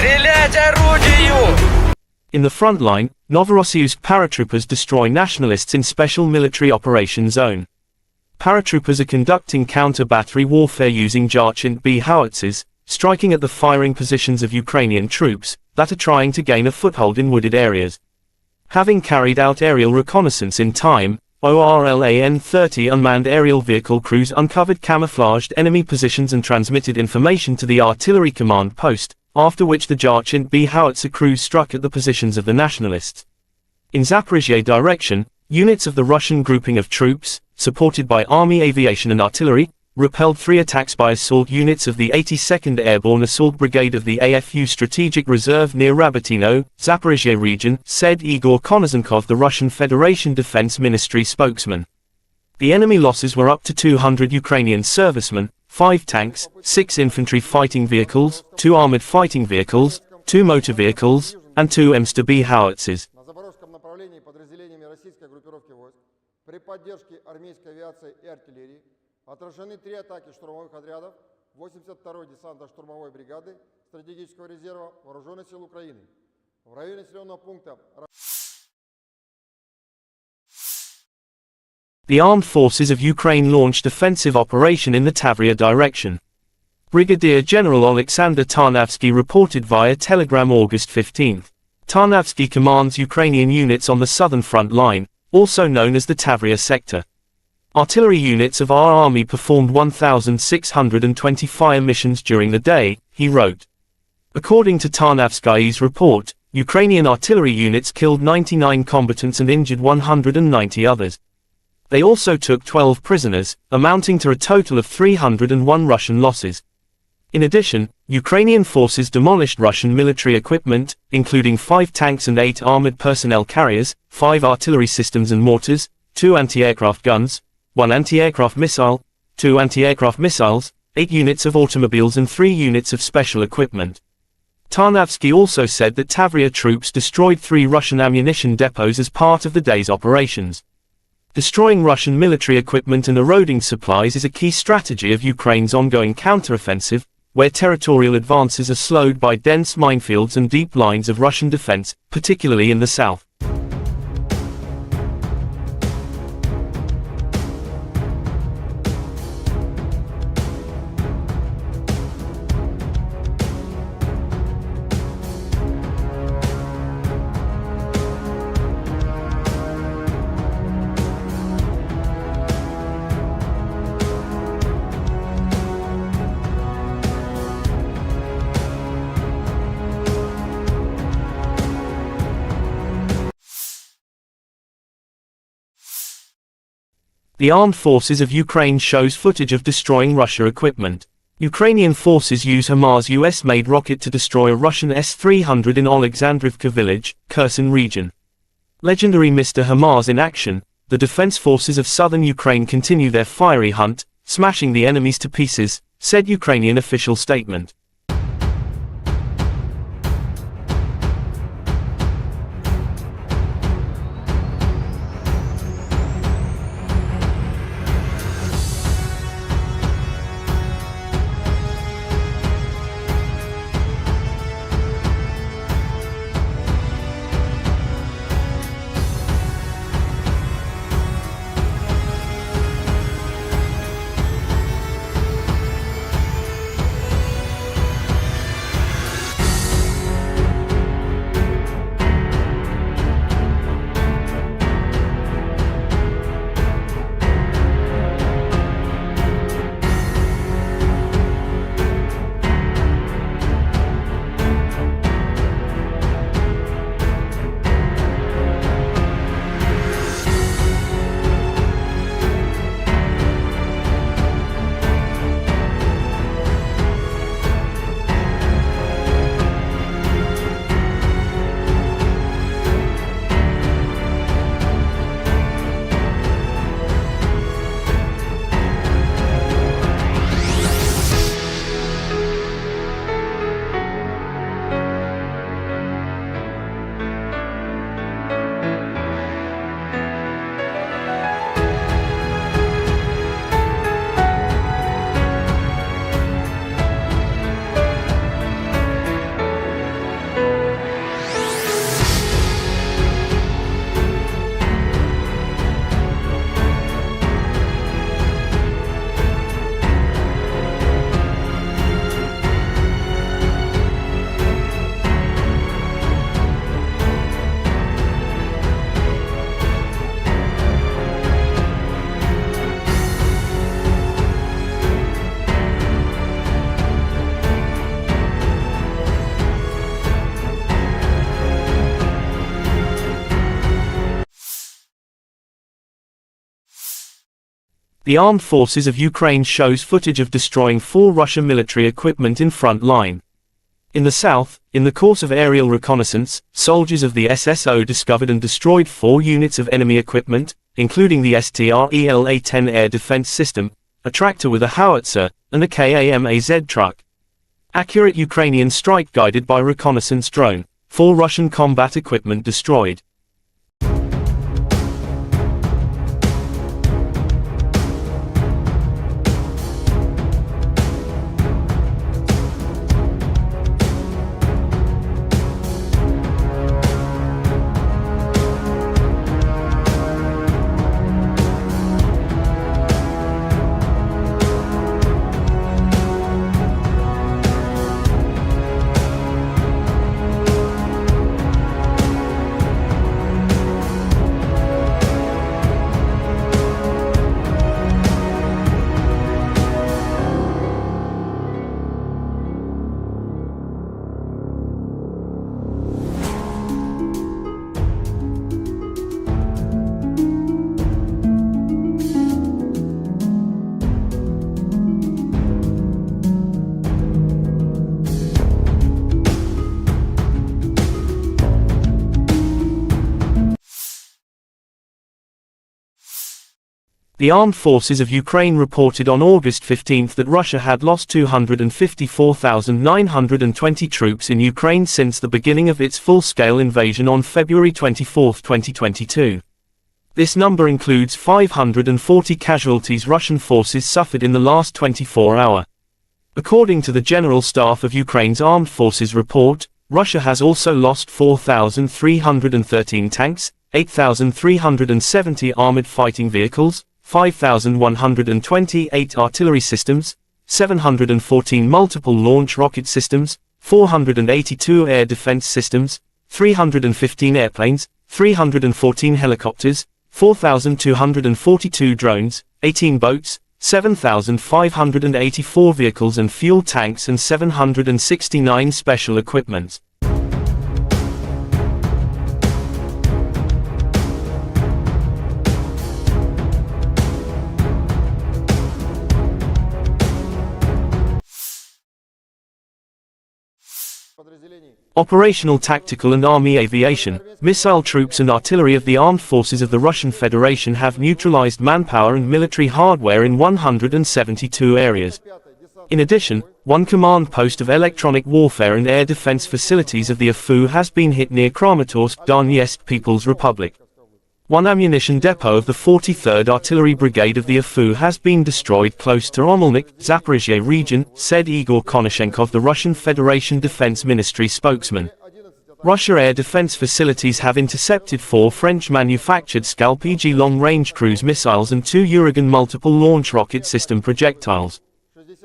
Стрелять орудию! In the front line, Novorossiysk paratroopers destroy nationalists in Special Military Operations Zone. Paratroopers are conducting counter-battery warfare using Jarchint-B howitzers, striking at the firing positions of Ukrainian troops that are trying to gain a foothold in wooded areas. Having carried out aerial reconnaissance in time, ORLAN-30 unmanned aerial vehicle crews uncovered camouflaged enemy positions and transmitted information to the artillery command post, after which the Jarchint-B howitzer crews struck at the positions of the nationalists. In Zaporizhzhia direction, units of the Russian grouping of troops, supported by Army aviation and artillery, repelled 3 attacks by assault units of the 82nd Airborne Assault Brigade of the AFU Strategic Reserve near Rabotino, Zaporizhzhia region, said Igor Konozenkov, the Russian Federation Defense Ministry spokesman. The enemy losses were up to 200 Ukrainian servicemen, 5 tanks, 6 infantry fighting vehicles, 2 armored fighting vehicles, 2 motor vehicles, and 2 M100B howitzers. Отражены 3 атаки штурмовых отрядов 82-й десантно-штурмовой бригады стратегического резерва Вооруженных сил Украины в районе населенного пункта. The armed forces of Ukraine launched offensive operation in the Tavria direction. Brigadier General Alexander Tarnavsky reported via telegram August 15. Tarnavsky commands Ukrainian units on the southern front line, also known as the Tavria sector. Artillery units of our army performed 1,620 fire missions during the day, he wrote. According to Tarnavsky's report, Ukrainian artillery units killed 99 combatants and injured 190 others. They also took 12 prisoners, amounting to a total of 301 Russian losses. In addition, Ukrainian forces demolished Russian military equipment, including 5 tanks and 8 armored personnel carriers, 5 artillery systems and mortars, 2 anti-aircraft guns, 1 anti-aircraft missile, 2 anti-aircraft missiles, 8 units of automobiles and 3 units of special equipment. Tarnavsky also said that Tavria troops destroyed 3 Russian ammunition depots as part of the day's operations. Destroying Russian military equipment and eroding supplies is a key strategy of Ukraine's ongoing counteroffensive, where territorial advances are slowed by dense minefields and deep lines of Russian defense, particularly in the south. The armed forces of Ukraine shows footage of destroying Russia equipment. Ukrainian forces use HIMARS US-made rocket to destroy a Russian S-300 in Alexandrivka village, Kherson region. Legendary Mr. HIMARS in action, the defense forces of southern Ukraine continue their fiery hunt, smashing the enemies to pieces, said Ukrainian official statement. The armed forces of Ukraine shows footage of destroying 4 Russian military equipment in front line. In the south, in the course of aerial reconnaissance, soldiers of the SSO discovered and destroyed 4 units of enemy equipment, including the STRELA-10 air defense system, a tractor with a howitzer, and a KAMAZ truck. Accurate Ukrainian strike guided by reconnaissance drone. 4 Russian combat equipment destroyed. The armed forces of Ukraine reported on August 15 that Russia had lost 254,920 troops in Ukraine since the beginning of its full-scale invasion on February 24, 2022. This number includes 540 casualties Russian forces suffered in the last 24 hours. According to the General Staff of Ukraine's Armed Forces report, Russia has also lost 4,313 tanks, 8,370 armored fighting vehicles, 5,128 artillery systems, 714 multiple launch rocket systems, 482 air defense systems, 315 airplanes, 314 helicopters, 4,242 drones, 18 boats, 7,584 vehicles and fuel tanks and 769 special equipment. Operational tactical and army aviation, missile troops and artillery of the armed forces of the Russian Federation have neutralized manpower and military hardware in 172 areas. In addition, one command post of electronic warfare and air defense facilities of the AFU has been hit near Kramatorsk, Donetsk People's Republic. One ammunition depot of the 43rd Artillery Brigade of the AFU has been destroyed close to Romelnik, Zaporizhzhia region, said Igor Konashenkov, the Russian Federation Defense Ministry spokesman. Russia air defense facilities have intercepted 4 French-manufactured Skal-PG long-range cruise missiles and 2 Uragan multiple launch rocket system projectiles.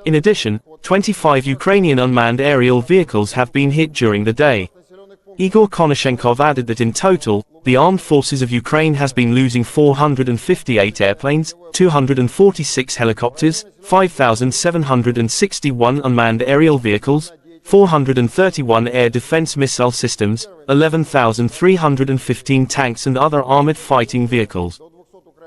In addition, 25 Ukrainian unmanned aerial vehicles have been hit during the day. Igor Konashenkov added that in total, the armed forces of Ukraine has been losing 458 airplanes, 246 helicopters, 5,761 unmanned aerial vehicles, 431 air defense missile systems, 11,315 tanks and other armored fighting vehicles.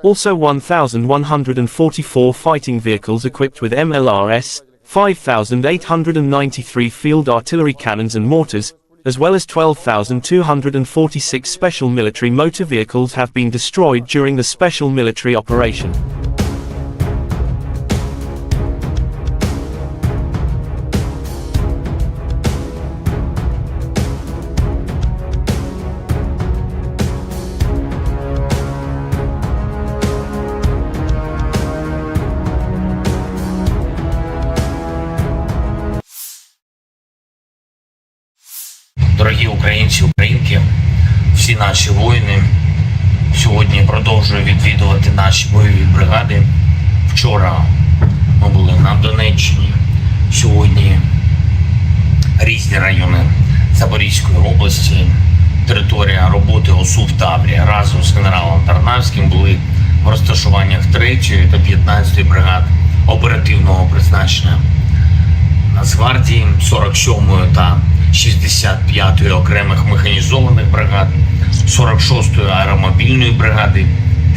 Also 1,144 fighting vehicles equipped with MLRS, 5,893 field artillery cannons and mortars, as well as 12,246 special military motor vehicles have been destroyed during the special military operation. Дорогі українці, українки, всі наші воїни сьогодні продовжують відвідувати наші бойові бригади. Вчора ми були на Донеччині, сьогодні різні райони Запорізької області, територія роботи ОСУ в Таврі. Разом з генералом Тарнавським були в розташуваннях 3-ї та 15-ї бригад оперативного призначення Нацгвардії, 47-ї та 65-ї окремих механізованих бригад, 46-ї аеромобільної бригади,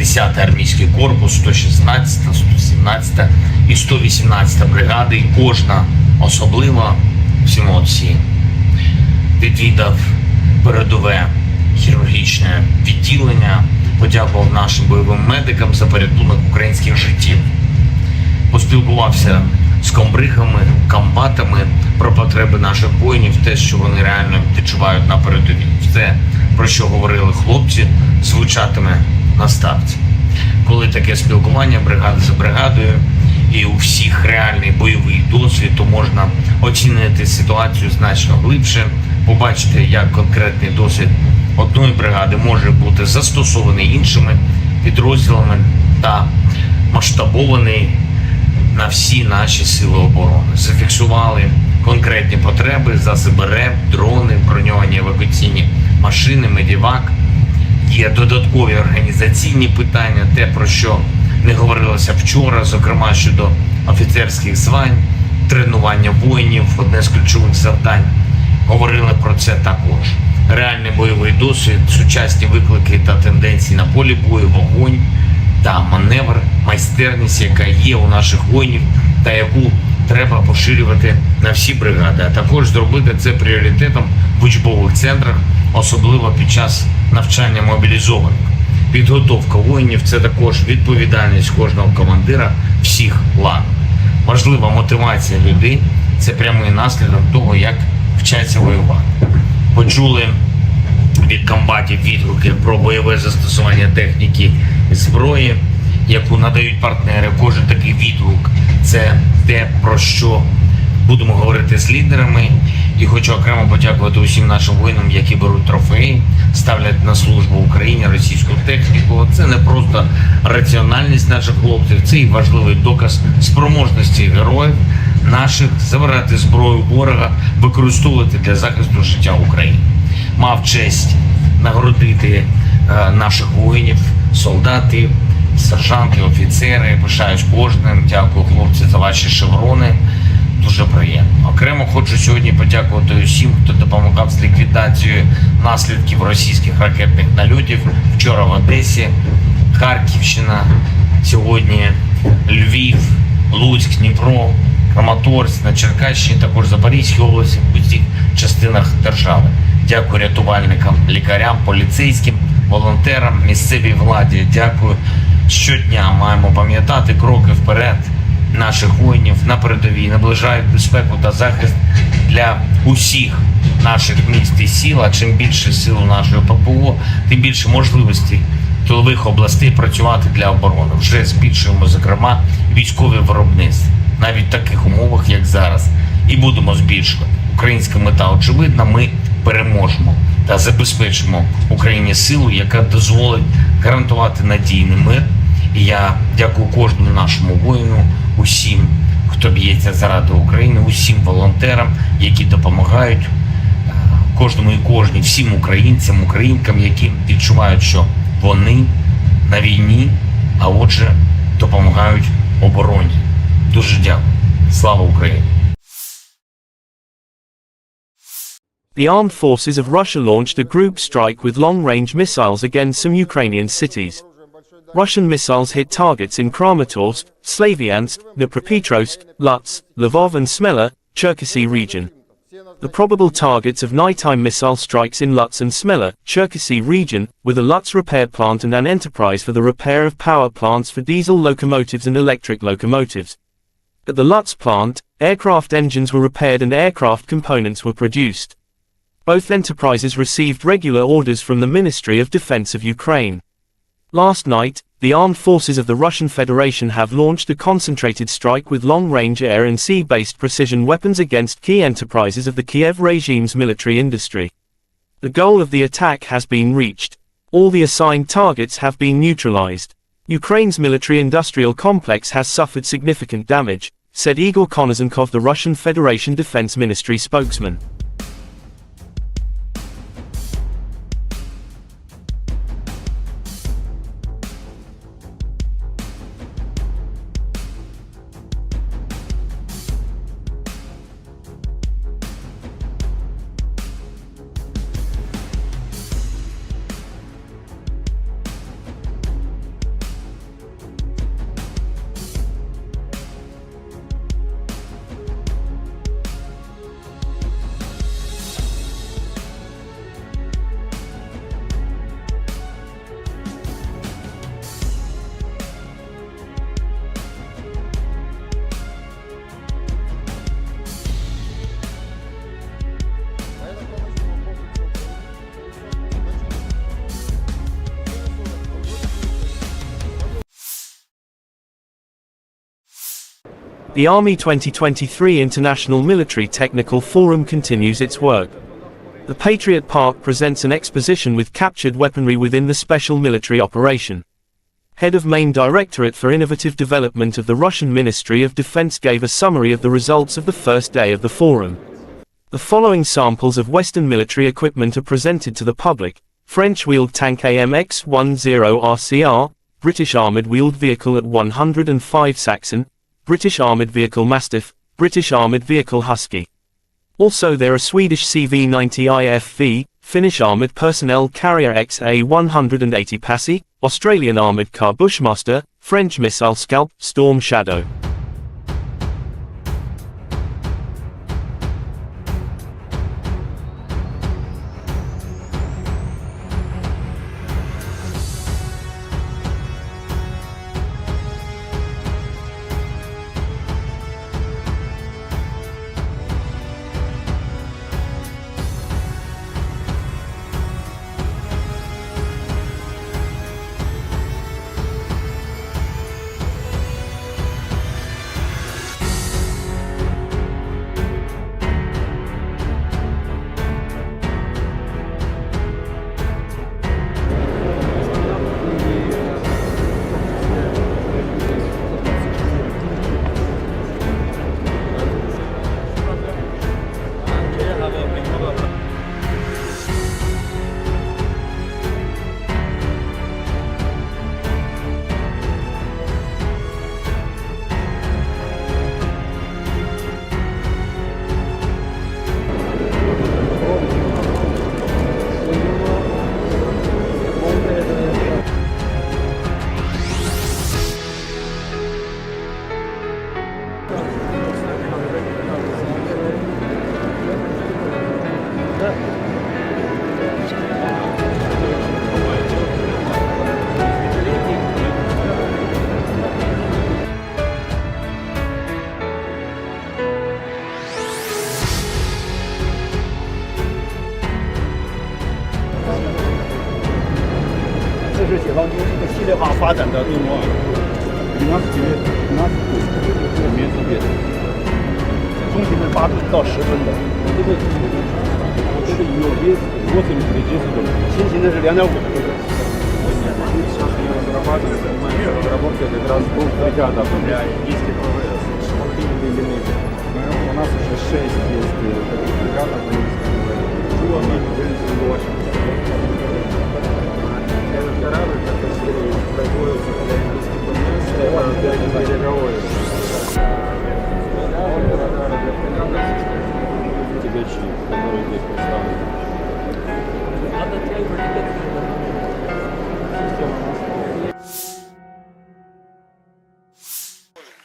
10-й армійський корпус, 116, 117 і 118 бригади. І кожна особлива, всі молодці, відвідав передове хірургічне відділення, подякував нашим бойовим медикам за порятунок українських життів. Поспілкувався з комбригами, комбатами про потреби наших воїнів, те, що вони реально відчувають на передовій. Все, про що говорили хлопці, звучатиме на ставці. Коли таке спілкування бригада за бригадою і у всіх реальний бойовий досвід, то можна оцінити ситуацію значно глибше, побачити, як конкретний досвід одної бригади може бути застосований іншими підрозділами та масштабований на всі наші сили оборони. Зафіксували конкретні потреби, засоби РЕБ, дрони, броньовані евакуаційні машини, медівак. Є додаткові організаційні питання, те, про що не говорилося вчора, зокрема щодо офіцерських звань, тренування воїнів, одне з ключових завдань. Говорили про це також. Реальний бойовий досвід, сучасні виклики та тенденції на полі бою, вогонь та маневр, майстерність, яка є у наших воїнів та яку треба поширювати на всі бригади, а також зробити це пріоритетом в учбових центрах, особливо під час навчання мобілізованих. Підготовка воїнів – це також відповідальність кожного командира всіх ланок. Важлива мотивація людей – це прямий наслідок того, як вчаться воювати. Почули від комбатів відгуки про бойове застосування техніки і зброї, яку надають партнери. Кожен такий відгук – це те, про що будемо говорити з лідерами. І хочу окремо подякувати усім нашим воїнам, які беруть трофеї, ставлять на службу Україні російську техніку. Це не просто раціональність наших хлопців, це і важливий доказ спроможності героїв наших забирати зброю ворога, використовувати для захисту життя України. Мав честь нагородити наших воїнів, солдатів, сержанти, офіцери. Пишаюсь кожним. Дякую, хлопці, за ваші шеврони. Дуже приємно. Окремо хочу сьогодні подякувати усім, хто допомагав з ліквідацією наслідків російських ракетних нальотів. Вчора в Одесі, Харківщина, сьогодні Львів, Луцьк, Дніпро, Краматорськ, на Черкащині, також Запорізькій області, в усіх частинах держави. Дякую рятувальникам, лікарям, поліцейським, волонтерам, місцевій владі. Дякую. Щодня маємо пам'ятати кроки вперед наших воїнів на передовій, наближають безпеку та захист для усіх наших міст і сіл. А чим більше сил у нашої ППО, тим більше можливостей тилових областей працювати для оборони. Вже збільшуємо, зокрема, військові виробництва, навіть в таких умовах, як зараз. І будемо збільшувати. Українська мета очевидна, ми переможемо та забезпечимо Україні силу, яка дозволить гарантувати надійний мир. І я дякую кожному нашому воїну, усім, хто б'ється заради України, усім волонтерам, які допомагають кожному і кожній, всім українцям, українкам, які відчувають, що вони на війні, а отже допомагають обороні. Дуже дякую. Слава Україні! The armed forces of Russia launched a group strike with long-range missiles against some Ukrainian cities. Russian missiles hit targets in Kramatorsk, Slavyansk, Dnipropetrovsk, Lutsk, Lvov and Smela, Cherkasy region. The probable targets of nighttime missile strikes in Lutsk and Smela, Cherkasy region, were the Lutsk repair plant and an enterprise for the repair of power plants for diesel locomotives and electric locomotives. At the Lutsk plant, aircraft engines were repaired and aircraft components were produced. Both enterprises received regular orders from the Ministry of Defense of Ukraine. Last night, the armed forces of the Russian Federation have launched a concentrated strike with long-range air and sea-based precision weapons against key enterprises of the Kyiv regime's military industry. The goal of the attack has been reached. All the assigned targets have been neutralized. Ukraine's military-industrial complex has suffered significant damage, said Igor Konozenkov, the Russian Federation Defense Ministry spokesman. The Army 2023 International Military Technical Forum continues its work. The Patriot Park presents an exposition with captured weaponry within the special military operation. Head of Main Directorate for Innovative Development of the Russian Ministry of Defense gave a summary of the results of the first day of the forum. The following samples of Western military equipment are presented to the public: French wheeled tank AMX-10 RCR, British armoured wheeled vehicle at 105 Saxon, British armoured vehicle Mastiff, British armoured vehicle Husky. Also there are Swedish CV-90 IFV, Finnish armoured personnel carrier XA-180 Passy, Australian armoured car Bushmaster, French missile Scalp, Storm Shadow.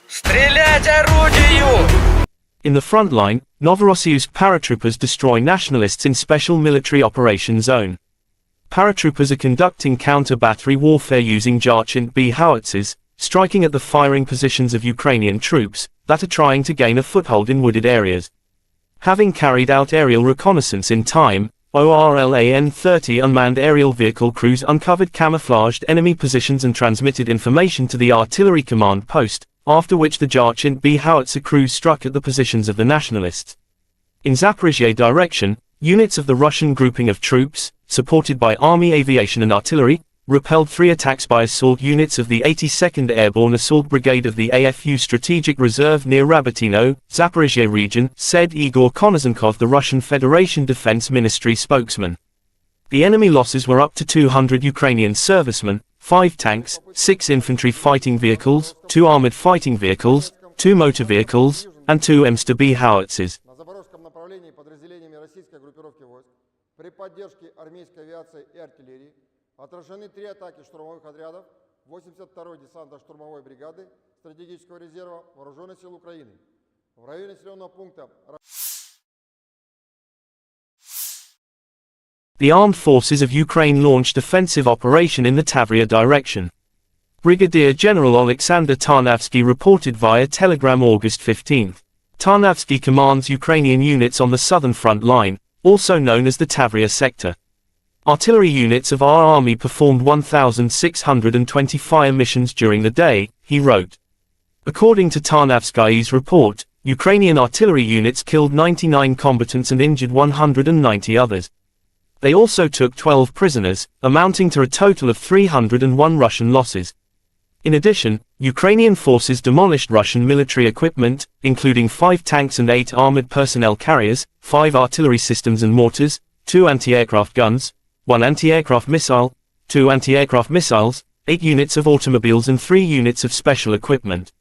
Стрелять орудию! In the front line, Novorossiysk paratroopers destroy nationalists in Special Military Operation Zone. Paratroopers are conducting counter-battery warfare using Jarchint B howitzers, striking at the firing positions of Ukrainian troops that are trying to gain a foothold in wooded areas. Having carried out aerial reconnaissance in time, ORLAN-30 unmanned aerial vehicle crews uncovered camouflaged enemy positions and transmitted information to the artillery command post, after which the Jarchint B howitzer crews struck at the positions of the nationalists. In Zaporizhzhia direction, units of the Russian grouping of troops, supported by Army aviation and artillery, repelled 3 attacks by assault units of the 82nd Airborne Assault Brigade of the AFU Strategic Reserve near Rabotino, Zaporizhzhia region, said Igor Konozenkov, the Russian Federation Defense Ministry spokesman. The enemy losses were up to 200 Ukrainian servicemen, 5 tanks, 6 infantry fighting vehicles, 2 armored fighting vehicles, 2 motor vehicles, and 2 M100B howitzers. На запорожском направлении подразделениями российской группировки войск при поддержке армейской авиации и артиллерии отражены 3 атаки штурмовых отрядов 82-й десантно-штурмовой бригады стратегического резерва Вооруженных сил Украины в районе населенного пункта. The armed forces of Ukraine launched offensive operation in the Tavria direction. Brigadier General Alexander Tarnavsky reported via telegram August 15. Tarnavsky commands Ukrainian units on the southern front line, also known as the Tavria sector. Artillery units of our army performed 1,620 fire missions during the day, he wrote. According to Tarnavsky's report, Ukrainian artillery units killed 99 combatants and injured 190 others. They also took 12 prisoners, amounting to a total of 301 Russian losses. In addition, Ukrainian forces demolished Russian military equipment, including 5 tanks and 8 armored personnel carriers, 5 artillery systems and mortars, 2 anti-aircraft guns, 1 anti-aircraft missile, 2 anti-aircraft missiles, 8 units of automobiles and 3 units of special equipment.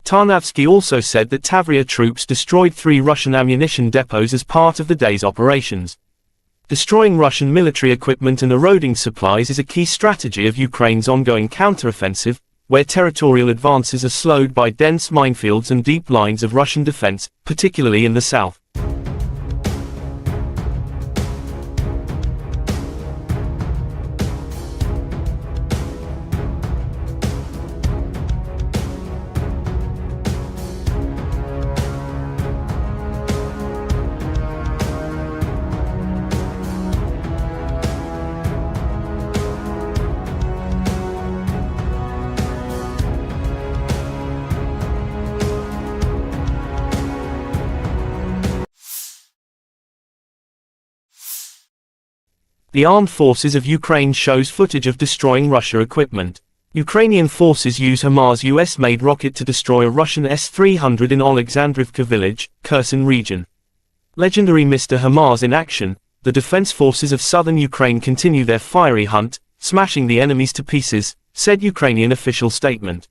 Tarnavsky also said that Tavria troops destroyed 3 Russian ammunition depots as part of the day's operations. Destroying Russian military equipment and eroding supplies is a key strategy of Ukraine's ongoing counteroffensive, where territorial advances are slowed by dense minefields and deep lines of Russian defense, particularly in the south. The armed forces of Ukraine shows footage of destroying Russia equipment. Ukrainian forces use HIMARS US-made rocket to destroy a Russian S-300 in Alexandrivka village, Kherson region. Legendary Mr. HIMARS in action, the defense forces of southern Ukraine continue their fiery hunt, smashing the enemies to pieces, said Ukrainian official statement.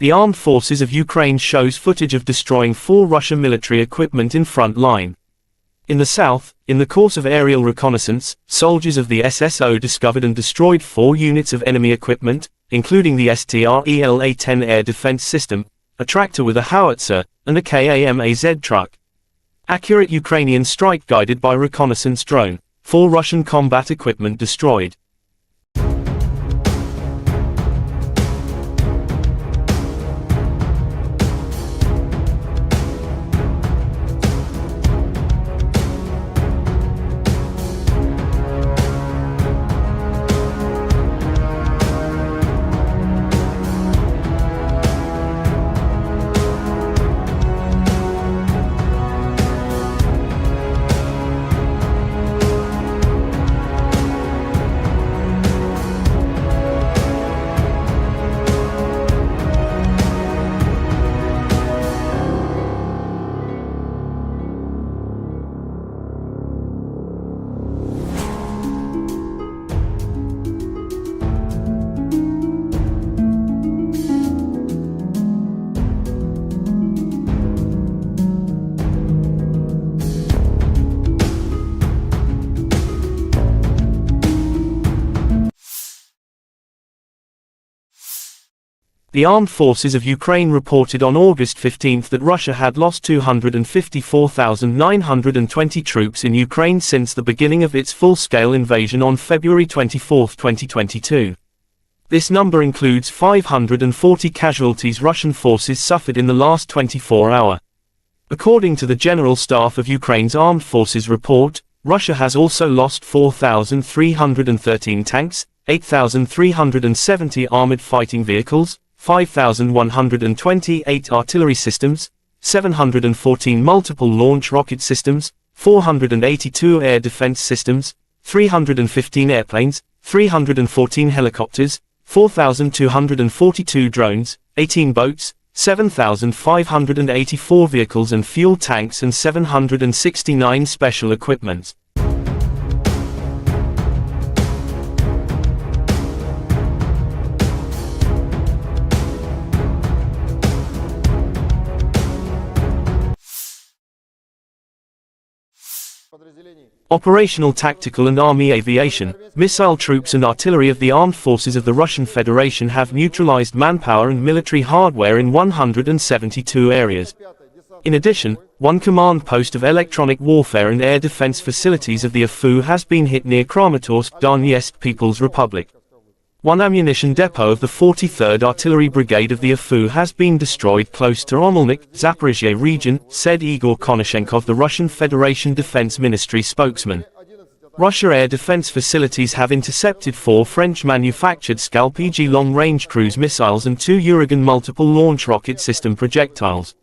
The armed forces of Ukraine shows footage of destroying 4 Russian military equipment in front line. In the south, in the course of aerial reconnaissance, soldiers of the SSO discovered and destroyed 4 units of enemy equipment, including the STRELA-10 air defense system, a tractor with a howitzer, and a KAMAZ truck. Accurate Ukrainian strike guided by reconnaissance drone. 4 Russian combat equipment destroyed. The armed forces of Ukraine reported on August 15 that Russia had lost 254,920 troops in Ukraine since the beginning of its full-scale invasion on February 24, 2022. This number includes 540 casualties Russian forces suffered in the last 24 hours. According to the General Staff of Ukraine's Armed Forces report, Russia has also lost 4,313 tanks, 8,370 armored fighting vehicles, 5,128 artillery systems, 714 multiple launch rocket systems, 482 air defense systems, 315 airplanes, 314 helicopters, 4,242 drones, 18 boats, 7,584 vehicles and fuel tanks and 769 special equipment. Operational tactical and army aviation, missile troops and artillery of the armed forces of the Russian Federation have neutralized manpower and military hardware in 172 areas. In addition, one command post of electronic warfare and air defense facilities of the AFU has been hit near Kramatorsk, Donetsk People's Republic. One ammunition depot of the 43rd Artillery Brigade of the AFU has been destroyed close to Omelnik, Zaporizhzhia region, said Igor Konashenkov, the Russian Federation Defense Ministry spokesman. Russia air defense facilities have intercepted 4 French-manufactured Scalp-EG long-range cruise missiles and 2 Uragan multiple launch rocket system projectiles.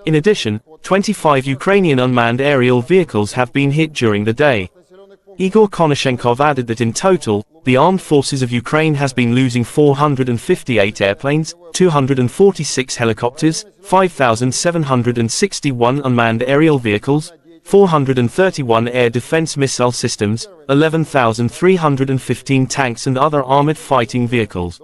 In addition, 25 Ukrainian unmanned aerial vehicles have been hit during the day. Igor Konashenkov added that in total, the armed forces of Ukraine has been losing 458 airplanes, 246 helicopters, 5,761 unmanned aerial vehicles, 431 air defense missile systems, 11,315 tanks and other armored fighting vehicles.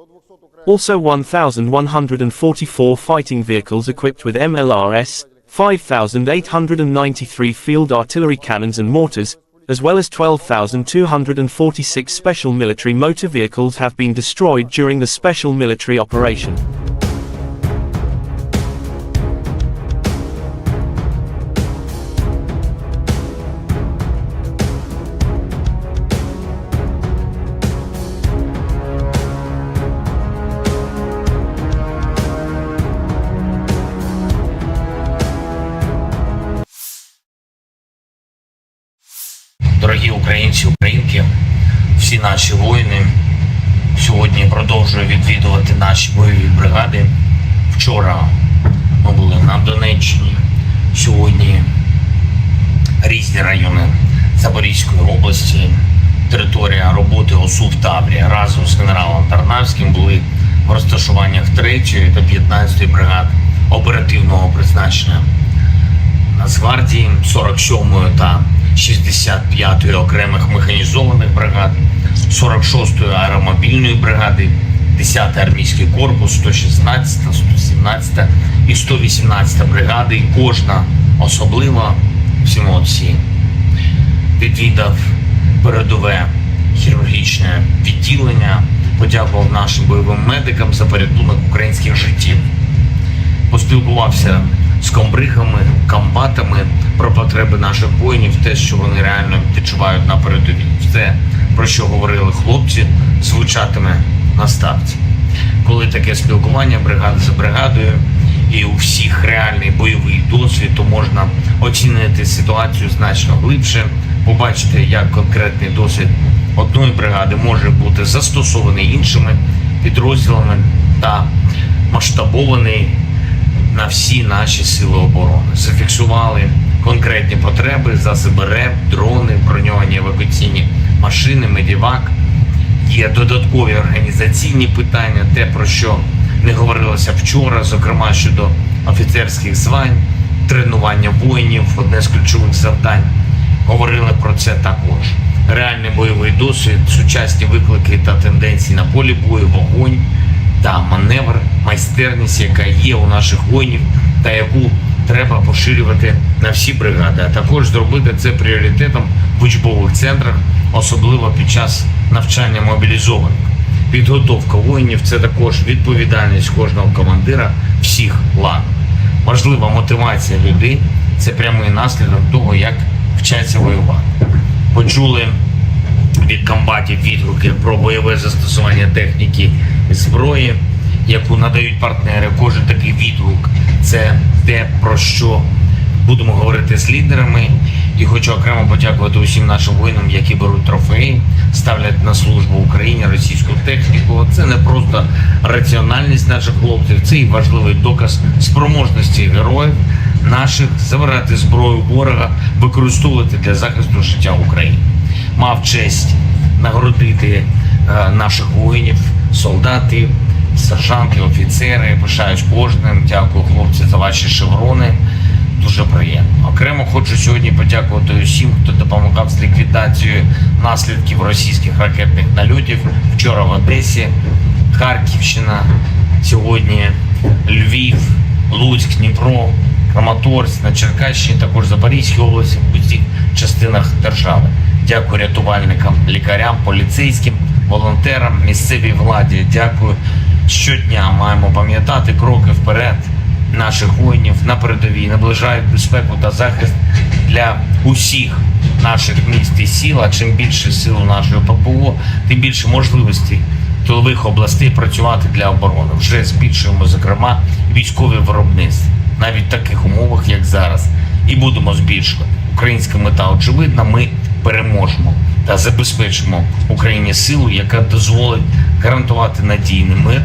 Also 1,144 fighting vehicles equipped with MLRS, 5,893 field artillery cannons and mortars, as well as 12,246 special military motor vehicles have been destroyed during the special military operation. Дорогі українці, українки, всі наші воїни сьогодні продовжують відвідувати наші бойові бригади. Вчора ми були на Донеччині, сьогодні різні райони Запорізької області, територія роботи ОСУ в Таврії. Разом з генералом Тарнавським були в розташуваннях 3-ї та 15-ї бригад оперативного призначення Нацгвардії, 47-ї та 65-ї окремих механізованих бригад, 46-ї аеромобільної бригади, 10-й армійський корпус, 116-та, 117-та і 118-та бригади, і кожна особлива, всі молодці, відвідав передове хірургічне відділення, подякував нашим бойовим медикам за порятунок українських життів, поспілкувався з комбригами, комбатами про потреби наших воїнів, те, що вони реально відчувають на передовій. Все, про що говорили хлопці, звучатиме на ставці. Коли таке спілкування бригада за бригадою і у всіх реальний бойовий досвід, то можна оцінити ситуацію значно глибше, побачити, як конкретний досвід одної бригади може бути застосований іншими підрозділами та масштабований на всі наші сили оборони. Зафіксували конкретні потреби, засоби РЕП, дрони, броньовані евакуаційні машини, медівак. Є додаткові організаційні питання, те, про що не говорилося вчора, зокрема щодо офіцерських звань, тренування воїнів, одне з ключових завдань. Говорили про це також. Реальний бойовий досвід, сучасні виклики та тенденції на полі бою, вогонь та маневр, майстерність, яка є у наших воїнів та яку треба поширювати на всі бригади, а також зробити це пріоритетом в учбових центрах, особливо під час навчання мобілізованих. Підготовка воїнів – це також відповідальність кожного командира всіх ланок. Важлива мотивація людей – це прямий наслідок того, як вчаться воювати. Почули від комбатів відгуки про бойове застосування техніки і зброї, яку надають партнери. Кожен такий відгук – це те, про що будемо говорити з лідерами. І хочу окремо подякувати усім нашим воїнам, які беруть трофеї, ставлять на службу Україні російську техніку. Це не просто раціональність наших хлопців, це і важливий доказ спроможності героїв наших забирати зброю ворога, використовувати для захисту життя України. Мав честь нагородити наших воїнів, солдатів, сержанти, офіцери. Пишаюсь кожним. Дякую, хлопці, за ваші шеврони. Дуже приємно. Окремо хочу сьогодні подякувати усім, хто допомагав з ліквідацією наслідків російських ракетних нальотів. Вчора в Одесі, Харківщина, сьогодні Львів, Луцьк, Дніпро, Краматорськ, на Черкащині, також Запорізькій області, в усіх частинах держави. Дякую рятувальникам, лікарям, поліцейським, волонтерам, місцевій владі. Дякую. Щодня маємо пам'ятати кроки вперед наших воїнів на передовій, наближають безпеку та захист для усіх наших міст і сіл. А чим більше сил нашої ППО, тим більше можливостей тилових областей працювати для оборони. Вже збільшуємо, зокрема, військові виробництва, навіть в таких умовах, як зараз. І будемо збільшувати. Українська мета очевидна, ми переможемо та забезпечимо Україні силу, яка дозволить гарантувати надійний мир.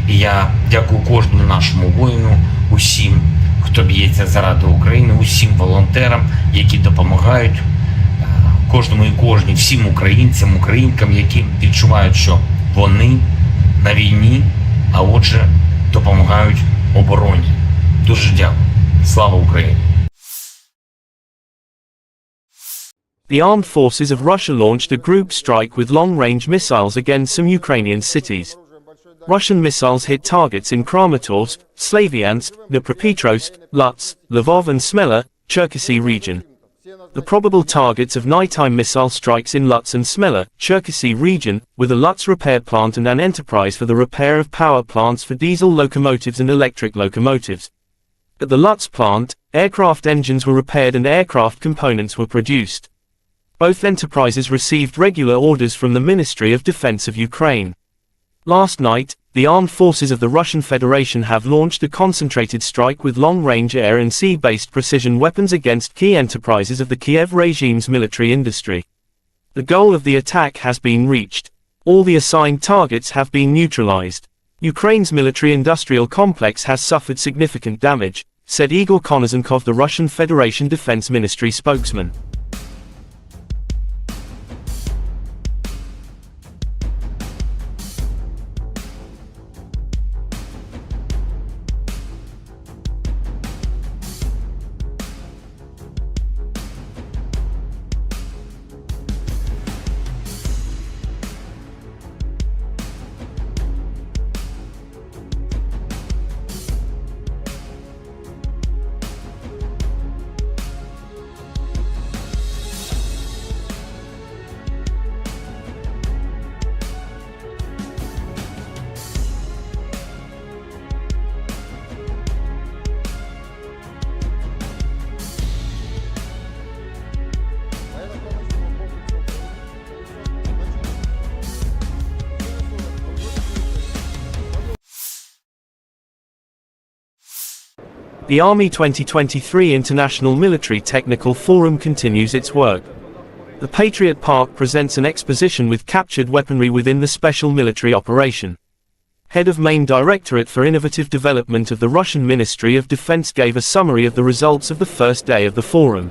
І я дякую кожному нашому воїну, усім, хто б'ється заради України, усім волонтерам, які допомагають кожному і кожній, всім українцям, українкам, які відчувають, що вони на війні, а отже, допомагають обороні. Дуже дякую. Слава Україні! The armed forces of Russia launched a group strike with long-range missiles against some Ukrainian cities. Russian missiles hit targets in Kramatorsk, Slaviansk, Dnipropetrovsk, Lutsk, Lvov and Smela, Cherkasy region. The probable targets of nighttime missile strikes in Lutsk and Smela, Cherkasy region, with a Lutsk repair plant and an enterprise for the repair of power plants for diesel locomotives and electric locomotives. At the Lutsk plant, aircraft engines were repaired and aircraft components were produced. Both enterprises received regular orders from the Ministry of Defense of Ukraine. Last night, the armed forces of the Russian Federation have launched a concentrated strike with long-range air and sea-based precision weapons against key enterprises of the Kiev regime's military industry. The goal of the attack has been reached. All the assigned targets have been neutralized. Ukraine's military-industrial complex has suffered significant damage, said Igor Konozenkov, the Russian Federation Defense Ministry spokesman. The Army 2023 International Military Technical Forum continues its work. The Patriot Park presents an exposition with captured weaponry within the special military operation. Head of Main Directorate for Innovative Development of the Russian Ministry of Defense gave a summary of the results of the first day of the forum.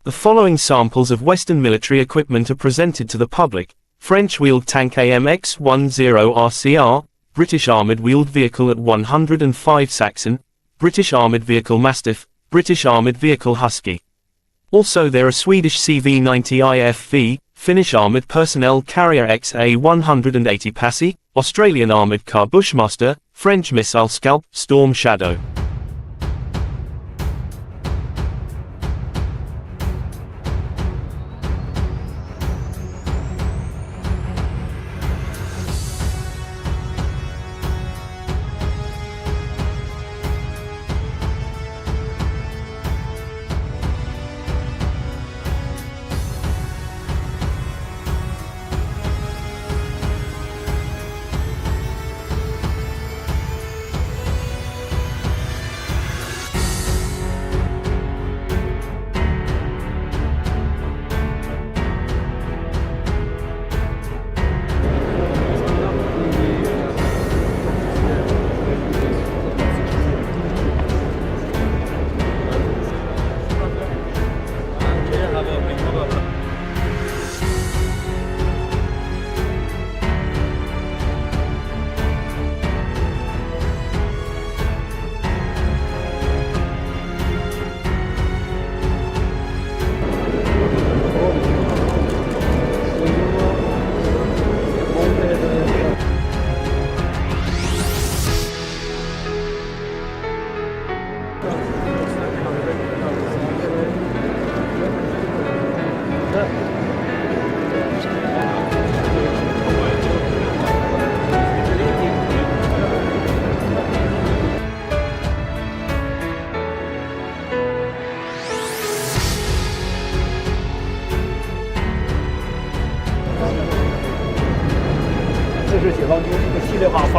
The following samples of Western military equipment are presented to the public: French wheeled tank AMX-10 RCR, British armoured wheeled vehicle at 105 Saxon, British armoured vehicle Mastiff, British armoured vehicle Husky. Also there are Swedish CV-90 IFV, Finnish armoured personnel carrier XA-180 Passy, Australian armoured car Bushmaster, French missile Scalp, Storm Shadow.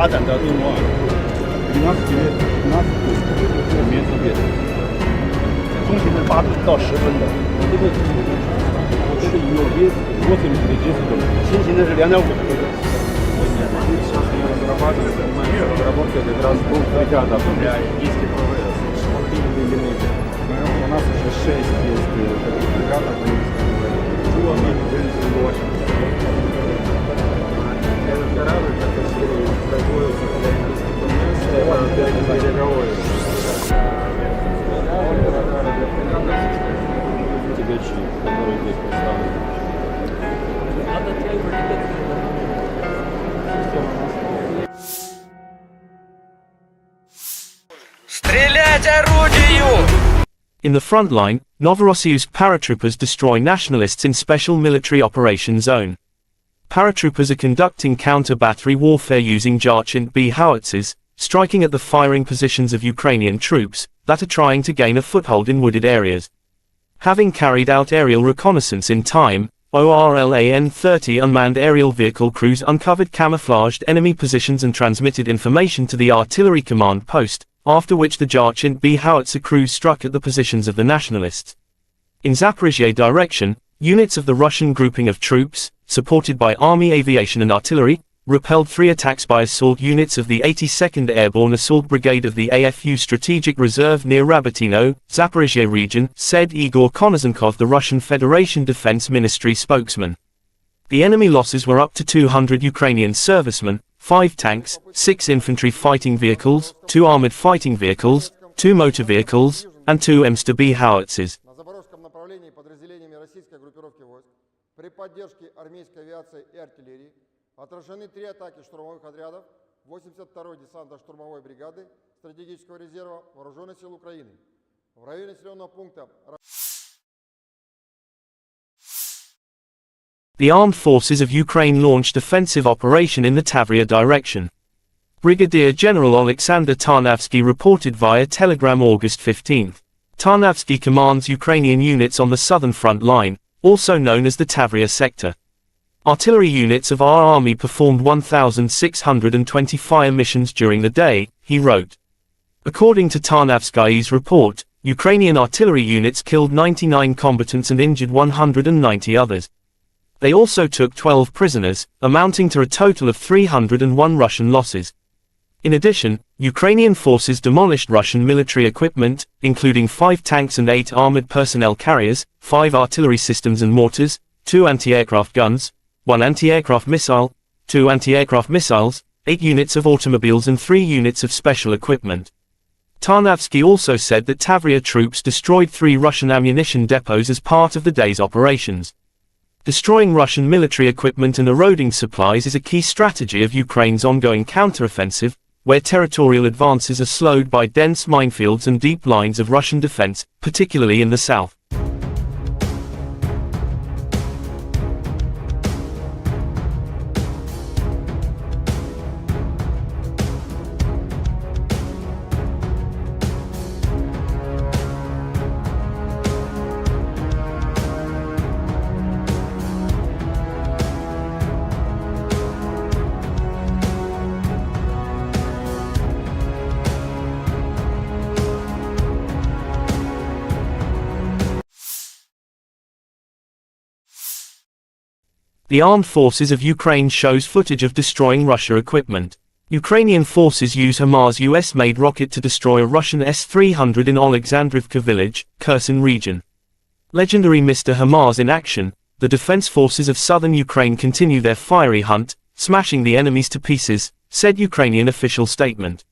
发展到另外中型是8到10吨的，这个有别8 新型的是2.5吨。У нас уже 6 есть бригадов, этот корабль, который производится для береговой. Тягачи, которые здесь представлены. Стрелять орудию! In the front line, Novorossiysk paratroopers destroy nationalists in Special Military Operations Zone. Paratroopers are conducting counter-battery warfare using Jarchint-B howitzers, striking at the firing positions of Ukrainian troops that are trying to gain a foothold in wooded areas. Having carried out aerial reconnaissance in time, ORLAN-30 unmanned aerial vehicle crews uncovered camouflaged enemy positions and transmitted information to the artillery command post, after which the Jarchint-B howitzer crews struck at the positions of the nationalists. In Zaporizhzhia direction, units of the Russian grouping of troops, supported by Army aviation and artillery, repelled 3 attacks by assault units of the 82nd Airborne Assault Brigade of the AFU Strategic Reserve near Rabotino, Zaporizhzhia region, said Igor Konozenkov, the Russian Federation Defense Ministry spokesman. The enemy losses were up to 200 Ukrainian servicemen, 5 tanks, 6 infantry fighting vehicles, 2 armored fighting vehicles, 2 motor vehicles, and 2 M100B howitzers. На запорожском направлении подразделениями российской группировки войск при поддержке армейской авиации и артиллерии отражены 3 атаки штурмовых отрядов 82-й десантно-штурмовой бригады стратегического резерва Вооруженных сил Украины в районе населенного пункта. The armed forces of Ukraine launched offensive operation in the Tavria direction. Brigadier General Alexander Tarnavsky reported via telegram August 15. Tarnavsky commands Ukrainian units on the southern front line, also known as the Tavria sector. Artillery units of our army performed 1,620 fire missions during the day, he wrote. According to Tarnavsky's report, Ukrainian artillery units killed 99 combatants and injured 190 others. They also took 12 prisoners, amounting to a total of 301 Russian losses. In addition, Ukrainian forces demolished Russian military equipment, including 5 tanks and 8 armored personnel carriers, 5 artillery systems and mortars, 2 anti-aircraft guns, 1 anti-aircraft missile, 2 anti-aircraft missiles, 8 units of automobiles and 3 units of special equipment. Tarnavsky also said that Tavria troops destroyed 3 Russian ammunition depots as part of the day's operations. Destroying Russian military equipment and eroding supplies is a key strategy of Ukraine's ongoing counteroffensive, where territorial advances are slowed by dense minefields and deep lines of Russian defense, particularly in the south. The armed forces of Ukraine shows footage of destroying Russia equipment. Ukrainian forces use HIMARS US-made rocket to destroy a Russian S-300 in Alexandrivka village, Kherson region. Legendary Mr. HIMARS in action, the defense forces of southern Ukraine continue their fiery hunt, smashing the enemies to pieces, said Ukrainian official statement.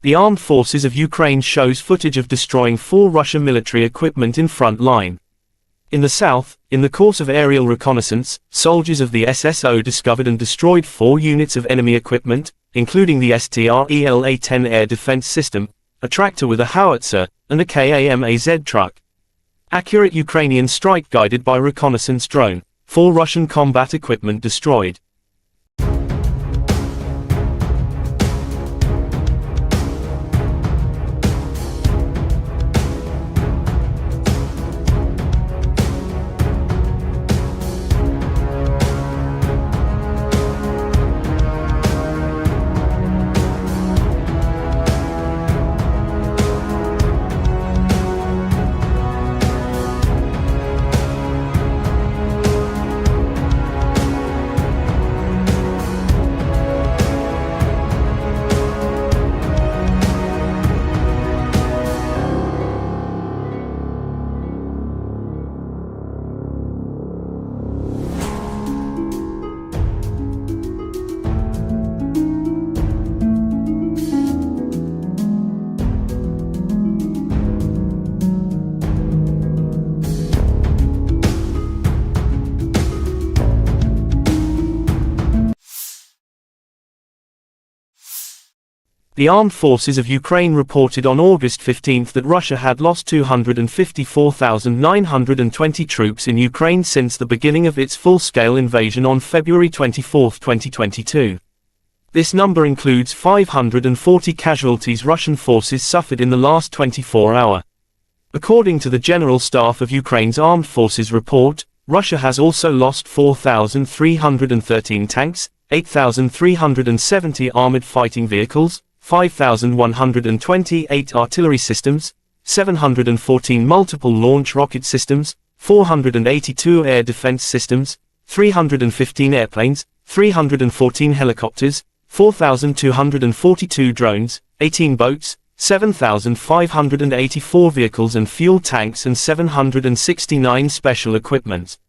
The Armed Forces of Ukraine shows footage of destroying 4 Russian military equipment in front line. In the south, in the course of aerial reconnaissance, soldiers of the SSO discovered and destroyed 4 units of enemy equipment, including the STRELA-10 air defense system, a tractor with a howitzer, and a KAMAZ truck. Accurate Ukrainian strike guided by reconnaissance drone. 4 Russian combat equipment destroyed. The Armed Forces of Ukraine reported on August 15 that Russia had lost 254,920 troops in Ukraine since the beginning of its full-scale invasion on February 24, 2022. This number includes 540 casualties Russian forces suffered in the last 24 hours. According to the General Staff of Ukraine's Armed Forces report, Russia has also lost 4,313 tanks, 8,370 armored fighting vehicles, 5,128 artillery systems, 714 multiple launch rocket systems, 482 air defense systems, 315 airplanes, 314 helicopters, 4,242 drones, 18 boats, 7,584 vehicles and fuel tanks and 769 special equipment.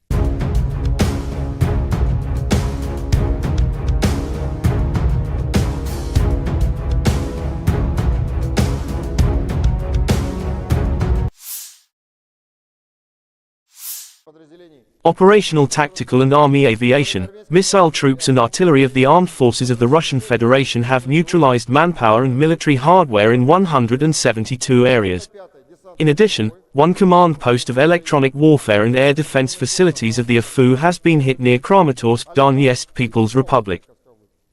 Operational tactical and army aviation, missile troops and artillery of the armed forces of the Russian Federation have neutralized manpower and military hardware in 172 areas. In addition, one command post of electronic warfare and air defense facilities of the AFU has been hit near Kramatorsk, Donetsk People's Republic.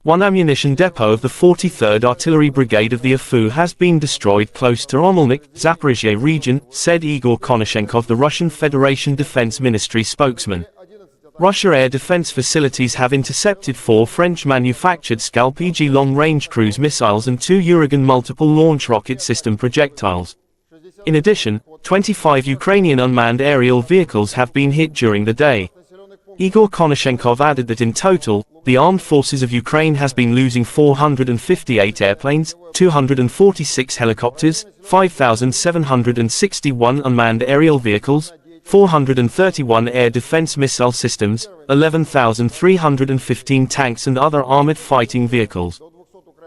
One ammunition depot of the 43rd Artillery Brigade of the AFU has been destroyed close to Romelnik, Zaporizhzhia region, said Igor Konashenkov, the Russian Federation Defense Ministry spokesman. Russia air defense facilities have intercepted 4 French-manufactured Scalp-EG long-range cruise missiles and 2 Uragan multiple launch rocket system projectiles. In addition, 25 Ukrainian unmanned aerial vehicles have been hit during the day. Igor Konashenkov added that in total, the Armed Forces of Ukraine has been losing 458 airplanes, 246 helicopters, 5,761 unmanned aerial vehicles, 431 air defense missile systems, 11,315 tanks and other armored fighting vehicles.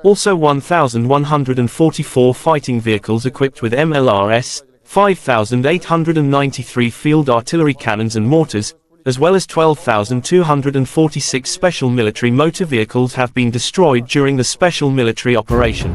Also 1,144 fighting vehicles equipped with MLRS, 5,893 field artillery cannons and mortars, as well as 12,246 special military motor vehicles have been destroyed during the special military operation.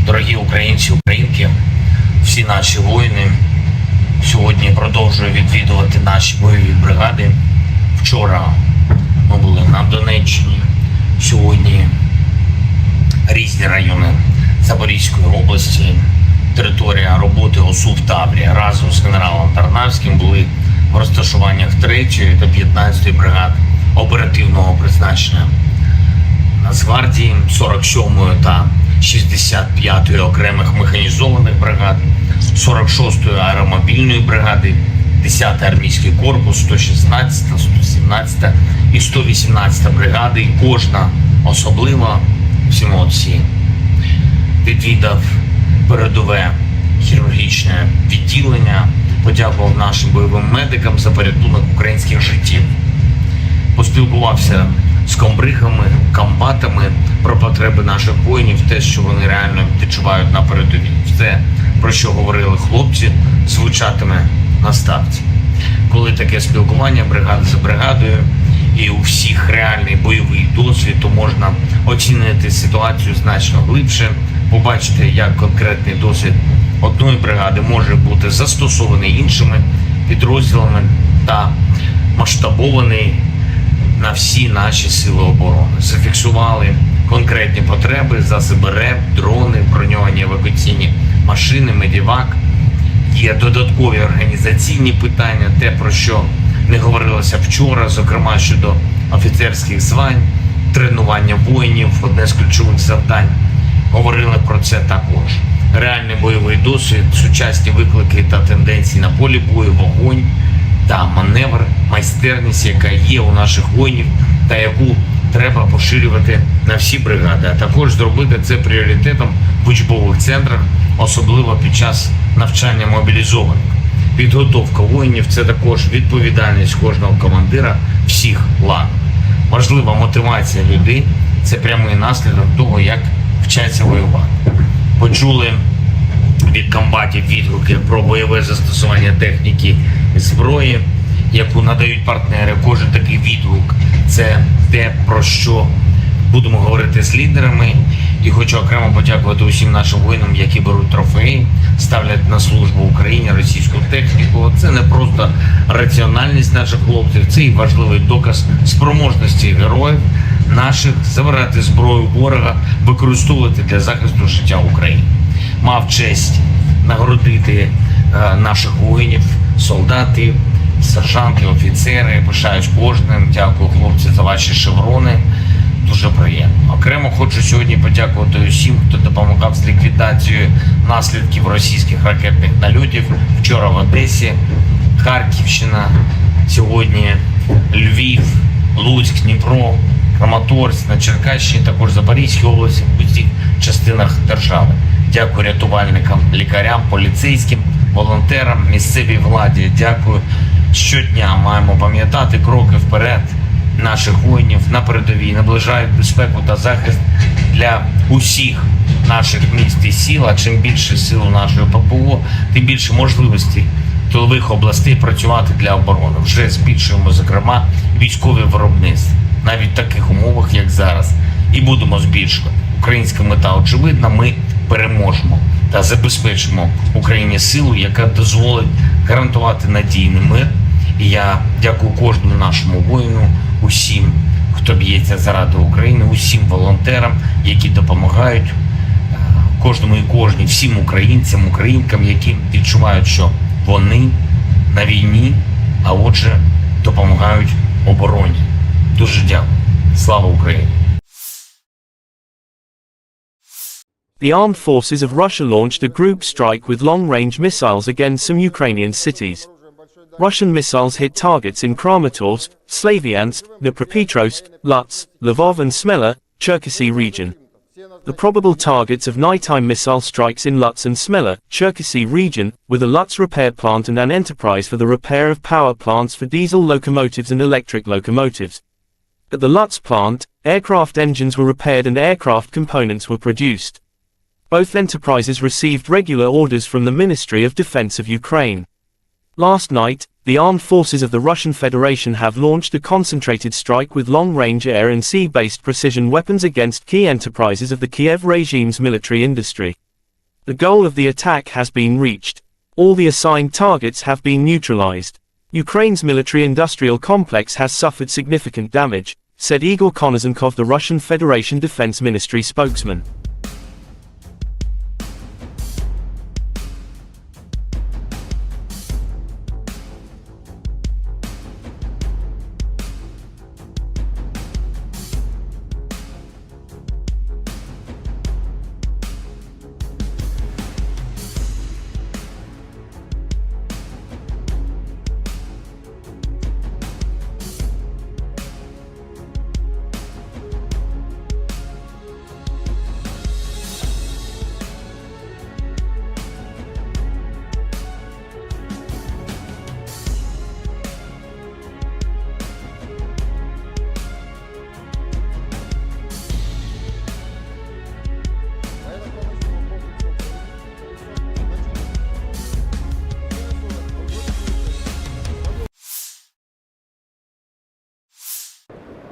Дорогі українці, українки, всі наші воїни сьогодні продовжують відвідувати наші бойові бригади. Вчора ми були на Донеччині, сьогодні різні райони Запорізької області, територія роботи ОСУ в Таврі. Разом з генералом Тарнавським були в розташуваннях 3-ї та 15-ї бригад оперативного призначення Нацгвардії, 47-ї та 65-ї окремих механізованих бригад, 46-ї аеромобільної бригади, 10-й армійський корпус, 116-та, 117 і 118 бригади, і кожна особлива, всі молодці. Відвідав передове хірургічне відділення, подякував нашим бойовим медикам за порятунок українських життів. Поспілкувався з комбригами, комбатами про потреби наших воїнів, те, що вони реально відчувають на передовій. Все, про що говорили хлопці, звучатиме на ставці. Коли таке спілкування бригада за бригадою і у всіх реальний бойовий досвід, то можна оцінити ситуацію значно глибше, побачити, як конкретний досвід одної бригади може бути застосований іншими підрозділами та масштабований на всі наші сили оборони. Зафіксували конкретні потреби, засоби РЕБ, дрони, броньовані евакуаційні машини, медівак. Є додаткові організаційні питання, те, про що не говорилося вчора, зокрема щодо офіцерських звань, тренування воїнів, одне з ключових завдань. Говорили про це також. Реальний бойовий досвід, сучасні виклики та тенденції на полі бою, вогонь та маневр, майстерність, яка є у наших воїнів та яку треба поширювати на всі бригади, а також зробити це пріоритетом в учбових центрах, особливо під час навчання мобілізованих. Підготовка воїнів – це також відповідальність кожного командира всіх ланок. Важлива мотивація людей – це прямий наслідок того, як вчаться воювати. Почули від комбатів відгуки про бойове застосування техніки і зброї, яку надають партнери. Кожен такий відгук – це те, про що будемо говорити з лідерами. І хочу окремо подякувати усім нашим воїнам, які беруть трофеї, ставлять на службу Україні російську техніку. Це не просто раціональність наших хлопців, це і важливий доказ спроможності героїв наших забирати зброю ворога, використовувати для захисту життя України. Мав честь нагородити наших воїнів, солдатів, сержанти, офіцери. Пишаюсь кожним. Дякую, хлопці, за ваші шеврони. Дуже приємно. Окремо хочу сьогодні подякувати усім, хто допомагав з ліквідацією наслідків російських ракетних нальотів. Вчора в Одесі, Харківщина, сьогодні Львів, Луцьк, Дніпро, Краматорськ, на Черкащині, також Запорізькій області, в усіх частинах держави. Дякую рятувальникам, лікарям, поліцейським, волонтерам, місцевій владі. Дякую. Щодня маємо пам'ятати кроки вперед наших воїнів на передовій, наближають безпеку та захист для усіх наших міст і сіл. А чим більше сил у нашої ППО, тим більше можливостей тилових областей працювати для оборони. Вже збільшуємо, зокрема, військові виробництва, навіть в таких умовах, як зараз. І будемо збільшувати. Українська мета очевидна, ми переможемо та забезпечимо Україні силу, яка дозволить гарантувати надійний мир. І я дякую кожному нашому воїну, усім, хто б'ється заради України, усім волонтерам, які допомагають кожному і кожній, всім українцям, українкам, які відчувають, що вони на війні, а отже, допомагають обороні. Дуже дякую. Слава Україні! The armed forces of Russia launched a group strike with long-range missiles against some Ukrainian cities. Russian missiles hit targets in Kramatorsk, Slaviansk, Dnipropetrovsk, Lutsk, Lvov and Smela, Cherkasy region. The probable targets of nighttime missile strikes in Lutsk and Smela, Cherkasy region, were the Lutsk repair plant and an enterprise for the repair of power plants for diesel locomotives and electric locomotives. At the Lutsk plant, aircraft engines were repaired and aircraft components were produced. Both enterprises received regular orders from the Ministry of Defense of Ukraine. Last night, the armed forces of the Russian Federation have launched a concentrated strike with long-range air and sea-based precision weapons against key enterprises of the Kyiv regime's military industry. The goal of the attack has been reached. All the assigned targets have been neutralized. Ukraine's military-industrial complex has suffered significant damage, said Igor Konozenkov, the Russian Federation Defense Ministry spokesman.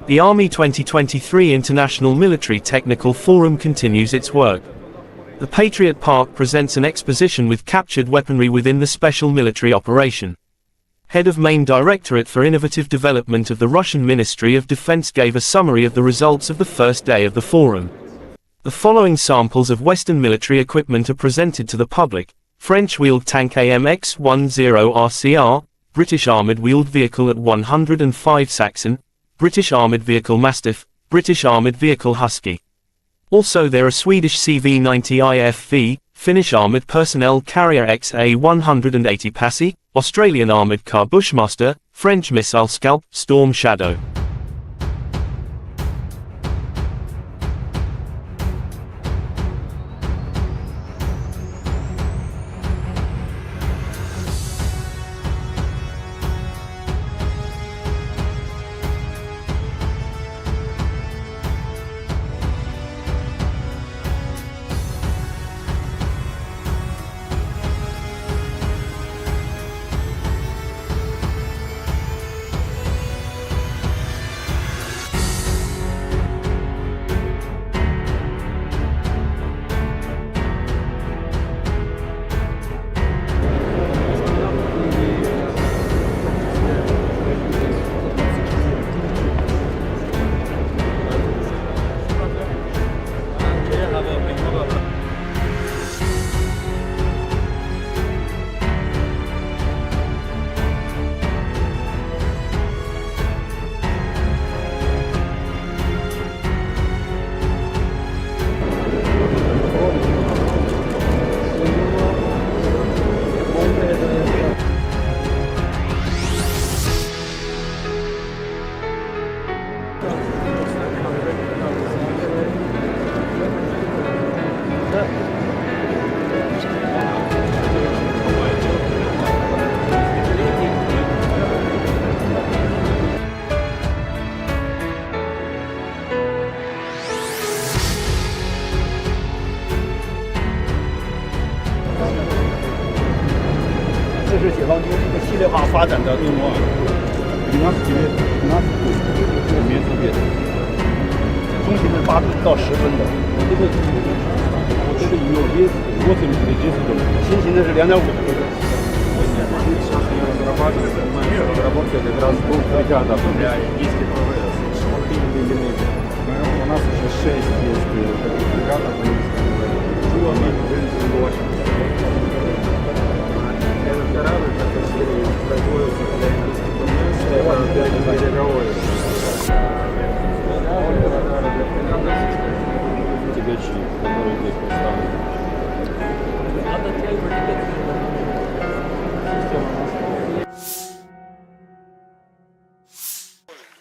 The Army 2023 International Military Technical Forum continues its work. The Patriot Park presents an exposition with captured weaponry within the special military operation. Head of Main Directorate for Innovative Development of the Russian Ministry of Defense gave a summary of the results of the first day of the forum. The following samples of Western military equipment are presented to the public: French wheeled tank AMX-10 RCR, British armoured wheeled vehicle at 105 Saxon, British armoured vehicle Mastiff, British armoured vehicle Husky. Also there are Swedish CV-90 IFV, Finnish armoured personnel carrier XA-180 Passy, Australian armoured car Bushmaster, French missile Scalp, Storm Shadow.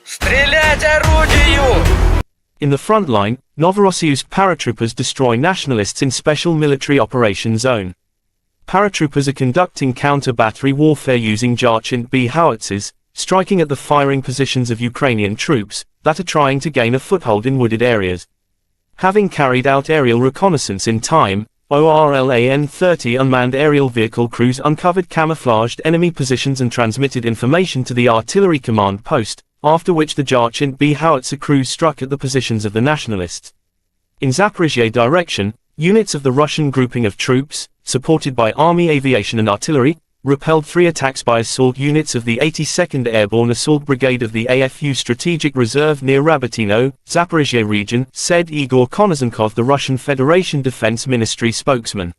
Стрелять орудию! In the front line, Novorossiysk paratroopers destroy nationalists in Special Military Operation Zone. Paratroopers are conducting counter-battery warfare using Jarchint B howitzers, striking at the firing positions of Ukrainian troops that are trying to gain a foothold in wooded areas. Having carried out aerial reconnaissance in time, ORLAN-30 unmanned aerial vehicle crews uncovered camouflaged enemy positions and transmitted information to the artillery command post, after which the Jarchint B howitzer crews struck at the positions of the nationalists. In Zaporizhzhia direction, units of the Russian grouping of troops, supported by Army aviation and artillery, repelled 3 attacks by assault units of the 82nd Airborne Assault Brigade of the AFU Strategic Reserve near Rabotino, Zaporizhzhia region, said Igor Konozenkov, the Russian Federation Defense Ministry spokesman.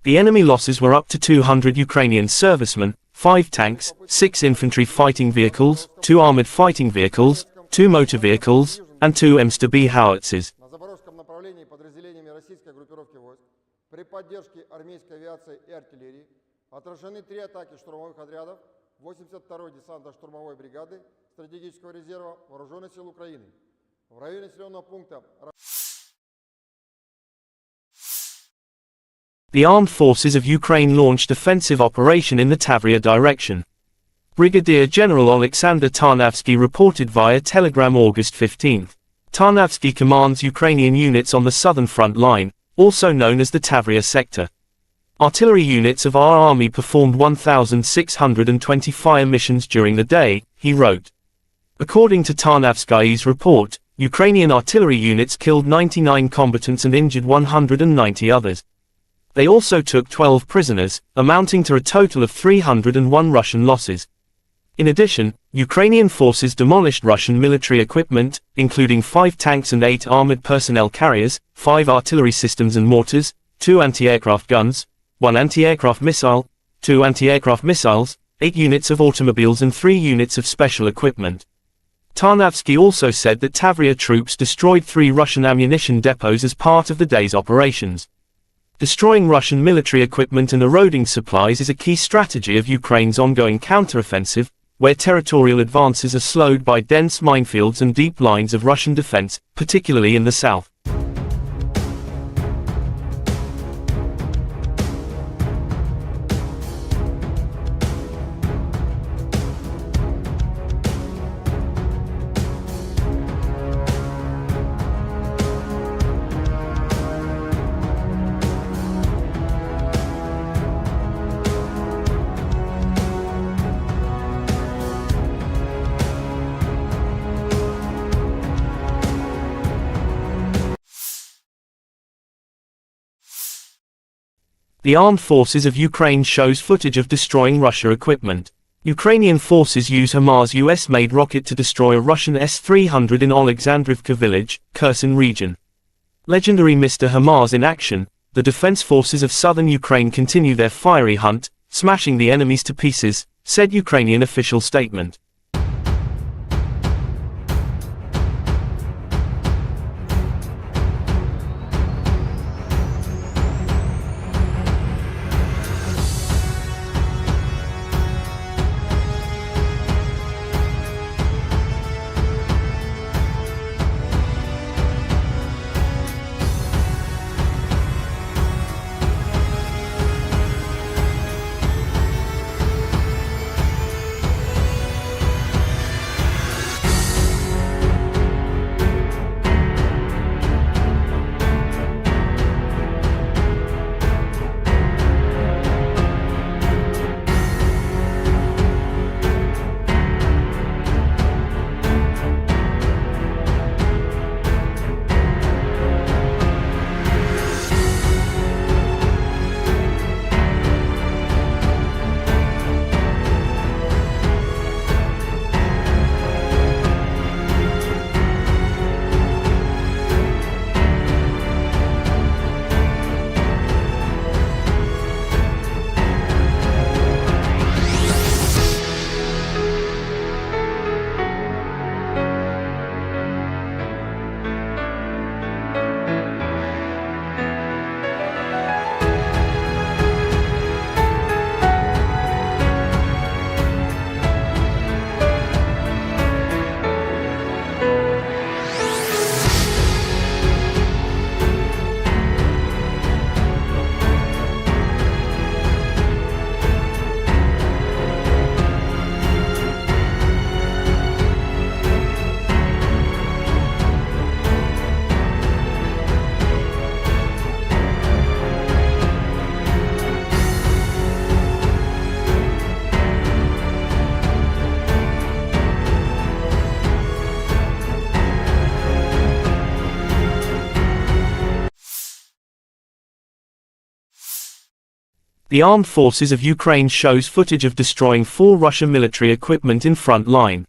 The enemy losses were up to 200 Ukrainian servicemen, 5 tanks, 6 infantry fighting vehicles, 2 armored fighting vehicles, 2 motor vehicles, and 2 M100B howitzers. На запорожском направлении подразделениями российской группировки войск при поддержке армейской авиации и артиллерии отражены 3 атаки штурмовых отрядов 82-й десантно-штурмовой бригады стратегического резерва Вооруженных сил Украины в районе населенного пункта. The armed forces of Ukraine launched offensive operation in the Tavria direction. Brigadier General Alexander Tarnavsky reported via Telegram August 15. Tarnavsky commands Ukrainian units on the southern front line, also known as the Tavria sector. Artillery units of our army performed 1,620 fire missions during the day, he wrote. According to Tarnavsky's report, Ukrainian artillery units killed 99 combatants and injured 190 others. They also took 12 prisoners, amounting to a total of 301 Russian losses. In addition, Ukrainian forces demolished Russian military equipment, including 5 tanks and 8 armored personnel carriers, 5 artillery systems and mortars, 2 anti-aircraft guns, 1 anti-aircraft missile, 2 anti-aircraft missiles, 8 units of automobiles and 3 units of special equipment. Tarnavsky also said that Tavria troops destroyed 3 Russian ammunition depots as part of the day's operations. Destroying Russian military equipment and eroding supplies is a key strategy of Ukraine's ongoing counteroffensive, where territorial advances are slowed by dense minefields and deep lines of Russian defense, particularly in the south. The armed forces of Ukraine shows footage of destroying Russia equipment. Ukrainian forces use HIMARS US-made rocket to destroy a Russian S-300 in Alexandrivka village, Kherson region. Legendary Mr. HIMARS in action, the defense forces of southern Ukraine continue their fiery hunt, smashing the enemies to pieces, said Ukrainian official statement. The armed forces of Ukraine shows footage of destroying 4 Russian military equipment in front line.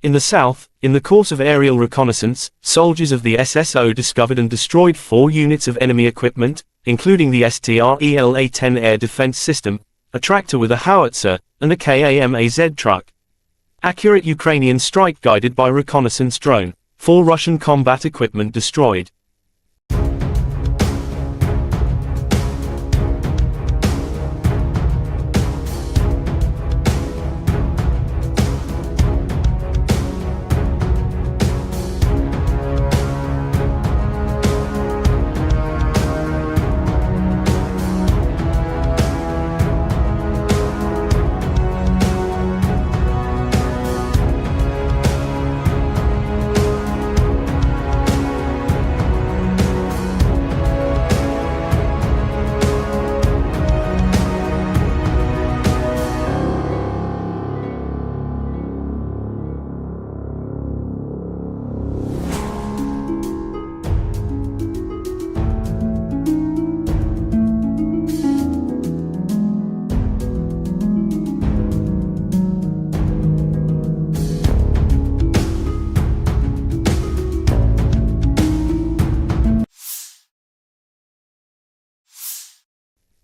In the south, in the course of aerial reconnaissance, soldiers of the SSO discovered and destroyed 4 units of enemy equipment, including the STRELA-10 air defense system, a tractor with a howitzer, and a KAMAZ truck. Accurate Ukrainian strike guided by reconnaissance drone. 4 Russian combat equipment destroyed.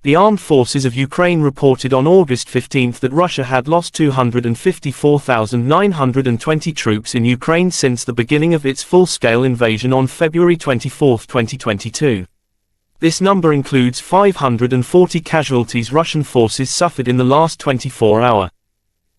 The armed forces of Ukraine reported on August 15 that Russia had lost 254,920 troops in Ukraine since the beginning of its full-scale invasion on February 24, 2022. This number includes 540 casualties Russian forces suffered in the last 24 hours.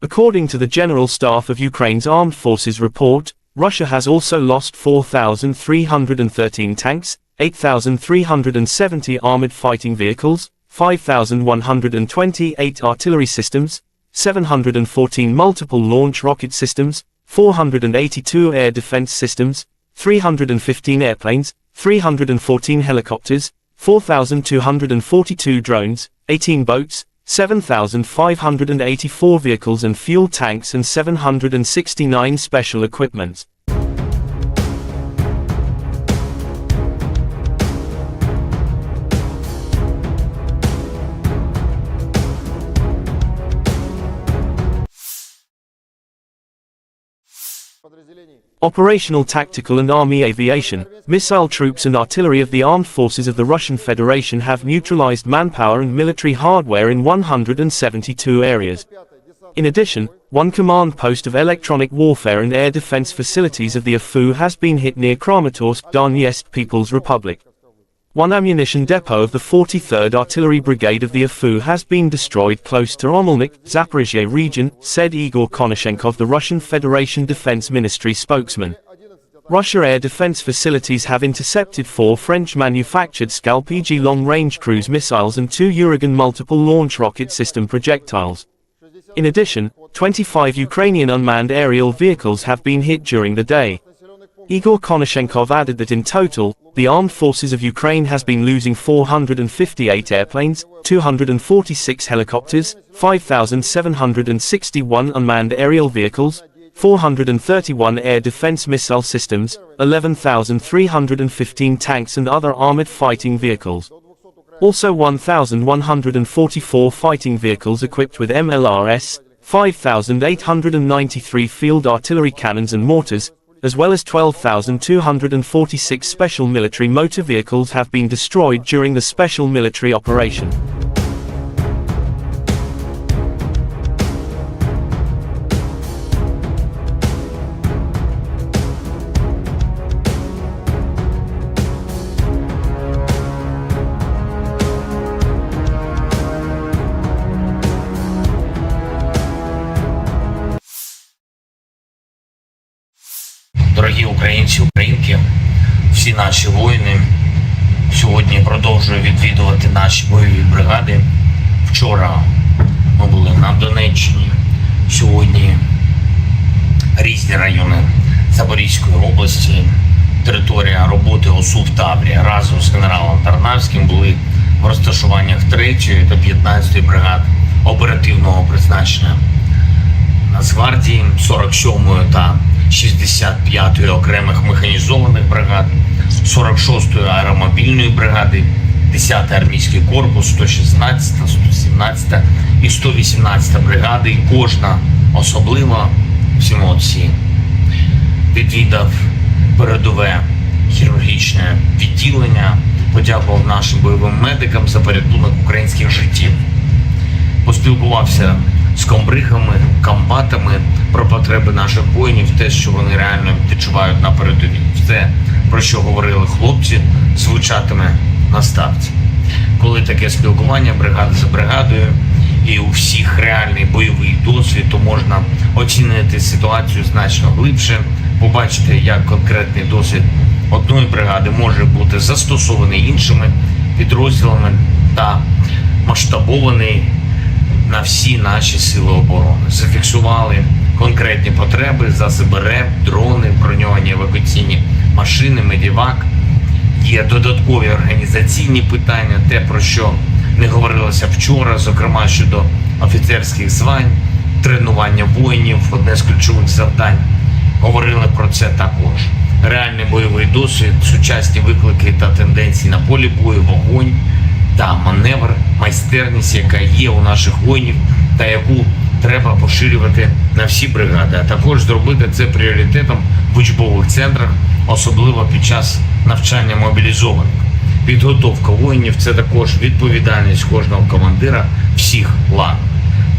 According to the General Staff of Ukraine's Armed Forces report, Russia has also lost 4,313 tanks, 8,370 armored fighting vehicles, 5,128 artillery systems, 714 multiple launch rocket systems, 482 air defense systems, 315 airplanes, 314 helicopters, 4,242 drones, 18 boats, 7,584 vehicles and fuel tanks and 769 special equipment. Operational tactical and army aviation, missile troops and artillery of the armed forces of the Russian Federation have neutralized manpower and military hardware in 172 areas. In addition, one command post of electronic warfare and air defense facilities of the AFU has been hit near Kramatorsk, Donetsk People's Republic. One ammunition depot of the 43rd Artillery Brigade of the AFU has been destroyed close to Omelnik, Zaporizhzhia region, said Igor Konashenkov, the Russian Federation Defense Ministry spokesman. Russia air defense facilities have intercepted 4 French-manufactured Skalpig long-range cruise missiles and 2 Uragan multiple launch rocket system projectiles. In addition, 25 Ukrainian unmanned aerial vehicles have been hit during the day. Igor Konashenkov added that in total, the armed forces of Ukraine has been losing 458 airplanes, 246 helicopters, 5,761 unmanned aerial vehicles, 431 air defense missile systems, 11,315 tanks and other armored fighting vehicles. Also 1,144 fighting vehicles equipped with MLRS, 5,893 field artillery cannons and mortars, as well as 12,246 special military motor vehicles have been destroyed during the special military operation. Дорогі українці, українки, всі наші воїни сьогодні продовжують відвідувати наші бойові бригади. Вчора ми були на Донеччині, сьогодні різні райони Запорізької області, територія роботи ОСУ в Таврії. Разом з генералом Тарнавським були в розташуваннях 3-ї та 15-ї бригад оперативного призначення Нацгвардії, 47-ї та 65-ї окремих механізованих бригад, 46-ї аеромобільної бригади, 10-й армійський корпус, 116-та, 117-та і 118-та бригади, і кожна особлива, всі молодці, відвідав передове хірургічне відділення, подякував нашим бойовим медикам за порятунок українських життів, поспілкувався з комбригами, комбатами про потреби наших воїнів, те, що вони реально відчувають на передовій. Все, про що говорили хлопці, звучатиме на ставці. Коли таке спілкування бригада за бригадою і у всіх реальний бойовий досвід, то можна оцінити ситуацію значно глибше, побачити, як конкретний досвід одної бригади може бути застосований іншими підрозділами та масштабований на всі наші сили оборони. Зафіксували конкретні потреби, засоби РЕП, дрони, броньовані евакуаційні машини, медівак. Є додаткові організаційні питання, те, про що не говорилося вчора, зокрема щодо офіцерських звань, тренування воїнів, одне з ключових завдань. Говорили про це також. Реальний бойовий досвід, сучасні виклики та тенденції на полі бою, вогонь та маневр, майстерність, яка є у наших воїнів та яку треба поширювати на всі бригади, а також зробити це пріоритетом в учбових центрах, особливо під час навчання мобілізованих. Підготовка воїнів – це також відповідальність кожного командира всіх ланок.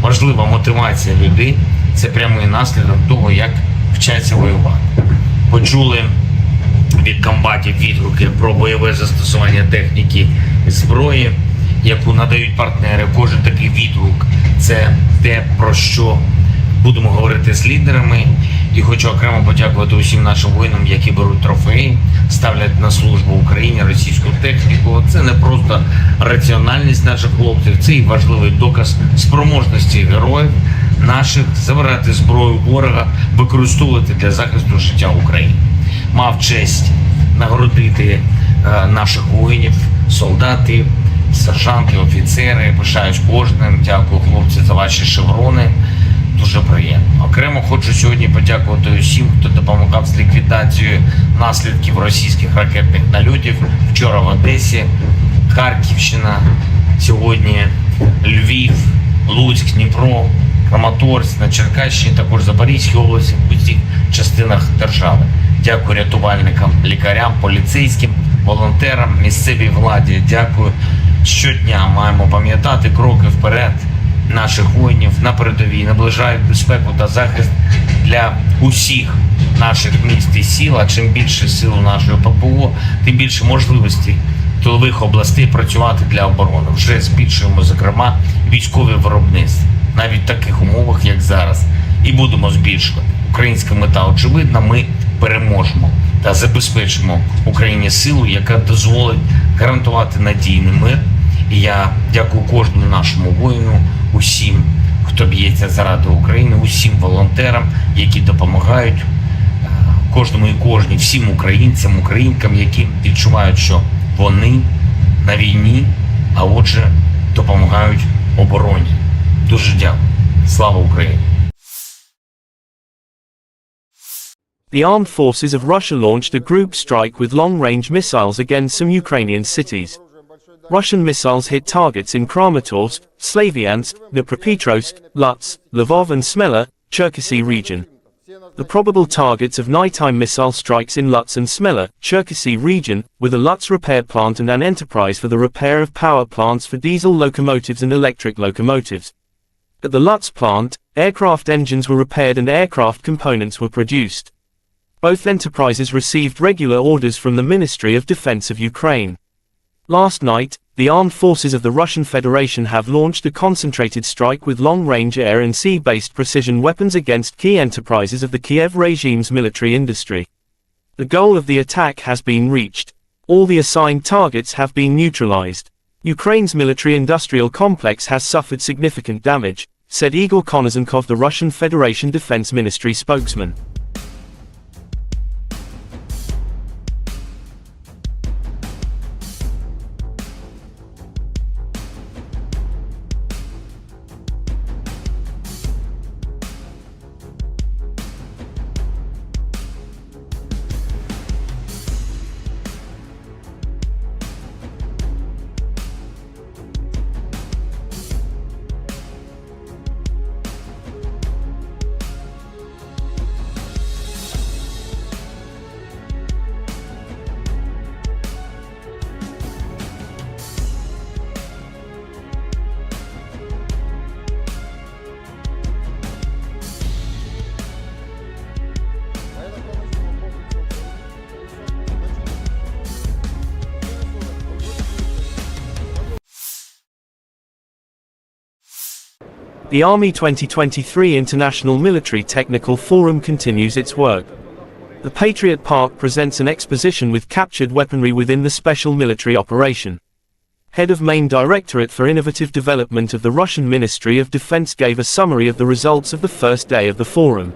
Важлива мотивація людей – це прямий наслідок того, як вчаться воювати. Почули від комбатів відгуки про бойове застосування техніки і зброї, яку надають партнери. Кожен такий відгук – це те, про що будемо говорити з лідерами. І хочу окремо подякувати усім нашим воїнам, які беруть трофеї, ставлять на службу Україні російську техніку. Це не просто раціональність наших хлопців, це і важливий доказ спроможності героїв наших забирати зброю ворога, використовувати для захисту життя України. Мав честь нагородити наших воїнів, солдатів, сержанти, офіцери. Пишаюсь кожним. Дякую, хлопці, за ваші шеврони. Дуже приємно. Окремо хочу сьогодні подякувати усім, хто допомагав з ліквідацією наслідків російських ракетних нальотів. Вчора в Одесі, Харківщина, сьогодні Львів, Луцьк, Дніпро, Краматорськ, на Черкащині, також Запорізькій області, в усіх частинах держави. Дякую рятувальникам, лікарям, поліцейським, волонтерам, місцевій владі. Дякую. Щодня маємо пам'ятати кроки вперед наших воїнів на передовій, наближають безпеку та захист для усіх наших міст і сіл. А чим більше сил у нашої ППО, тим більше можливостей тилових областей працювати для оборони. Вже збільшуємо, зокрема, військові виробництва, навіть в таких умовах, як зараз, і будемо збільшувати. Українська мета очевидна, ми переможемо та забезпечимо Україні силу, яка дозволить гарантувати надійний мир. І я дякую кожному нашому воїну, усім, хто б'ється заради України, усім волонтерам, які допомагають кожному і кожній, всім українцям, українкам, які відчувають, що вони на війні, а отже, допомагають обороні. Дуже дякую. Слава Україні! The armed forces of Russia launched a group strike with long-range missiles against some Ukrainian cities. Russian missiles hit targets in Kramatorsk, Slavyansk, Dnipropetrovsk, Lutsk, Lvov and Smela, Cherkasy region. The probable targets of nighttime missile strikes in Lutsk and Smela, Cherkasy region, were the Lutsk repair plant and an enterprise for the repair of power plants for diesel locomotives and electric locomotives. At the Lutsk plant, aircraft engines were repaired and aircraft components were produced. Both enterprises received regular orders from the Ministry of Defense of Ukraine. Last night, the armed forces of the Russian Federation have launched a concentrated strike with long-range air and sea-based precision weapons against key enterprises of the Kiev regime's military industry. The goal of the attack has been reached. All the assigned targets have been neutralized. Ukraine's military-industrial complex has suffered significant damage, said Igor Konozenkov, the Russian Federation Defense Ministry spokesman. The Army 2023 International Military Technical Forum continues its work. The Patriot Park presents an exposition with captured weaponry within the special military operation. Head of Main Directorate for Innovative Development of the Russian Ministry of Defense gave a summary of the results of the first day of the forum.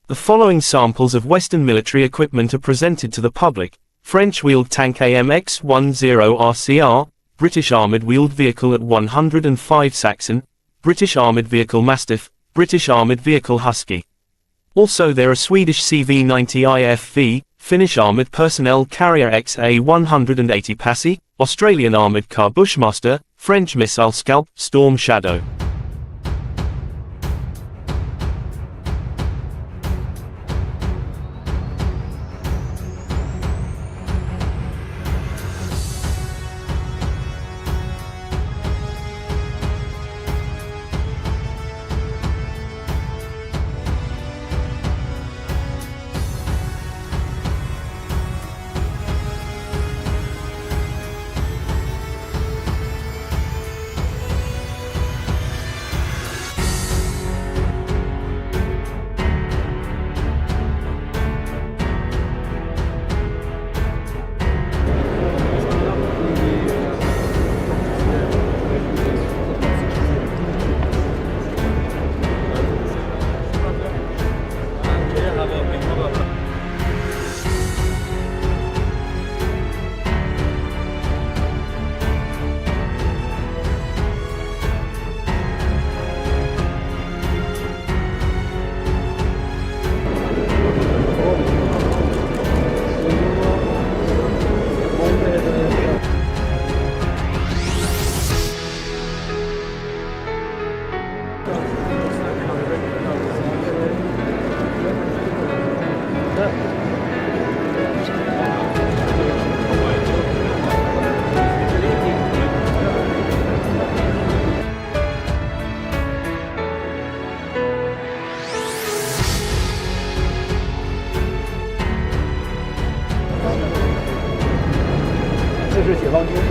The following samples of Western military equipment are presented to the public: French-wheeled tank AMX-10 RCR, British armoured wheeled vehicle at 105 Saxon, British armoured vehicle Mastiff, British armoured vehicle Husky. Also there are Swedish CV-90 IFV, Finnish armoured personnel carrier XA-180 Passy, Australian armoured car Bushmaster, French missile Scalp, Storm Shadow.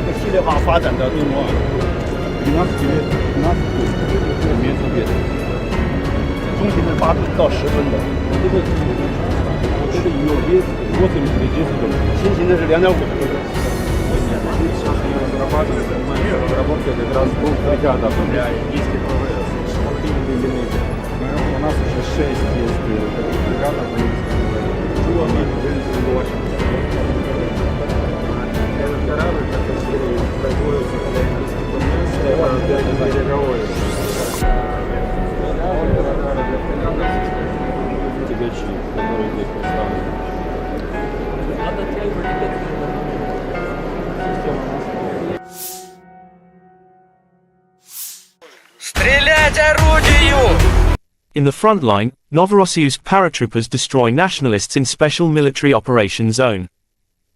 个系列化发展的规模啊，比那是民族别的，中心是8到10分的，这个有比8级新型的是2.5分。Разработка как раз был бригада для индийских ВВС. У нас уже 6 есть бригад Этот корабль, который производится для индийских ВВС, это береговой. Тягачи, которые здесь представлены. Стрелять орудию! In the front line, Novorossiysk paratroopers destroy nationalists in Special Military Operation Zone.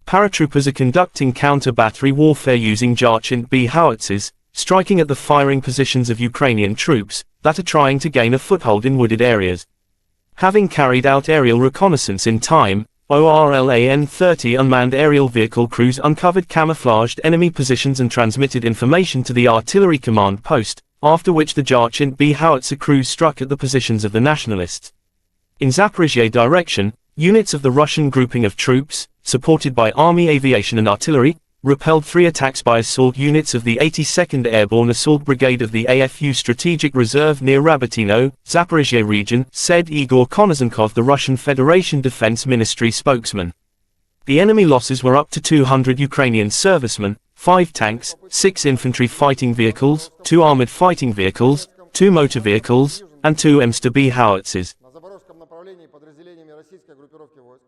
Paratroopers are conducting counter-battery warfare using Jarchint-B howitzers, striking at the firing positions of Ukrainian troops that are trying to gain a foothold in wooded areas. Having carried out aerial reconnaissance in time, ORLAN-30 unmanned aerial vehicle crews uncovered camouflaged enemy positions and transmitted information to the artillery command post, after which the Jarchint-B howitzer crews struck at the positions of the nationalists. In Zaporizhzhia direction, units of the Russian grouping of troops, supported by Army aviation and artillery, repelled 3 attacks by assault units of the 82nd Airborne Assault Brigade of the AFU Strategic Reserve near Rabotino, Zaporizhzhia region, said Igor Konozenkov, the Russian Federation Defense Ministry spokesman. The enemy losses were up to 200 Ukrainian servicemen, 5 tanks, 6 infantry fighting vehicles, 2 armored fighting vehicles, 2 motor vehicles, and 2 M100B howitzers. На запорожском направлении подразделениями российской группировки войск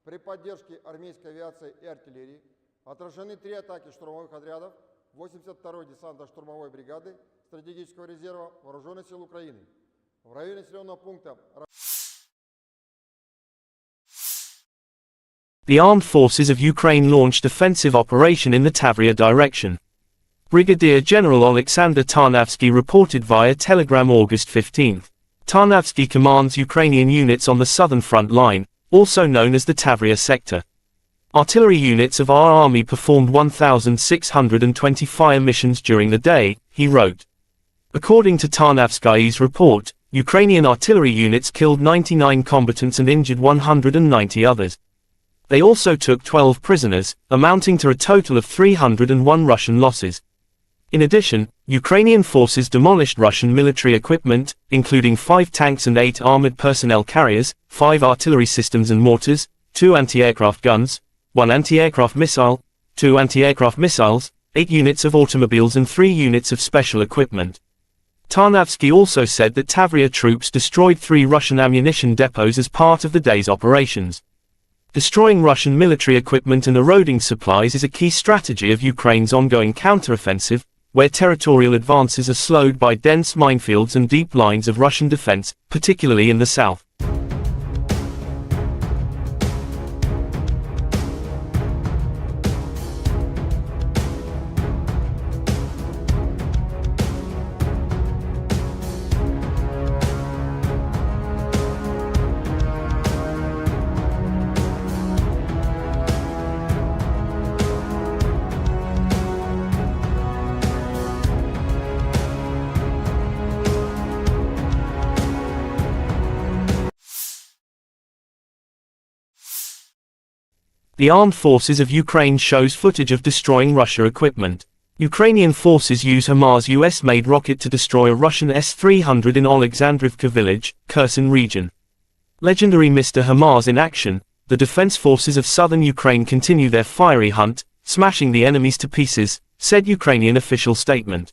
при поддержке армейской авиации и артиллерии отражены 3 атаки штурмовых отрядов 82-й десантно-штурмовой бригады стратегического резерва Вооруженных сил Украины в районе населенного пункта. The armed forces of Ukraine launched offensive operation in the Tavria direction. Brigadier General Alexander Tarnavsky reported via telegram August 15. Tarnavsky commands Ukrainian units on the southern front line, also known as the Tavria sector. Artillery units of our army performed 1,620 fire missions during the day, he wrote. According to Tarnavsky's report, Ukrainian artillery units killed 99 combatants and injured 190 others. They also took 12 prisoners, amounting to a total of 301 Russian losses. In addition, Ukrainian forces demolished Russian military equipment, including 5 tanks and 8 armored personnel carriers, 5 artillery systems and mortars, 2 anti-aircraft guns, 1 anti-aircraft missile, 2 anti-aircraft missiles, 8 units of automobiles and 3 units of special equipment. Tarnavsky also said that Tavria troops destroyed 3 Russian ammunition depots as part of the day's operations. Destroying Russian military equipment and eroding supplies is a key strategy of Ukraine's ongoing counteroffensive, where territorial advances are slowed by dense minefields and deep lines of Russian defense, particularly in the south. The armed forces of Ukraine shows footage of destroying Russia equipment. Ukrainian forces use HIMARS US-made rocket to destroy a Russian S-300 in Alexandrivka village, Kherson region. Legendary Mr. HIMARS in action, the defense forces of southern Ukraine continue their fiery hunt, smashing the enemies to pieces, said Ukrainian official statement.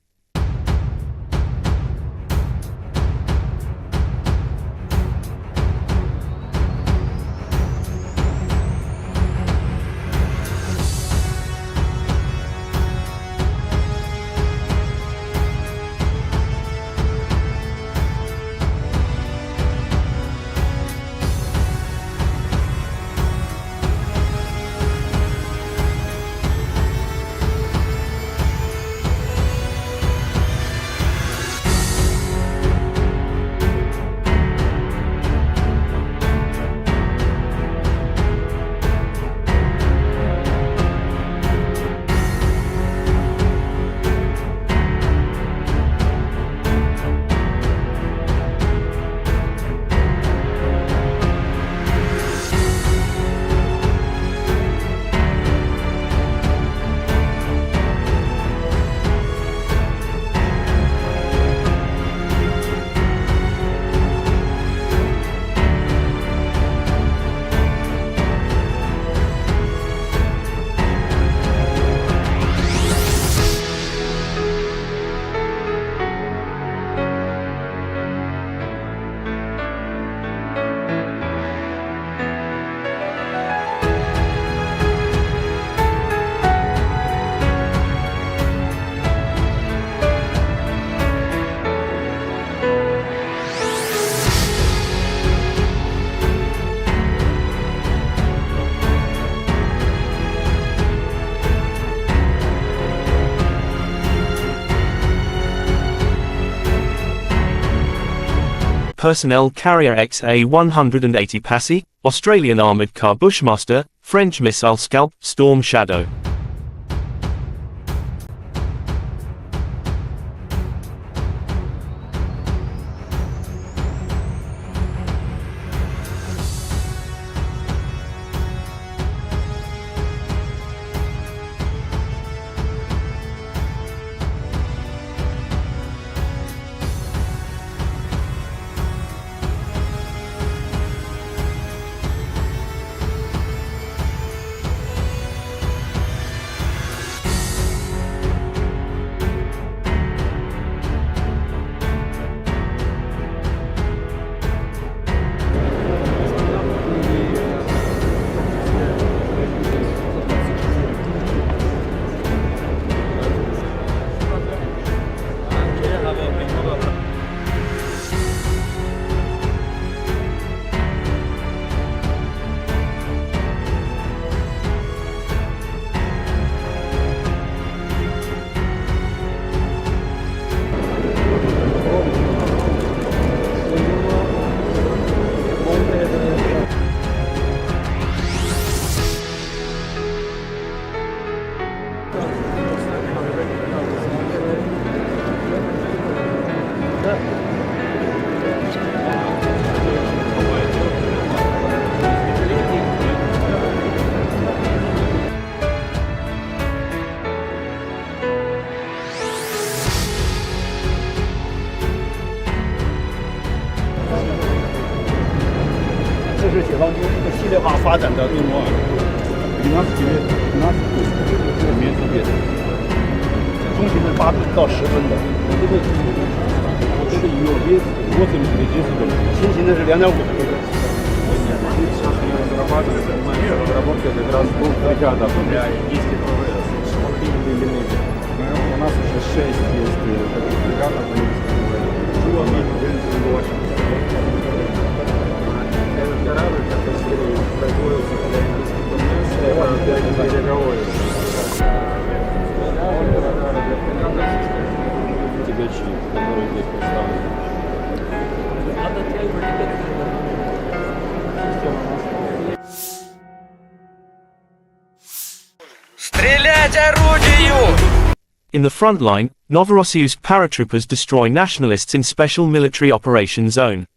personnel carrier XA-180 Passy, Australian armoured car Bushmaster, French missile Scalp, Storm Shadow.这是解放军一个系列化发展的任务啊。HIMARS级别，HIMARS是民族别的，中型是8到10分的，这个有别80的技术的，轻型的是2.5的。У нас уже 6 есть бригад Этот корабль, который производился для английских ВМС, это береговой. Тягачи, которые здесь представлены. Стрелять орудию! In the front line, Novorossiysk paratroopers destroy nationalists in Special Military Operations Zone.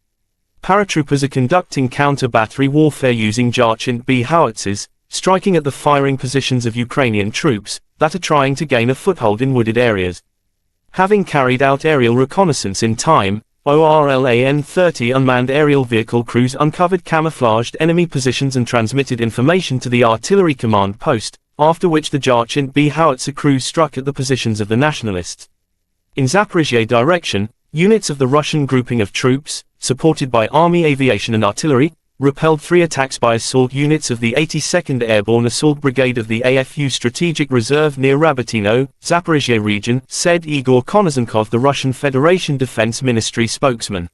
Paratroopers are conducting counter-battery warfare using Jarchint B howitzers, striking at the firing positions of Ukrainian troops that are trying to gain a foothold in wooded areas. Having carried out aerial reconnaissance in time, ORLAN-30 unmanned aerial vehicle crews uncovered camouflaged enemy positions and transmitted information to the artillery command post, after which the Jarchint B howitzer crews struck at the positions of the nationalists. In Zaporizhzhia direction, units of the Russian grouping of troops, supported by Army aviation and artillery, repelled 3 attacks by assault units of the 82nd Airborne Assault Brigade of the AFU Strategic Reserve near Rabotino, Zaporizhzhia region, said Igor Konozenkov, the Russian Federation Defense Ministry spokesman.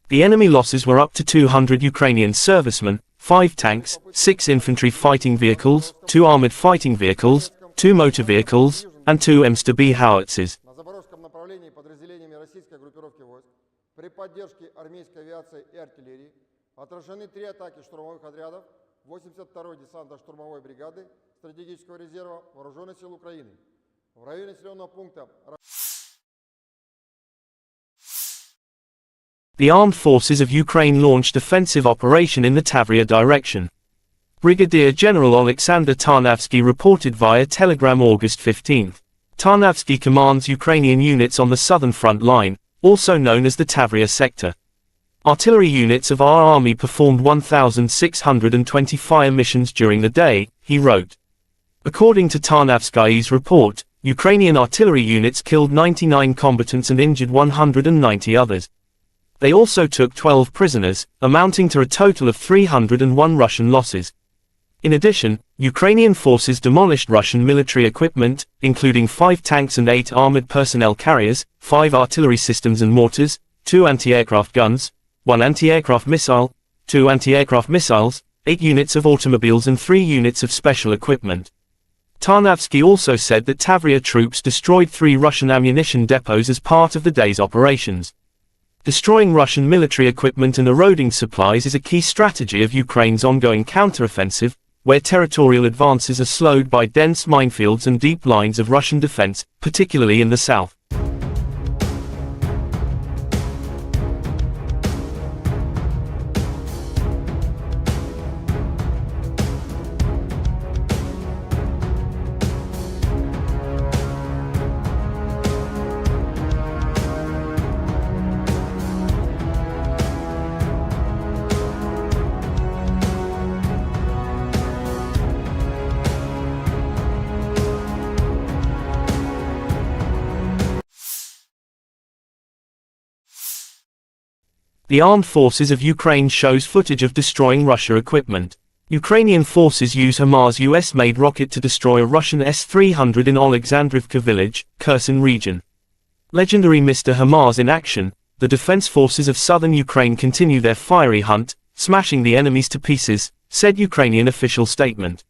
The enemy losses were up to 200 Ukrainian servicemen, 5 tanks, 6 infantry fighting vehicles, 2 armored fighting vehicles, 2 motor vehicles, and 2 M100B howitzers. На запорожском направлении подразделениями российской группировки войск при поддержке армейской авиации и артиллерии отражены 3 атаки штурмовых отрядов 82-й десантно-штурмовой бригады стратегического резерва Вооруженных сил Украины в районе населенного пункта. The armed forces of Ukraine launched offensive operation in the Tavria direction. Brigadier General Alexander Tarnavsky reported via Telegram August 15. Tarnavsky commands Ukrainian units on the southern front line, also known as the Tavria sector. Artillery units of our army performed 1,620 fire missions during the day, he wrote. According to Tarnavsky's report, Ukrainian artillery units killed 99 combatants and injured 190 others. They also took 12 prisoners, amounting to a total of 301 Russian losses. In addition, Ukrainian forces demolished Russian military equipment, including 5 tanks and 8 armored personnel carriers, 5 artillery systems and mortars, 2 anti-aircraft guns, 1 anti-aircraft missile, 2 anti-aircraft missiles, 8 units of automobiles and 3 units of special equipment. Tarnavsky also said that Tavria troops destroyed 3 Russian ammunition depots as part of the day's operations. Destroying Russian military equipment and eroding supplies is a key strategy of Ukraine's ongoing counteroffensive, where territorial advances are slowed by dense minefields and deep lines of Russian defense, particularly in the south. The armed forces of Ukraine shows footage of destroying Russia equipment. Ukrainian forces use HIMARS US-made rocket to destroy a Russian S-300 in Alexandrivka village, Kherson region. Legendary Mr. HIMARS in action, the defense forces of southern Ukraine continue their fiery hunt, smashing the enemies to pieces, said Ukrainian official statement.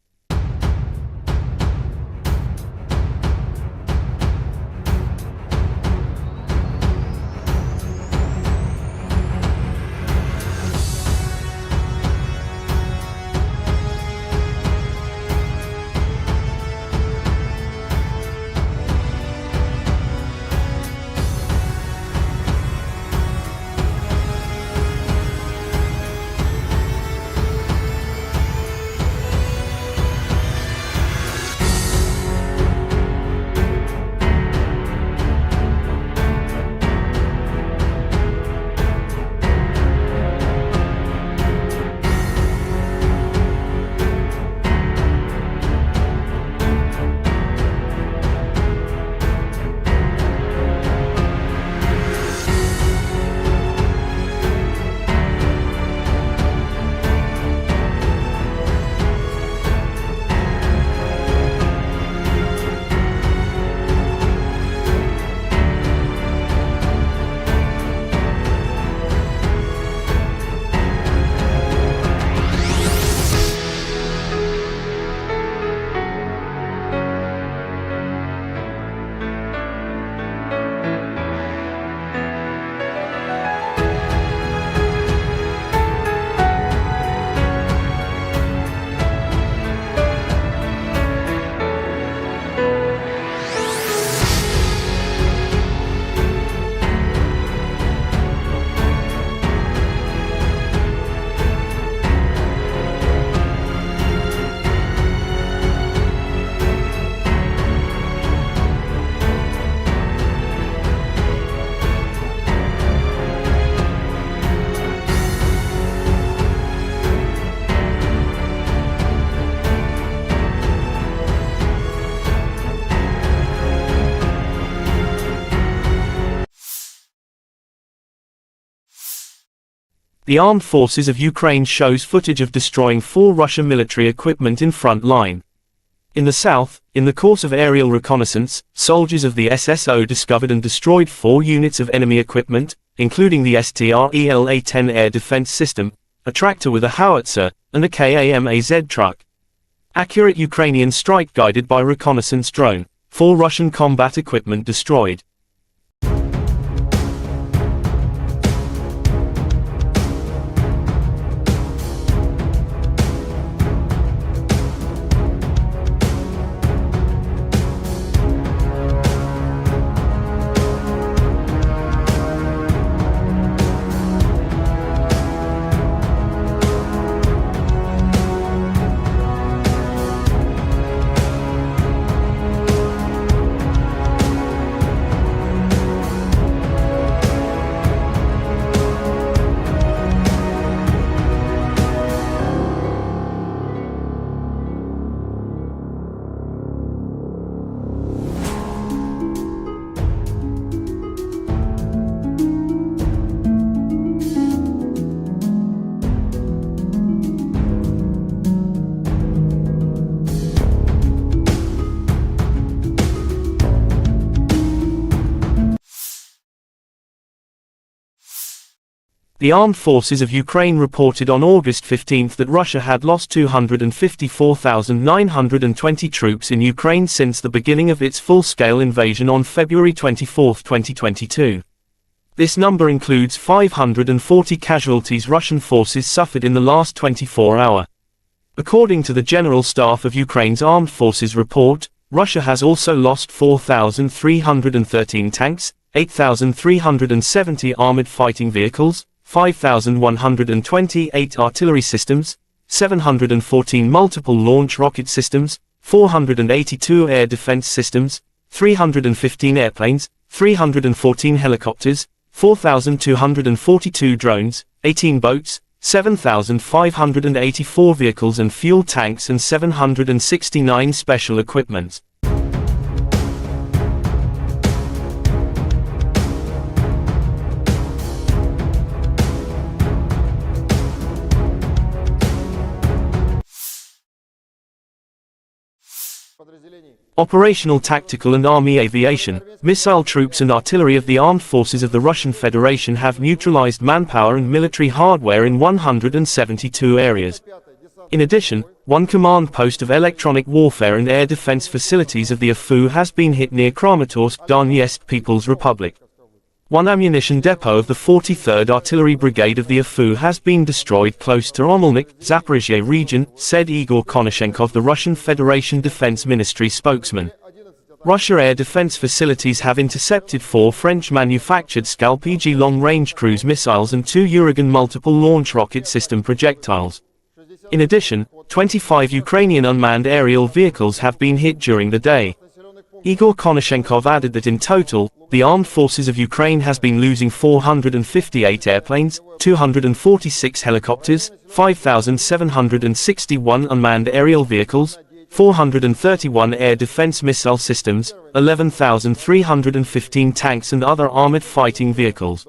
The armed forces of Ukraine shows footage of destroying 4 Russian military equipment in front line. In the south, in the course of aerial reconnaissance, soldiers of the SSO discovered and destroyed 4 units of enemy equipment, including the STRELA-10 air defense system, a tractor with a howitzer, and a KAMAZ truck. Accurate Ukrainian strike guided by reconnaissance drone. 4 Russian combat equipment destroyed. The armed forces of Ukraine reported on August 15 that Russia had lost 254,920 troops in Ukraine since the beginning of its full-scale invasion on February 24, 2022. This number includes 540 casualties Russian forces suffered in the last 24 hours. According to the General Staff of Ukraine's Armed Forces report, Russia has also lost 4,313 tanks, 8,370 armored fighting vehicles, 5,128 artillery systems, 714 multiple launch rocket systems, 482 air defense systems, 315 airplanes, 314 helicopters, 4,242 drones, 18 boats, 7,584 vehicles and fuel tanks and 769 special equipment. Operational tactical and army aviation, missile troops and artillery of the armed forces of the Russian Federation have neutralized manpower and military hardware in 172 areas. In addition, one command post of electronic warfare and air defense facilities of the AFU has been hit near Kramatorsk, Donetsk People's Republic. One ammunition depot of the 43rd Artillery Brigade of the AFU has been destroyed close to Omelnik, Zaporizhzhia region, said Igor Konashenkov, the Russian Federation Defense Ministry spokesman. Russia air defense facilities have intercepted 4 French-manufactured Skal-PG long-range cruise missiles and 2 Uragan multiple launch rocket system projectiles. In addition, 25 Ukrainian unmanned aerial vehicles have been hit during the day. Igor Konashenkov added that in total, the armed forces of Ukraine has been losing 458 airplanes, 246 helicopters, 5,761 unmanned aerial vehicles, 431 air defense missile systems, 11,315 tanks and other armored fighting vehicles.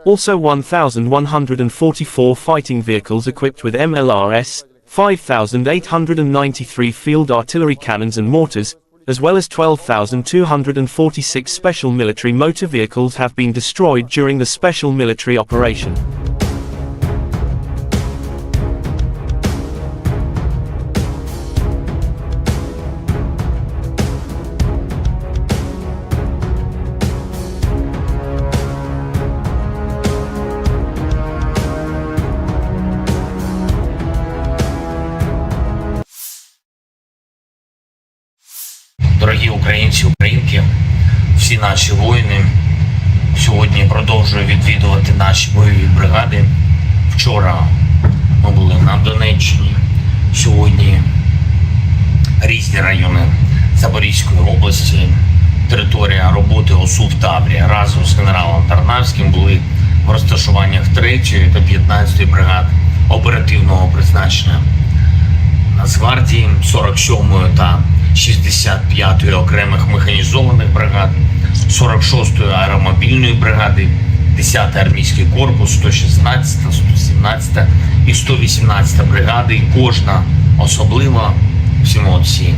Also 1,144 fighting vehicles equipped with MLRS, 5,893 field artillery cannons and mortars, as well as 12,246 special military motor vehicles have been destroyed during the special military operation. Дорогі українці, українки, всі наші воїни сьогодні продовжують відвідувати наші бойові бригади. Вчора ми були на Донеччині, сьогодні різні райони Запорізької області, територія роботи ОСУ в Таврії. Разом з генералом Тарнавським були в розташуваннях 3-ї та 15-ї бригад оперативного призначення Нацгвардії, 47-ї та 65-ї окремих механізованих бригад, 46-ї аеромобільної бригади, 10-й армійський корпус, 116-та, 117-та і 118-та бригади, і кожна особлива, всі молодці,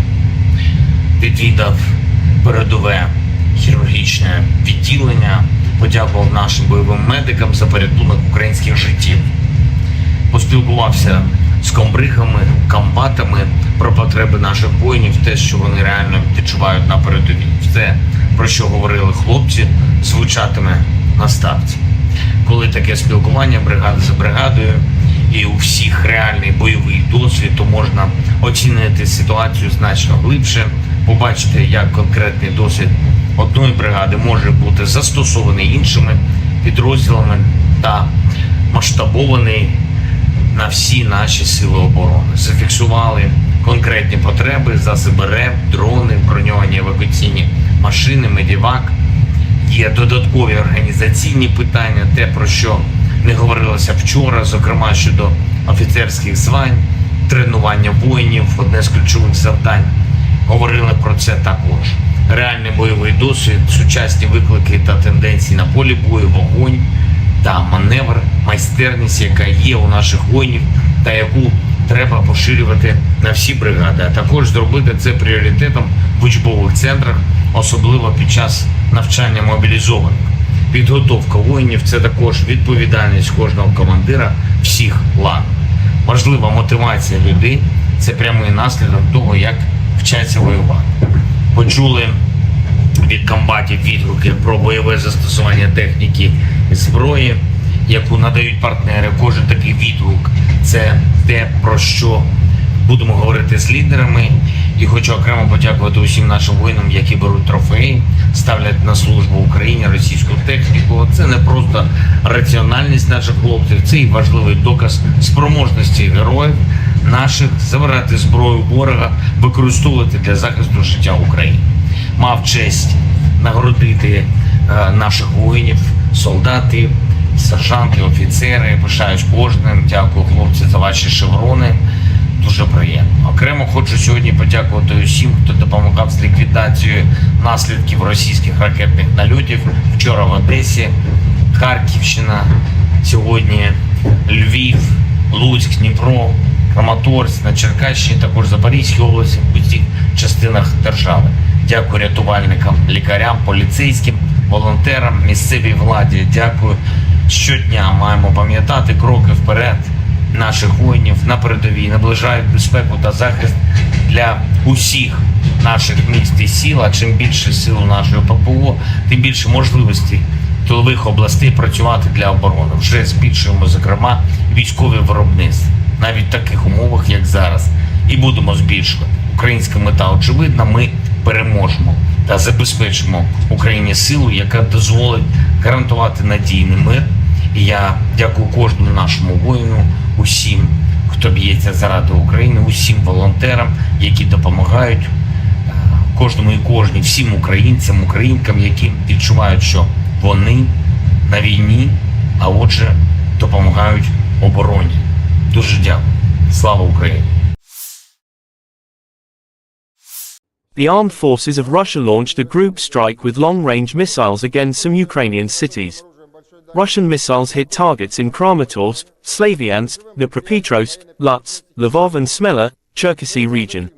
відвідав передове хірургічне відділення, подякував нашим бойовим медикам за порятунок українських життів, поспілкувався з комбригами, комбатами про потреби наших воїнів, те, що вони реально відчувають на передовій. Все, про що говорили хлопці, звучатиме на ставці. Коли таке спілкування бригада за бригадою і у всіх реальний бойовий досвід, то можна оцінити ситуацію значно глибше, побачити, як конкретний досвід одної бригади може бути застосований іншими підрозділами та масштабований на всі наші сили оборони. Зафіксували конкретні потреби, засоби РЕП, дрони, броньовані евакуаційні машини, медівак. Є додаткові організаційні питання, те, про що не говорилося вчора, зокрема щодо офіцерських звань, тренування воїнів, одне з ключових завдань. Говорили про це також. Реальний бойовий досвід, сучасні виклики та тенденції на полі бою, вогонь та маневр, майстерність, яка є у наших воїнів та яку треба поширювати на всі бригади, а також зробити це пріоритетом в учбових центрах, особливо під час навчання мобілізованих. Підготовка воїнів – це також відповідальність кожного командира всіх ланок. Важлива мотивація людей – це прямий наслідок того, як вчаться воювати. Почули від комбатів відгуки про бойове застосування техніки зброї, яку надають партнери. Кожен такий відгук – це те, про що будемо говорити з лідерами. І хочу окремо подякувати усім нашим воїнам, які беруть трофеї, ставлять на службу Україні російську техніку. Це не просто раціональність наших хлопців, це і важливий доказ спроможності героїв наших забирати зброю ворога, використовувати для захисту життя України. Мав честь нагородити наших воїнів, солдатів, сержанти, офіцери. Пишаюсь кожним. Дякую, хлопці, за ваші шеврони. Дуже приємно. Окремо хочу сьогодні подякувати усім, хто допомагав з ліквідацією наслідків російських ракетних нальотів. Вчора в Одесі, Харківщина, сьогодні Львів, Луцьк, Дніпро, Краматорськ, на Черкащині, також Запорізькій області, в усіх частинах держави. Дякую рятувальникам, лікарям, поліцейським, волонтерам, місцевій владі. Дякую. Щодня маємо пам'ятати кроки вперед наших воїнів на передовій, наближають безпеку та захист для усіх наших міст і сіл. А чим більше сил у нашої ППО, тим більше можливостей тилових областей працювати для оборони. Вже збільшуємо, зокрема, військові виробництва, навіть в таких умовах, як зараз. І будемо збільшувати. Українська мета очевидна, ми переможемо та забезпечимо Україні силу, яка дозволить гарантувати надійний мир. І я дякую кожному нашому воїну, усім, хто б'ється заради України, усім волонтерам, які допомагають кожному і кожній, всім українцям, українкам, які відчувають, що вони на війні, а отже, допомагають обороні. Дуже дякую. Слава Україні! The armed forces of Russia launched a group strike with long-range missiles against some Ukrainian cities. Russian missiles hit targets in Kramatorsk, Slavyansk, Dnipropetrovsk, Lutsk, Lvov and Smela, Cherkasy region.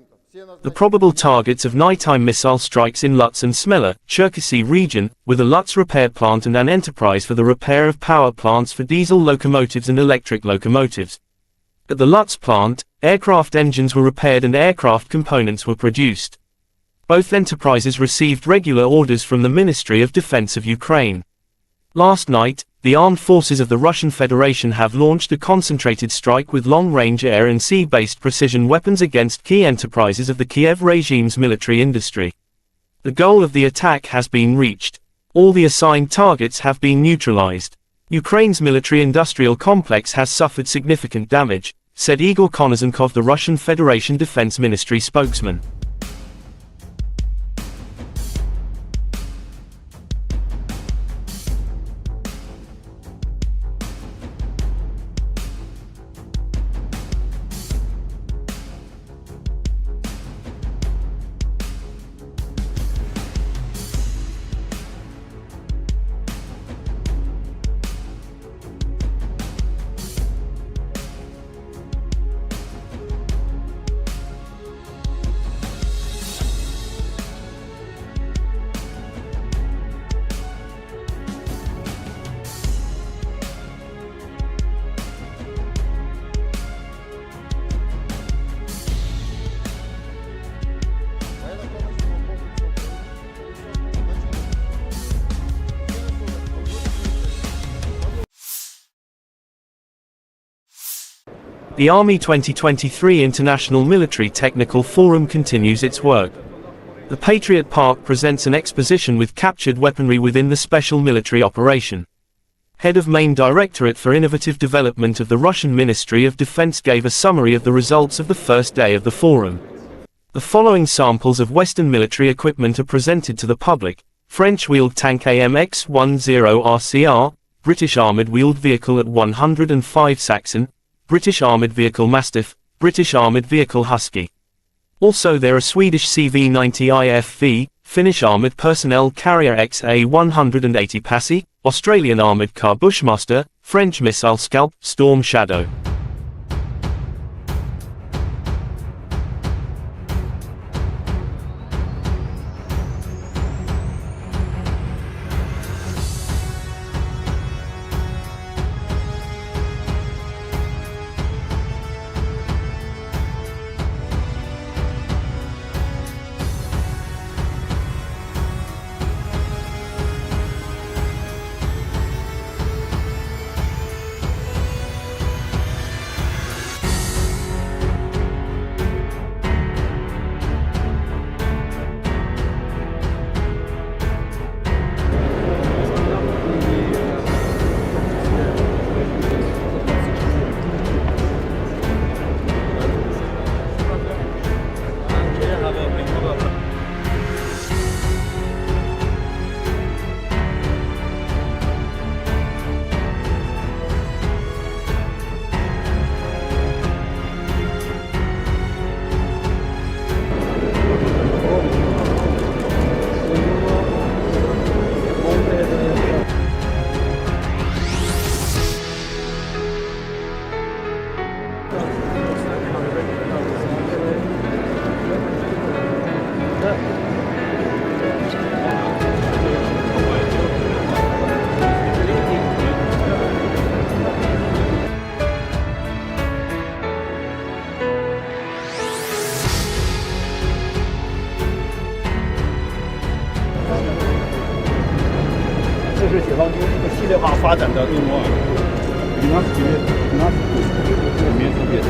The probable targets of nighttime missile strikes in Lutsk and Smela, Cherkasy region, were the Lutsk repair plant and an enterprise for the repair of power plants for diesel locomotives and electric locomotives. At the Lutsk plant, aircraft engines were repaired and aircraft components were produced. Both enterprises received regular orders from the Ministry of Defense of Ukraine. Last night, the armed forces of the Russian Federation have launched a concentrated strike with long-range air and sea-based precision weapons against key enterprises of the Kiev regime's military industry. The goal of the attack has been reached. All the assigned targets have been neutralized. Ukraine's military-industrial complex has suffered significant damage, said Igor Konozenkov, the Russian Federation Defense Ministry spokesman. The Army 2023 International Military Technical Forum continues its work. The Patriot Park presents an exposition with captured weaponry within the special military operation. Head of Main Directorate for Innovative Development of the Russian Ministry of Defense gave a summary of the results of the first day of the forum. The following samples of Western military equipment are presented to the public: French wheeled tank AMX-10 RCR, British armoured wheeled vehicle at 105 Saxon, British armoured vehicle Mastiff, British armoured vehicle Husky. Also there are Swedish CV-90 IFV, Finnish armoured personnel carrier XA-180 Passy, Australian armoured car Bushmaster, French missile Scalp, Storm Shadow. 是解放军这个系列化发展的队伍，12 место обеда。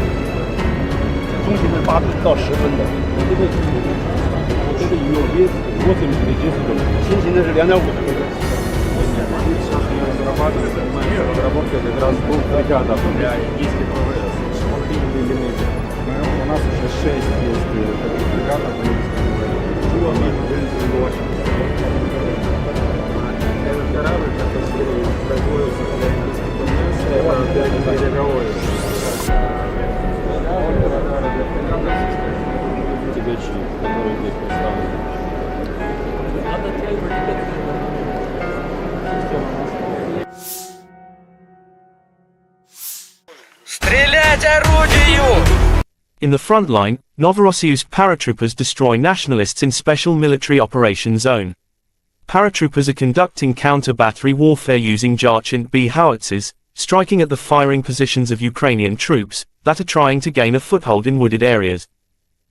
中型的8到10分的，这个U.S NATO，轻型的是2.5的。Сейчас мы разрабатываем этот момент, разработка как раз двух бригадов для индийских ВВС. У нас уже 6 есть бригад Этот корабль, который производится для индийских ВВС, это береговой. Тягачи, которые здесь представлены. Стрелять орудию! In the front line, Novorossiysk paratroopers destroy nationalists in Special Military Operations Zone. Paratroopers are conducting counter-battery warfare using Jarchint B howitzers, striking at the firing positions of Ukrainian troops that are trying to gain a foothold in wooded areas.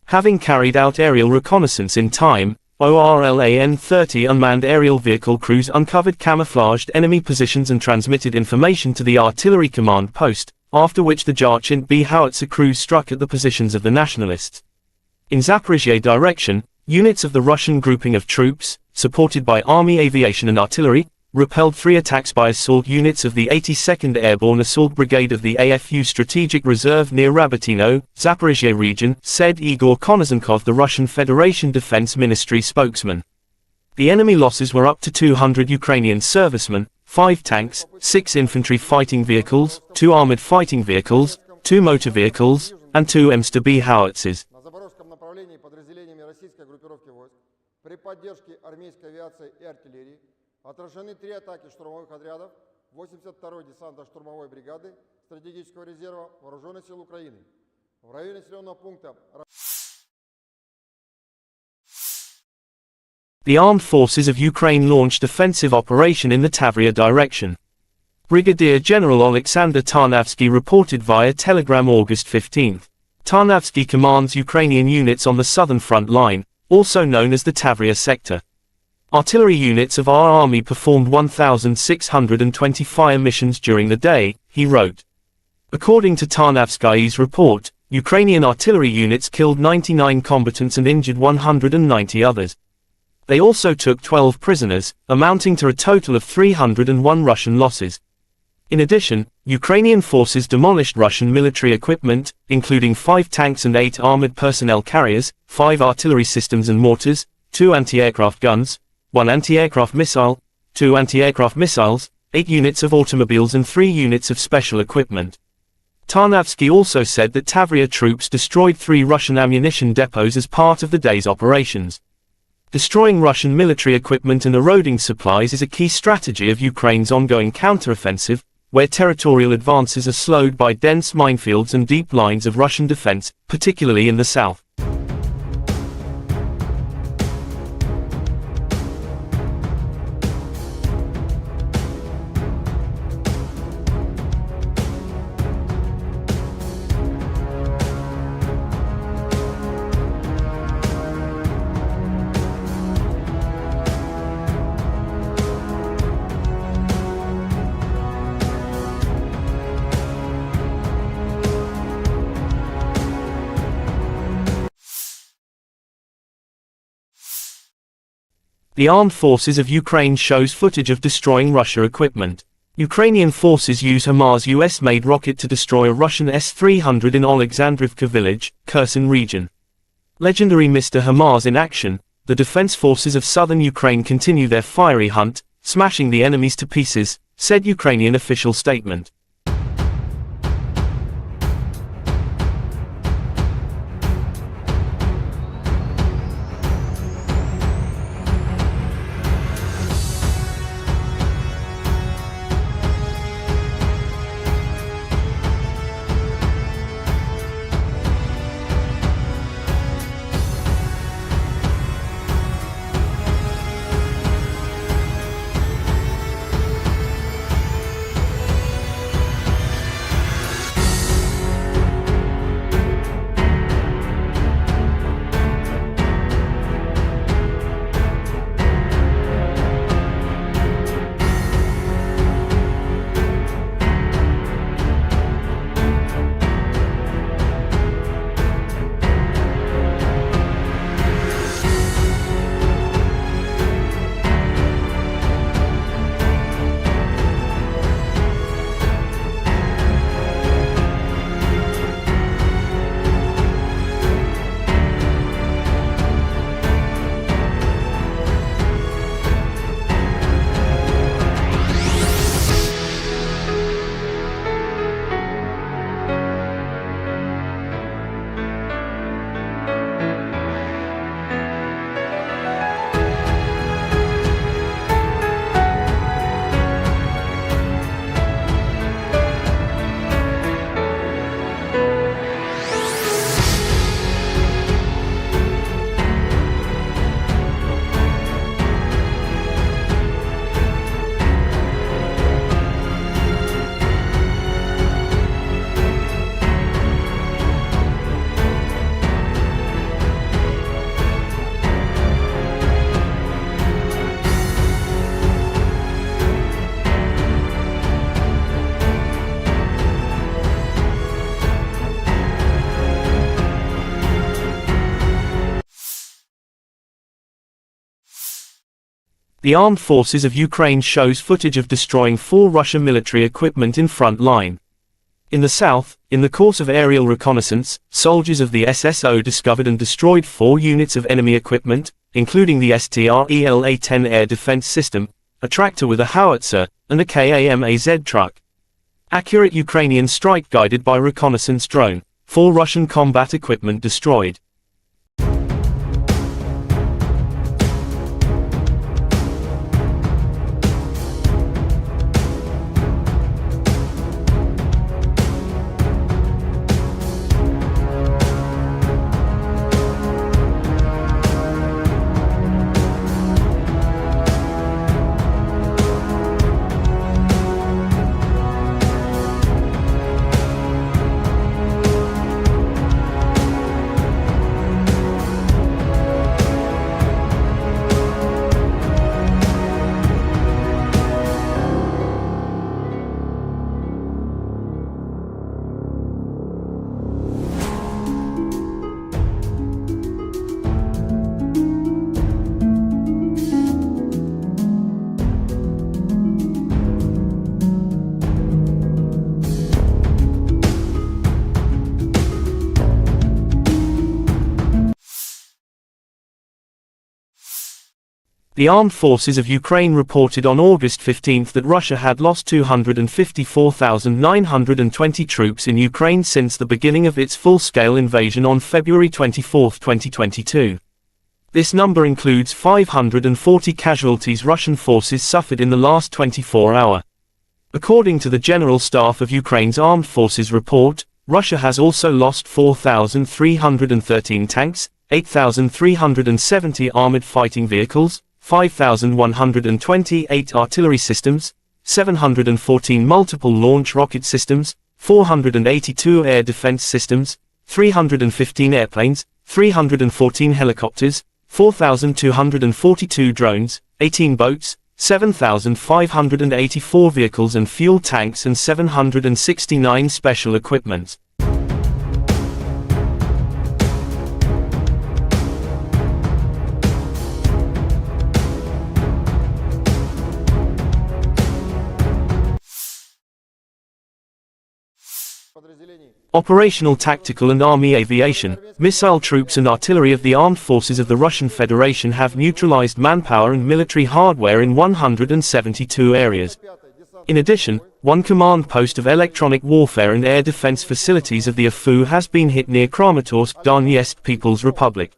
Having carried out aerial reconnaissance in time, ORLAN-30 unmanned aerial vehicle crews uncovered camouflaged enemy positions and transmitted information to the artillery command post, after which the Jarchint B howitzer crews struck at the positions of the nationalists. In Zaporizhzhia direction, units of the Russian grouping of troops, supported by Army aviation and artillery, repelled 3 attacks by assault units of the 82nd Airborne Assault Brigade of the AFU Strategic Reserve near Rabotino, Zaporizhzhia region, said Igor Konozenkov, the Russian Federation Defense Ministry spokesman. The enemy losses were up to 200 Ukrainian servicemen, 5 tanks, 6 infantry fighting vehicles, 2 armored fighting vehicles, 2 motor vehicles, and 2 M100B howitzers. На запорожском направлении подразделениями российской группировки войск при поддержке армейской авиации и артиллерии отражены 3 атаки штурмовых отрядов 82-й десантно-штурмовой бригады стратегического резерва Вооруженных сил Украины в районе населенного пункта. The armed forces of Ukraine launched offensive operation in the Tavria direction. Brigadier General Alexander Tarnavsky reported via Telegram August 15. Tarnavsky commands Ukrainian units on the southern front line, also known as the Tavria sector. Artillery units of our army performed 1,620 fire missions during the day, he wrote. According to Tarnavsky's report, Ukrainian artillery units killed 99 combatants and injured 190 others. They also took 12 prisoners, amounting to a total of 301 Russian losses. In addition, Ukrainian forces demolished Russian military equipment, including 5 tanks and 8 armored personnel carriers, 5 artillery systems and mortars, 2 anti-aircraft guns, 1 anti-aircraft missile, 2 anti-aircraft missiles, 8 units of automobiles and 3 units of special equipment. Tarnavsky also said that Tavria troops destroyed 3 Russian ammunition depots as part of the day's operations. Destroying Russian military equipment and eroding supplies is a key strategy of Ukraine's ongoing counteroffensive, where territorial advances are slowed by dense minefields and deep lines of Russian defense, particularly in the south. The armed forces of Ukraine shows footage of destroying Russia equipment. Ukrainian forces use HIMARS US-made rocket to destroy a Russian S-300 in Alexandrivka village, Kherson region. Legendary Mr. HIMARS in action, the defense forces of southern Ukraine continue their fiery hunt, smashing the enemies to pieces, said Ukrainian official statement. The Armed Forces of Ukraine shows footage of destroying 4 Russian military equipment in front line. In the south, in the course of aerial reconnaissance, soldiers of the SSO discovered and destroyed 4 units of enemy equipment, including the STRELA-10 air defense system, a tractor with a howitzer, and a KAM-AZ truck. Accurate Ukrainian strike guided by reconnaissance drone. 4 Russian combat equipment destroyed. The Armed Forces of Ukraine reported on August 15 that Russia had lost 254,920 troops in Ukraine since the beginning of its full-scale invasion on February 24, 2022. This number includes 540 casualties Russian forces suffered in the last 24 hours. According to the General Staff of Ukraine's Armed Forces report, Russia has also lost 4,313 tanks, 8,370 armored fighting vehicles, 5,128 artillery systems, 714 multiple launch rocket systems, 482 air defense systems, 315 airplanes, 314 helicopters, 4,242 drones, 18 boats, 7,584 vehicles and fuel tanks and 769 special equipment. Operational tactical and army aviation, missile troops and artillery of the armed forces of the Russian Federation have neutralized manpower and military hardware in 172 areas. In addition, one command post of electronic warfare and air defense facilities of the AFU has been hit near Kramatorsk, Donetsk People's Republic.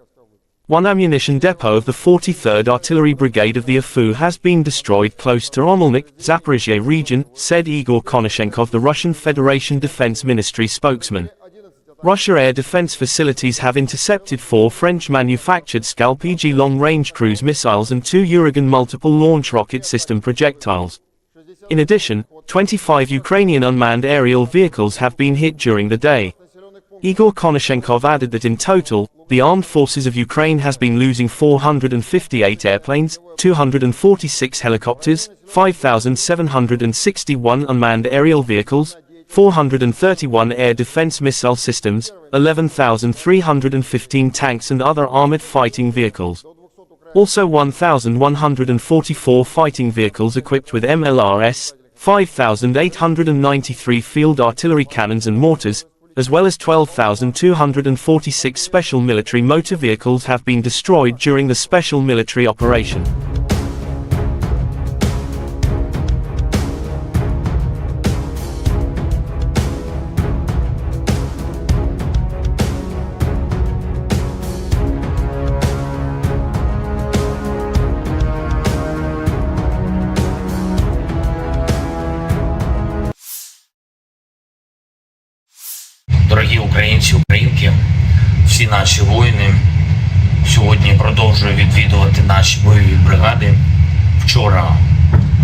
One ammunition depot of the 43rd Artillery Brigade of the AFU has been destroyed close to Omelnik, Zaporizhzhia region, said Igor Konashenkov, the Russian Federation Defense Ministry spokesman. Russia air defense facilities have intercepted 4 French-manufactured Scalp-EG long-range cruise missiles and 2 Uragan multiple launch rocket system projectiles. In addition, 25 Ukrainian unmanned aerial vehicles have been hit during the day. Igor Konashenkov added that in total, the Armed Forces of Ukraine has been losing 458 airplanes, 246 helicopters, 5,761 unmanned aerial vehicles, 431 air defense missile systems, 11,315 tanks and other armored fighting vehicles. Also 1,144 fighting vehicles equipped with MLRS, 5,893 field artillery cannons and mortars, as well as 12,246 special military motor vehicles have been destroyed during the special military operation. Дорогі українці, українки, всі наші воїни сьогодні продовжують відвідувати наші бойові бригади. Вчора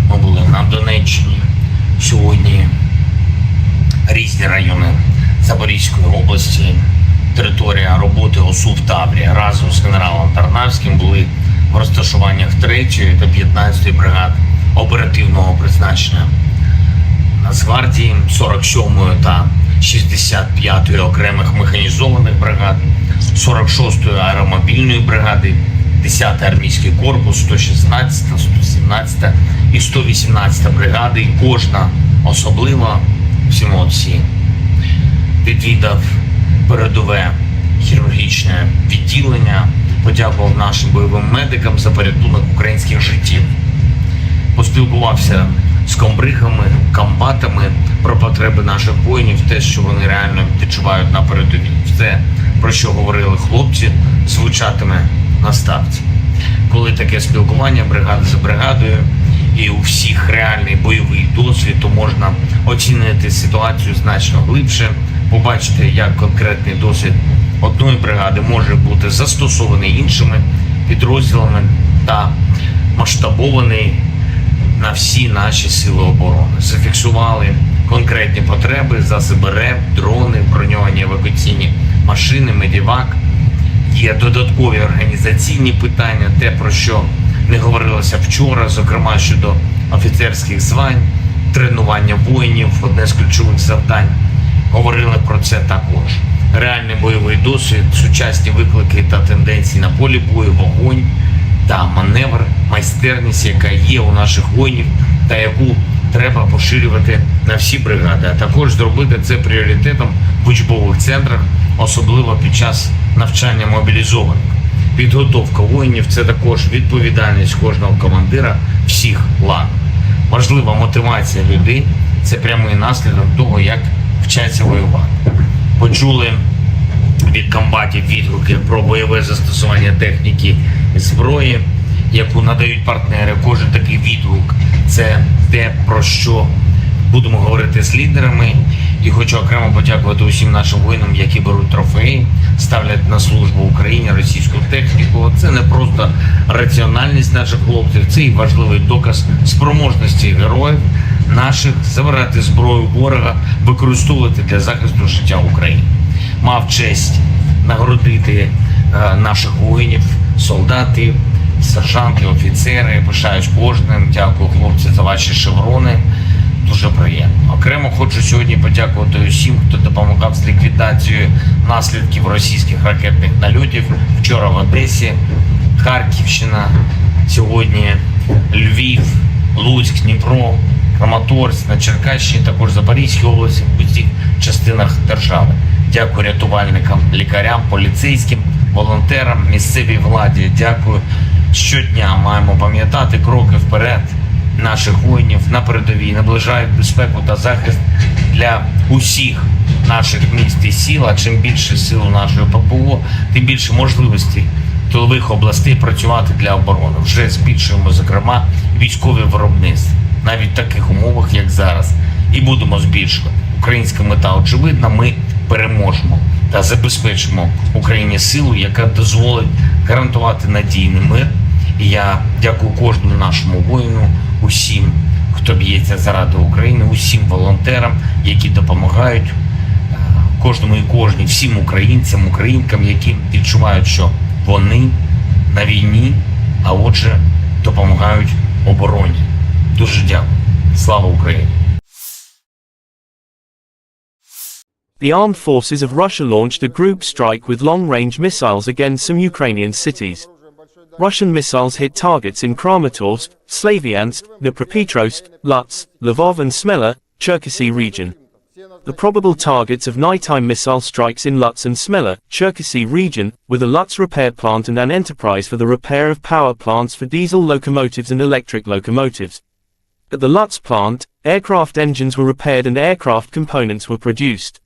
ми були на Донеччині, сьогодні різні райони Запорізької області, територія роботи ОСУ в Таврії. Разом з генералом Тарнавським були в розташуваннях 3-ї та 15-ї бригад оперативного призначення Нацгвардії, 47-ї та 65-ї окремих механізованих бригад, 46-ї аеромобільної бригади, 10-й армійський корпус, 116, 117 і 118 бригади, і кожна особлива, всі молодці. Відвідав передове хірургічне відділення, подякував нашим бойовим медикам за порятунок українських життів. Поспілкувався з комбригами, комбатами про потреби наших воїнів, те, що вони реально відчувають на передовій. Все, про що говорили хлопці, звучатиме на ставці. Коли таке спілкування бригада за бригадою і у всіх реальний бойовий досвід, то можна оцінити ситуацію значно глибше, побачити, як конкретний досвід одної бригади може бути застосований іншими підрозділами та масштабований на всі наші сили оборони. Зафіксували конкретні потреби, засоби РЕБ, дрони, броньовані евакуаційні машини, медівак. Є додаткові організаційні питання, те, про що не говорилося вчора, зокрема щодо офіцерських звань, тренування воїнів, одне з ключових завдань. Говорили про це також. Реальний бойовий досвід, сучасні виклики та тенденції на полі бою, вогонь та маневр, майстерність, яка є у наших воїнів та яку треба поширювати на всі бригади, а також зробити це пріоритетом в учбових центрах, особливо під час навчання мобілізованих. Підготовка воїнів – це також відповідальність кожного командира всіх ланок. Важлива мотивація людей – це прямий наслідок того, як вчаться воювати. Почули від комбатів відгуки про бойове застосування техніки і зброї, яку надають партнери. Кожен такий відгук – це те, про що будемо говорити з лідерами. І хочу окремо подякувати усім нашим воїнам, які беруть трофеї, ставлять на службу Україні російську техніку. Це не просто раціональність наших хлопців, це і важливий доказ спроможності героїв наших забирати зброю ворога, використовувати для захисту життя України. Мав честь нагородити наших воїнів, солдатів, сержанти, офіцери. Пишаюсь кожним. Дякую, хлопці, за ваші шеврони. Дуже приємно. Окремо хочу сьогодні подякувати усім, хто допомагав з ліквідацією наслідків російських ракетних нальотів. Вчора в Одесі, Харківщина, сьогодні Львів, Луцьк, Дніпро, Краматорськ, на Черкащині, також Запорізькій області, в усіх частинах держави. Дякую рятувальникам, лікарям, поліцейським, волонтерам, місцевій владі. Дякую. Щодня маємо пам'ятати кроки вперед наших воїнів на передовій, наближають безпеку та захист для усіх наших міст і сіл. А чим більше сил нашої ППО, тим більше можливостей тилових областей працювати для оборони. Вже збільшуємо, зокрема, військові виробництва, навіть в таких умовах, як зараз. І будемо збільшувати. Українська мета очевидна, ми переможемо та забезпечимо Україні силу, яка дозволить гарантувати надійний мир. І я дякую кожному нашому воїну, усім, хто б'ється заради України, усім волонтерам, які допомагають кожному і кожній, всім українцям, українкам, які відчувають, що вони на війні, а отже, допомагають обороні. Дуже дякую. Слава Україні! The armed forces of Russia launched a group strike with long-range missiles against some Ukrainian cities. Russian missiles hit targets in Kramatorsk, Slaviansk, Dnipropetrovsk, Lutsk, Lvov and Smela, Cherkasy region. The probable targets of nighttime missile strikes in Lutsk and Smela, Cherkasy region, were the Lutsk repair plant and an enterprise for the repair of power plants for diesel locomotives and electric locomotives. At the Lutsk plant, aircraft engines were repaired and aircraft components were produced.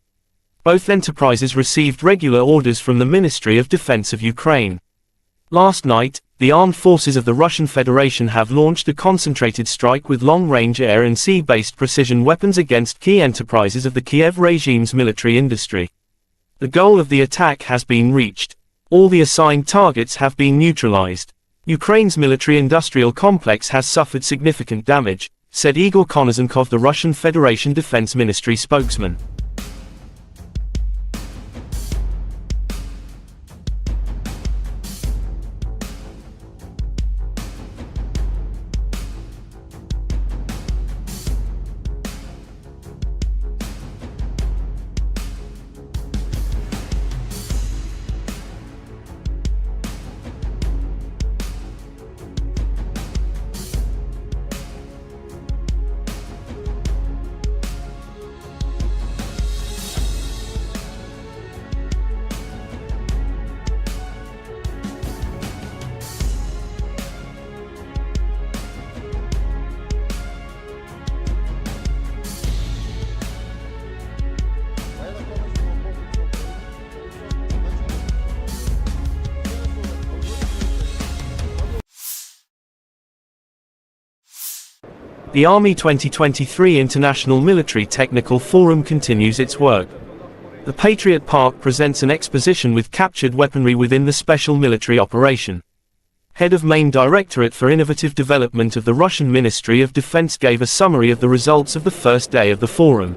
Both enterprises received regular orders from the Ministry of Defense of Ukraine. Last night, the armed forces of the Russian Federation have launched a concentrated strike with long-range air and sea-based precision weapons against key enterprises of the Kiev regime's military industry. The goal of the attack has been reached. All the assigned targets have been neutralized. Ukraine's military-industrial complex has suffered significant damage, said Igor Konozenkov, the Russian Federation Defense Ministry spokesman. The Army 2023 International Military Technical Forum continues its work. The Patriot Park presents an exposition with captured weaponry within the special military operation. Head of Main Directorate for Innovative Development of the Russian Ministry of Defense gave a summary of the results of the first day of the forum.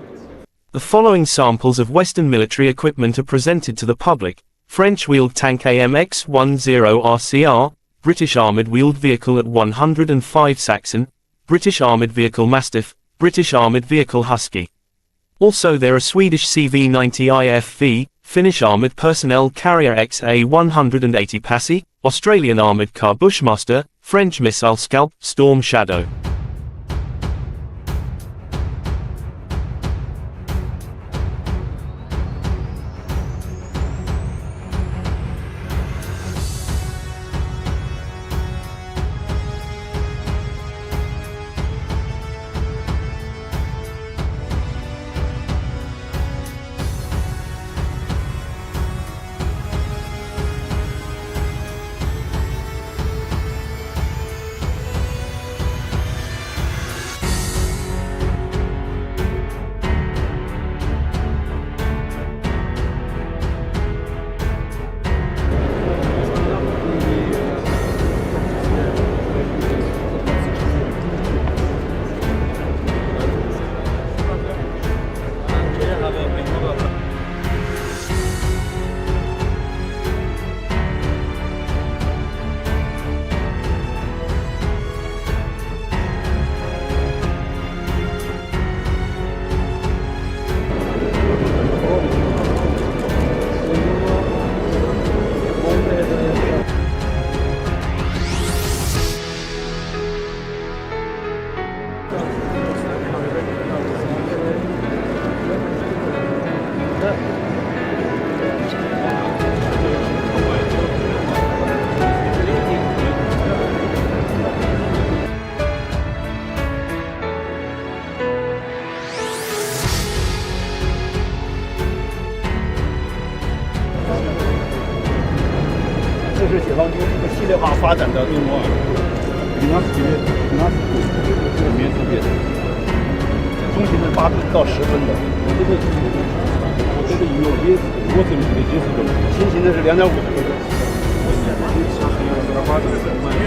The following samples of Western military equipment are presented to the public: French wheeled tank AMX-10 RCR, British armoured wheeled vehicle at 105 Saxon, British armoured vehicle Mastiff, British armoured vehicle Husky. Also there are Swedish CV-90 IFV, Finnish armoured personnel carrier XA-180 Passy, Australian armoured car Bushmaster, French missile Scalp, Storm Shadow.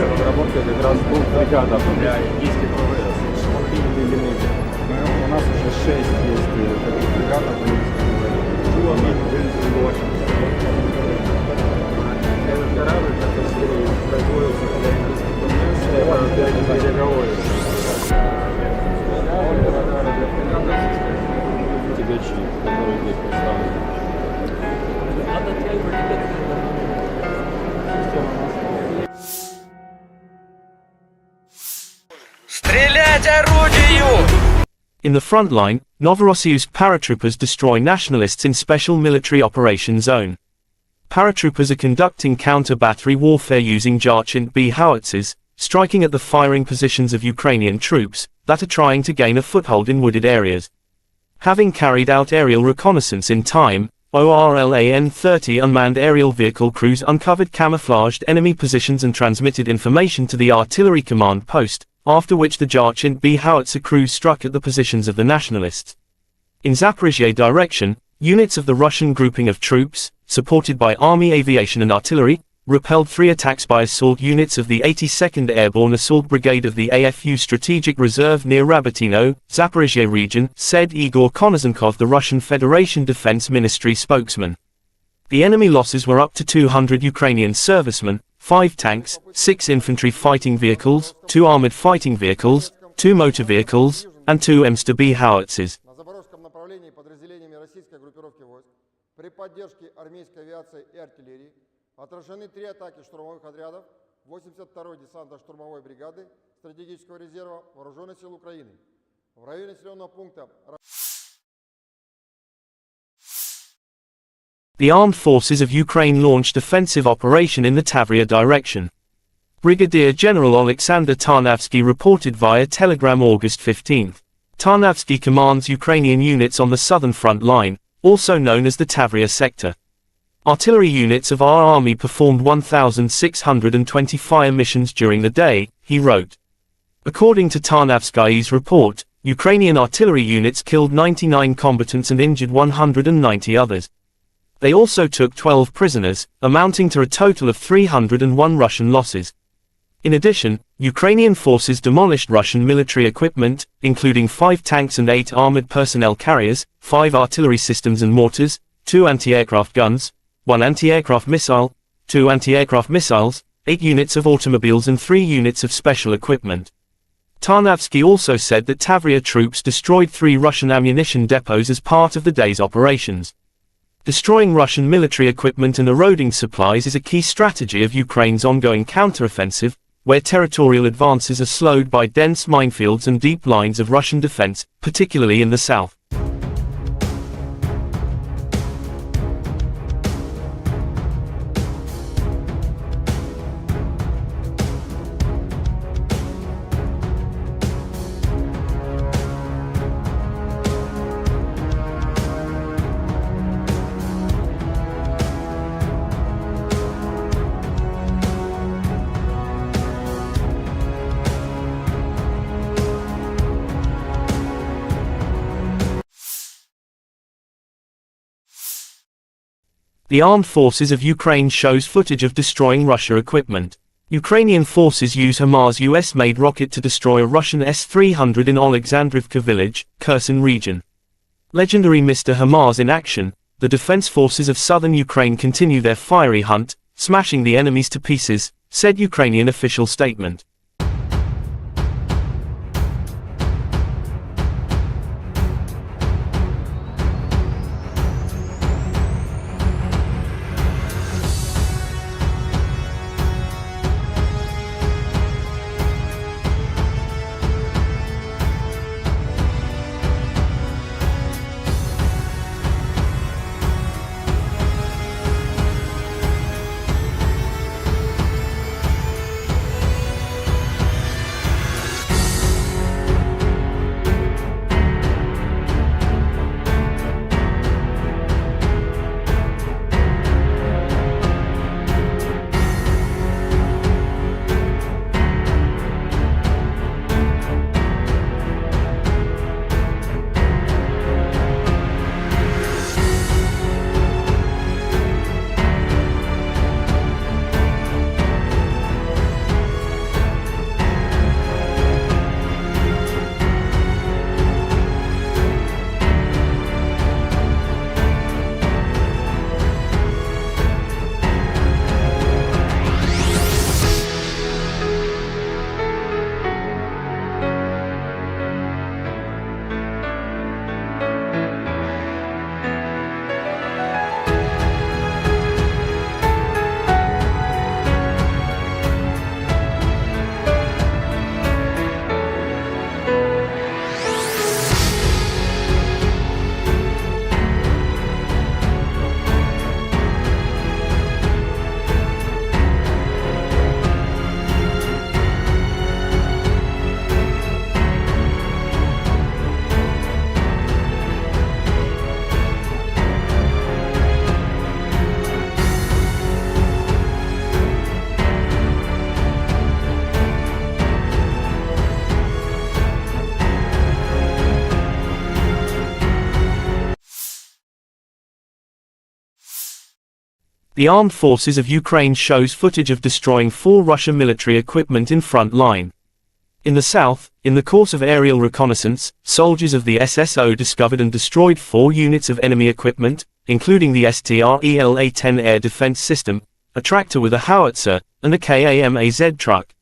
Разработка как раз двух бригадов для индийских ВВС. У нас уже 6 есть таких бригадов. Этот корабль, который производился для индийских ВВС, это береговой. Тягачи, которые здесь представлены. Стрелять орудию! In the front line, Novorossiysk paratroopers destroy nationalists in Special Military Operation Zone. Paratroopers are conducting counter-battery warfare using Jarchint B howitzers, striking at the firing positions of Ukrainian troops that are trying to gain a foothold in wooded areas. Having carried out aerial reconnaissance in time, ORLAN-30 unmanned aerial vehicle crews uncovered camouflaged enemy positions and transmitted information to the artillery command post, after which the Jarchint B howitzer crews struck at the positions of the nationalists. In Zaporizhzhia direction, units of the Russian grouping of troops, supported by Army aviation and artillery, repelled 3 attacks by assault units of the 82nd Airborne Assault Brigade of the AFU Strategic Reserve near Rabotino, Zaporizhzhia region, said Igor Konozenkov, the Russian Federation Defense Ministry spokesman. The enemy losses were up to 200 Ukrainian servicemen, 5 tanks, 6 infantry fighting vehicles, 2 armored fighting vehicles, 2 motor vehicles, and 2 M100B howitzers. На запорожском направлении подразделениями российской группировки войск при поддержке армейской авиации и артиллерии отражены 3 атаки штурмовых отрядов 82-й десантно-штурмовой бригады стратегического резерва Вооруженных сил Украины в районе населенного пункта. The armed forces of Ukraine launched offensive operation in the Tavria direction. Brigadier General Alexander Tarnavsky reported via telegram August 15. Tarnavsky commands Ukrainian units on the southern front line, also known as the Tavria sector. Artillery units of our army performed 1,620 fire missions during the day, he wrote. According to Tarnavsky's report, Ukrainian artillery units killed 99 combatants and injured 190 others. They also took 12 prisoners, amounting to a total of 301 Russian losses. In addition, Ukrainian forces demolished Russian military equipment, including 5 tanks and 8 armored personnel carriers, 5 artillery systems and mortars, 2 anti-aircraft guns, 1 anti-aircraft missile, 2 anti-aircraft missiles, 8 units of automobiles and 3 units of special equipment. Tarnavsky also said that Tavria troops destroyed 3 Russian ammunition depots as part of the day's operations. Destroying Russian military equipment and eroding supplies is a key strategy of Ukraine's ongoing counteroffensive, where territorial advances are slowed by dense minefields and deep lines of Russian defense, particularly in the south. The armed forces of Ukraine shows footage of destroying Russia equipment. Ukrainian forces use HIMARS US-made rocket to destroy a Russian S-300 in Alexandrivka village, Kherson region. Legendary Mr. HIMARS in action, the defense forces of southern Ukraine continue their fiery hunt, smashing the enemies to pieces, said Ukrainian official statement. The armed forces of Ukraine shows footage of destroying 4 Russian military equipment in front line. In the south, in the course of aerial reconnaissance, soldiers of the SSO discovered and destroyed 4 units of enemy equipment, including the STRELA-10 air defense system, a tractor with a howitzer, and a KAMAZ truck.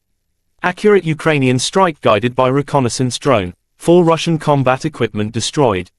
Accurate Ukrainian strike guided by reconnaissance drone. 4 Russian combat equipment destroyed.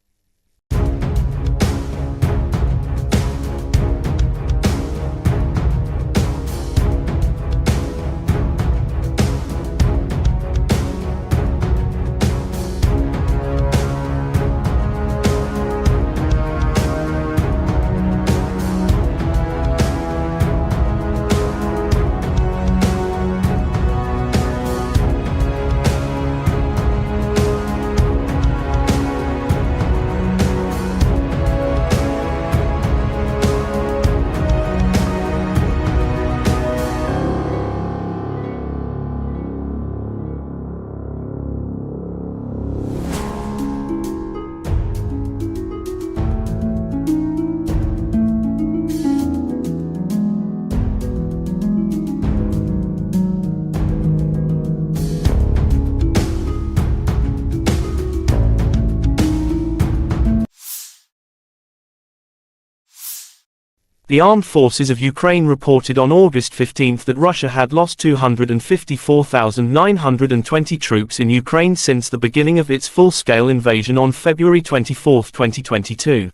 The armed forces of Ukraine reported on August 15 that Russia had lost 254,920 troops in Ukraine since the beginning of its full-scale invasion on February 24, 2022.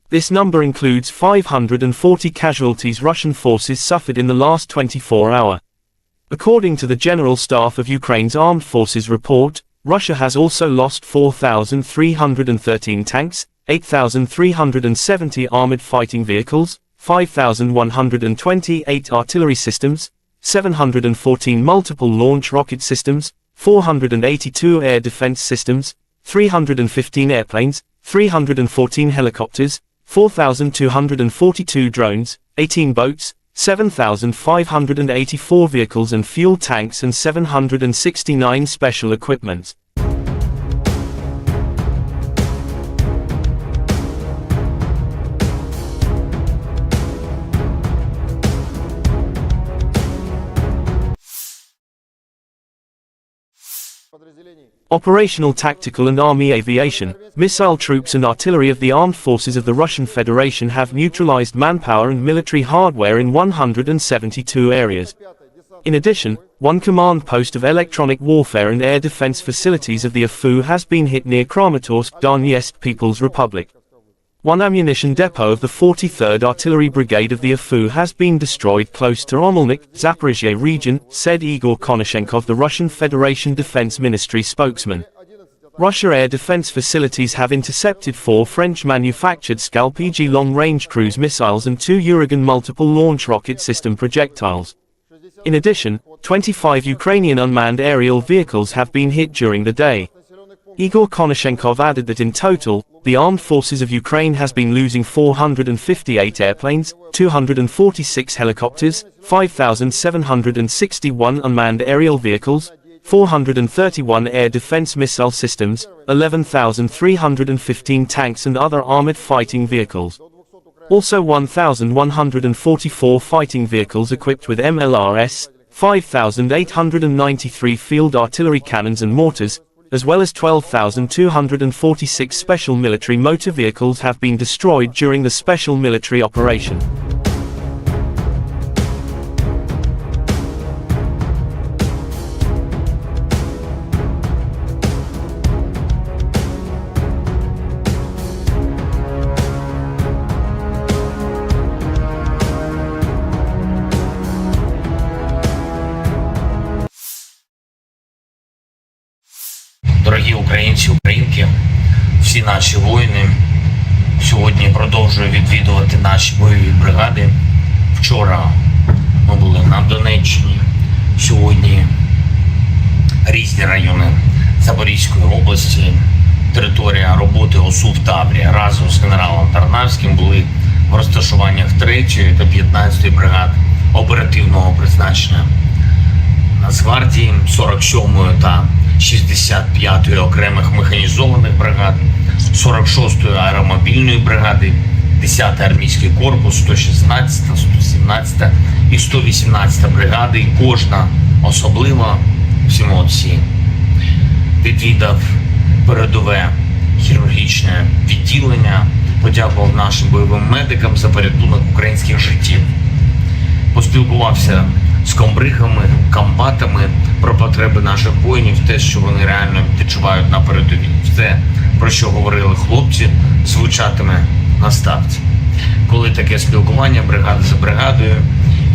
This number includes 540 casualties Russian forces suffered in the last 24 hours. According to the General Staff of Ukraine's Armed Forces report, Russia has also lost 4,313 tanks, 8,370 armored fighting vehicles, 5,128 artillery systems, 714 multiple launch rocket systems, 482 air defense systems, 315 airplanes, 314 helicopters, 4,242 drones, 18 boats, 7,584 vehicles and fuel tanks and 769 special equipment. Operational tactical and army aviation, missile troops and artillery of the armed forces of the Russian Federation have neutralized manpower and military hardware in 172 areas. In addition, one command post of electronic warfare and air defense facilities of the AFU has been hit near Kramatorsk, Donetsk People's Republic. One ammunition depot of the 43rd Artillery Brigade of the AFU has been destroyed close to Romelnik, Zaporizhzhia region, said Igor Konashenkov, the Russian Federation Defense Ministry spokesman. Russia air defense facilities have intercepted 4 French-manufactured Skal-PG long-range cruise missiles and 2 Uragan multiple launch rocket system projectiles. In addition, 25 Ukrainian unmanned aerial vehicles have been hit during the day. Igor Konashenkov added that in total, the armed forces of Ukraine has been losing 458 airplanes, 246 helicopters, 5,761 unmanned aerial vehicles, 431 air defense missile systems, 11,315 tanks and other armored fighting vehicles. Also 1,144 fighting vehicles equipped with MLRS, 5,893 field artillery cannons and mortars, as well as 12,246 special military motor vehicles have been destroyed during the special military operation. Дорогі українці, українки, всі наші воїни сьогодні продовжують відвідувати наші бойові бригади. Вчора ми були на Донеччині, сьогодні різні райони Запорізької області, територія роботи ОСУ в Таврії. Разом з генералом Тарнавським були в розташуваннях 3-ї та 15-ї бригад оперативного призначення Нацгвардії, 47-ї та 65-ї окремих механізованих бригад, 46-ї аеромобільної бригади, 10-й армійський корпус, 116-та, 117-та і 118-та бригади, і кожна особлива, всі молодці, відвідав передове хірургічне відділення, подякував нашим бойовим медикам за порятунок українських життів, поспілкувався з комбригами, комбатами про потреби наших воїнів, те, що вони реально відчувають на передовій. Все, про що говорили хлопці, звучатиме на ставці. Коли таке спілкування бригада за бригадою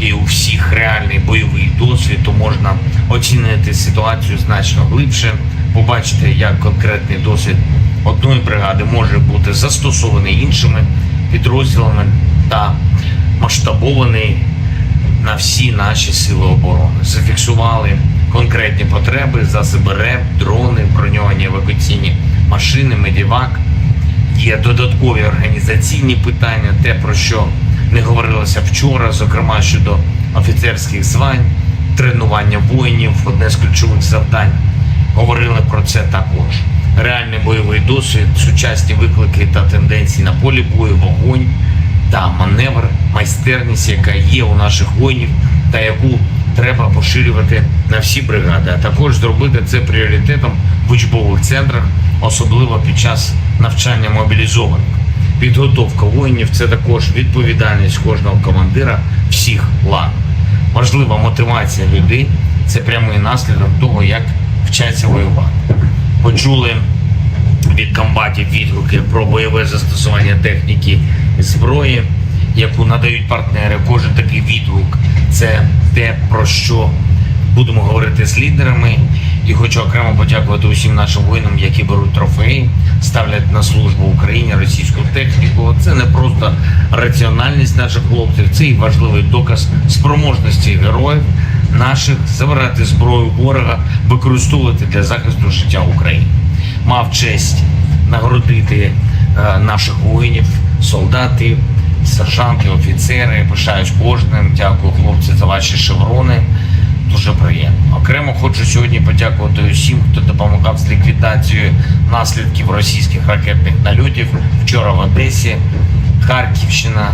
і у всіх реальний бойовий досвід, то можна оцінити ситуацію значно глибше, побачити, як конкретний досвід одної бригади може бути застосований іншими підрозділами та масштабований на всі наші сили оборони. Зафіксували конкретні потреби, засоби РЕБ, дрони, броньовані евакуаційні машини, медівак. Є додаткові організаційні питання, те, про що не говорилося вчора, зокрема щодо офіцерських звань, тренування воїнів, одне з ключових завдань. Говорили про це також. Реальний бойовий досвід, сучасні виклики та тенденції на полі бою, вогонь та маневр, майстерність, яка є у наших воїнів та яку треба поширювати на всі бригади, а також зробити це пріоритетом в учбових центрах, особливо під час навчання мобілізованих. Підготовка воїнів – це також відповідальність кожного командира всіх ланок. Важлива мотивація людей – це прямий наслідок того, як вчаться воювати. Почули від комбатів відгуки про бойове застосування техніки і зброї, яку надають партнери. Кожен такий відгук – це те, про що будемо говорити з лідерами. І хочу окремо подякувати усім нашим воїнам, які беруть трофеї, ставлять на службу Україні російську техніку. Це не просто раціональність наших хлопців, це і важливий доказ спроможності героїв наших забирати зброю ворога, використовувати для захисту життя України. Мав честь нагородити наших воїнів, солдатів, сержанти, офіцери. Пишаюсь кожним. Дякую, хлопці, за ваші шеврони. Дуже приємно. Окремо хочу сьогодні подякувати усім, хто допомагав з ліквідацією наслідків російських ракетних нальотів. Вчора в Одесі, Харківщина,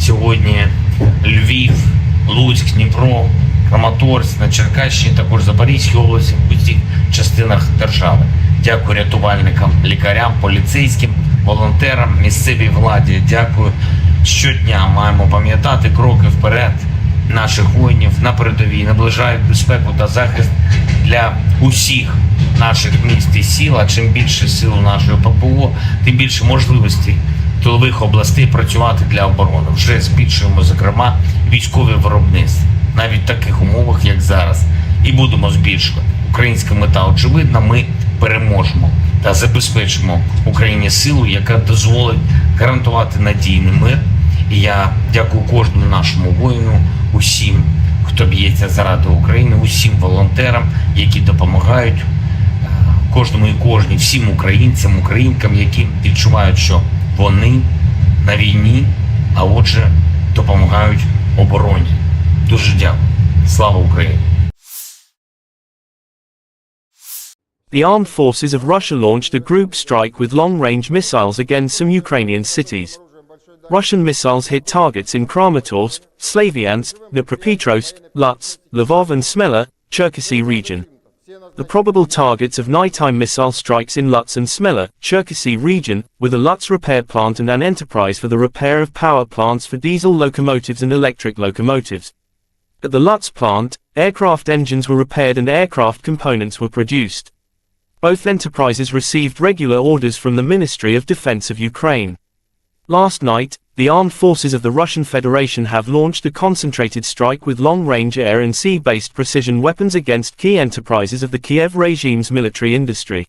сьогодні Львів, Луцьк, Дніпро, Краматорськ, на Черкащині, також Запорізькій області, в усіх частинах держави. Дякую рятувальникам, лікарям, поліцейським, волонтерам, місцевій владі. Дякую. Щодня маємо пам'ятати кроки вперед наших воїнів на передовій, наближають безпеку та захист для усіх наших міст і сіл. А чим більше сил нашої ППО, тим більше можливостей тилових областей працювати для оборони. Вже збільшуємо, зокрема, військові виробництва, навіть в таких умовах, як зараз. І будемо збільшувати. Українська мета очевидна, ми переможемо та забезпечимо Україні силу, яка дозволить гарантувати надійний мир. І я дякую кожному нашому воїну, усім, хто б'ється заради України, усім волонтерам, які допомагають кожному і кожній, всім українцям, українкам, які відчувають, що вони на війні, а отже, допомагають обороні. Дуже дякую. Слава Україні! The armed forces of Russia launched a group strike with long-range missiles against some Ukrainian cities. Russian missiles hit targets in Kramatorsk, Slavyansk, Dnipropetrovsk, Lutsk, Lvov and Smela, Cherkasy region. The probable targets of nighttime missile strikes in Lutsk and Smela, Cherkasy region, were the Lutsk repair plant and an enterprise for the repair of power plants for diesel locomotives and electric locomotives. At the Lutsk plant, aircraft engines were repaired and aircraft components were produced. Both enterprises received regular orders from the Ministry of Defense of Ukraine. Last night, the armed forces of the Russian Federation have launched a concentrated strike with long-range air and sea-based precision weapons against key enterprises of the Kyiv regime's military industry.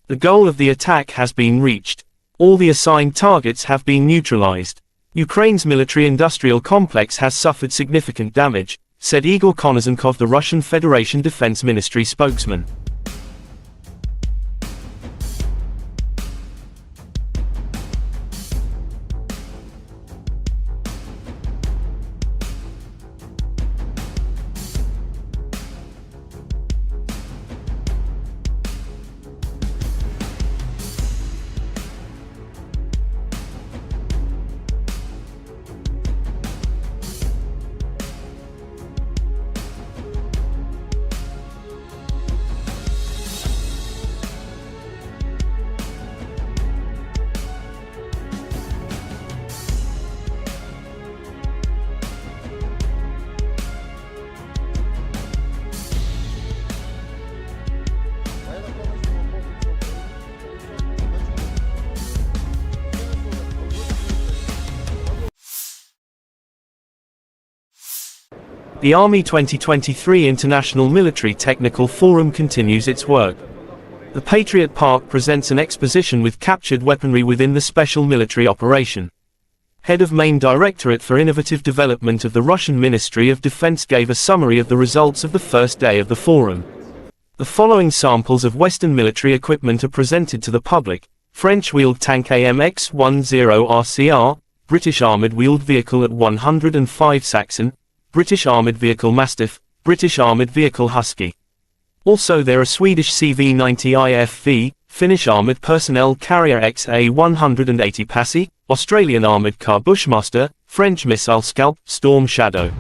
The goal of the attack has been reached. All the assigned targets have been neutralized. Ukraine's military-industrial complex has suffered significant damage, said Igor Konozenkov, the Russian Federation Defense Ministry spokesman. The Army 2023 International Military Technical Forum continues its work. The Patriot Park presents an exposition with captured weaponry within the special military operation. Head of Main Directorate for Innovative Development of the Russian Ministry of Defense gave a summary of the results of the first day of the forum. The following samples of Western military equipment are presented to the public: French wheeled tank AMX-10 RCR, British armoured wheeled vehicle at 105 Saxon, British armoured vehicle Mastiff, British armoured vehicle Husky. Also there are Swedish CV-90 IFV, Finnish armoured personnel carrier XA-180 Passy, Australian armoured car Bushmaster, French missile Scalp, Storm Shadow.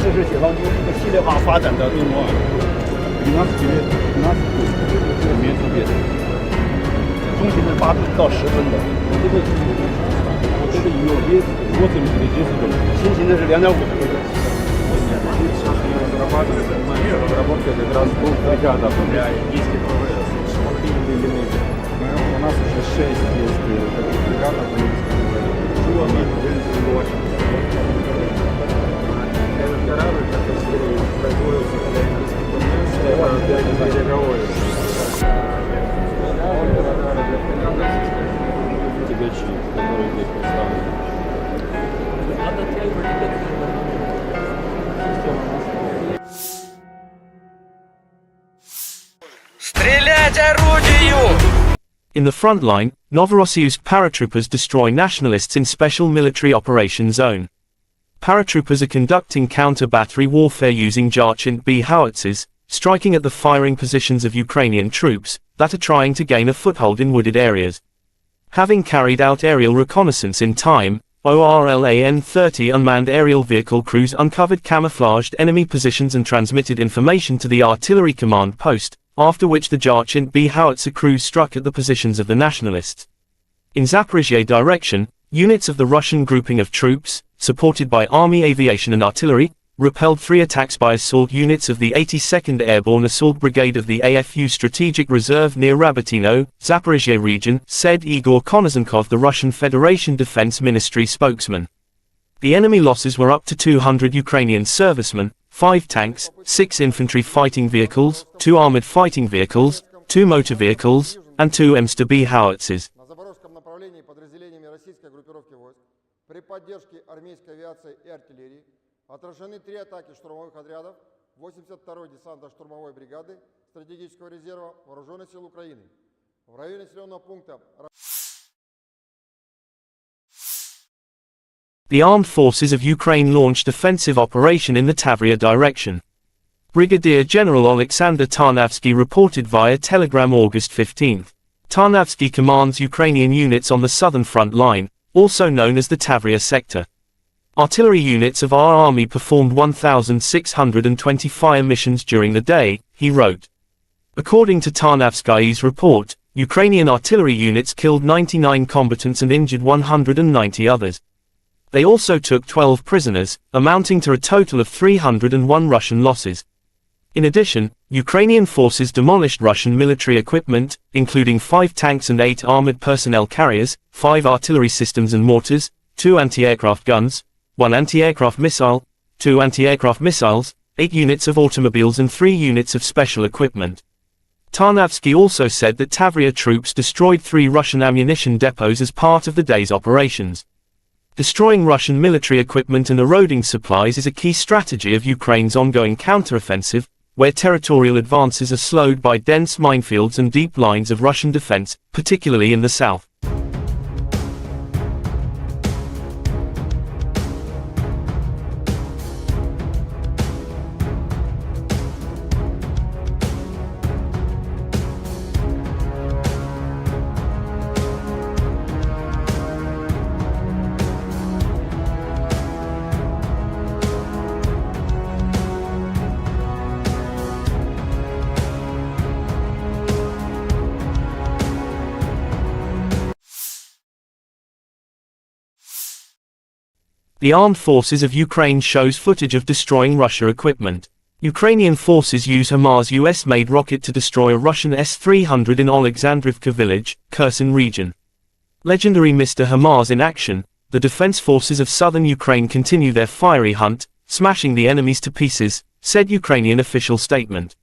这是解放军一个系列化发展的队伍啊，12面特别的，中型是8到10分的，这个有别8新型的是2.5的。Сейчас они разрабатывают этот момент, разработка как раз двух бригадов для индийских ВВС. У нас уже 6 есть таких бригад в индийском ВВС. Этот корабль, который производился для индийских ВВС, это береговой. Тягачи, которые здесь представлены. Стрелять орудию! In the front line, Novorossiysk paratroopers destroy nationalists in Special Military Operation Zone. Paratroopers are conducting counter-battery warfare using Jarchint B howitzers, striking at the firing positions of Ukrainian troops that are trying to gain a foothold in wooded areas. Having carried out aerial reconnaissance in time, ORLAN-30 unmanned aerial vehicle crews uncovered camouflaged enemy positions and transmitted information to the artillery command post, after which the Jarchint B howitzer crews struck at the positions of the nationalists. In Zaporizhzhia direction, units of the Russian grouping of troops, supported by Army aviation and artillery, repelled 3 attacks by assault units of the 82nd Airborne Assault Brigade of the AFU Strategic Reserve near Rabotino, Zaporizhzhia region, said Igor Konozenkov, the Russian Federation Defense Ministry spokesman. The enemy losses were up to 200 Ukrainian servicemen, 5 tanks, 6 infantry fighting vehicles, 2 armored fighting vehicles, 2 motor vehicles, and 2 M100B howitzers. На запорожском направлении подразделениями российской группировки войск при поддержке армейской авиации и артиллерии отражены 3 атаки штурмовых отрядов 82-й десантно-штурмовой бригады стратегического резерва Вооруженных сил Украины в районе населенного пункта. The armed forces of Ukraine launched offensive operation in the Tavria direction. Brigadier General Alexander Tarnavsky reported via telegram August 15. Tarnavsky commands Ukrainian units on the southern front line, also known as the Tavria sector. Artillery units of our army performed 1,620 fire missions during the day, he wrote. According to Tarnavsky's report, Ukrainian artillery units killed 99 combatants and injured 190 others. They also took 12 prisoners, amounting to a total of 301 Russian losses. In addition, Ukrainian forces demolished Russian military equipment, including 5 tanks and 8 armored personnel carriers, 5 artillery systems and mortars, 2 anti-aircraft guns, 1 anti-aircraft missile, 2 anti-aircraft missiles, 8 units of automobiles and 3 units of special equipment. Tarnavsky also said that Tavria troops destroyed 3 Russian ammunition depots as part of the day's operations. Destroying Russian military equipment and eroding supplies is a key strategy of Ukraine's ongoing counteroffensive, where territorial advances are slowed by dense minefields and deep lines of Russian defense, particularly in the south. The armed forces of Ukraine shows footage of destroying Russia equipment. Ukrainian forces use HIMARS US-made rocket to destroy a Russian S-300 in Alexandrivka village, Kherson region. Legendary Mr. HIMARS in action, the defense forces of southern Ukraine continue their fiery hunt, smashing the enemies to pieces, said Ukrainian official statement.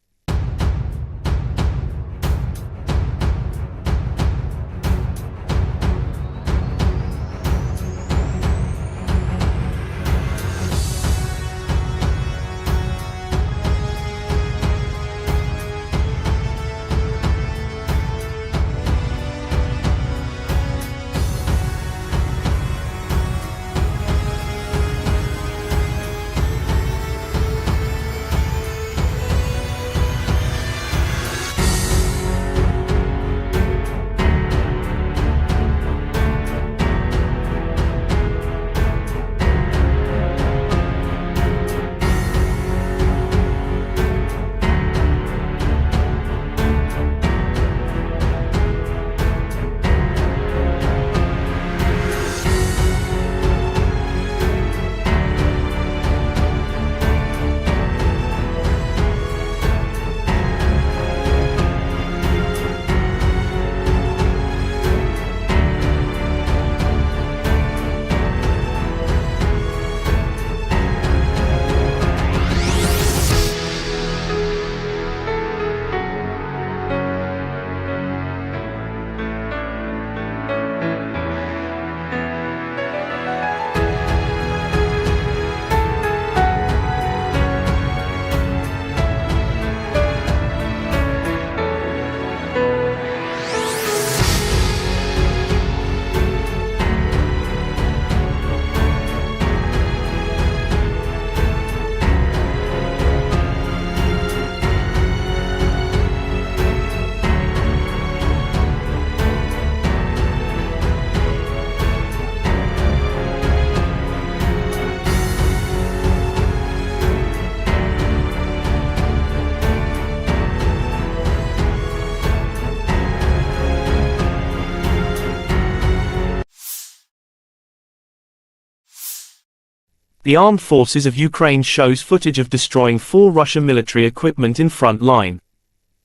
The Armed Forces of Ukraine shows footage of destroying 4 Russian military equipment in front line.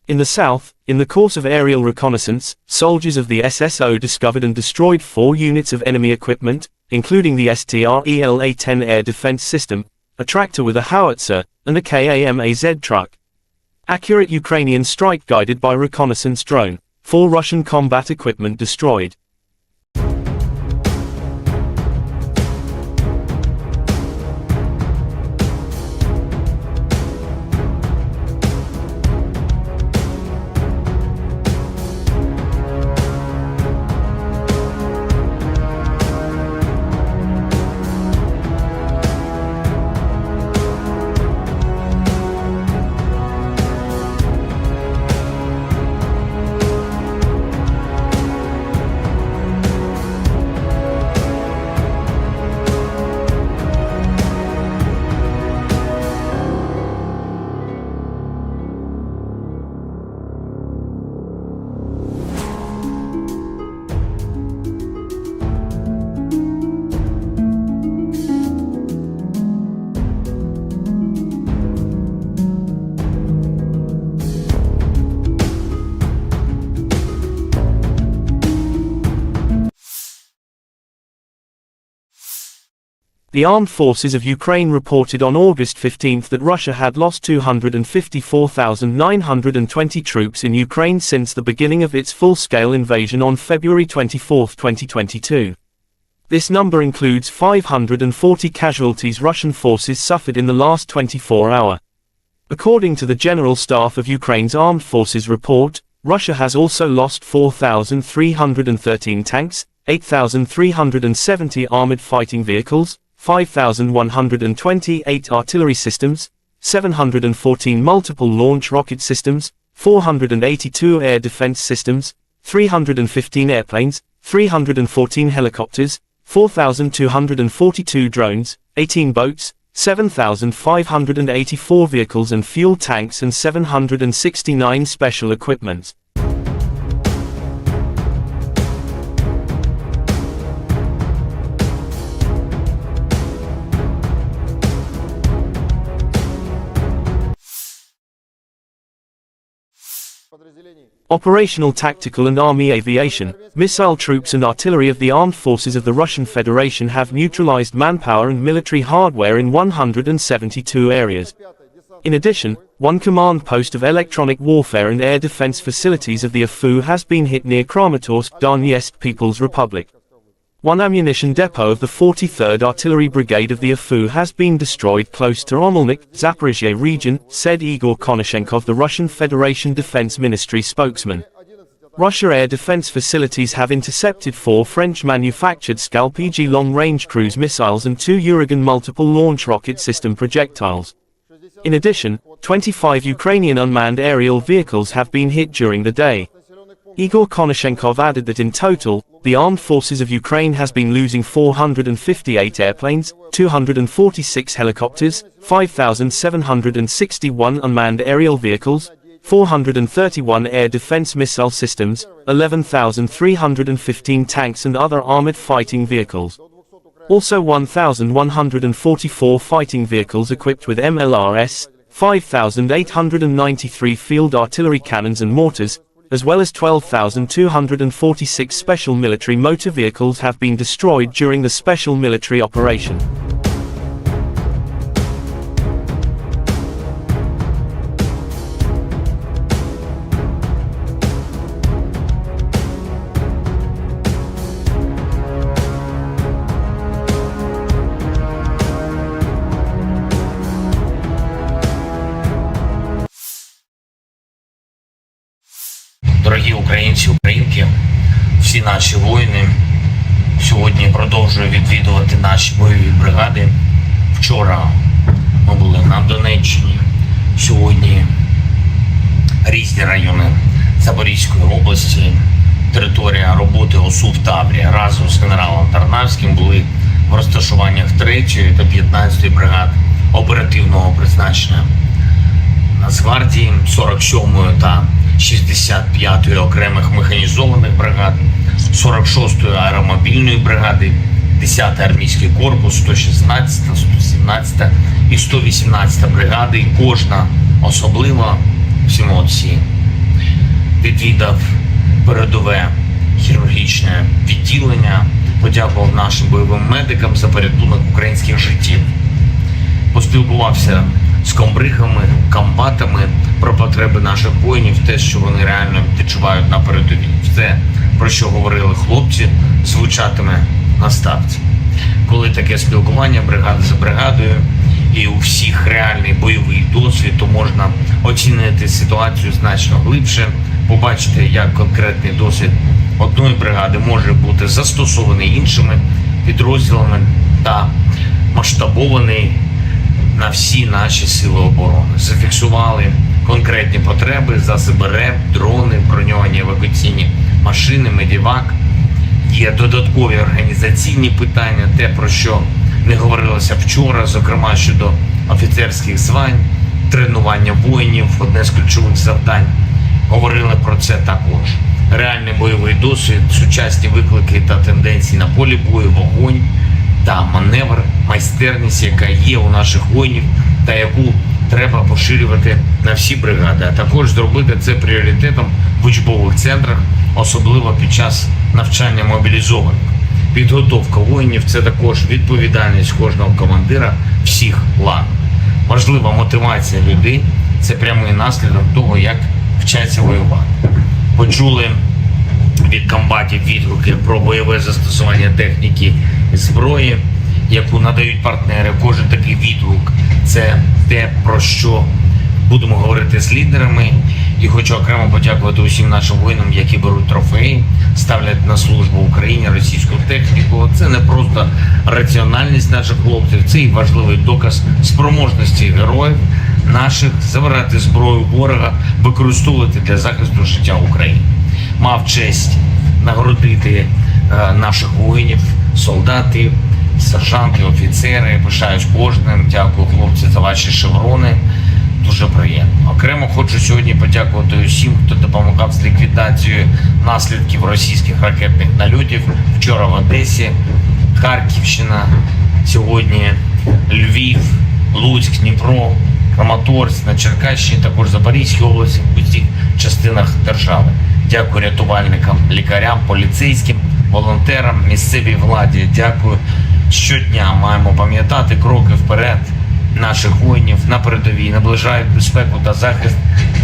In the south, in the course of aerial reconnaissance, soldiers of the SSO discovered and destroyed 4 units of enemy equipment, including the STRELA-10 air defense system, a tractor with a howitzer, and a KAMAZ truck. Accurate Ukrainian strike guided by reconnaissance drone. 4 Russian combat equipment destroyed. The Armed Forces of Ukraine reported on August 15 that Russia had lost 254,920 troops in Ukraine since the beginning of its full-scale invasion on February 24, 2022. This number includes 540 casualties Russian forces suffered in the last 24 hours. According to the General Staff of Ukraine's Armed Forces report, Russia has also lost 4,313 tanks, 8,370 armored fighting vehicles, 5,128 artillery systems, 714 multiple launch rocket systems, 482 air defense systems, 315 airplanes, 314 helicopters, 4,242 drones, 18 boats, 7,584 vehicles and fuel tanks and 769 special equipment. Operational tactical and army aviation, missile troops and artillery of the armed forces of the Russian Federation have neutralized manpower and military hardware in 172 areas. In addition, one command post of electronic warfare and air defense facilities of the AFU has been hit near Kramatorsk, Donetsk People's Republic. One ammunition depot of the 43rd Artillery Brigade of the AFU has been destroyed close to Omelnik, Zaporizhzhia region, said Igor Konashenkov, the Russian Federation Defense Ministry spokesman. Russia air defense facilities have intercepted 4 French-manufactured Scalp-EG long-range cruise missiles and 2 Uragan multiple launch rocket system projectiles. In addition, 25 Ukrainian unmanned aerial vehicles have been hit during the day. Igor Konashenkov added that in total, the Armed Forces of Ukraine has been losing 458 airplanes, 246 helicopters, 5,761 unmanned aerial vehicles, 431 air defense missile systems, 11,315 tanks and other armored fighting vehicles. Also 1,144 fighting vehicles equipped with MLRS, 5,893 field artillery cannons and mortars, as well as 12,246 special military motor vehicles have been destroyed during the special military operation. Дорогі українці, українки, всі наші воїни сьогодні продовжують відвідувати наші бойові бригади. Вчора ми були на Донеччині, сьогодні різні райони Запорізької області, територія роботи ОСУ в Таврі. Разом з генералом Тарнавським були в розташуваннях 3-ї та 15-ї бригад оперативного призначення Нацгвардії, 47-ї та 65-ї окремих механізованих бригад, 46-ї аеромобільної бригади, 10-й армійський корпус, 116-та, 117-та, і 118 бригади, і кожна особлива, всі молодці. Відвідав передове хірургічне відділення, подякував нашим бойовим медикам за порятунок українських життів. Поспілкувався з комбригами, комбатами про потреби наших воїнів, те, що вони реально відчувають на передовій. Все, про що говорили хлопці, звучатиме на ставці. Коли таке спілкування бригада за бригадою і у всіх реальний бойовий досвід, то можна оцінити ситуацію значно глибше, побачити, як конкретний досвід одної бригади може бути застосований іншими підрозділами та масштабований на всі наші сили оборони. Зафіксували конкретні потреби, засоби РЕБ, дрони, броньовані евакуаційні машини, медівак. Є додаткові організаційні питання, те, про що не говорилося вчора, зокрема щодо офіцерських звань, тренування воїнів, одне з ключових завдань. Говорили про це також. Реальний бойовий досвід, сучасні виклики та тенденції на полі бою, вогонь та маневр, майстерність, яка є у наших воїнів та яку треба поширювати на всі бригади, а також зробити це пріоритетом в учбових центрах, особливо під час навчання мобілізованих. Підготовка воїнів – це також відповідальність кожного командира всіх ланок. Важлива мотивація людей – це прямий наслідок того, як вчаться воювати. Почули від комбатів відгуки про бойове застосування техніки і зброї, яку надають партнери. Кожен такий відгук – це те, про що будемо говорити з лідерами. І хочу окремо подякувати усім нашим воїнам, які беруть трофеї, ставлять на службу Україні російську техніку. Це не просто раціональність наших хлопців, це і важливий доказ спроможності героїв наших забирати зброю ворога, використовувати для захисту життя України. Мав честь нагородити наших воїнів, солдати, сержанти, офіцери. Пишаюсь кожним. Дякую, хлопці, за ваші шеврони. Дуже приємно. Окремо хочу сьогодні подякувати усім, хто допомагав з ліквідацією наслідків російських ракетних нальотів. Вчора в Одесі, Харківщина, сьогодні Львів, Луцьк, Дніпро, Краматорськ, на Черкащині, також Запорізькій області, в усіх частинах держави. Дякую рятувальникам, лікарям, поліцейським, волонтерам, місцевій владі. Дякую. Щодня маємо пам'ятати кроки вперед наших воїнів на передовій, наближають безпеку та захист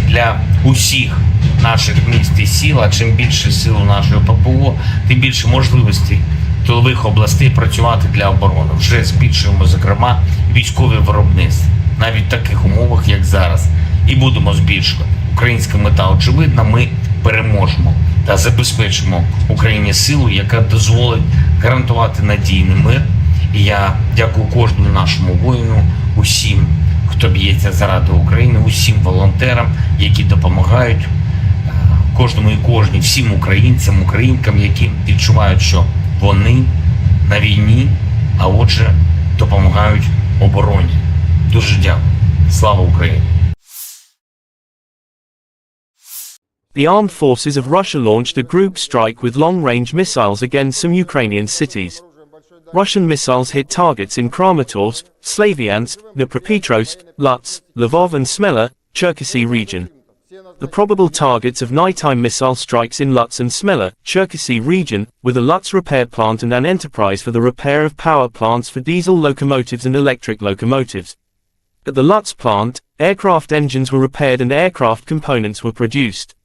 для усіх наших міст і сіл. А чим більше сил у нашої ППО, тим більше можливостей тилових областей працювати для оборони. Вже збільшуємо, зокрема, військові виробництва, навіть в таких умовах, як зараз. І будемо збільшувати. Українська мета очевидна, ми переможемо та забезпечимо Україні силу, яка дозволить гарантувати надійний мир. І я дякую кожному нашому воїну, усім, хто б'ється заради України, усім волонтерам, які допомагають кожному і кожній, всім українцям, українкам, які відчувають, що вони на війні, а отже, допомагають обороні. Дуже дякую. Слава Україні! The armed forces of Russia launched a group strike with long-range missiles against some Ukrainian cities. Russian missiles hit targets in Kramatorsk, Slaviansk, Dnipropetrovsk, Lutsk, Lvov and Smela, Cherkasy region. The probable targets of nighttime missile strikes in Lutsk and Smela, Cherkasy region, were the Lutsk repair plant and an enterprise for the repair of power plants for diesel locomotives and electric locomotives. At the Lutsk plant, aircraft engines were repaired and aircraft components were produced.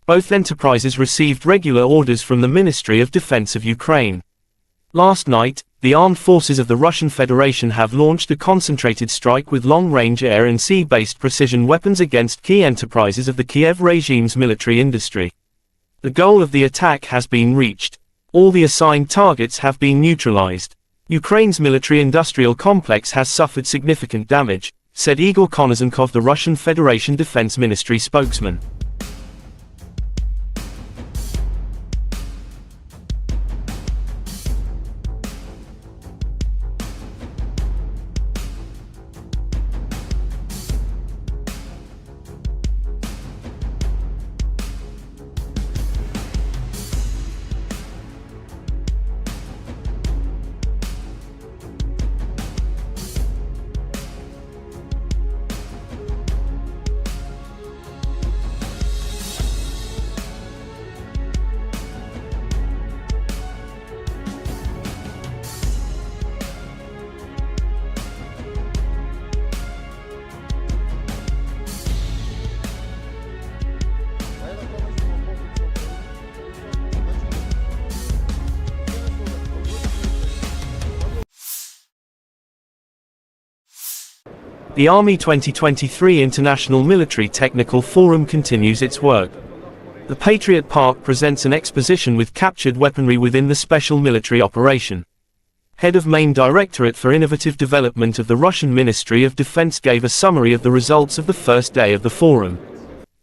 Both enterprises received regular orders from the Ministry of Defense of Ukraine. Last night, the armed forces of the Russian Federation have launched a concentrated strike with long-range air and sea-based precision weapons against key enterprises of the Kyiv regime's military industry. The goal of the attack has been reached. All the assigned targets have been neutralized. Ukraine's military-industrial complex has suffered significant damage, said Igor Konozenkov, the Russian Federation Defense Ministry spokesman. The Army 2023 International Military Technical Forum continues its work. The Patriot Park presents an exposition with captured weaponry within the special military operation. Head of Main Directorate for Innovative Development of the Russian Ministry of Defense gave a summary of the results of the first day of the forum.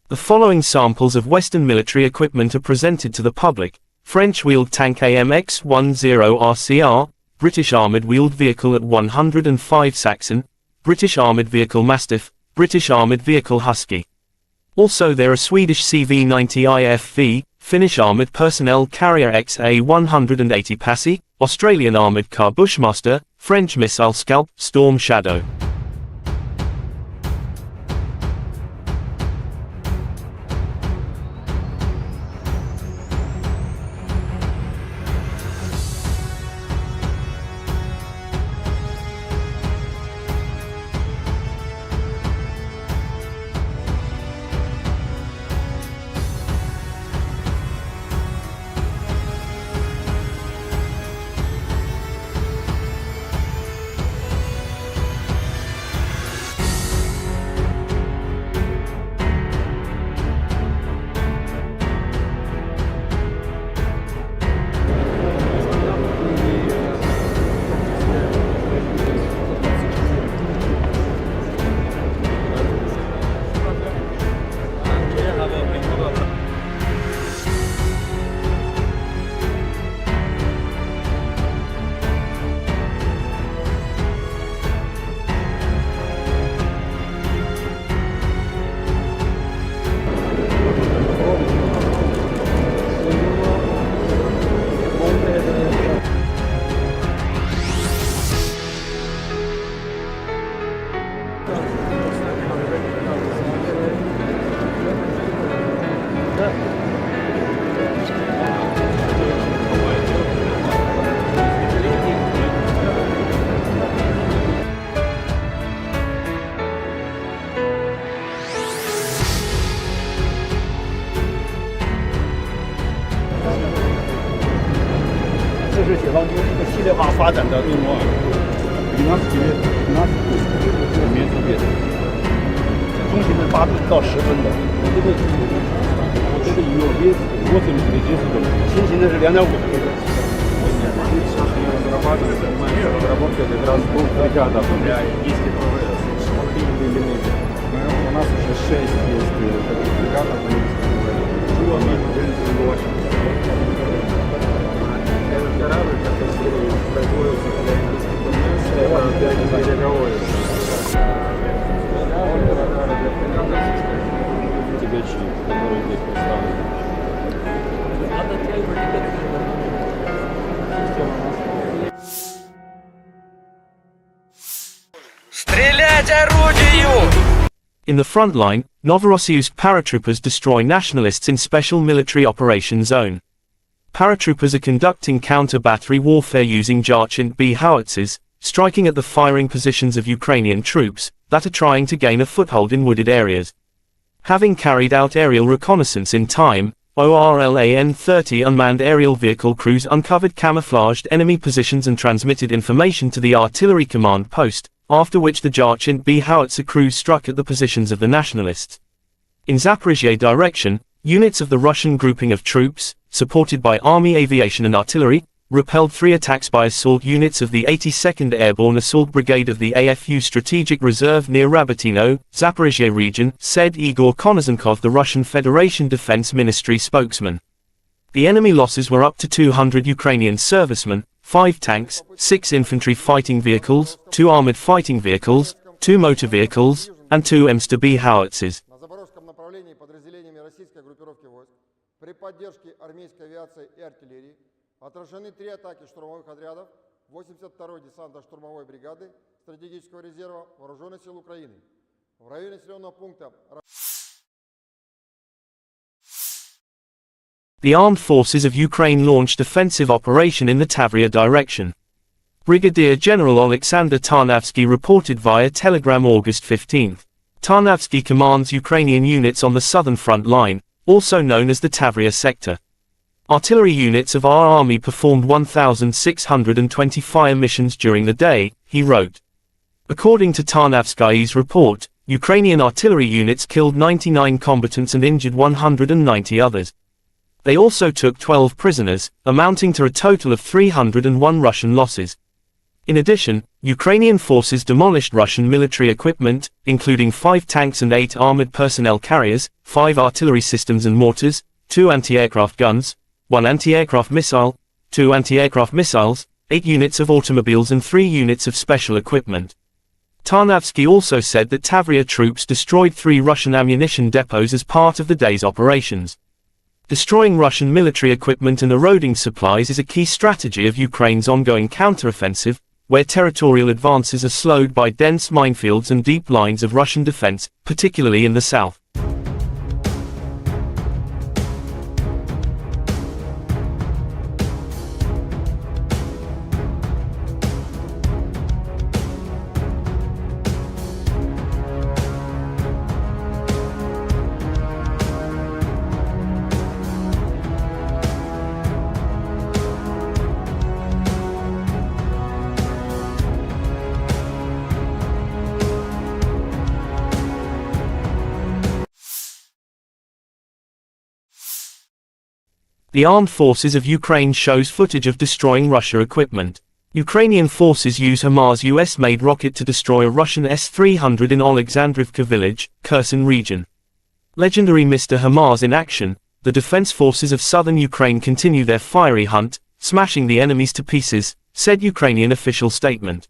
The following samples of Western military equipment are presented to the public: French wheeled tank AMX-10 RCR, British armoured wheeled vehicle at 105 Saxon, British armoured vehicle Mastiff, British armoured vehicle Husky. Also there are Swedish CV-90 IFV, Finnish armoured personnel carrier XA-180 Passy, Australian armoured car Bushmaster, French missile Scalp, Storm Shadow.发展的规模，HIMARS级别，HIMARS里面级别的，中型的8到10分的，这个有8分，轻型的是2.5分的。Разрабатывается момент разработки как раз был бригада для индийских ВВС. У нас уже 6 есть бригад по индийским ВВС. Этот корабль, который производился для индийских ВВС, это береговой. Тягачи, которые здесь представлены. Стрелять орудию! In the front line, Novorossiysk paratroopers destroy nationalists in special military operation zone. Paratroopers are conducting counter-battery warfare using Jarchint B howitzers, striking at the firing positions of Ukrainian troops that are trying to gain a foothold in wooded areas. Having carried out aerial reconnaissance in time, ORLAN-30 unmanned aerial vehicle crews uncovered camouflaged enemy positions and transmitted information to the artillery command post, after which the Jarchint B howitzer crews struck at the positions of the nationalists. In Zaporizhzhia direction, units of the Russian grouping of troops, supported by Army aviation and artillery, repelled 3 attacks by assault units of the 82nd Airborne Assault Brigade of the AFU Strategic Reserve near Rabotino, Zaporizhzhia region, said Igor Konozenkov, the Russian Federation Defense Ministry spokesman. The enemy losses were up to 200 Ukrainian servicemen, 5 tanks, 6 infantry fighting vehicles, 2 armored fighting vehicles, 2 motor vehicles, and 2 M100B howitzers. На запорожском направлении подразделениями российской группировки войск при поддержке армейской авиации и артиллерии отражены 3 атаки штурмовых отрядов 82-й десантно-штурмовой бригады стратегического резерва Вооруженных сил Украины в районе населенного пункта. The armed forces of Ukraine launched offensive operation in the Tavria direction. Brigadier General Alexander Tarnavsky reported via telegram August 15. Tarnavsky commands Ukrainian units on the southern front line, also known as the Tavria sector. Artillery units of our army performed 1,620 fire missions during the day, he wrote. According to Tarnavsky's report, Ukrainian artillery units killed 99 combatants and injured 190 others. They also took 12 prisoners, amounting to a total of 301 Russian losses. In addition, Ukrainian forces demolished Russian military equipment, including 5 tanks and 8 armored personnel carriers, 5 artillery systems and mortars, 2 anti-aircraft guns, 1 anti-aircraft missile, 2 anti-aircraft missiles, 8 units of automobiles and 3 units of special equipment. Tarnavsky also said that Tavria troops destroyed 3 Russian ammunition depots as part of the day's operations. Destroying Russian military equipment and eroding supplies is a key strategy of Ukraine's ongoing counteroffensive, where territorial advances are slowed by dense minefields and deep lines of Russian defense, particularly in the south. The armed forces of Ukraine shows footage of destroying Russia equipment. Ukrainian forces use HIMARS US-made rocket to destroy a Russian S-300 in Alexandrivka village, Kherson region. Legendary Mr. HIMARS in action, the defense forces of southern Ukraine continue their fiery hunt, smashing the enemies to pieces, said Ukrainian official statement.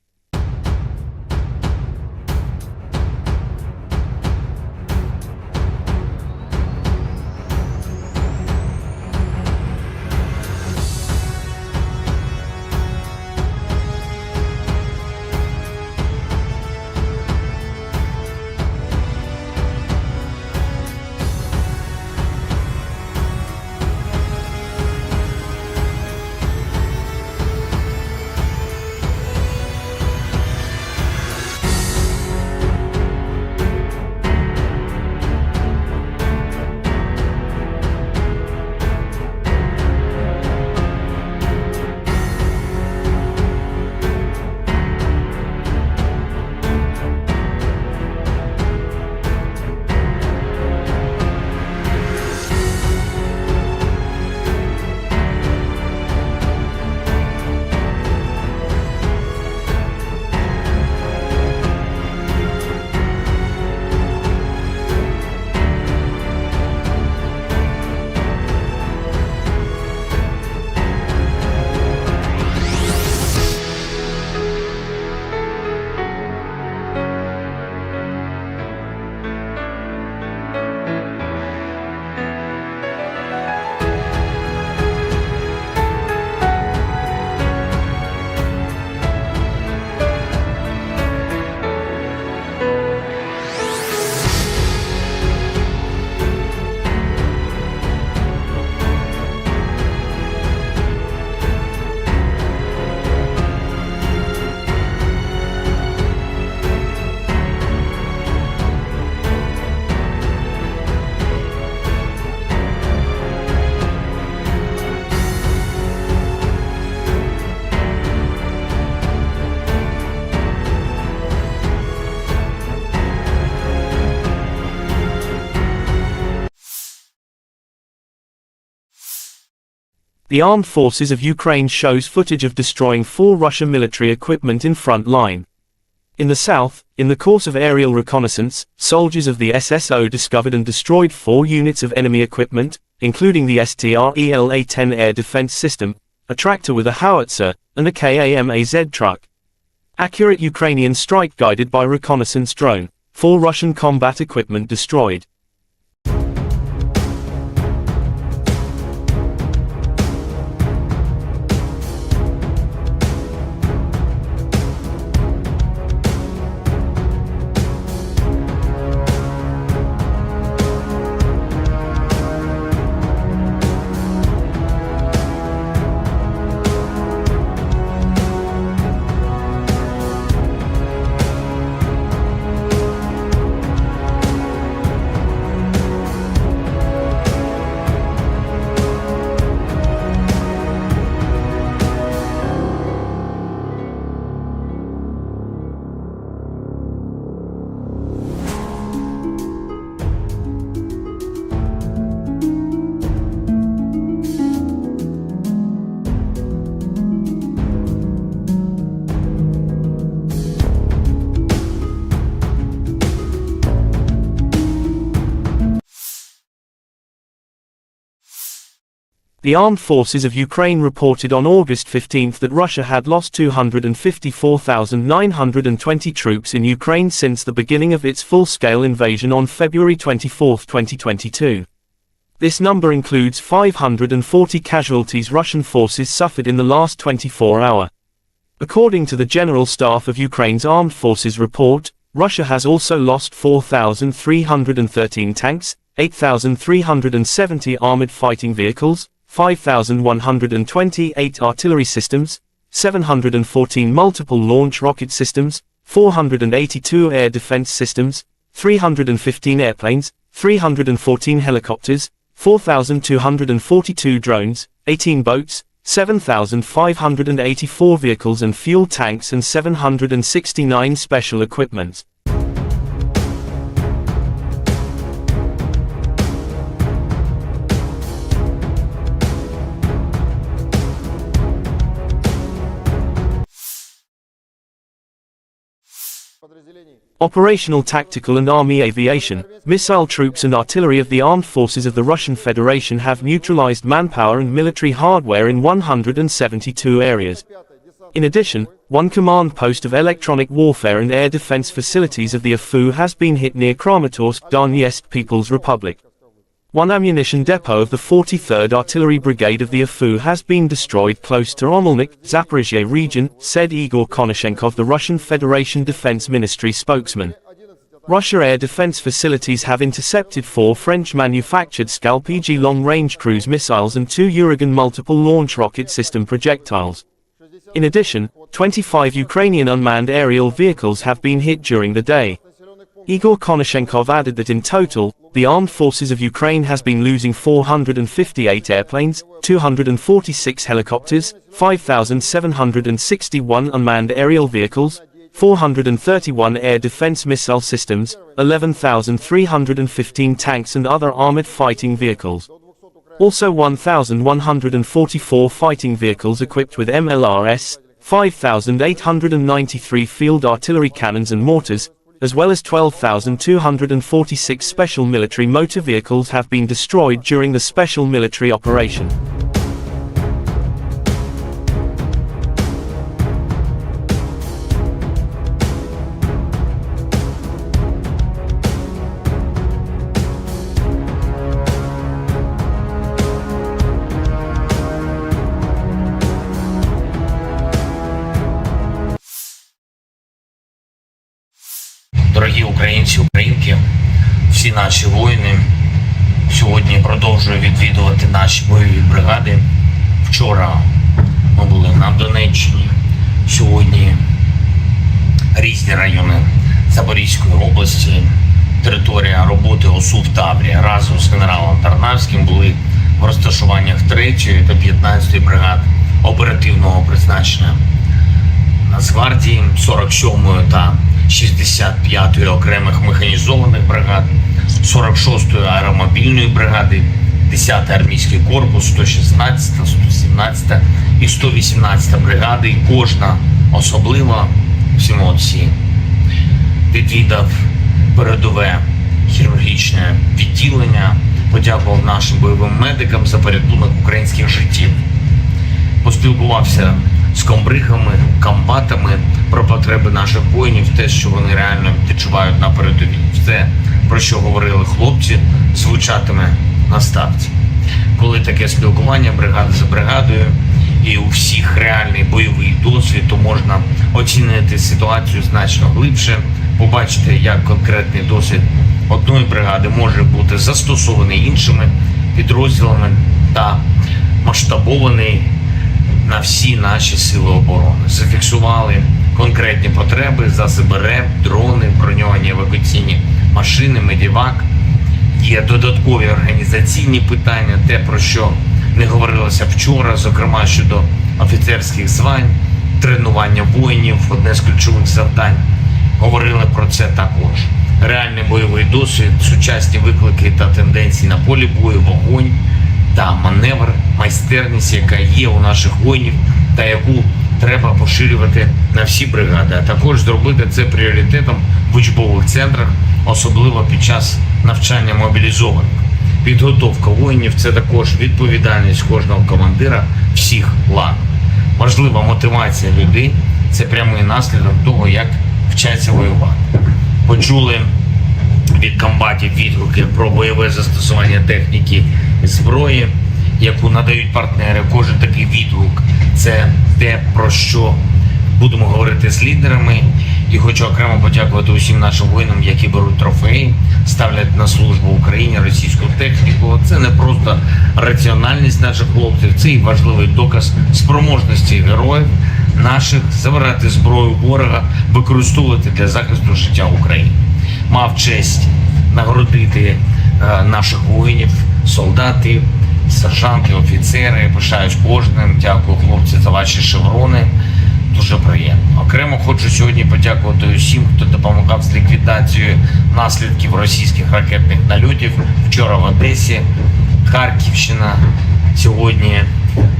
The armed forces of Ukraine shows footage of destroying 4 Russian military equipment in front line. In the south, in the course of aerial reconnaissance, soldiers of the SSO discovered and destroyed 4 units of enemy equipment, including the STRELA-10 air defense system, a tractor with a howitzer, and a KAMAZ truck. Accurate Ukrainian strike guided by reconnaissance drone. 4 Russian combat equipment destroyed. The armed forces of Ukraine reported on August 15 that Russia had lost 254,920 troops in Ukraine since the beginning of its full-scale invasion on February 24, 2022. This number includes 540 casualties Russian forces suffered in the last 24 hours. According to the General Staff of Ukraine's Armed Forces report, Russia has also lost 4,313 tanks, 8,370 armored fighting vehicles, 5,128 artillery systems, 714 multiple launch rocket systems, 482 air defense systems, 315 airplanes, 314 helicopters, 4,242 drones, 18 boats, 7,584 vehicles and fuel tanks and 769 special equipment. Operational tactical and army aviation, missile troops and artillery of the armed forces of the Russian Federation have neutralized manpower and military hardware in 172 areas. In addition, one command post of electronic warfare and air defense facilities of the AFU has been hit near Kramatorsk, Donetsk People's Republic. One ammunition depot of the 43rd Artillery Brigade of the AFU has been destroyed close to Romelnik, Zaporizhzhia region, said Igor Konashenkov, the Russian Federation Defense Ministry spokesman. Russia air defense facilities have intercepted 4 French-manufactured Skal-PG long-range cruise missiles and 2 Uragan multiple launch rocket system projectiles. In addition, 25 Ukrainian unmanned aerial vehicles have been hit during the day. Igor Konashenkov added that in total, the armed forces of Ukraine has been losing 458 airplanes, 246 helicopters, 5,761 unmanned aerial vehicles, 431 air defense missile systems, 11,315 tanks and other armored fighting vehicles. Also 1,144 fighting vehicles equipped with MLRS, 5,893 field artillery cannons and mortars, as well as 12,246 special military motor vehicles have been destroyed during the special military operation. Дорогі українці, українки, всі наші воїни сьогодні продовжують відвідувати наші бойові бригади. Вчора ми були на Донеччині, сьогодні різні райони Запорізької області, територія роботи ОСУ в Таврії. Разом з генералом Тарнавським були в розташуваннях 3-ї та 15-ї бригад оперативного призначення Нацгвардії, 47-ї та 65-ї окремих механізованих бригад, 46-ї аеромобільної бригади, 10-й армійський корпус, 116-та, 117-та і 118-та бригади, і кожна особлива, всі молодці, відвідав передове хірургічне відділення, подякував нашим бойовим медикам за порятунок українських життів, поспілкувався з комбригами, комбатами про потреби наших воїнів, те, що вони реально відчувають на передовій. Все, про що говорили хлопці, звучатиме на ставці. Коли таке спілкування бригада за бригадою і у всіх реальний бойовий досвід, то можна оцінити ситуацію значно глибше, побачити, як конкретний досвід одної бригади може бути застосований іншими підрозділами та масштабований на всі наші сили оборони. Зафіксували конкретні потреби, засоби РЕП, дрони, броньовані евакуаційні машини, медівак. Є додаткові організаційні питання, те, про що не говорилося вчора, зокрема щодо офіцерських звань, тренування воїнів, одне з ключових завдань. Говорили про це також. Реальний бойовий досвід, сучасні виклики та тенденції на полі бою, вогонь та маневр, майстерність, яка є у наших воїнів та яку треба поширювати на всі бригади, а також зробити це пріоритетом в учбових центрах, особливо під час навчання мобілізованих. Підготовка воїнів – це також відповідальність кожного командира всіх ланок. Важлива мотивація людей – це прямий наслідок того, як вчаться воювати. Почули від комбатів відгуки про бойове застосування техніки і зброї, яку надають партнери. Кожен такий відгук – це те, про що будемо говорити з лідерами. І хочу окремо подякувати усім нашим воїнам, які беруть трофеї, ставлять на службу Україні російську техніку. Це не просто раціональність наших хлопців, це і важливий доказ спроможності героїв наших забирати зброю ворога, використовувати для захисту життя України. Мав честь нагородити наших воїнів, солдатів, сержанти, офіцери. Пишаюсь кожним. Дякую, хлопці, за ваші шеврони. Дуже приємно. Окремо хочу сьогодні подякувати усім, хто допомагав з ліквідацією наслідків російських ракетних нальотів. Вчора в Одесі, Харківщина, сьогодні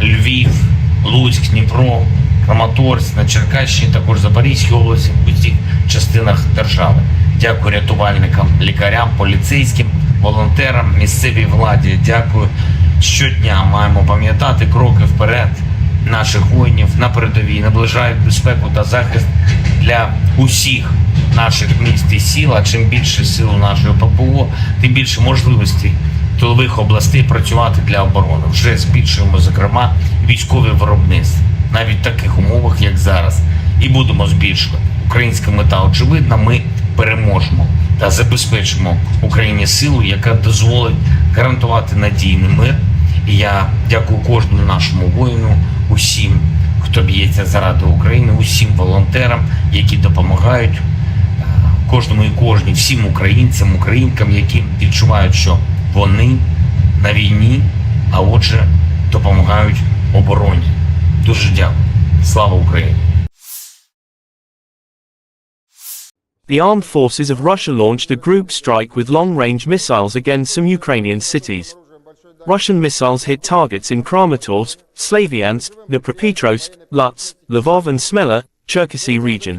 Львів, Луцьк, Дніпро, Краматорськ, на Черкащині, також Запорізькій області, в усіх частинах держави. Дякую рятувальникам, лікарям, поліцейським, волонтерам, місцевій владі. Дякую. Щодня маємо пам'ятати кроки вперед наших воїнів на передовій, наближають безпеку та захист для усіх наших міст і сіл. А чим більше сил у нашої ППО, тим більше можливостей тилових областей працювати для оборони. Вже збільшуємо, зокрема, військові виробництва, навіть в таких умовах, як зараз. І будемо збільшувати. Українська мета очевидна, ми переможемо та забезпечимо Україні силу, яка дозволить гарантувати надійний мир. І я дякую кожному нашому воїну, усім, хто б'ється заради України, усім волонтерам, які допомагають кожному і кожній, всім українцям, українкам, які відчувають, що вони на війні, а отже, допомагають обороні. Дуже дякую. Слава Україні! The armed forces of Russia launched a group strike with long-range missiles against some Ukrainian cities. Russian missiles hit targets in Kramatorsk, Slaviansk, Dnipropetrovsk, Lutsk, Lvov and Smela, Cherkasy region.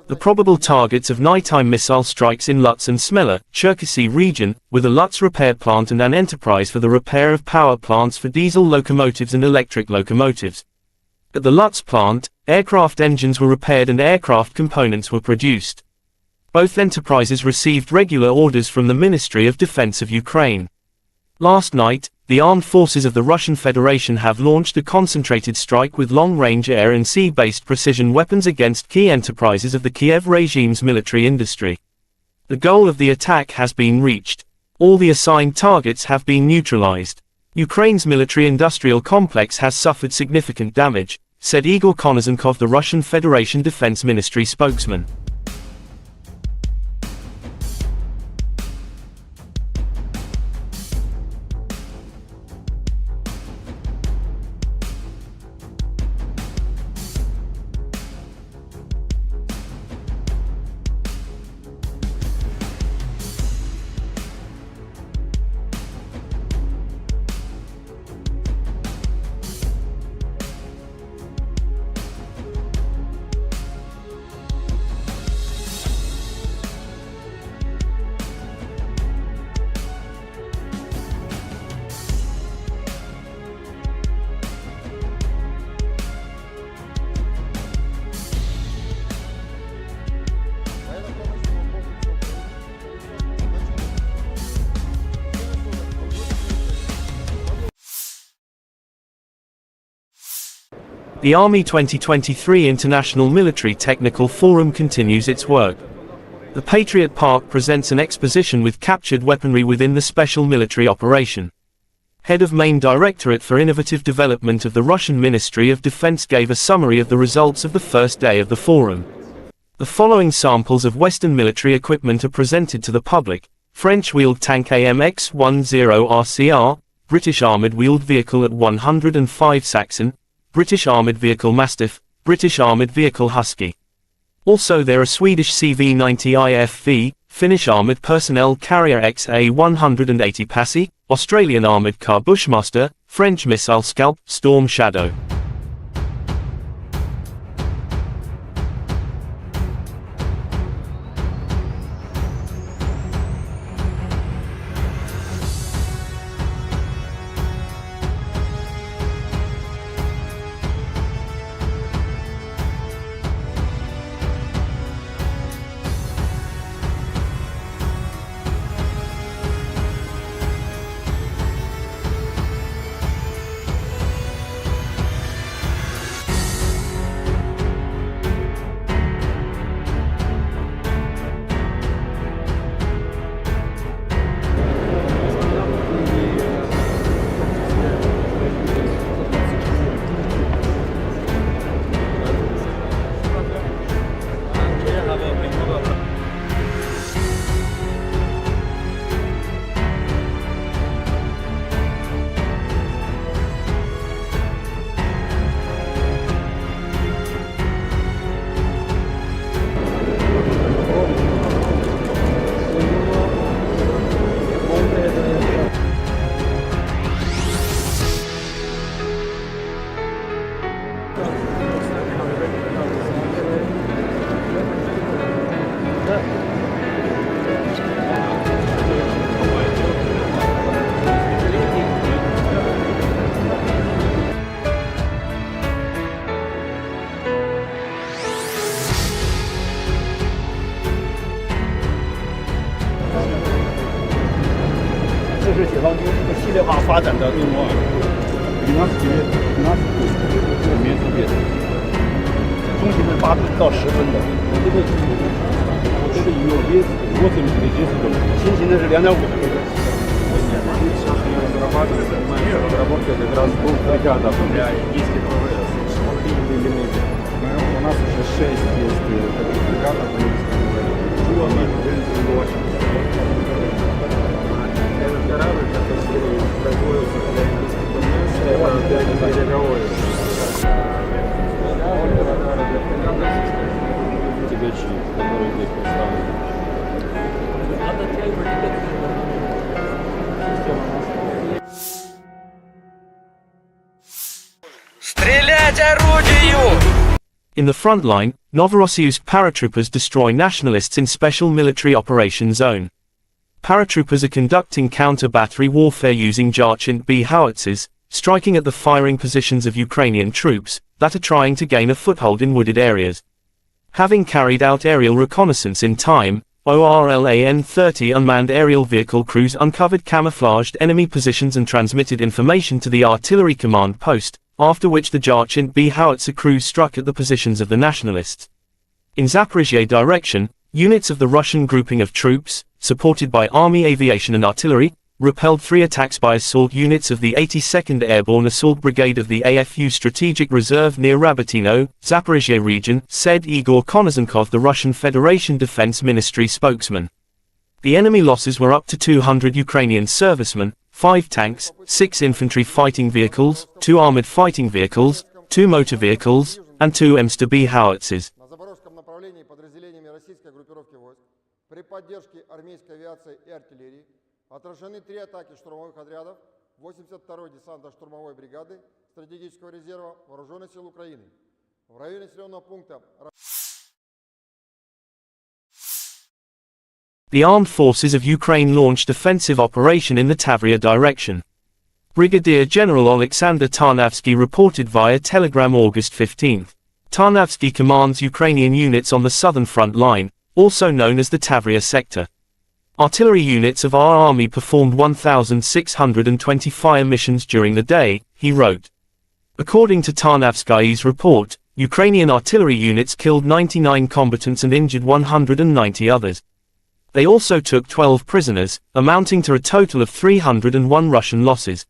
The probable targets of nighttime missile strikes in Lutsk and Smela, Cherkasy region, were the Lutsk repair plant and an enterprise for the repair of power plants for diesel locomotives and electric locomotives. At the Lutsk plant, aircraft engines were repaired and aircraft components were produced. Both enterprises received regular orders from the Ministry of Defense of Ukraine. Last night, the armed forces of the Russian Federation have launched a concentrated strike with long-range air and sea-based precision weapons against key enterprises of the Kyiv regime's military industry. The goal of the attack has been reached. All the assigned targets have been neutralized. Ukraine's military-industrial complex has suffered significant damage, said Igor Konozenkov, the Russian Federation Defense Ministry spokesman. The Army 2023 International Military Technical Forum continues its work. The Patriot Park presents an exposition with captured weaponry within the special military operation. Head of Main Directorate for Innovative Development of the Russian Ministry of Defense gave a summary of the results of the first day of the forum. The following samples of Western military equipment are presented to the public: French wheeled tank AMX-10 RCR, British armoured wheeled vehicle at 105 Saxon, British armoured vehicle Mastiff, British armoured vehicle Husky. Also there are Swedish CV-90 IFV, Finnish armoured personnel carrier XA-180 Passy, Australian armoured car Bushmaster, French missile Scalp, Storm Shadow. 日解放军这个系列化发展的队伍啊，12 面特别的，中型的8到10分的，这个有别我这里的就是轻型的是2.5的。Разрабатывали момент разработки как раз двух бригадов для индийских ВВС. У нас уже 6 есть таких бригад в индийском ВВС. Этот корабль, который производился для индийских ВВС, это переговоры. Тягачи, которые здесь представлены. Стрелять орудию! In the front line, Novorossiysk paratroopers destroy nationalists in Special Military Operation Zone. Paratroopers are conducting counter-battery warfare using Jarchint B howitzers, striking at the firing positions of Ukrainian troops that are trying to gain a foothold in wooded areas. Having carried out aerial reconnaissance in time, ORLAN-30 unmanned aerial vehicle crews uncovered camouflaged enemy positions and transmitted information to the artillery command post, after which the Jarchint B howitzer crews struck at the positions of the nationalists. In Zaporizhzhia direction, units of the Russian grouping of troops, supported by Army aviation and artillery, repelled 3 attacks by assault units of the 82nd Airborne Assault Brigade of the AFU Strategic Reserve near Rabotino, Zaporizhzhia region, said Igor Konozenkov, the Russian Federation Defense Ministry spokesman. The enemy losses were up to 200 Ukrainian servicemen, 5 tanks, 6 infantry fighting vehicles, 2 armored fighting vehicles, 2 motor vehicles, and 2 M100B howitzers. На запорожском направлении подразделениями российской группировки войск при поддержке армейской авиации и артиллерии отражены 3 атаки штурмовых отрядов 82-й десантно-штурмовой бригады стратегического резерва Вооруженных сил Украины в районе населенного пункта. The armed forces of Ukraine launched offensive operation in the Tavria direction. Brigadier General Alexander Tarnavsky reported via telegram August 15. Tarnavsky commands Ukrainian units on the southern front line, also known as the Tavria sector. Artillery units of our army performed 1,620 fire missions during the day, he wrote. According to Tarnavsky's report, Ukrainian artillery units killed 99 combatants and injured 190 others. They also took 12 prisoners, amounting to a total of 301 Russian losses.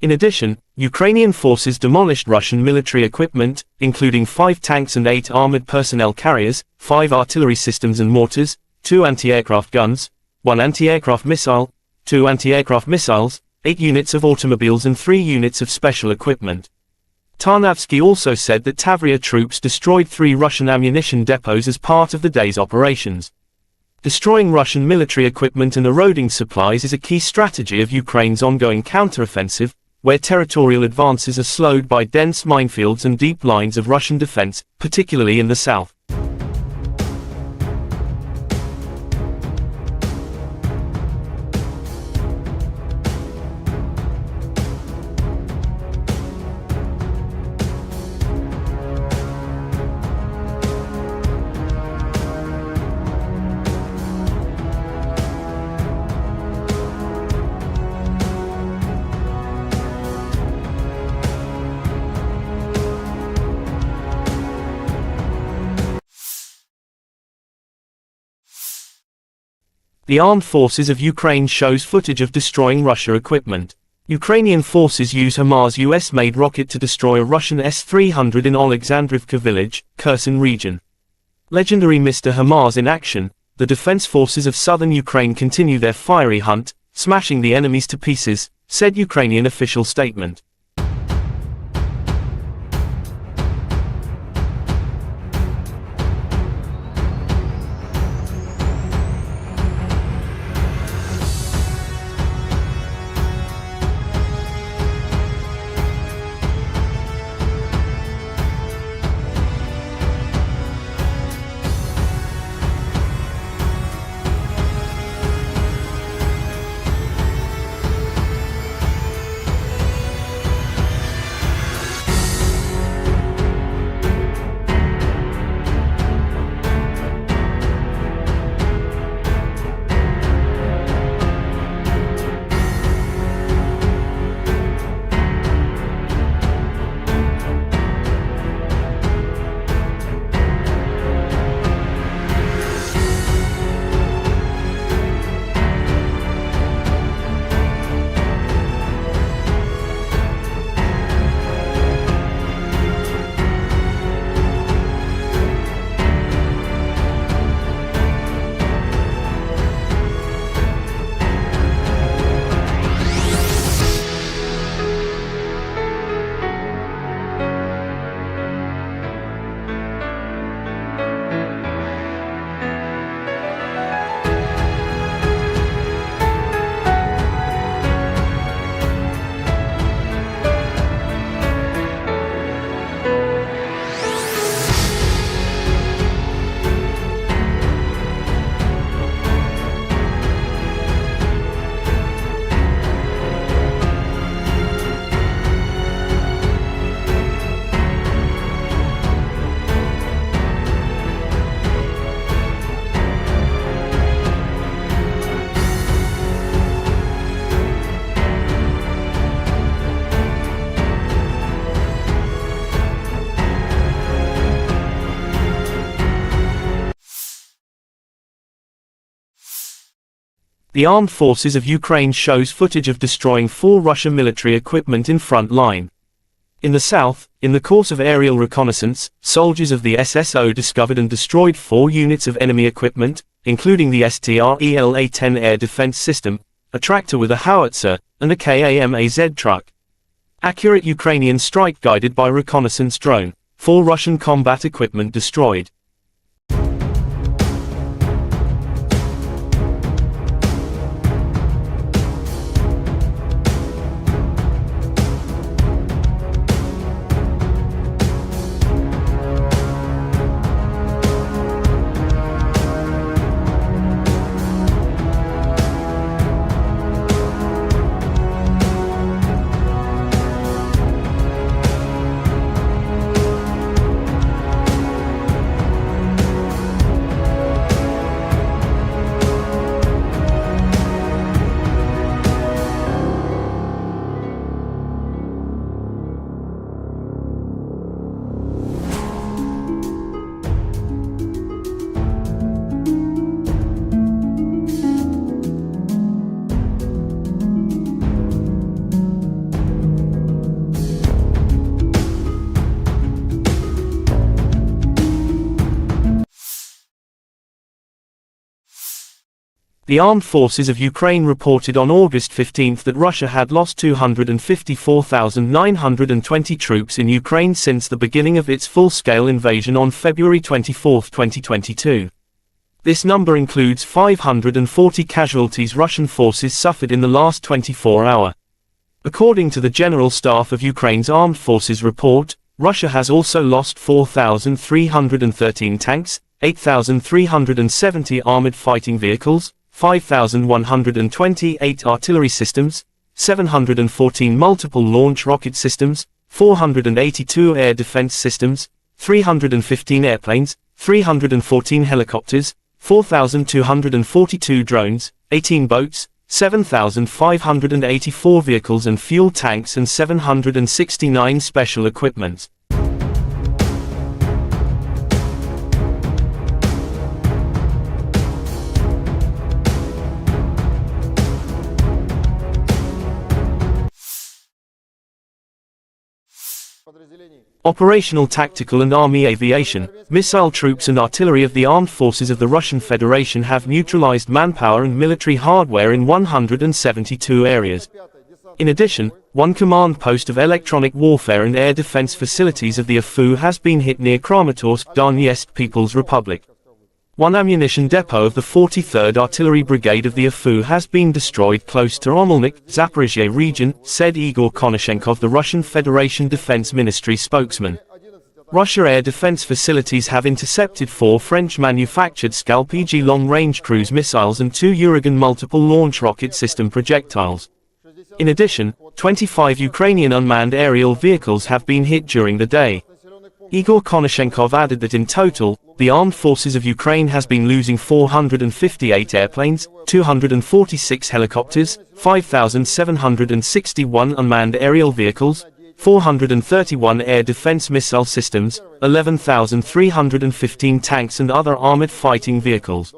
In addition, Ukrainian forces demolished Russian military equipment, including 5 tanks and 8 armored personnel carriers, 5 artillery systems and mortars, 2 anti-aircraft guns, 1 anti-aircraft missile, 2 anti-aircraft missiles, 8 units of automobiles and 3 units of special equipment. Tarnavsky also said that Tavria troops destroyed 3 Russian ammunition depots as part of the day's operations. Destroying Russian military equipment and eroding supplies is a key strategy of Ukraine's ongoing counteroffensive, where territorial advances are slowed by dense minefields and deep lines of Russian defense, particularly in the south. The armed forces of Ukraine shows footage of destroying Russia equipment. Ukrainian forces use HIMARS US-made rocket to destroy a Russian S-300 in Alexandrivka village, Kherson region. Legendary Mr. HIMARS in action, the defense forces of southern Ukraine continue their fiery hunt, smashing the enemies to pieces, said Ukrainian official statement. The armed forces of Ukraine shows footage of destroying 4 Russian military equipment in front line. In the south, in the course of aerial reconnaissance, soldiers of the SSO discovered and destroyed 4 units of enemy equipment, including the STRELA-10 air defense system, a tractor with a howitzer, and a KAMAZ truck. Accurate Ukrainian strike guided by reconnaissance drone. 4 Russian combat equipment destroyed. The armed forces of Ukraine reported on August 15 that Russia had lost 254,920 troops in Ukraine since the beginning of its full-scale invasion on February 24, 2022. This number includes 540 casualties Russian forces suffered in the last 24 hours. According to the General Staff of Ukraine's Armed Forces report, Russia has also lost 4,313 tanks, 8,370 armored fighting vehicles, 5,128 artillery systems, 714 multiple launch rocket systems, 482 air defense systems, 315 airplanes, 314 helicopters, 4,242 drones, 18 boats, 7,584 vehicles and fuel tanks and 769 special equipment. Operational tactical and army aviation, missile troops and artillery of the armed forces of the Russian Federation have neutralized manpower and military hardware in 172 areas. In addition, one command post of electronic warfare and air defense facilities of the AFU has been hit near Kramatorsk, Donetsk People's Republic. One ammunition depot of the 43rd Artillery Brigade of the AFU has been destroyed close to Omelnik, Zaporizhzhia region, said Igor Konashenkov, the Russian Federation Defense Ministry spokesman. Russia air defense facilities have intercepted 4 French-manufactured Skal-PG long-range cruise missiles and 2 Uragan multiple launch rocket system projectiles. In addition, 25 Ukrainian unmanned aerial vehicles have been hit during the day. Igor Konashenkov added that in total, the armed forces of Ukraine has been losing 458 airplanes, 246 helicopters, 5,761 unmanned aerial vehicles, 431 air defense missile systems, 11,315 tanks and other armored fighting vehicles.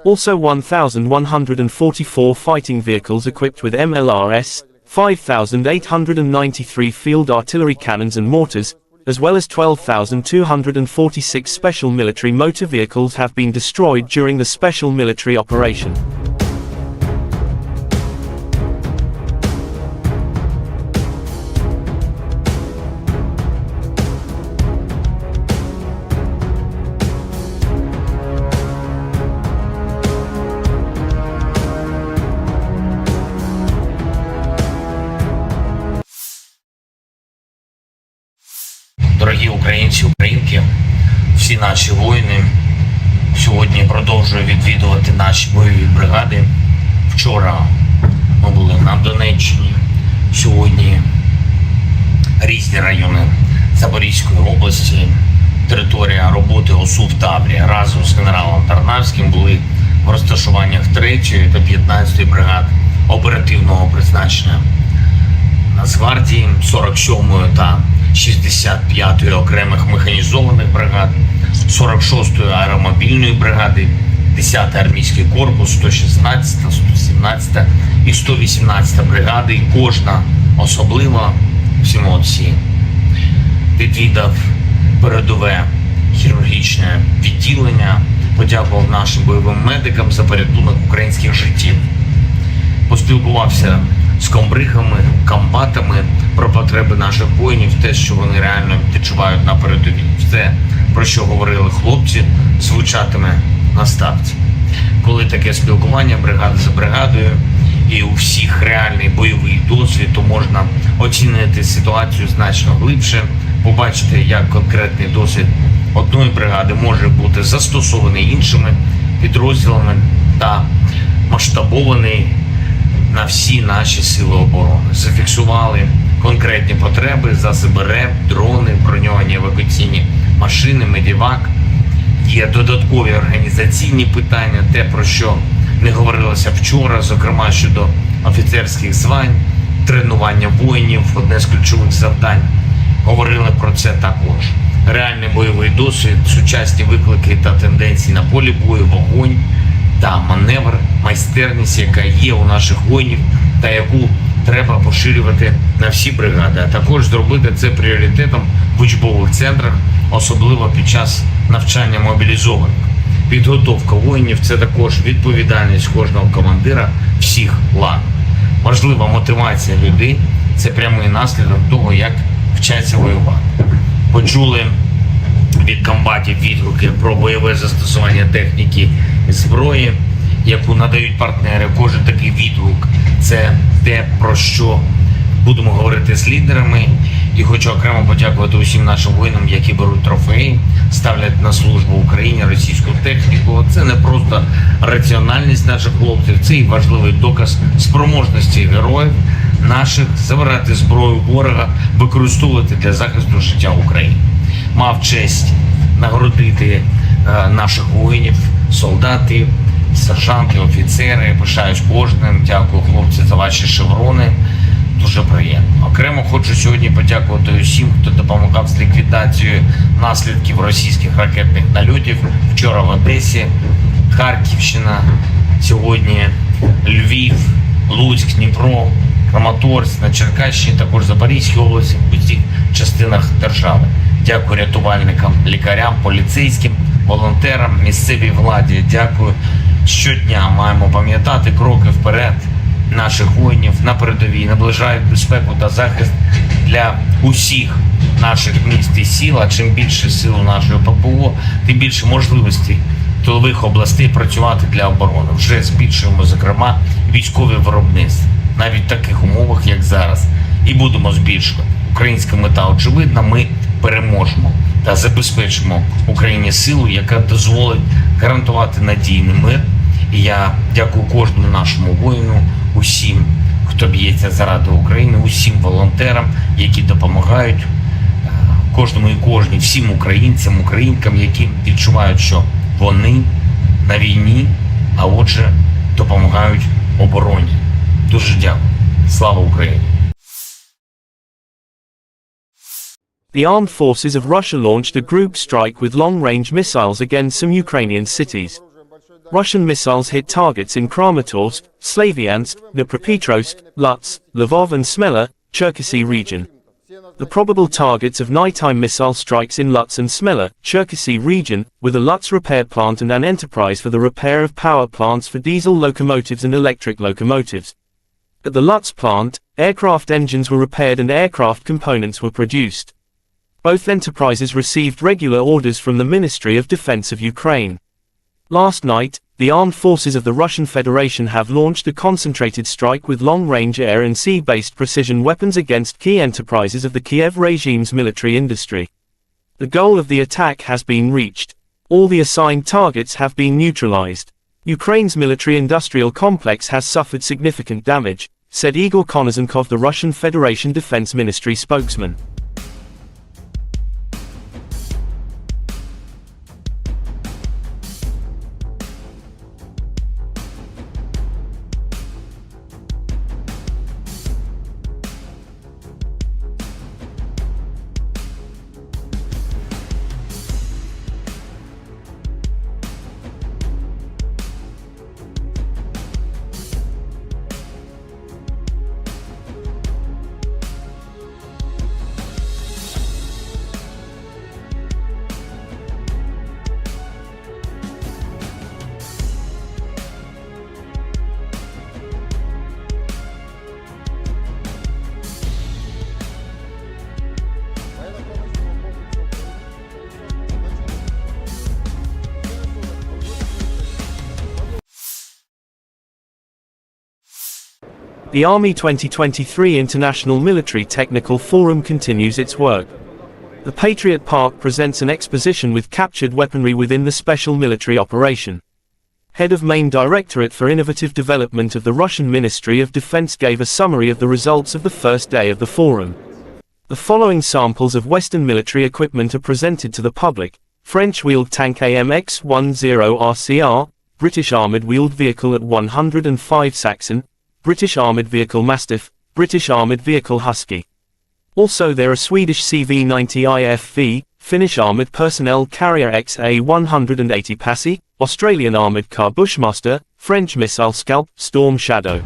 Also 1,144 fighting vehicles equipped with MLRS, 5,893 field artillery cannons and mortars, as well as 12,246 special military motor vehicles have been destroyed during the special military operation. Дорогі українці, українки, всі наші воїни сьогодні продовжують відвідувати наші бойові бригади. Вчора ми були на Донеччині, сьогодні різні райони Запорізької області, територія роботи ОСУ в Таврі. Разом з генералом Тарнавським були в розташуваннях 3-ї та 15-ї бригад оперативного призначення Нацгвардії, 47-ї та 65-ї окремих механізованих бригад, 46-ї аеромобільної бригади, 10-й армійський корпус, 116, 117 і 118 бригади, і кожна особлива, всі молодці. Відвідав передове хірургічне відділення, подякував нашим бойовим медикам за порятунок українських життів. Поспілкувався з комбригами, комбатами про потреби наших воїнів, те, що вони реально відчувають на передовій. Все, про що говорили хлопці, звучатиме на ставці. Коли таке спілкування бригада за бригадою і у всіх реальний бойовий досвід, то можна оцінити ситуацію значно глибше, побачити, як конкретний досвід одної бригади може бути застосований іншими підрозділами та масштабований на всі наші сили оборони. Зафіксували конкретні потреби, засоби РЕП, дрони, броньовані евакуаційні машини, медівак. Є додаткові організаційні питання, те, про що не говорилося вчора, зокрема щодо офіцерських звань, тренування воїнів, одне з ключових завдань. Говорили про це також. Реальний бойовий досвід, сучасні виклики та тенденції на полі бою, вогонь та маневр, майстерність, яка є у наших воїнів та яку треба поширювати на всі бригади, а також зробити це пріоритетом в учбових центрах, особливо під час навчання мобілізованих. Підготовка воїнів – це також відповідальність кожного командира всіх ланок. Важлива мотивація людей – це прямий наслідок того, як вчаться воювати. Почули від комбатів відгуки про бойове застосування техніки і зброї, яку надають партнери. Кожен такий відгук – це те, про що будемо говорити з лідерами. І хочу окремо подякувати усім нашим воїнам, які беруть трофеї, ставлять на службу Україні російську техніку. Це не просто раціональність наших хлопців, це і важливий доказ спроможності героїв наших забирати зброю ворога, використовувати для захисту життя України. Мав честь нагородити наших воїнів, солдатів, сержанти, офіцери. Пишаюсь кожним. Дякую, хлопці, за ваші шеврони. Дуже приємно. Окремо хочу сьогодні подякувати усім, хто допомагав з ліквідацією наслідків російських ракетних нальотів. Вчора в Одесі, Харківщина, сьогодні Львів, Луцьк, Дніпро, Краматорськ, на Черкащині, також Запорізькій області, в усіх частинах держави. Дякую рятувальникам, лікарям, поліцейським, волонтерам, місцевій владі. Дякую. Щодня маємо пам'ятати кроки вперед наших воїнів на передовій, наближають безпеку та захист для усіх наших міст і сіл. А чим більше сил у нашої ППО, тим більше можливостей тилових областей працювати для оборони. Вже збільшуємо, зокрема, військові виробництва, навіть в таких умовах, як зараз, і будемо збільшувати. Українська мета очевидна, ми переможемо та забезпечимо Україні силу, яка дозволить гарантувати надійний мир. І я дякую кожному нашому воїну, усім, хто б'ється заради України, усім волонтерам, які допомагають кожному і кожній, всім українцям, українкам, які відчувають, що вони на війні, а отже, допомагають обороні. Дуже дякую. Слава Україні! The armed forces of Russia launched a group strike with long-range missiles against some Ukrainian cities. Russian missiles hit targets in Kramatorsk, Slavyansk, Dnipropetrovsk, Lutsk, Lvov and Smela, Cherkasy region. The probable targets of nighttime missile strikes in Lutsk and Smela, Cherkasy region, were the Lutsk repair plant and an enterprise for the repair of power plants for diesel locomotives and electric locomotives. At the Lutsk plant, aircraft engines were repaired and aircraft components were produced. Both enterprises received regular orders from the Ministry of Defense of Ukraine. Last night, the armed forces of the Russian Federation have launched a concentrated strike with long-range air and sea-based precision weapons against key enterprises of the Kyiv regime's military industry. The goal of the attack has been reached. All the assigned targets have been neutralized. Ukraine's military-industrial complex has suffered significant damage, said Igor Konozenkov, the Russian Federation Defense Ministry spokesman. The Army 2023 International Military Technical Forum continues its work. The Patriot Park presents an exposition with captured weaponry within the special military operation. Head of Main Directorate for Innovative Development of the Russian Ministry of Defense gave a summary of the results of the first day of the forum. The following samples of Western military equipment are presented to the public: French wheeled tank AMX-10 RCR, British armoured wheeled vehicle at 105 Saxon, British armoured vehicle Mastiff, British armoured vehicle Husky. Also there are Swedish CV-90 IFV, Finnish armoured personnel carrier XA-180 Passy, Australian armoured car Bushmaster, French missile Scalp, Storm Shadow.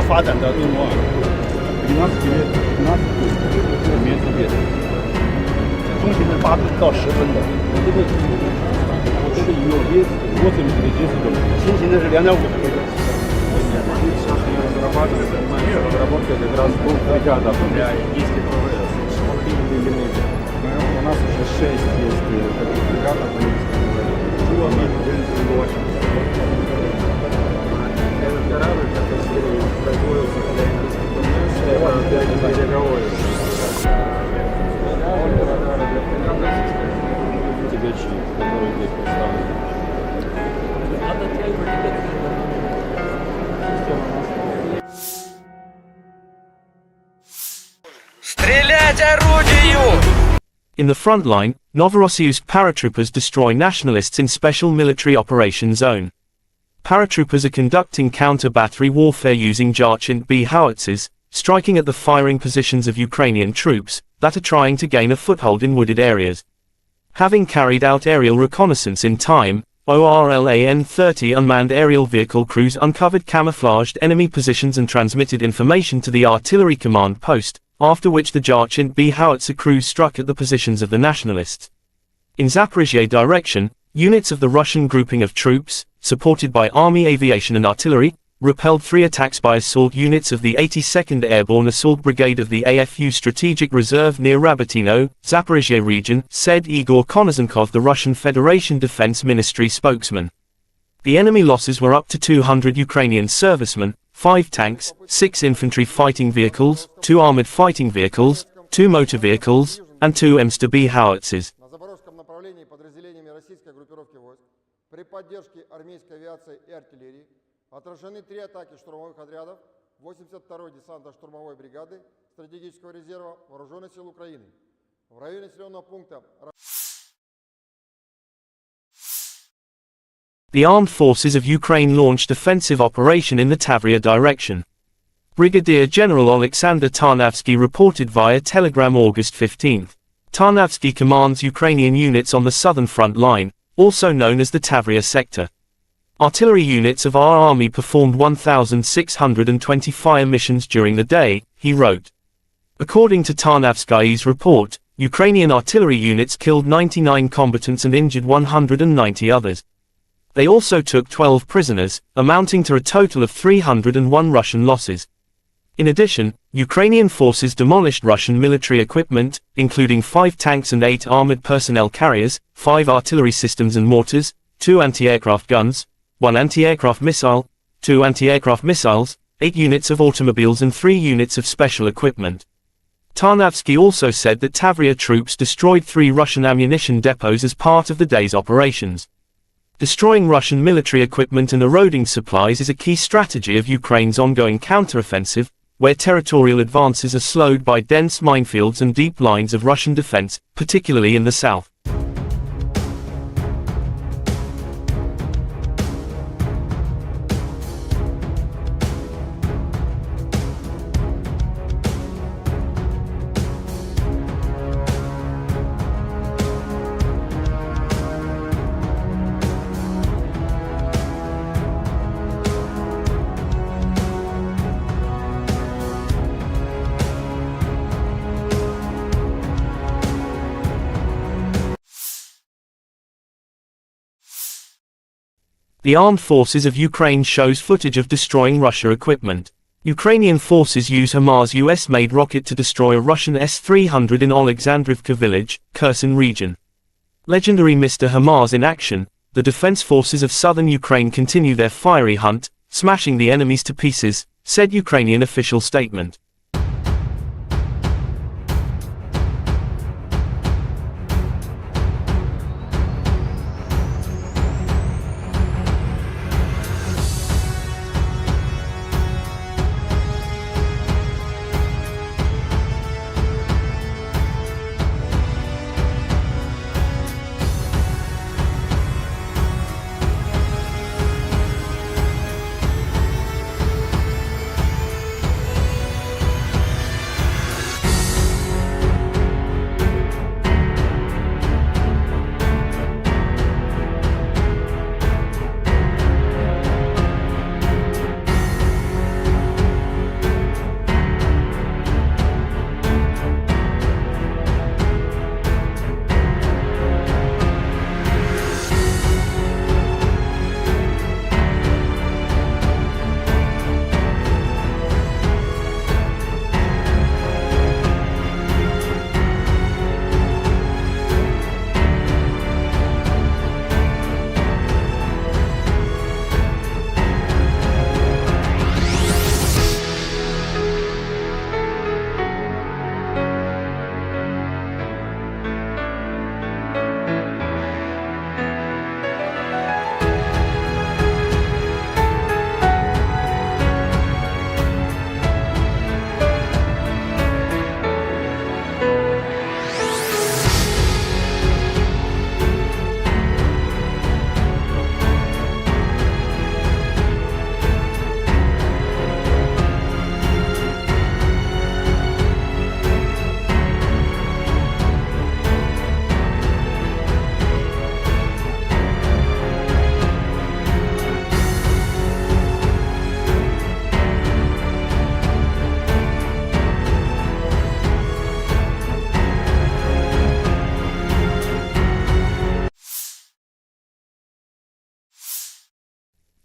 发展的动画，15免费别的，中型是8到10分的，这个有我这里这个就是轻型的是2.5的。Разрабатывается манер разработки как раз бригада для индийских ВВС. У нас уже 6 есть бригад Этот корабль, который производился для индийских ВВС, это береговой. Тягачи, которые здесь представлены. Стрелять орудию! In the front line, Novorossiysk paratroopers destroy nationalists in Special Military Operation Zone. Paratroopers are conducting counter-battery warfare using Jar-B howitzers, striking at the firing positions of Ukrainian troops that are trying to gain a foothold in wooded areas. Having carried out aerial reconnaissance in time, ORLAN-30 unmanned aerial vehicle crews uncovered camouflaged enemy positions and transmitted information to the artillery command post, after which the Jar-B howitzer crews struck at the positions of the nationalists. In Zaporizhzhia direction, units of the Russian grouping of troops, supported by Army aviation and artillery, repelled 3 attacks by assault units of the 82nd Airborne Assault Brigade of the AFU Strategic Reserve near Rabotino, Zaporizhzhia region, said Igor Konozenkov, the Russian Federation Defense Ministry spokesman. The enemy losses were up to 200 Ukrainian servicemen, 5 tanks, 6 infantry fighting vehicles, 2 armored fighting vehicles, 2 motor vehicles, and 2 M100B howitzers. На запорожском направлении подразделениями российской группировки войск при поддержке армейской авиации и артиллерии отражены 3 атаки штурмовых отрядов 82-й десантно-штурмовой бригады стратегического резерва Вооруженных сил Украины в районе населенного пункта. The armed forces of Ukraine launched offensive operation in the Tavria direction. Brigadier General Alexander Tarnavsky reported via telegram August 15. Tarnavsky commands Ukrainian units on the southern front line, also known as the Tavria sector. Artillery units of our army performed 1,620 fire missions during the day, he wrote. According to Tarnavskayi's report, Ukrainian artillery units killed 99 combatants and injured 190 others. They also took 12 prisoners, amounting to a total of 301 Russian losses. In addition, Ukrainian forces demolished Russian military equipment, including 5 tanks and 8 armored personnel carriers, 5 artillery systems and mortars, 2 anti-aircraft guns, 1 anti-aircraft missile, 2 anti-aircraft missiles, 8 units of automobiles and 3 units of special equipment. Tarnavsky also said that Tavria troops destroyed 3 Russian ammunition depots as part of the day's operations. Destroying Russian military equipment and eroding supplies is a key strategy of Ukraine's ongoing counteroffensive, where territorial advances are slowed by dense minefields and deep lines of Russian defense, particularly in the south. The armed forces of Ukraine shows footage of destroying Russia equipment. Ukrainian forces use HIMARS US-made rocket to destroy a Russian S-300 in Alexandrivka village, Kherson region. Legendary Mr. HIMARS in action, the defense forces of southern Ukraine continue their fiery hunt, smashing the enemies to pieces, said Ukrainian official statement.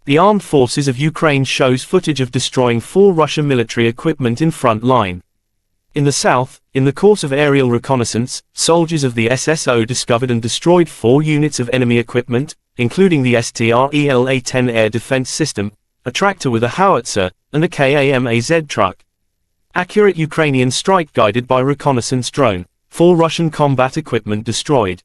The armed forces of Ukraine shows footage of destroying 4 Russian military equipment in front line. In the south, in the course of aerial reconnaissance, soldiers of the SSO discovered and destroyed 4 units of enemy equipment, including the STRELA-10 air defense system, a tractor with a howitzer, and a KAMAZ truck. Accurate Ukrainian strike guided by reconnaissance drone. 4 Russian combat equipment destroyed.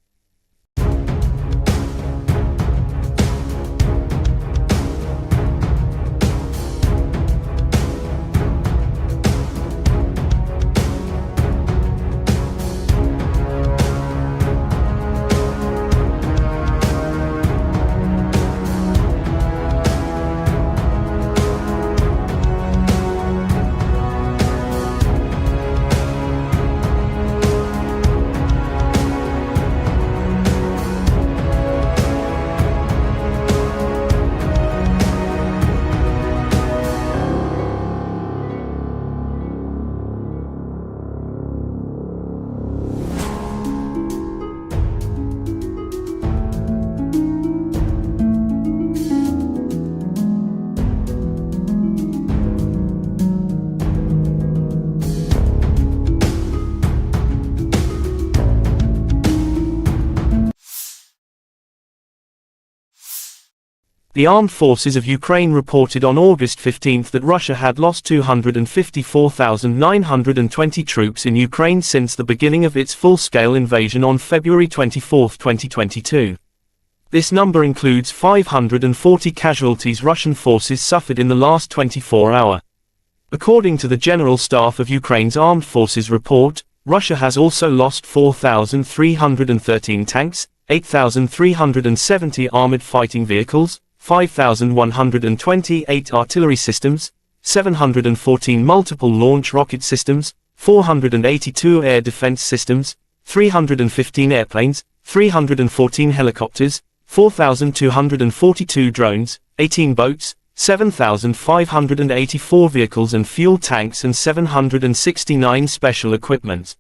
The armed forces of Ukraine reported on August 15 that Russia had lost 254,920 troops in Ukraine since the beginning of its full-scale invasion on February 24, 2022. This number includes 540 casualties Russian forces suffered in the last 24 hours. According to the General Staff of Ukraine's Armed Forces report, Russia has also lost 4,313 tanks, 8,370 armored fighting vehicles, 5,128 artillery systems, 714 multiple launch rocket systems, 482 air defense systems, 315 airplanes, 314 helicopters, 4,242 drones, 18 boats, 7,584 vehicles and fuel tanks and 769 special equipment.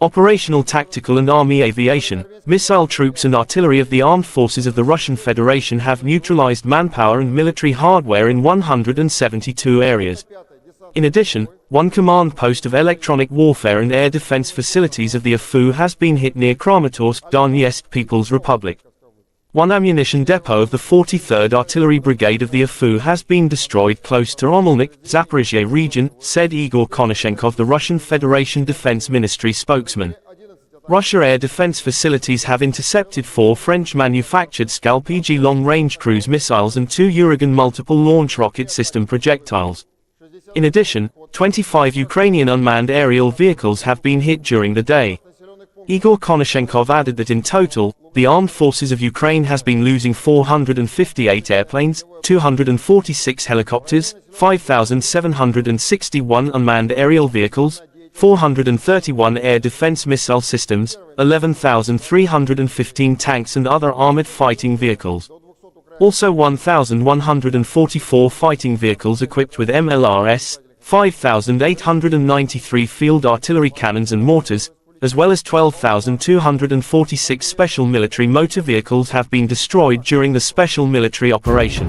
Operational tactical and army aviation, missile troops and artillery of the armed forces of the Russian Federation have neutralized manpower and military hardware in 172 areas. In addition, one command post of electronic warfare and air defense facilities of the AFU has been hit near Kramatorsk, Donetsk People's Republic. One ammunition depot of the 43rd Artillery Brigade of the AFU has been destroyed close to Omelnik, Zaporizhzhia region, said Igor Konashenkov, the Russian Federation Defense Ministry spokesman. Russia air defense facilities have intercepted 4 French-manufactured Skal-PG long-range cruise missiles and 2 Uragan multiple launch rocket system projectiles. In addition, 25 Ukrainian unmanned aerial vehicles have been hit during the day. Igor Konashenkov added that in total, the armed forces of Ukraine has been losing 458 airplanes, 246 helicopters, 5,761 unmanned aerial vehicles, 431 air defense missile systems, 11,315 tanks and other armored fighting vehicles. Also 1,144 fighting vehicles equipped with MLRS, 5,893 field artillery cannons and mortars, as well as 12,246 special military motor vehicles have been destroyed during the special military operation.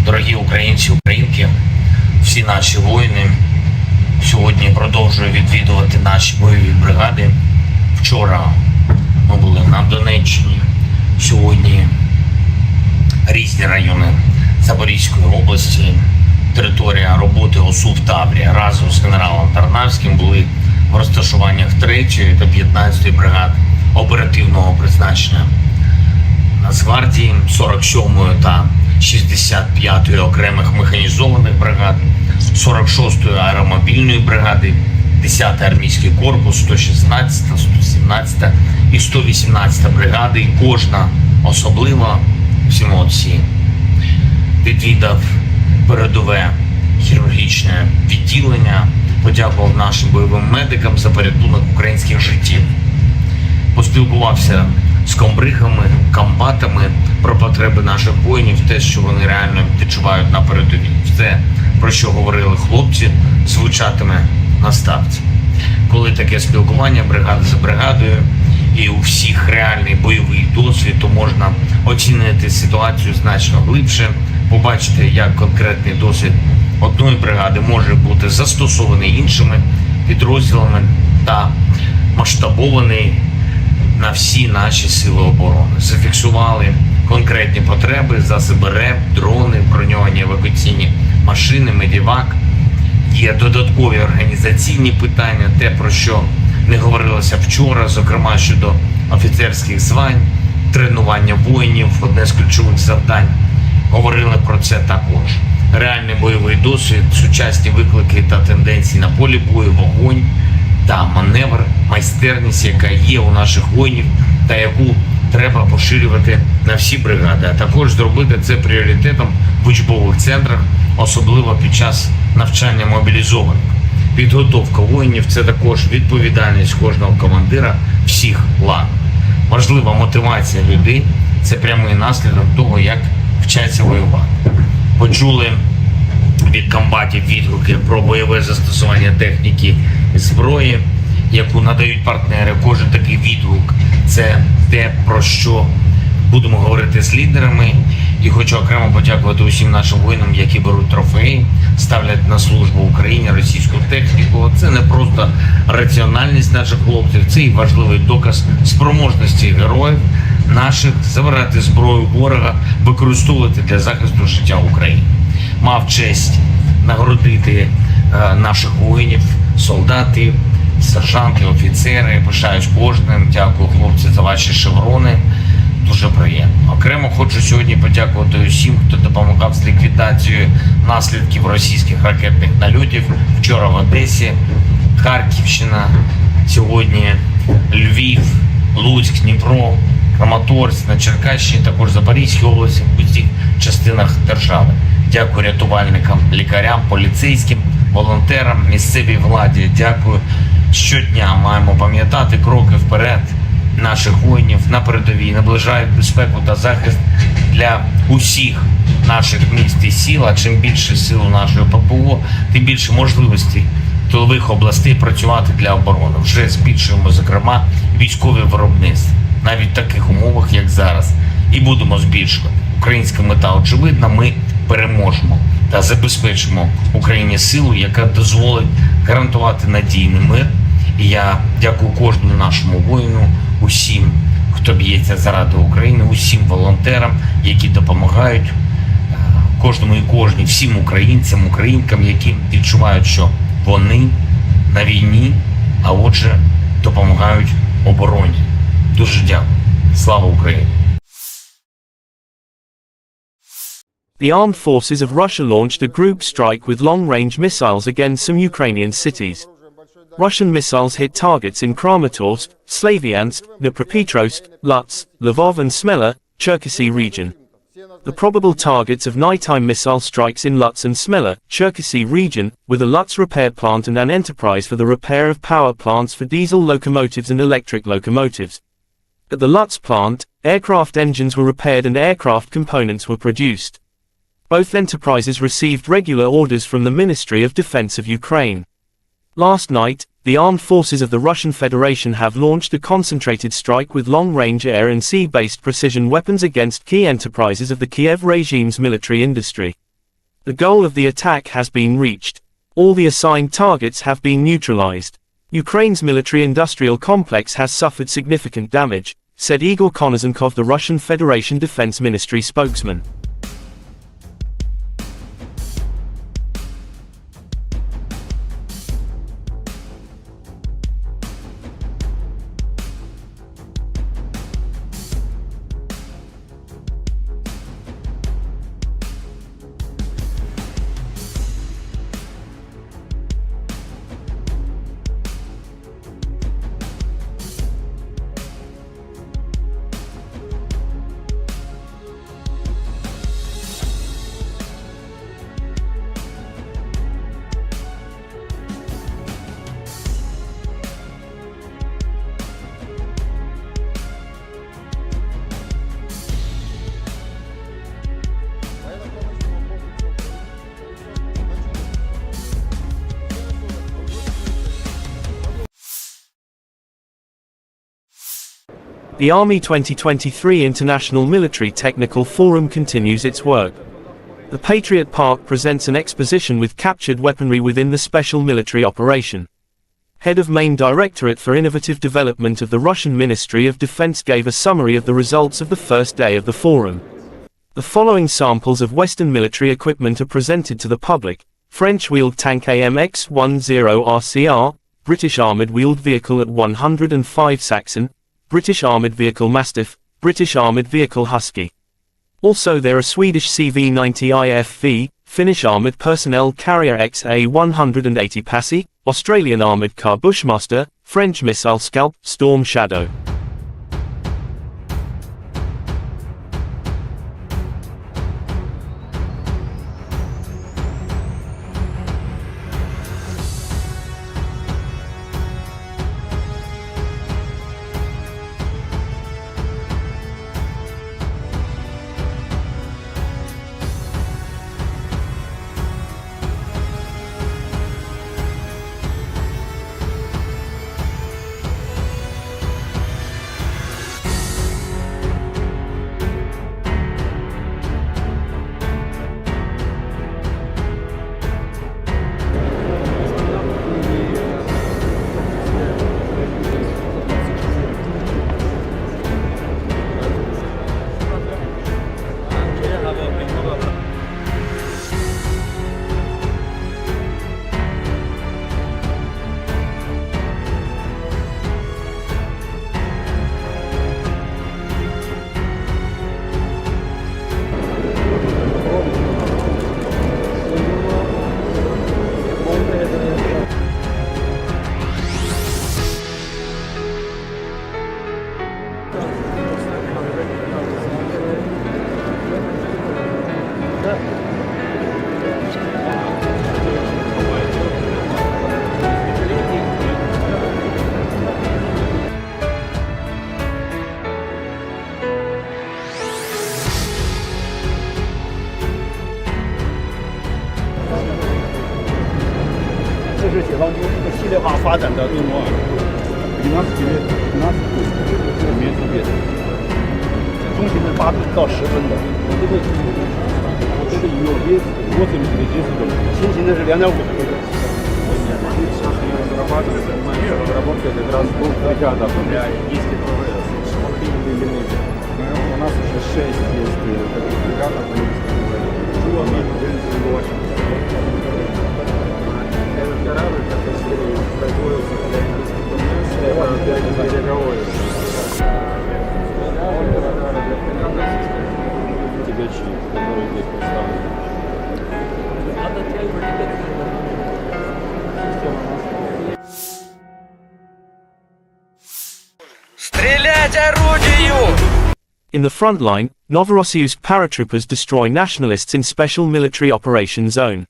Дорогі українці, українки, всі наші воїни сьогодні продовжують відвідувати наші бойові бригади. Вчора ми були на Донеччині, сьогодні різні райони Запорізької області, територія роботи ОСУ в Таврі разом з генералом Тарнавським були в розташуваннях 3-ї та 15-ї бригад оперативного призначення Нацгвардії, 47-ї та 65-ї окремих механізованих бригад, 46-ї аеромобільної бригади, 10-й армійський корпус, 116-та, 117-та і 118-та бригади, і кожна особлива, всі молодці, відвідав передове хірургічне відділення, подякував нашим бойовим медикам за порятунок українських життів, поспілкувався з комбригами, комбатами про потреби наших воїнів, те, що вони реально відчувають на передовій. Все, про що говорили хлопці, звучатиме на ставці. Коли таке спілкування бригада за бригадою і у всіх реальний бойовий досвід, то можна оцінити ситуацію значно глибше, побачити, як конкретний досвід одної бригади може бути застосований іншими підрозділами та масштабований на всі наші сили оборони. Зафіксували конкретні потреби, засоби РЕП, дрони, броньовані евакуаційні машини, медівак. Є додаткові організаційні питання, те, про що не говорилося вчора, зокрема щодо офіцерських звань, тренування воїнів, одне з ключових завдань. Говорили про це також. Реальний бойовий досвід, сучасні виклики та тенденції на полі бою, вогонь та маневр, майстерність, яка є у наших воїнів та яку треба поширювати на всі бригади, а також зробити це пріоритетом в учбових центрах, особливо під час навчання мобілізованих. Підготовка воїнів – це також відповідальність кожного командира всіх ланок. Важлива мотивація людей – це прямий наслідок того, як вчаться воювати. Почули від комбатів відгуки про бойове застосування техніки і зброї, яку надають партнери. Кожен такий відгук – це те, про що будемо говорити з лідерами. І хочу окремо подякувати усім нашим воїнам, які беруть трофеї, ставлять на службу Україні російську техніку. Це не просто раціональність наших хлопців, це і важливий доказ спроможності героїв наших забирати зброю ворога, використовувати для захисту життя України. Мав честь нагородити наших воїнів, солдатів, сержанти, офіцери. Пишаюсь кожним. Дякую, хлопці, за ваші шеврони. Дуже приємно. Окремо хочу сьогодні подякувати усім, хто допомагав з ліквідацією наслідків російських ракетних нальотів. Вчора в Одесі, Харківщина, сьогодні Львів, Луцьк, Дніпро, Краматорськ, на Черкащині, також Запорізькій області, в усіх частинах держави. Дякую рятувальникам, лікарям, поліцейським, волонтерам, місцевій владі. Дякую. Щодня маємо пам'ятати кроки вперед наших воїнів на передовій, наближають безпеку та захист для усіх наших міст і сіл. А чим більше сил нашої ППО, тим більше можливостей тилових областей працювати для оборони. Вже збільшуємо, зокрема, військові виробництва, навіть в таких умовах, як зараз. І будемо збільшувати. Українська мета очевидна, ми переможемо та забезпечимо Україні силу, яка дозволить гарантувати надійний мир. І я дякую кожному нашому воїну, усім, хто б'ється заради України, усім волонтерам, які допомагають кожному і кожній, всім українцям, українкам, які відчувають, що вони на війні, а отже, допомагають обороні. Дуже дякую. Слава Україні! The armed forces of Russia launched a group strike with long-range missiles against some Ukrainian cities. Russian missiles hit targets in Kramatorsk, Slaviansk, Dnipropetrovsk, Lutsk, Lvov and Smela, Cherkasy region. The probable targets of nighttime missile strikes in Lutsk and Smela, Cherkasy region, were the Lutsk repair plant and an enterprise for the repair of power plants for diesel locomotives and electric locomotives. At the Lutsk plant, aircraft engines were repaired and aircraft components were produced. Both enterprises received regular orders from the Ministry of Defense of Ukraine. Last night, the armed forces of the Russian Federation have launched a concentrated strike with long-range air and sea-based precision weapons against key enterprises of the Kiev regime's military industry. The goal of the attack has been reached. All the assigned targets have been neutralized. Ukraine's military-industrial complex has suffered significant damage, said Igor Konozenkov, the Russian Federation Defense Ministry spokesman. The Army 2023 International Military Technical Forum continues its work. The Patriot Park presents an exposition with captured weaponry within the special military operation. Head of Main Directorate for Innovative Development of the Russian Ministry of Defense gave a summary of the results of the first day of the forum. The following samples of Western military equipment are presented to the public: French wheeled tank AMX-10 RCR, British armoured wheeled vehicle at 105 Saxon, British armoured vehicle Mastiff, British armoured vehicle Husky. Also there are Swedish CV-90 IFV, Finnish armoured personnel carrier XA-180 Passy, Australian armoured car Bushmaster, French missile Scalp, Storm Shadow. 是解放军一个系列化发展的任务啊。U.S NATO面速别的，中型是8到10分的，这个U.S新型的是2.5的。Они разрабатывают армament, разработка как раз двух бригадов для индийских ВВС. У нас уже 6 есть таких бригадов индийских ВВС. Этот корабль, который производится для индийских ВВС, это береговой. Тягачи, которые здесь представлены. Стрелять орудию! In the front line, Novorossiysk paratroopers destroy nationalists in Special Military Operations Zone.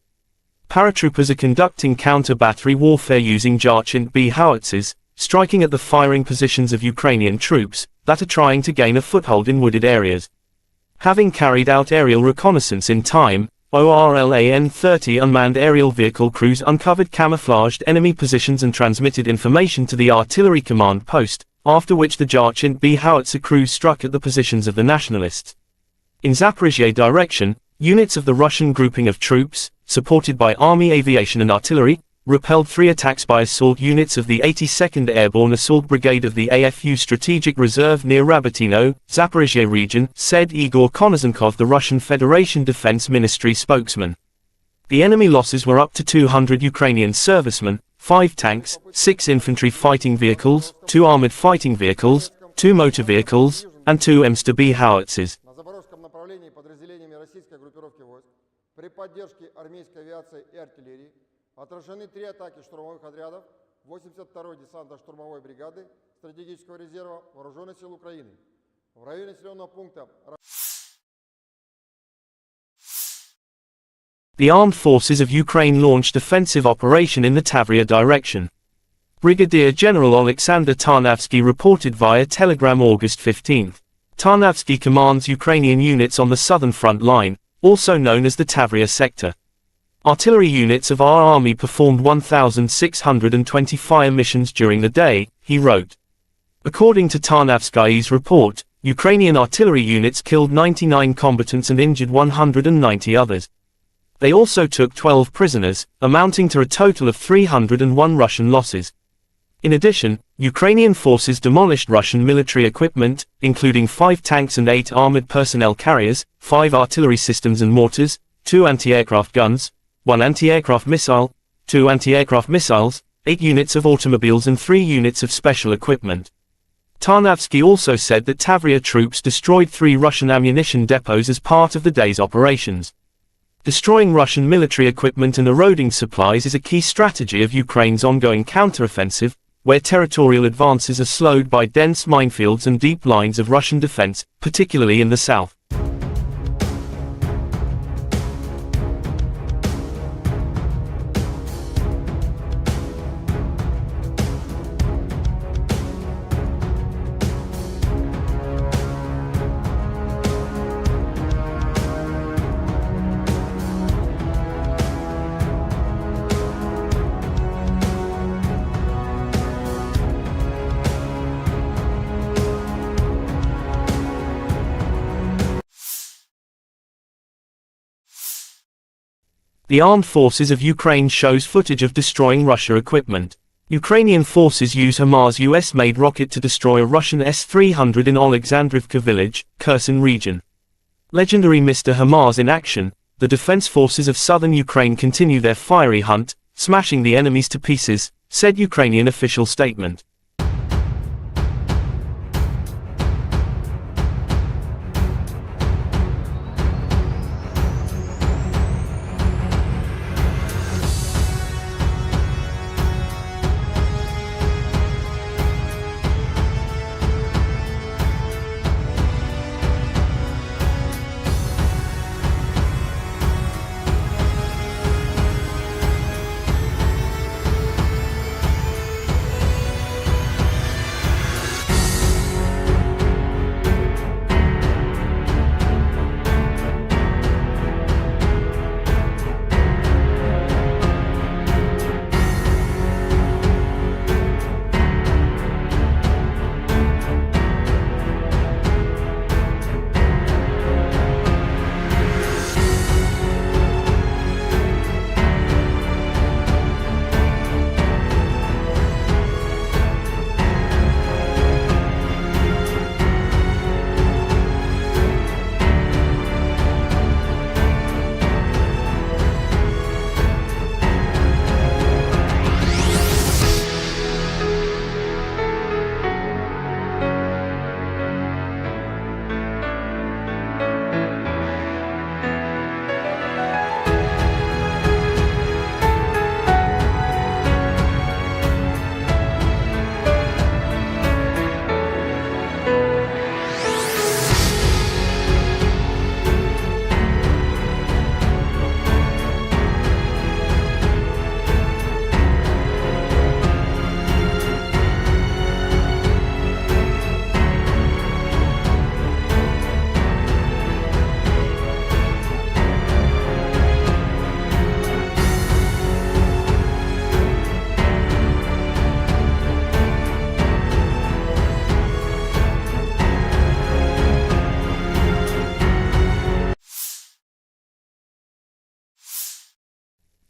Paratroopers are conducting counter-battery warfare using Jarchint B howitzers, striking at the firing positions of Ukrainian troops that are trying to gain a foothold in wooded areas. Having carried out aerial reconnaissance in time, ORLAN-30 unmanned aerial vehicle crews uncovered camouflaged enemy positions and transmitted information to the artillery command post, after which the Jarchint B howitzer crews struck at the positions of the nationalists. In Zaporizhzhia direction, units of the Russian grouping of troops, supported by Army aviation and artillery, repelled 3 attacks by assault units of the 82nd Airborne Assault Brigade of the AFU Strategic Reserve near Rabotino, Zaporizhzhia region, said Igor Konozenkov, the Russian Federation Defense Ministry spokesman. The enemy losses were up to 200 Ukrainian servicemen, 5 tanks, 6 infantry fighting vehicles, 2 armored fighting vehicles, 2 motor vehicles, and 2 M100B howitzers. На запорожском направлении подразделениями российской группировки войск при поддержке армейской авиации и артиллерии отражены 3 атаки штурмовых отрядов 82-й десантно-штурмовой бригады стратегического резерва Вооруженных сил Украины в районе населенного пункта. The armed forces of Ukraine launched offensive operation in the Tavria direction. Brigadier General Alexander Tarnavsky reported via Telegram August 15. Tarnavsky commands Ukrainian units on the southern front line, also known as the Tavria sector. Artillery units of our army performed 1,620 fire missions during the day, he wrote. According to Tarnavsky's report, Ukrainian artillery units killed 99 combatants and injured 190 others. They also took 12 prisoners, amounting to a total of 301 Russian losses. In addition, Ukrainian forces demolished Russian military equipment, including 5 tanks and 8 armored personnel carriers, 5 artillery systems and mortars, 2 anti-aircraft guns, 1 anti-aircraft missile, 2 anti-aircraft missiles, 8 units of automobiles and 3 units of special equipment. Tarnavsky also said that Tavria troops destroyed 3 Russian ammunition depots as part of the day's operations. Destroying Russian military equipment and eroding supplies is a key strategy of Ukraine's ongoing counteroffensive, where territorial advances are slowed by dense minefields and deep lines of Russian defense, particularly in the south. The armed forces of Ukraine shows footage of destroying Russia equipment. Ukrainian forces use HIMARS US-made rocket to destroy a Russian S-300 in Alexandrivka village, Kherson region. Legendary Mr. HIMARS in action, the defense forces of southern Ukraine continue their fiery hunt, smashing the enemies to pieces, said Ukrainian official statement.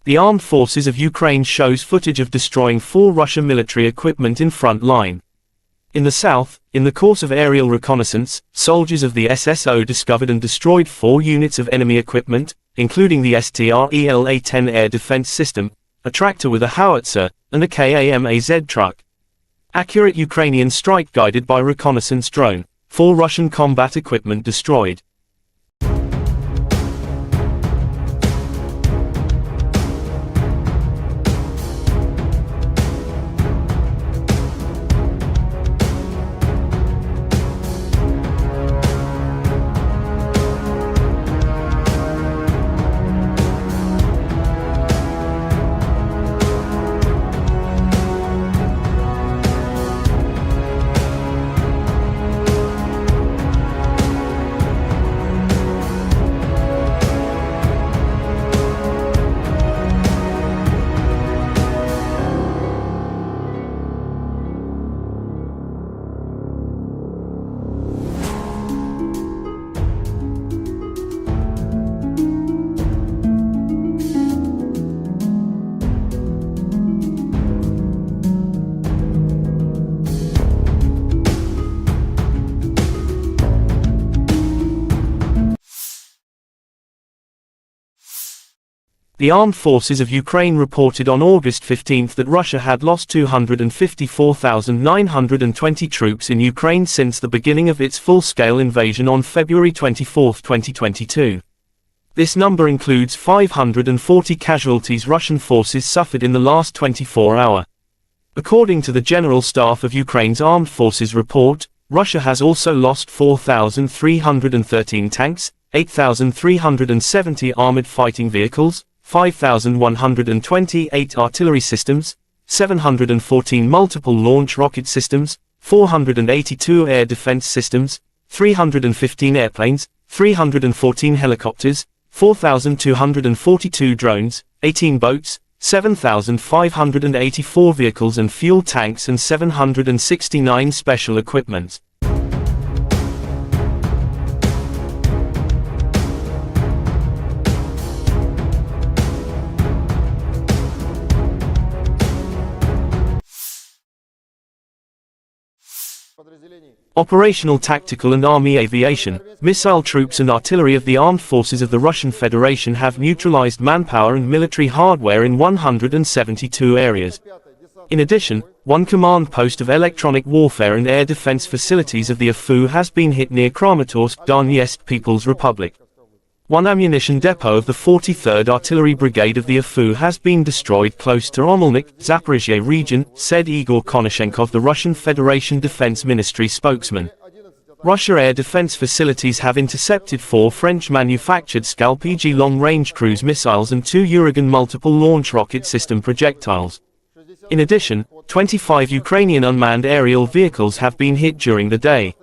The armed forces of Ukraine shows footage of destroying 4 Russian military equipment in front line. In the south, in the course of aerial reconnaissance, soldiers of the SSO discovered and destroyed 4 units of enemy equipment, including the STRELA-10 air defense system, a tractor with a howitzer, and a KAMAZ truck. Accurate Ukrainian strike guided by reconnaissance drone. 4 Russian combat equipment destroyed. The armed forces of Ukraine reported on August 15 that Russia had lost 254,920 troops in Ukraine since the beginning of its full-scale invasion on February 24, 2022. This number includes 540 casualties Russian forces suffered in the last 24 hours. According to the General Staff of Ukraine's Armed Forces report, Russia has also lost 4,313 tanks, 8,370 armored fighting vehicles, 5,128 artillery systems, 714 multiple launch rocket systems, 482 air defense systems, 315 airplanes, 314 helicopters, 4,242 drones, 18 boats, 7,584 vehicles and fuel tanks and 769 special equipment. Operational tactical and army aviation, missile troops and artillery of the armed forces of the Russian Federation have neutralized manpower and military hardware in 172 areas. In addition, one command post of electronic warfare and air defense facilities of the AFU has been hit near Kramatorsk, Donetsk People's Republic. One ammunition depot of the 43rd Artillery Brigade of the AFU has been destroyed close to Omelnik, Zaporizhzhia region, said Igor Konashenkov, the Russian Federation Defense Ministry spokesman. Russia air defense facilities have intercepted 4 French-manufactured Skal-PG long-range cruise missiles and 2 Uragan multiple launch rocket system projectiles. In addition, 25 Ukrainian unmanned aerial vehicles have been hit during the day.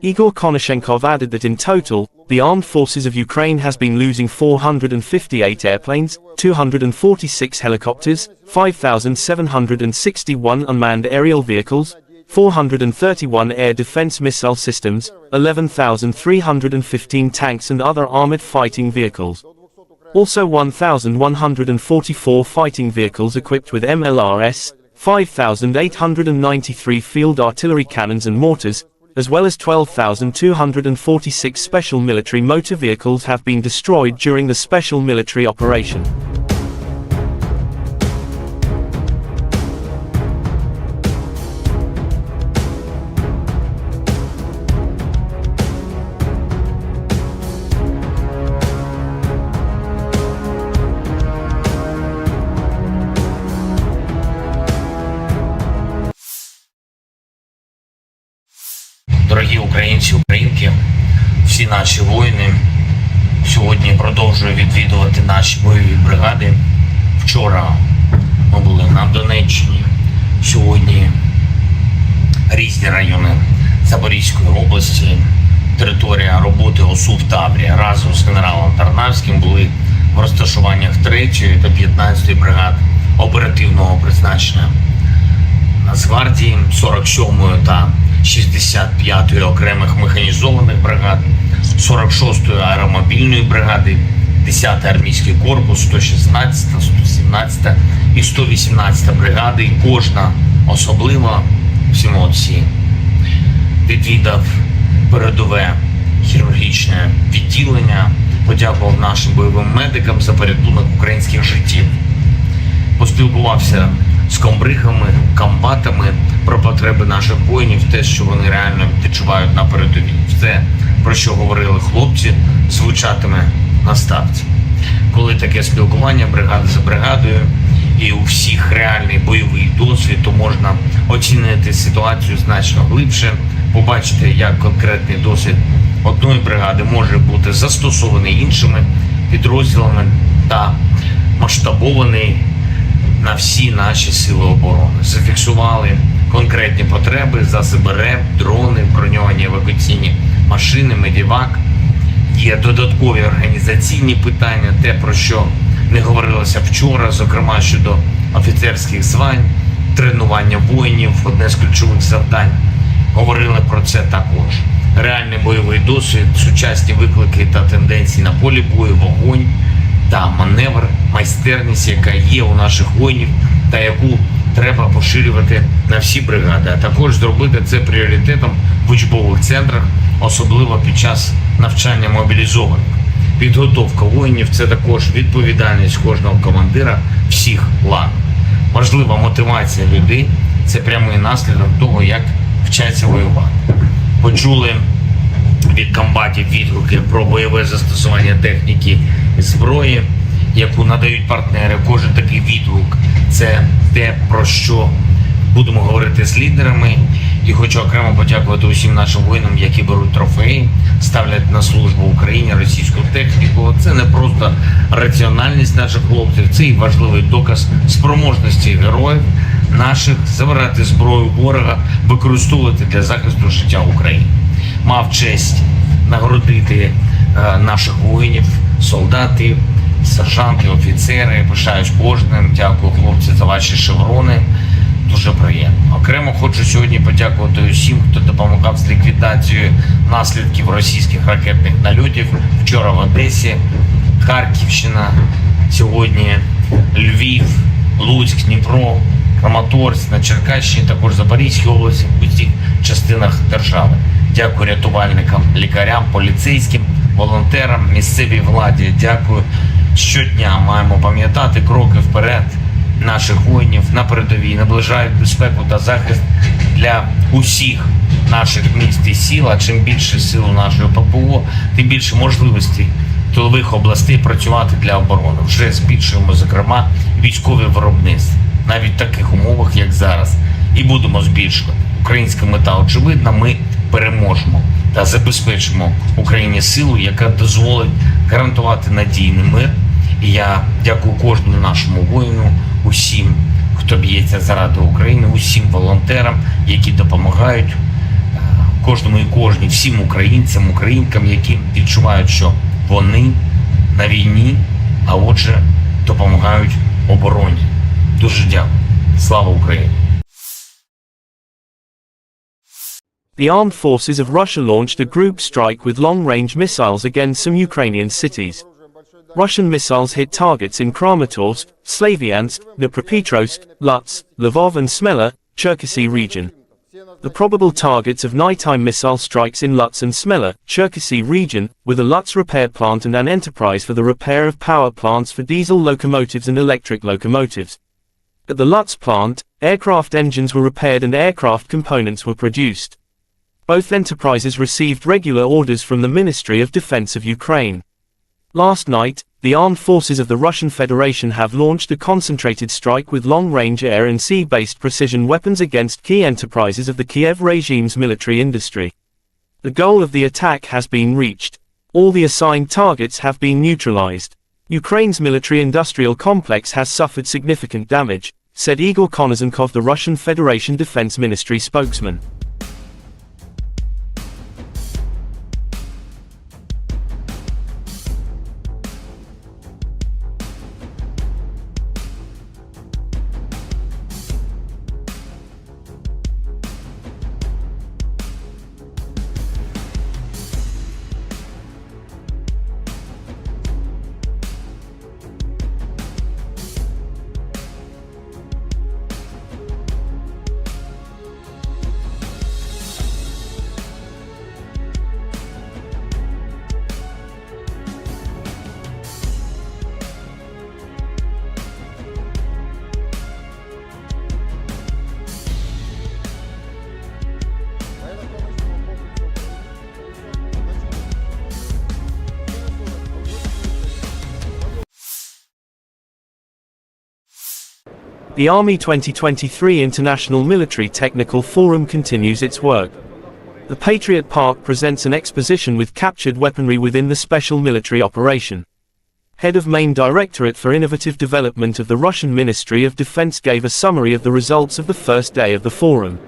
Igor Konashenkov added that in total, the armed forces of Ukraine has been losing 458 airplanes, 246 helicopters, 5,761 unmanned aerial vehicles, 431 air defense missile systems, 11,315 tanks and other armored fighting vehicles. Also 1,144 fighting vehicles equipped with MLRS, 5,893 field artillery cannons and mortars, as well as 12,246 special military motor vehicles have been destroyed during the special military operation. Дорогі українці, українки, всі наші воїни сьогодні продовжують відвідувати наші бойові бригади. Вчора ми були на Донеччині, сьогодні різні райони Запорізької області, територія роботи ОСУ в Таврії. Разом з генералом Тарнавським були в розташуваннях 3-ї та 15-ї бригад оперативного призначення Нацгвардії, 47-ї та 65-ї окремих механізованих бригад, 46-ї аеромобільної бригади, 10-й армійський корпус, 116, 117 і 118 бригади, і кожна особлива, всі молодці. Відвідав передове хірургічне відділення, подякував нашим бойовим медикам за порятунок українських життів. Поспілкувався з комбригами, комбатами про потреби наших воїнів, те, що вони реально відчувають на передовій. Все, про що говорили хлопці, звучатиме на ставці. Коли таке спілкування бригада за бригадою і у всіх реальний бойовий досвід, то можна оцінити ситуацію значно глибше, побачити, як конкретний досвід одної бригади може бути застосований іншими підрозділами та масштабований на всі наші сили оборони. Зафіксували конкретні потреби, засоби РЕБ, дрони, броньовані евакуаційні машини, медівак. Є додаткові організаційні питання, те, про що не говорилося вчора, зокрема щодо офіцерських звань, тренування воїнів, одне з ключових завдань. Говорили про це також. Реальний бойовий досвід, сучасні виклики та тенденції на полі бою, вогонь та маневр, майстерність, яка є у наших воїнів та яку треба поширювати на всі бригади, а також зробити це пріоритетом в учбових центрах, особливо під час навчання мобілізованих. Підготовка воїнів – це також відповідальність кожного командира всіх ланок. Важлива мотивація людей – це прямий наслідок того, як вчаться воювати. Почули від комбатів відгуки про бойове застосування техніки і зброї, яку надають партнери. Кожен такий відгук – це те, про що будемо говорити з лідерами. І хочу окремо подякувати усім нашим воїнам, які беруть трофеї, ставлять на службу Україні російську техніку. Це не просто раціональність наших хлопців, це і важливий доказ спроможності героїв наших забирати зброю ворога, використовувати для захисту життя України. Мав честь нагородити наших воїнів, солдатів, сержанти, офіцери. Пишаюсь кожним. Дякую, хлопці, за ваші шеврони. Дуже приємно. Окремо хочу сьогодні подякувати усім, хто допомагав з ліквідацією наслідків російських ракетних нальотів. Вчора в Одесі, Харківщина, сьогодні Львів, Луцьк, Дніпро, Краматорськ, на Черкащині, також Запорізькій області, в усіх частинах держави. Дякую рятувальникам, лікарям, поліцейським, волонтерам, місцевій владі. Дякую. Щодня маємо пам'ятати кроки вперед наших воїнів на передовій, наближають безпеку та захист для усіх наших міст і сіл. А чим більше сил у нашої ППО, тим більше можливостей тилових областей працювати для оборони. Вже збільшуємо, зокрема, військові виробництва, навіть в таких умовах, як зараз, і будемо збільшувати. Українська мета очевидна, ми переможемо та забезпечимо Україні силу, яка дозволить гарантувати надійний мир. І я дякую кожному нашому воїну, усім, хто б'ється заради України, усім волонтерам, які допомагають кожному і кожній, всім українцям, українкам, які відчувають, що вони на війні, а отже, допомагають обороні. Дуже дякую. Слава Україні! The armed forces of Russia launched a group strike with long-range missiles against some Ukrainian cities. Russian missiles hit targets in Kramatorsk, Slaviansk, Dnipropetrovsk, Lutsk, Lvov and Smela, Cherkasy region. The probable targets of nighttime missile strikes in Lutsk and Smela, Cherkasy region, with a Lutsk repair plant and an enterprise for the repair of power plants for diesel locomotives and electric locomotives. At the Lutsk plant, aircraft engines were repaired and aircraft components were produced. Both enterprises received regular orders from the Ministry of Defense of Ukraine. Last night, the armed forces of the Russian Federation have launched a concentrated strike with long-range air and sea-based precision weapons against key enterprises of the Kiev regime's military industry. The goal of the attack has been reached. All the assigned targets have been neutralized. Ukraine's military-industrial complex has suffered significant damage, said Igor Konozenkov, the Russian Federation Defense Ministry spokesman. The Army 2023 International Military Technical Forum continues its work. The Patriot Park presents an exposition with captured weaponry within the special military operation. Head of Main Directorate for Innovative Development of the Russian Ministry of Defense gave a summary of the results of the first day of the forum.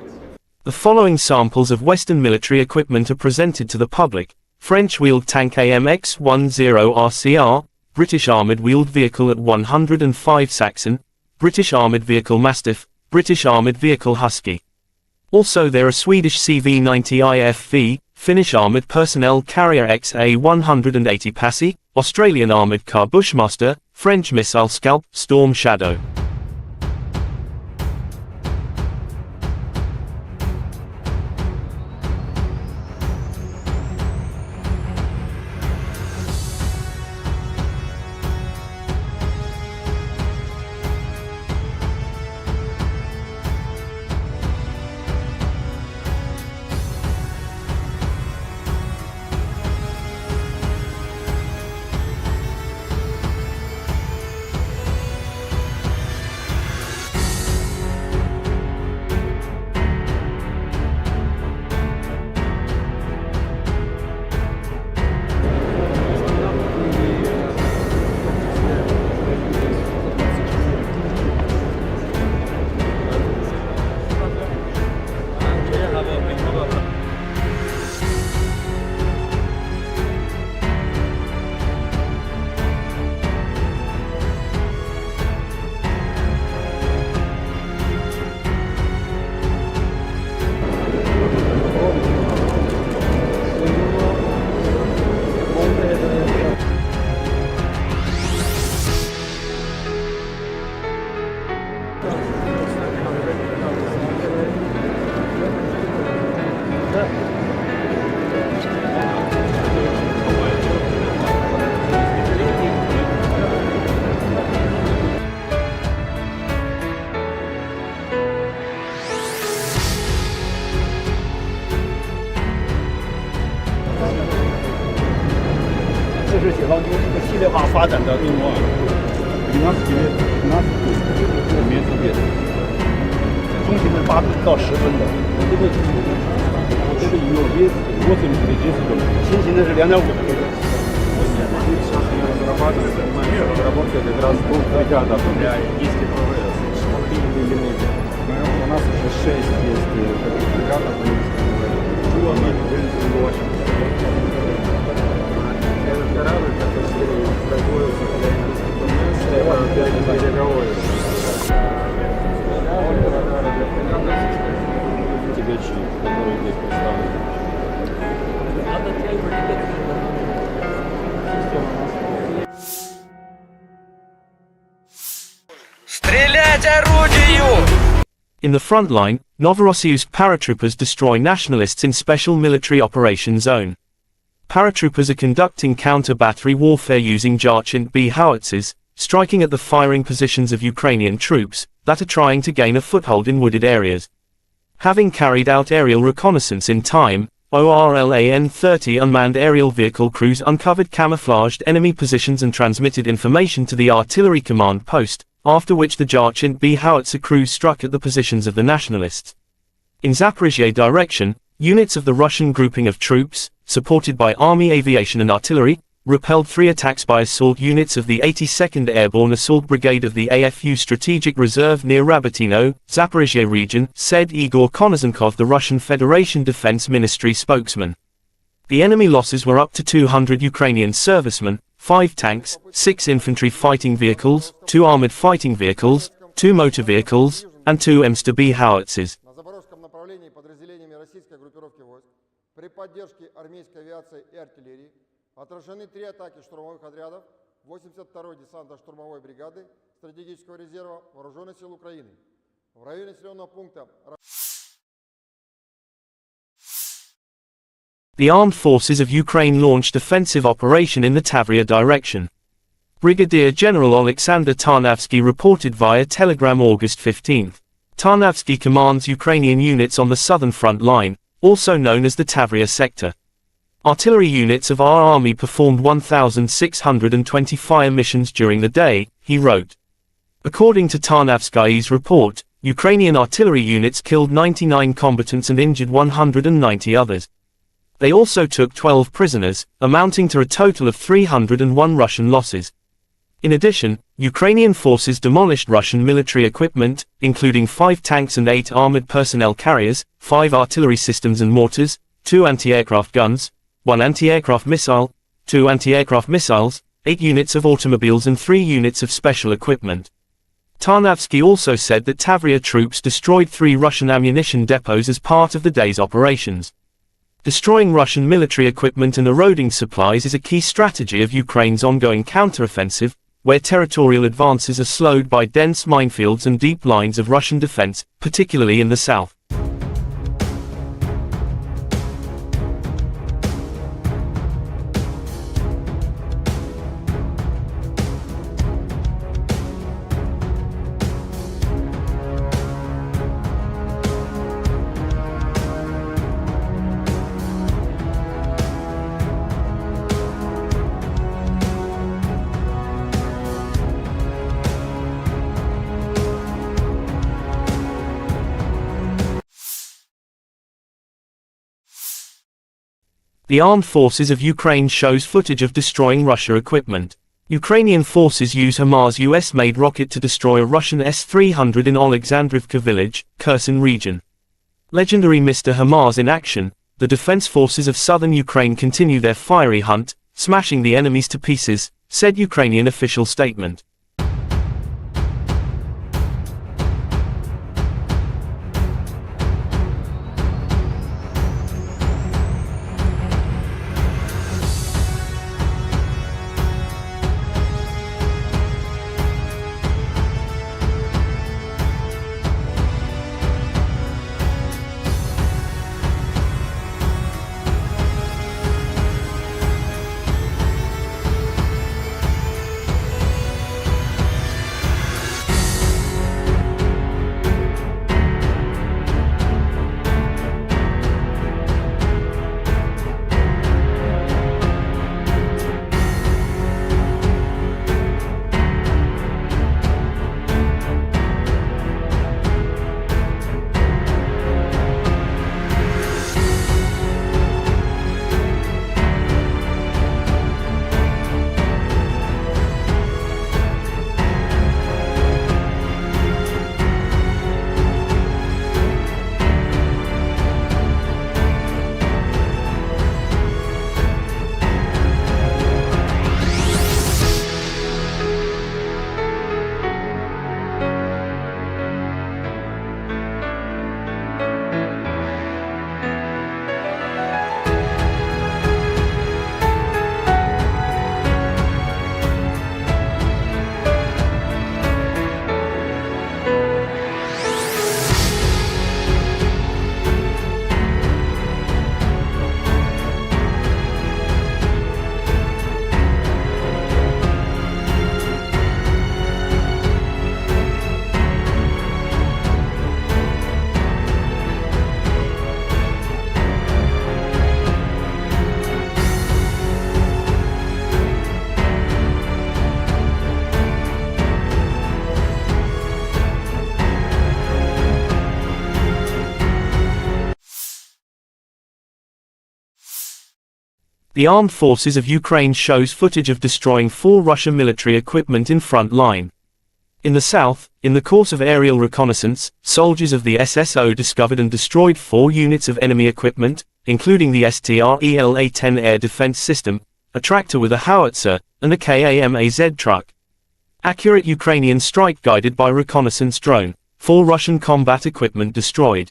The following samples of Western military equipment are presented to the public: French wheeled tank AMX-10 RCR, British armoured wheeled vehicle at 105 Saxon, British armoured vehicle Mastiff, British armoured vehicle Husky. Also there are Swedish CV-90 IFV, Finnish armoured personnel carrier XA-180 Passy, Australian armoured car Bushmaster, French missile Scalp, Storm Shadow. Разработка как раз двух бригадов для индийских ВВС. У нас уже 6 есть таких бригадов. Этот корабль, который строился для индийских ВВС, это береговой. Тягачи, которые здесь представлены. Стрелять орудию! In the front line, Novorossiysk paratroopers destroy nationalists in Special Military Operation Zone. Paratroopers are conducting counter-battery warfare using Jarchint B howitzers, striking at the firing positions of Ukrainian troops that are trying to gain a foothold in wooded areas. Having carried out aerial reconnaissance in time, ORLAN-30 unmanned aerial vehicle crews uncovered camouflaged enemy positions and transmitted information to the artillery command post, after which the Jarchint B howitzer crews struck at the positions of the nationalists. In Zaporizhzhia direction, units of the Russian grouping of troops, supported by Army aviation and artillery, repelled 3 attacks by assault units of the 82nd Airborne Assault Brigade of the AFU Strategic Reserve near Rabotino, Zaporizhzhia region, said Igor Konozenkov, the Russian Federation Defense Ministry spokesman. The enemy losses were up to 200 Ukrainian servicemen, 5 tanks, 6 infantry fighting vehicles, 2 armored fighting vehicles, 2 motor vehicles, and 2 M100B howitzers. На запорожском направлении подразделениями российской группировки войск при поддержке армейской авиации и артиллерии отражены 3 атаки штурмовых отрядов 82-й десантно-штурмовой бригады стратегического резерва Вооруженных сил Украины в районе населенного пункта. The armed forces of Ukraine launched offensive operation in the Tavria direction. Brigadier General Alexander Tarnavsky reported via telegram August 15. Tarnavsky commands Ukrainian units on the southern front line, also known as the Tavria sector. Artillery units of our army performed 1,620 fire missions during the day, he wrote. According to Tarnavsky's report, Ukrainian artillery units killed 99 combatants and injured 190 others. They also took 12 prisoners, amounting to a total of 301 Russian losses. In addition, Ukrainian forces demolished Russian military equipment, including 5 tanks and 8 armored personnel carriers, 5 artillery systems and mortars, 2 anti-aircraft guns, 1 anti-aircraft missile, 2 anti-aircraft missiles, 8 units of automobiles and 3 units of special equipment. Tarnavsky also said that Tavria troops destroyed 3 Russian ammunition depots as part of the day's operations. Destroying Russian military equipment and eroding supplies is a key strategy of Ukraine's ongoing counteroffensive, where territorial advances are slowed by dense minefields and deep lines of Russian defense, particularly in the south. The armed forces of Ukraine shows footage of destroying Russia equipment. Ukrainian forces use HIMARS US-made rocket to destroy a Russian S-300 in Alexandrivka village, Kherson region. Legendary Mr. HIMARS in action, the defense forces of southern Ukraine continue their fiery hunt, smashing the enemies to pieces, said Ukrainian official statement. The armed forces of Ukraine shows footage of destroying 4 Russian military equipment in front line. In the south, in the course of aerial reconnaissance, soldiers of the SSO discovered and destroyed 4 units of enemy equipment, including the STRELA-10 air defense system, a tractor with a howitzer, and a KAMAZ truck. Accurate Ukrainian strike guided by reconnaissance drone. 4 Russian combat equipment destroyed.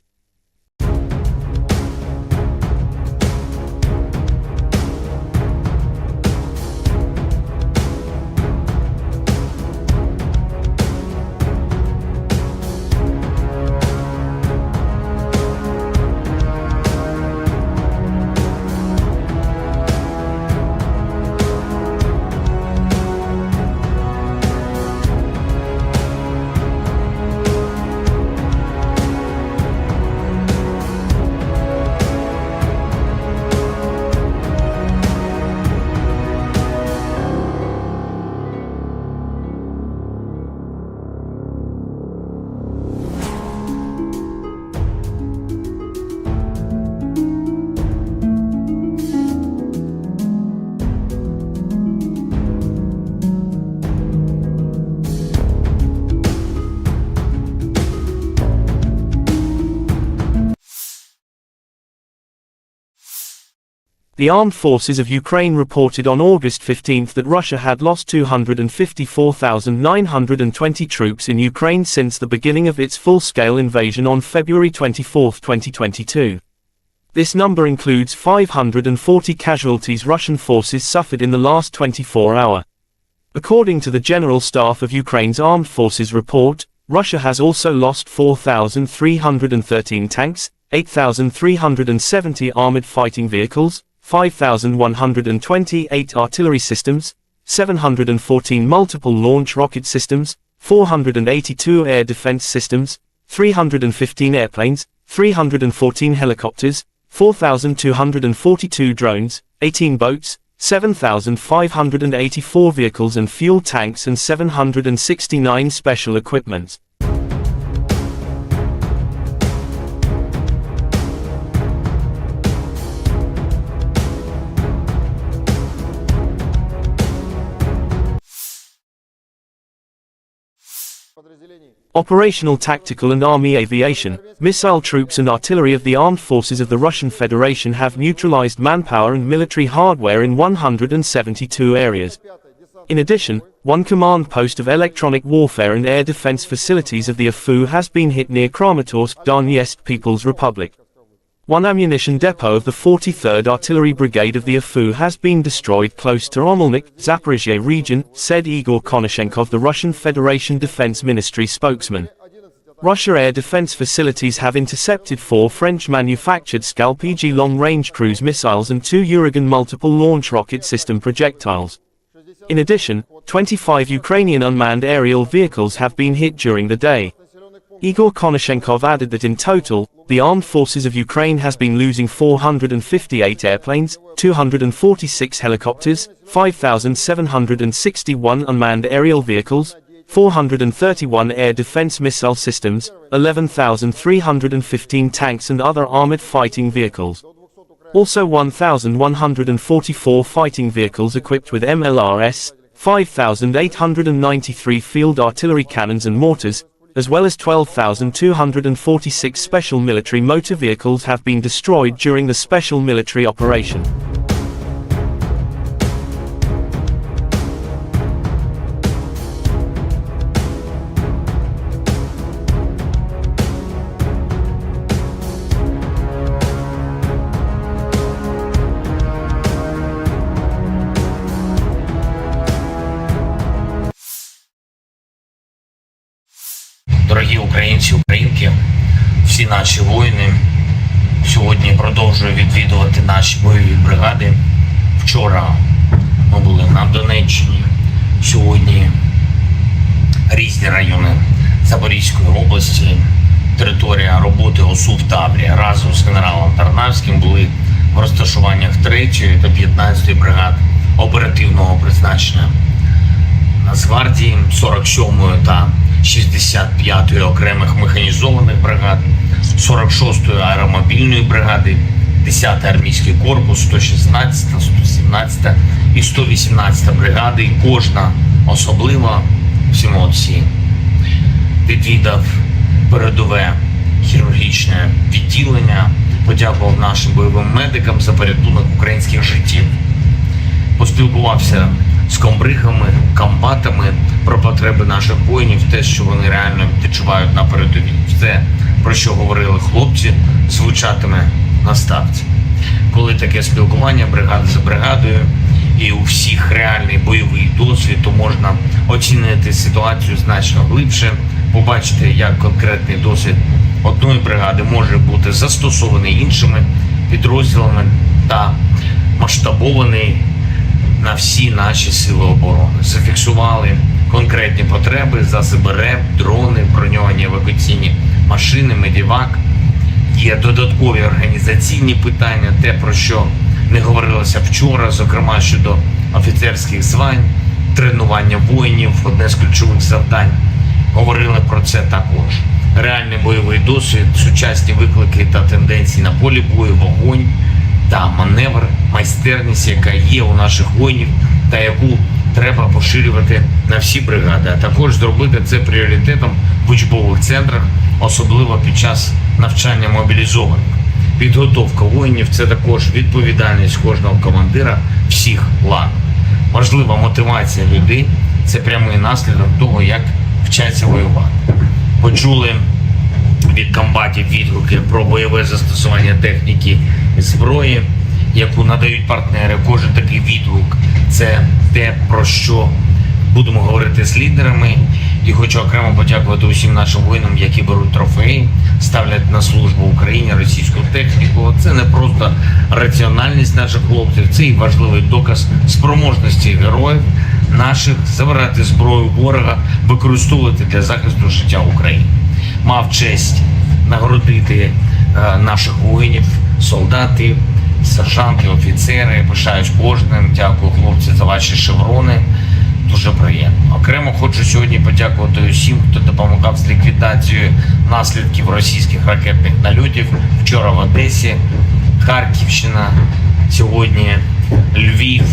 The armed forces of Ukraine reported on August 15 that Russia had lost 254,920 troops in Ukraine since the beginning of its full-scale invasion on February 24, 2022. This number includes 540 casualties Russian forces suffered in the last 24 hours. According to the General Staff of Ukraine's Armed Forces report, Russia has also lost 4,313 tanks, 8,370 armored fighting vehicles, 5,128 artillery systems, 714 multiple launch rocket systems, 482 air defense systems, 315 airplanes, 314 helicopters, 4,242 drones, 18 boats, 7,584 vehicles and fuel tanks and 769 special equipment. Operational tactical and army aviation, missile troops and artillery of the armed forces of the Russian Federation have neutralized manpower and military hardware in 172 areas. In addition, one command post of electronic warfare and air defense facilities of the AFU has been hit near Kramatorsk, Donetsk People's Republic. One ammunition depot of the 43rd Artillery Brigade of the AFU has been destroyed close to Romelnik, Zaporizhzhia region, said Igor Konashenkov, the Russian Federation Defense Ministry spokesman. Russia air defense facilities have intercepted 4 French-manufactured Skal-PG long-range cruise missiles and 2 Uragan multiple launch rocket system projectiles. In addition, 25 Ukrainian unmanned aerial vehicles have been hit during the day. Igor Konashenkov added that in total, the armed forces of Ukraine has been losing 458 airplanes, 246 helicopters, 5,761 unmanned aerial vehicles, 431 air defense missile systems, 11,315 tanks and other armored fighting vehicles. Also 1,144 fighting vehicles equipped with MLRS, 5,893 field artillery cannons and mortars, as well as 12,246 special military motor vehicles have been destroyed during the special military operation. Дорогі українці, українки, всі наші воїни сьогодні продовжують відвідувати наші бойові бригади. Вчора ми були на Донеччині, сьогодні різні райони Запорізької області, територія роботи ОСУ в Таврії. Разом з генералом Тарнавським були в розташуваннях 3-ї та 15-ї бригад оперативного призначення Нацгвардії, 47-ї та 65-ї окремих механізованих бригад, 46-ї аеромобільної бригади, 10-й армійський корпус, 116-та, 117-та і 118-та бригади, і кожна особлива, всі молодці, відвідав передове хірургічне відділення, подякував нашим бойовим медикам за порятунок українських життів, поспілкувався з комбригами, комбатами про потреби наших воїнів, те, що вони реально відчувають на передовій. Все, про що говорили хлопці, звучатиме на ставці. Коли таке спілкування бригада за бригадою і у всіх реальний бойовий досвід, то можна оцінити ситуацію значно глибше, побачити, як конкретний досвід одної бригади може бути застосований іншими підрозділами та масштабований на всі наші сили оборони. Зафіксували конкретні потреби, засоби РЕБ, дрони, броньовані евакуаційні машини, медівак. Є додаткові організаційні питання, те, про що не говорилося вчора, зокрема щодо офіцерських звань, тренування воїнів, одне з ключових завдань. Говорили про це також. Реальний бойовий досвід, сучасні виклики та тенденції на полі бою, вогонь та маневр, майстерність, яка є у наших воїнів та яку треба поширювати на всі бригади, а також зробити це пріоритетом в учбових центрах, особливо під час навчання мобілізованих. Підготовка воїнів – це також відповідальність кожного командира всіх ланок. Важлива мотивація людей – це прямий наслідок того, як вчаться воювати. Почули від комбатів відгуки про бойове застосування техніки і зброї, яку надають партнери. Кожен такий відгук – це те, про що будемо говорити з лідерами. І хочу окремо подякувати усім нашим воїнам, які беруть трофеї, ставлять на службу Україні російську техніку. Це не просто раціональність наших хлопців, це і важливий доказ спроможності героїв наших забирати зброю ворога, використовувати для захисту життя України. Мав честь нагородити наших воїнів, солдатів, сержанти, офіцери. Пишаюсь кожним. Дякую, хлопці, за ваші шеврони. Дуже приємно. Окремо хочу сьогодні подякувати усім, хто допомагав з ліквідацією наслідків російських ракетних нальотів. Вчора в Одесі, Харківщина, сьогодні Львів,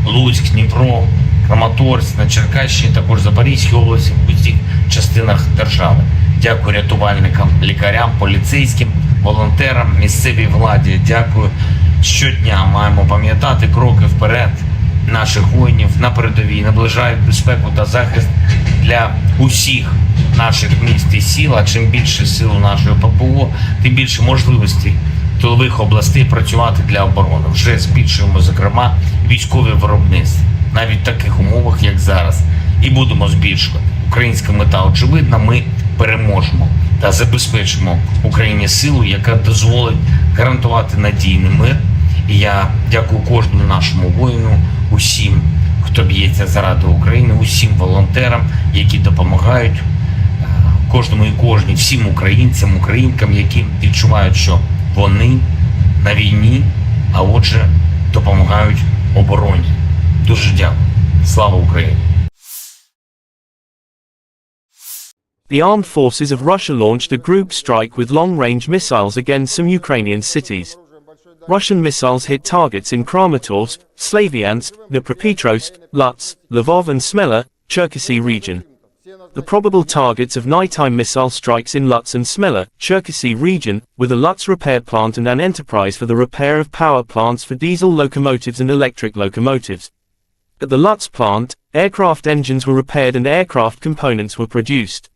Луцьк, Дніпро, Краматорськ, на Черкащині, також Запорізькій області, в усіх частинах держави. Дякую рятувальникам, лікарям, поліцейським, волонтерам, місцевій владі. Дякую. Щодня маємо пам'ятати кроки вперед наших воїнів на передовій, наближають безпеку та захист для усіх наших міст і сіл. А чим більше сил нашої ППО, тим більше можливостей тилових областей працювати для оборони. Вже збільшуємо, зокрема, військові виробництва, навіть в таких умовах, як зараз. І будемо збільшувати. Українська мета очевидна, ми переможемо та забезпечимо Україні силу, яка дозволить гарантувати надійний мир. І я дякую кожному нашому воїну, усім, хто б'ється заради України, усім волонтерам, які допомагають кожному і кожній, всім українцям, українкам, які відчувають, що вони на війні, а отже, допомагають обороні. Дуже дякую. Слава Україні! The armed forces of Russia launched a group strike with long-range missiles against some Ukrainian cities. Russian missiles hit targets in Kramatorsk, Slavyansk, Dnipropetrovsk, Lutsk, Lvov and Smela, Cherkasy region. The probable targets of nighttime missile strikes in Lutsk and Smela, Cherkasy region, were the Lutsk repair plant and an enterprise for the repair of power plants for diesel locomotives and electric locomotives. At the Lutsk plant, aircraft engines were repaired and aircraft components were produced.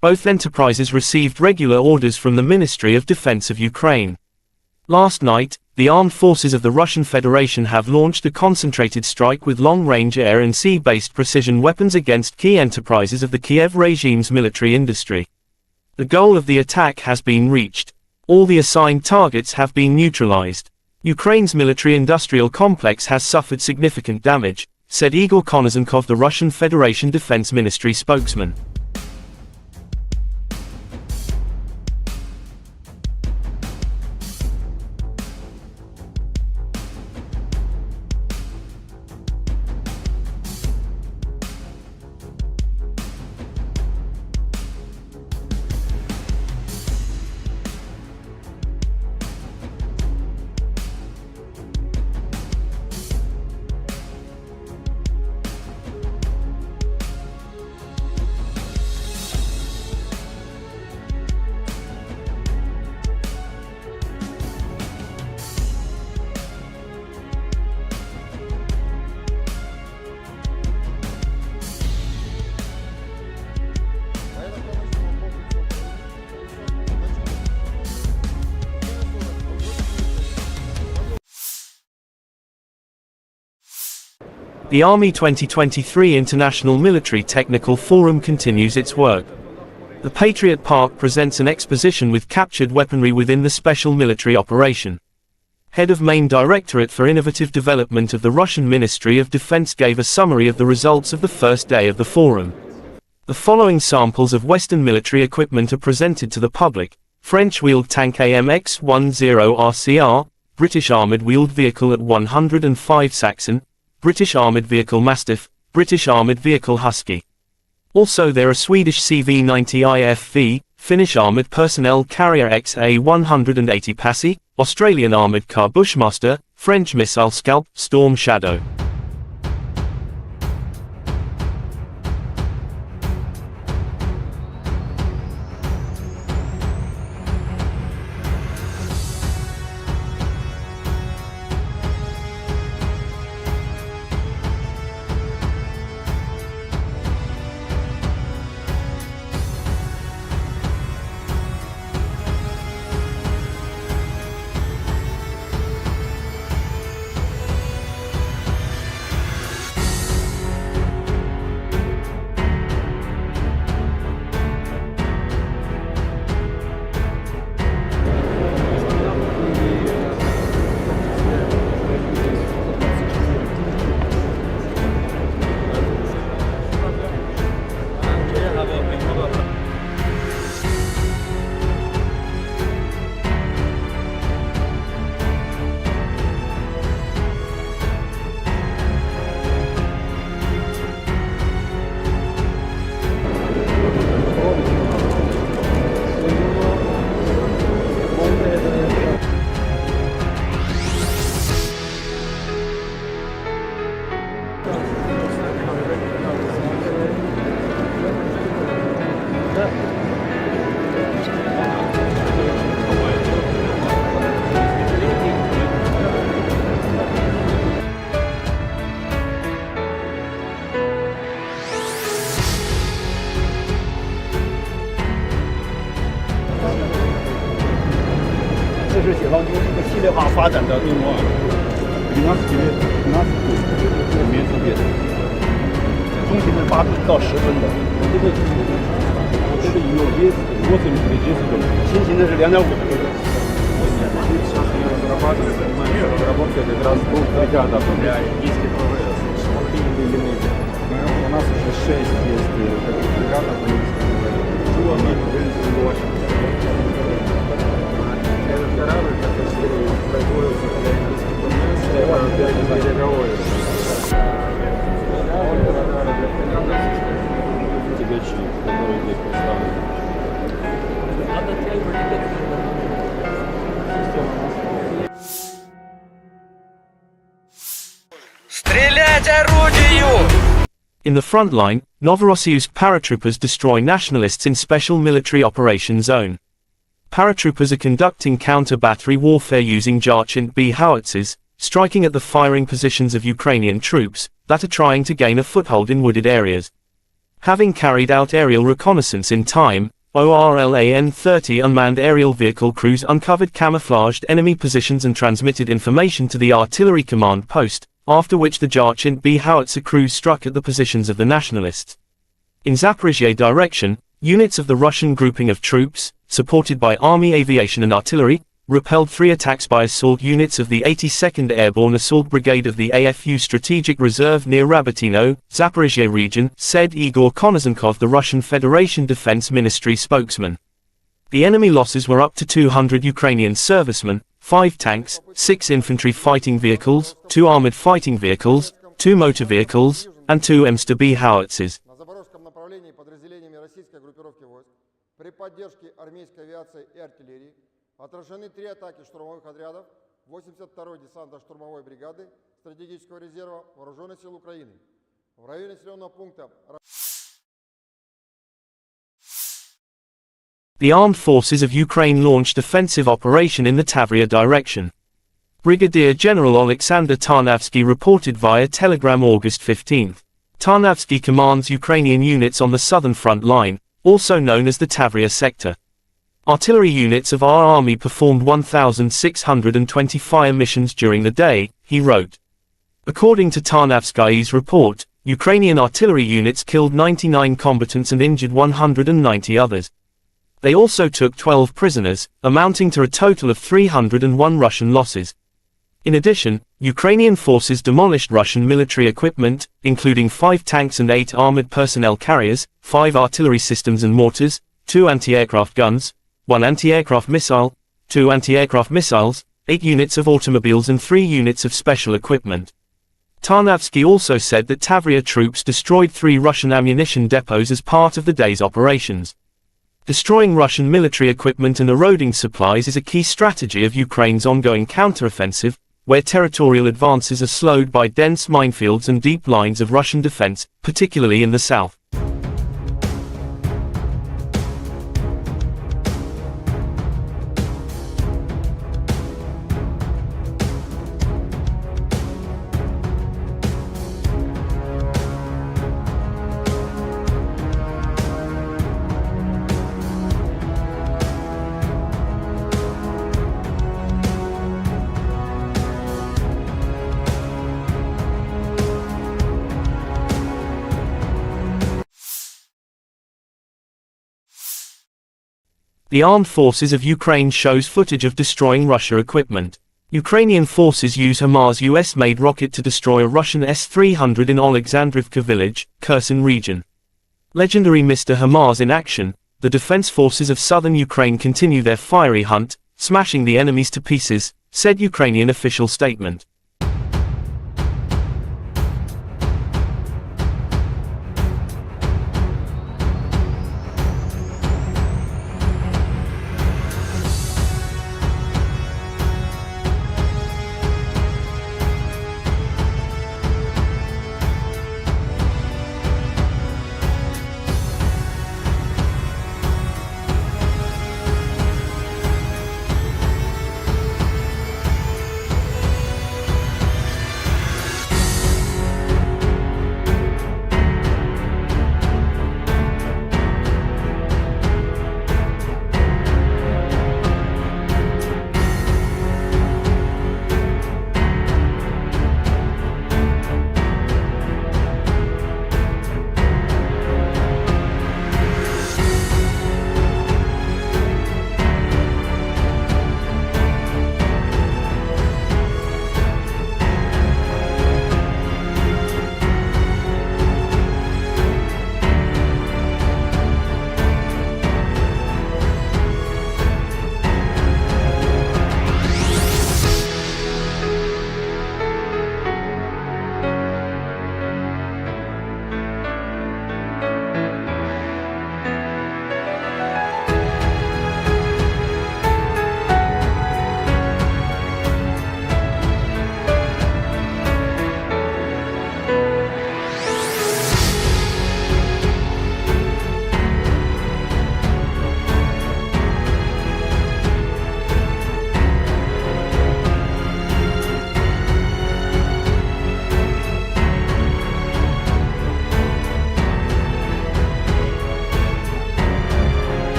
Both enterprises received regular orders from the Ministry of Defense of Ukraine. Last night, the armed forces of the Russian Federation have launched a concentrated strike with long-range air and sea-based precision weapons against key enterprises of the Kyiv regime's military industry. The goal of the attack has been reached. All the assigned targets have been neutralized. Ukraine's military-industrial complex has suffered significant damage, said Igor Konozenkov, the Russian Federation Defense Ministry spokesman. The Army 2023 International Military Technical Forum continues its work. The Patriot Park presents an exposition with captured weaponry within the special military operation. Head of Main Directorate for Innovative Development of the Russian Ministry of Defense gave a summary of the results of the first day of the forum. The following samples of Western military equipment are presented to the public: French wheeled tank AMX-10 RCR, British armoured wheeled vehicle at 105 Saxon, British armoured vehicle Mastiff, British armoured vehicle Husky. Also there are Swedish CV-90 IFV, Finnish armoured personnel carrier XA-180 Passy, Australian armoured car Bushmaster, French missile Scalp, Storm Shadow. 然后你这个系列化发展的规模15度免速别的，中心是8到10分的，这个有别8新型的是2.5的。Сейчас они разрабатывают, занимаются разработкой как раз двух бригадов для индийских ВВС. У нас уже 6 есть таких бригад Этот корабль, который производится для индийских ВВС, это береговой. Тягачи, которые здесь представлены. Стрелять орудию! In the front line, Novorossiysk paratroopers destroy nationalists in Special Military Operation Zone. Paratroopers are conducting counter-battery warfare using Jarchint B howitzers, striking at the firing positions of Ukrainian troops that are trying to gain a foothold in wooded areas. Having carried out aerial reconnaissance in time, ORLAN-30 unmanned aerial vehicle crews uncovered camouflaged enemy positions and transmitted information to the artillery command post, after which the Jarchint B howitzer crews struck at the positions of the nationalists. In Zaporizhzhia direction, units of the Russian grouping of troops, supported by Army aviation and artillery, repelled 3 attacks by assault units of the 82nd Airborne Assault Brigade of the AFU Strategic Reserve near Rabotino, Zaporizhzhia region, said Igor Konozenkov, the Russian Federation Defense Ministry spokesman. The enemy losses were up to 200 Ukrainian servicemen, 5 tanks, 6 infantry fighting vehicles, 2 armored fighting vehicles, 2 motor vehicles, and 2 M100B howitzers. На запорожском направлении подразделениями российской группировки войск при поддержке армейской авиации и артиллерии отражены 3 атаки штурмовых отрядов 82-й десантно-штурмовой бригады стратегического резерва Вооруженных сил Украины в районе населенного пункта. The armed forces of Ukraine launched offensive operation in the Tavria direction. Brigadier General Alexander Tarnavsky reported via telegram August 15. Tarnavsky commands Ukrainian units on the southern front line, also known as the Tavria sector. Artillery units of our army performed 1,620 fire missions during the day, he wrote. According to Tarnavsky's report, Ukrainian artillery units killed 99 combatants and injured 190 others. They also took 12 prisoners, amounting to a total of 301 Russian losses. In addition, Ukrainian forces demolished Russian military equipment, including 5 tanks and 8 armored personnel carriers, 5 artillery systems and mortars, 2 anti-aircraft guns, 1 anti-aircraft missile, 2 anti-aircraft missiles, 8 units of automobiles and 3 units of special equipment. Tarnavsky also said that Tavria troops destroyed 3 Russian ammunition depots as part of the day's operations. Destroying Russian military equipment and eroding supplies is a key strategy of Ukraine's ongoing counteroffensive, where territorial advances are slowed by dense minefields and deep lines of Russian defense, particularly in the south. The armed forces of Ukraine shows footage of destroying Russia equipment. Ukrainian forces use HIMARS US-made rocket to destroy a Russian S-300 in Alexandrivka village, Kherson region. Legendary Mr. HIMARS in action, the defense forces of southern Ukraine continue their fiery hunt, smashing the enemies to pieces, said Ukrainian official statement.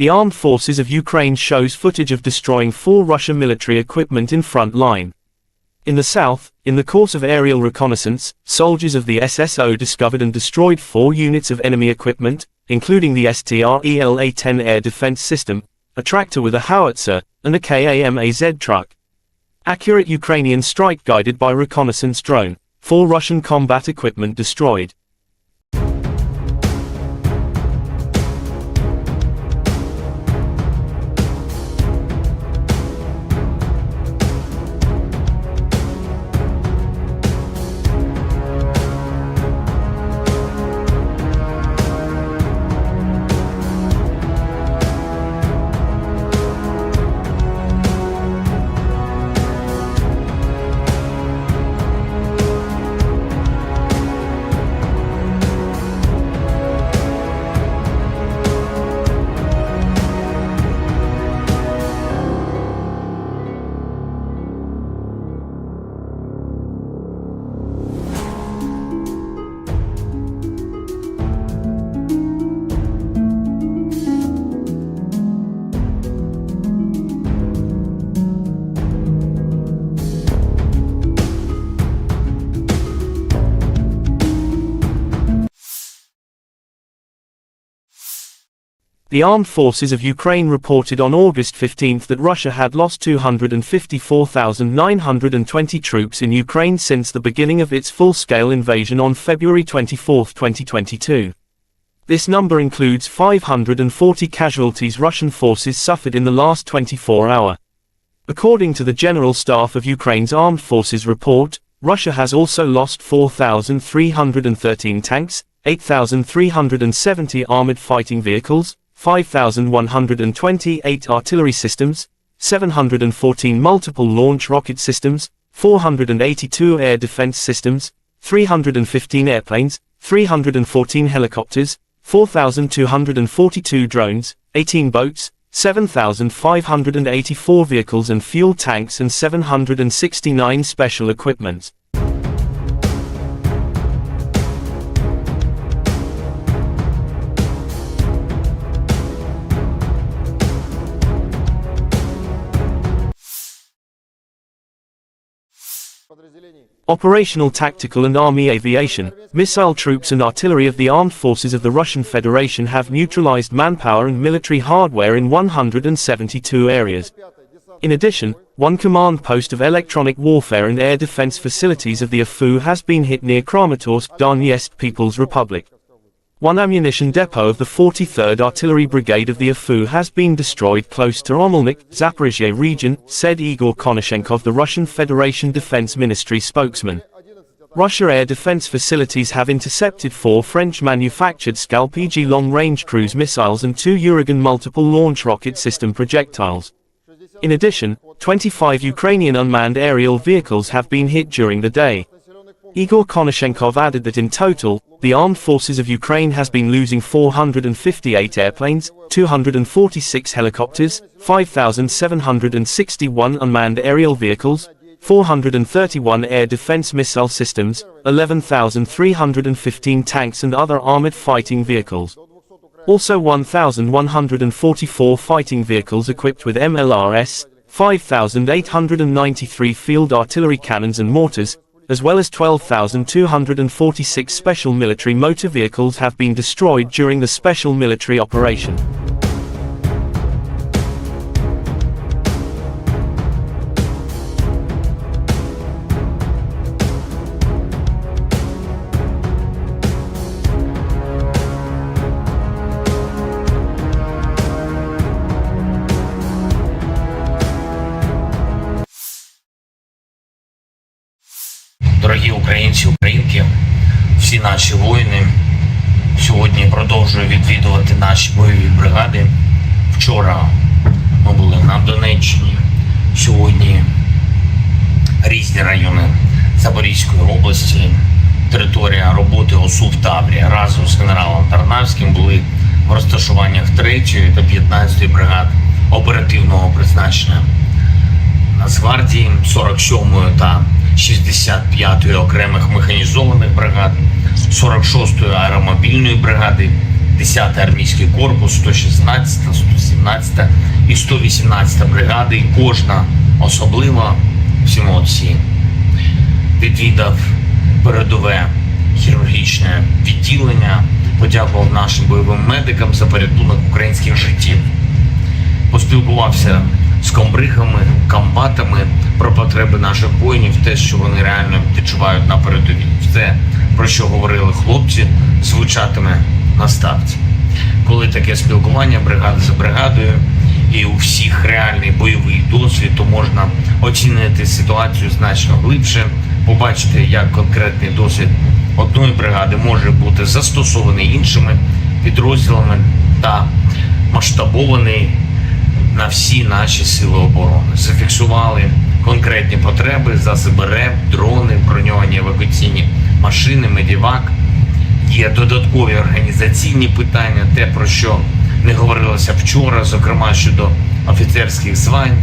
The armed forces of Ukraine shows footage of destroying 4 Russian military equipment in front line. In the south, in the course of aerial reconnaissance, soldiers of the SSO discovered and destroyed 4 units of enemy equipment, including the STRELA-10 air defense system, a tractor with a howitzer, and a KAMAZ truck. Accurate Ukrainian strike guided by reconnaissance drone. 4 Russian combat equipment destroyed. The armed forces of Ukraine reported on August 15 that Russia had lost 254,920 troops in Ukraine since the beginning of its full-scale invasion on February 24, 2022. This number includes 540 casualties Russian forces suffered in the last 24 hours. According to the General Staff of Ukraine's Armed Forces report, Russia has also lost 4,313 tanks, 8,370 armored fighting vehicles, 5,128 artillery systems, 714 multiple launch rocket systems, 482 air defense systems, 315 airplanes, 314 helicopters, 4,242 drones, 18 boats, 7,584 vehicles and fuel tanks and 769 special equipment. Operational tactical and army aviation, missile troops and artillery of the armed forces of the Russian Federation have neutralized manpower and military hardware in 172 areas. In addition, one command post of electronic warfare and air defense facilities of the AFU has been hit near Kramatorsk, Donetsk People's Republic. One ammunition depot of the 43rd Artillery Brigade of the AFU has been destroyed close to Omelnik, Zaporizhzhia region, said Igor Konashenkov, the Russian Federation Defense Ministry spokesman. Russia air defense facilities have intercepted 4 French-manufactured Scalp-EG long-range cruise missiles and 2 Uragan multiple launch rocket system projectiles. In addition, 25 Ukrainian unmanned aerial vehicles have been hit during the day. Igor Konashenkov added that in total, the armed forces of Ukraine has been losing 458 airplanes, 246 helicopters, 5,761 unmanned aerial vehicles, 431 air defense missile systems, 11,315 tanks and other armored fighting vehicles. Also 1,144 fighting vehicles equipped with MLRS, 5,893 field artillery cannons and mortars, as well as 12,246 special military motor vehicles have been destroyed during the special military operation. Дорогі українці, українки, всі наші воїни сьогодні продовжують відвідувати наші бойові бригади. Вчора ми були на Донеччині, сьогодні різні райони Запорізької області, територія роботи ОСУ в Таврії. Разом з генералом Тарнавським були в розташуваннях 3-ї та 15-ї бригад оперативного призначення Нацгвардії, 47-ї та 65-ї окремих механізованих бригад, 46-ї аеромобільної бригади, 10-й армійський корпус, 116, 117 і 118 бригади, і кожна особлива, всі молодці. Відвідав передове хірургічне відділення, подякував нашим бойовим медикам за порятунок українських життів. Поспілкувався з комбригами, комбатами про потреби наших воїнів, те, що вони реально відчувають на передовій. Все, про що говорили хлопці, звучатиме на ставці. Коли таке спілкування бригада за бригадою і у всіх реальний бойовий досвід, то можна оцінити ситуацію значно глибше, побачити, як конкретний досвід одної бригади може бути застосований іншими підрозділами та масштабований на всі наші сили оборони. Зафіксували конкретні потреби, засоби РЕБ, дрони, броньовані евакуаційні машини, медівак. Є додаткові організаційні питання, те, про що не говорилося вчора, зокрема щодо офіцерських звань,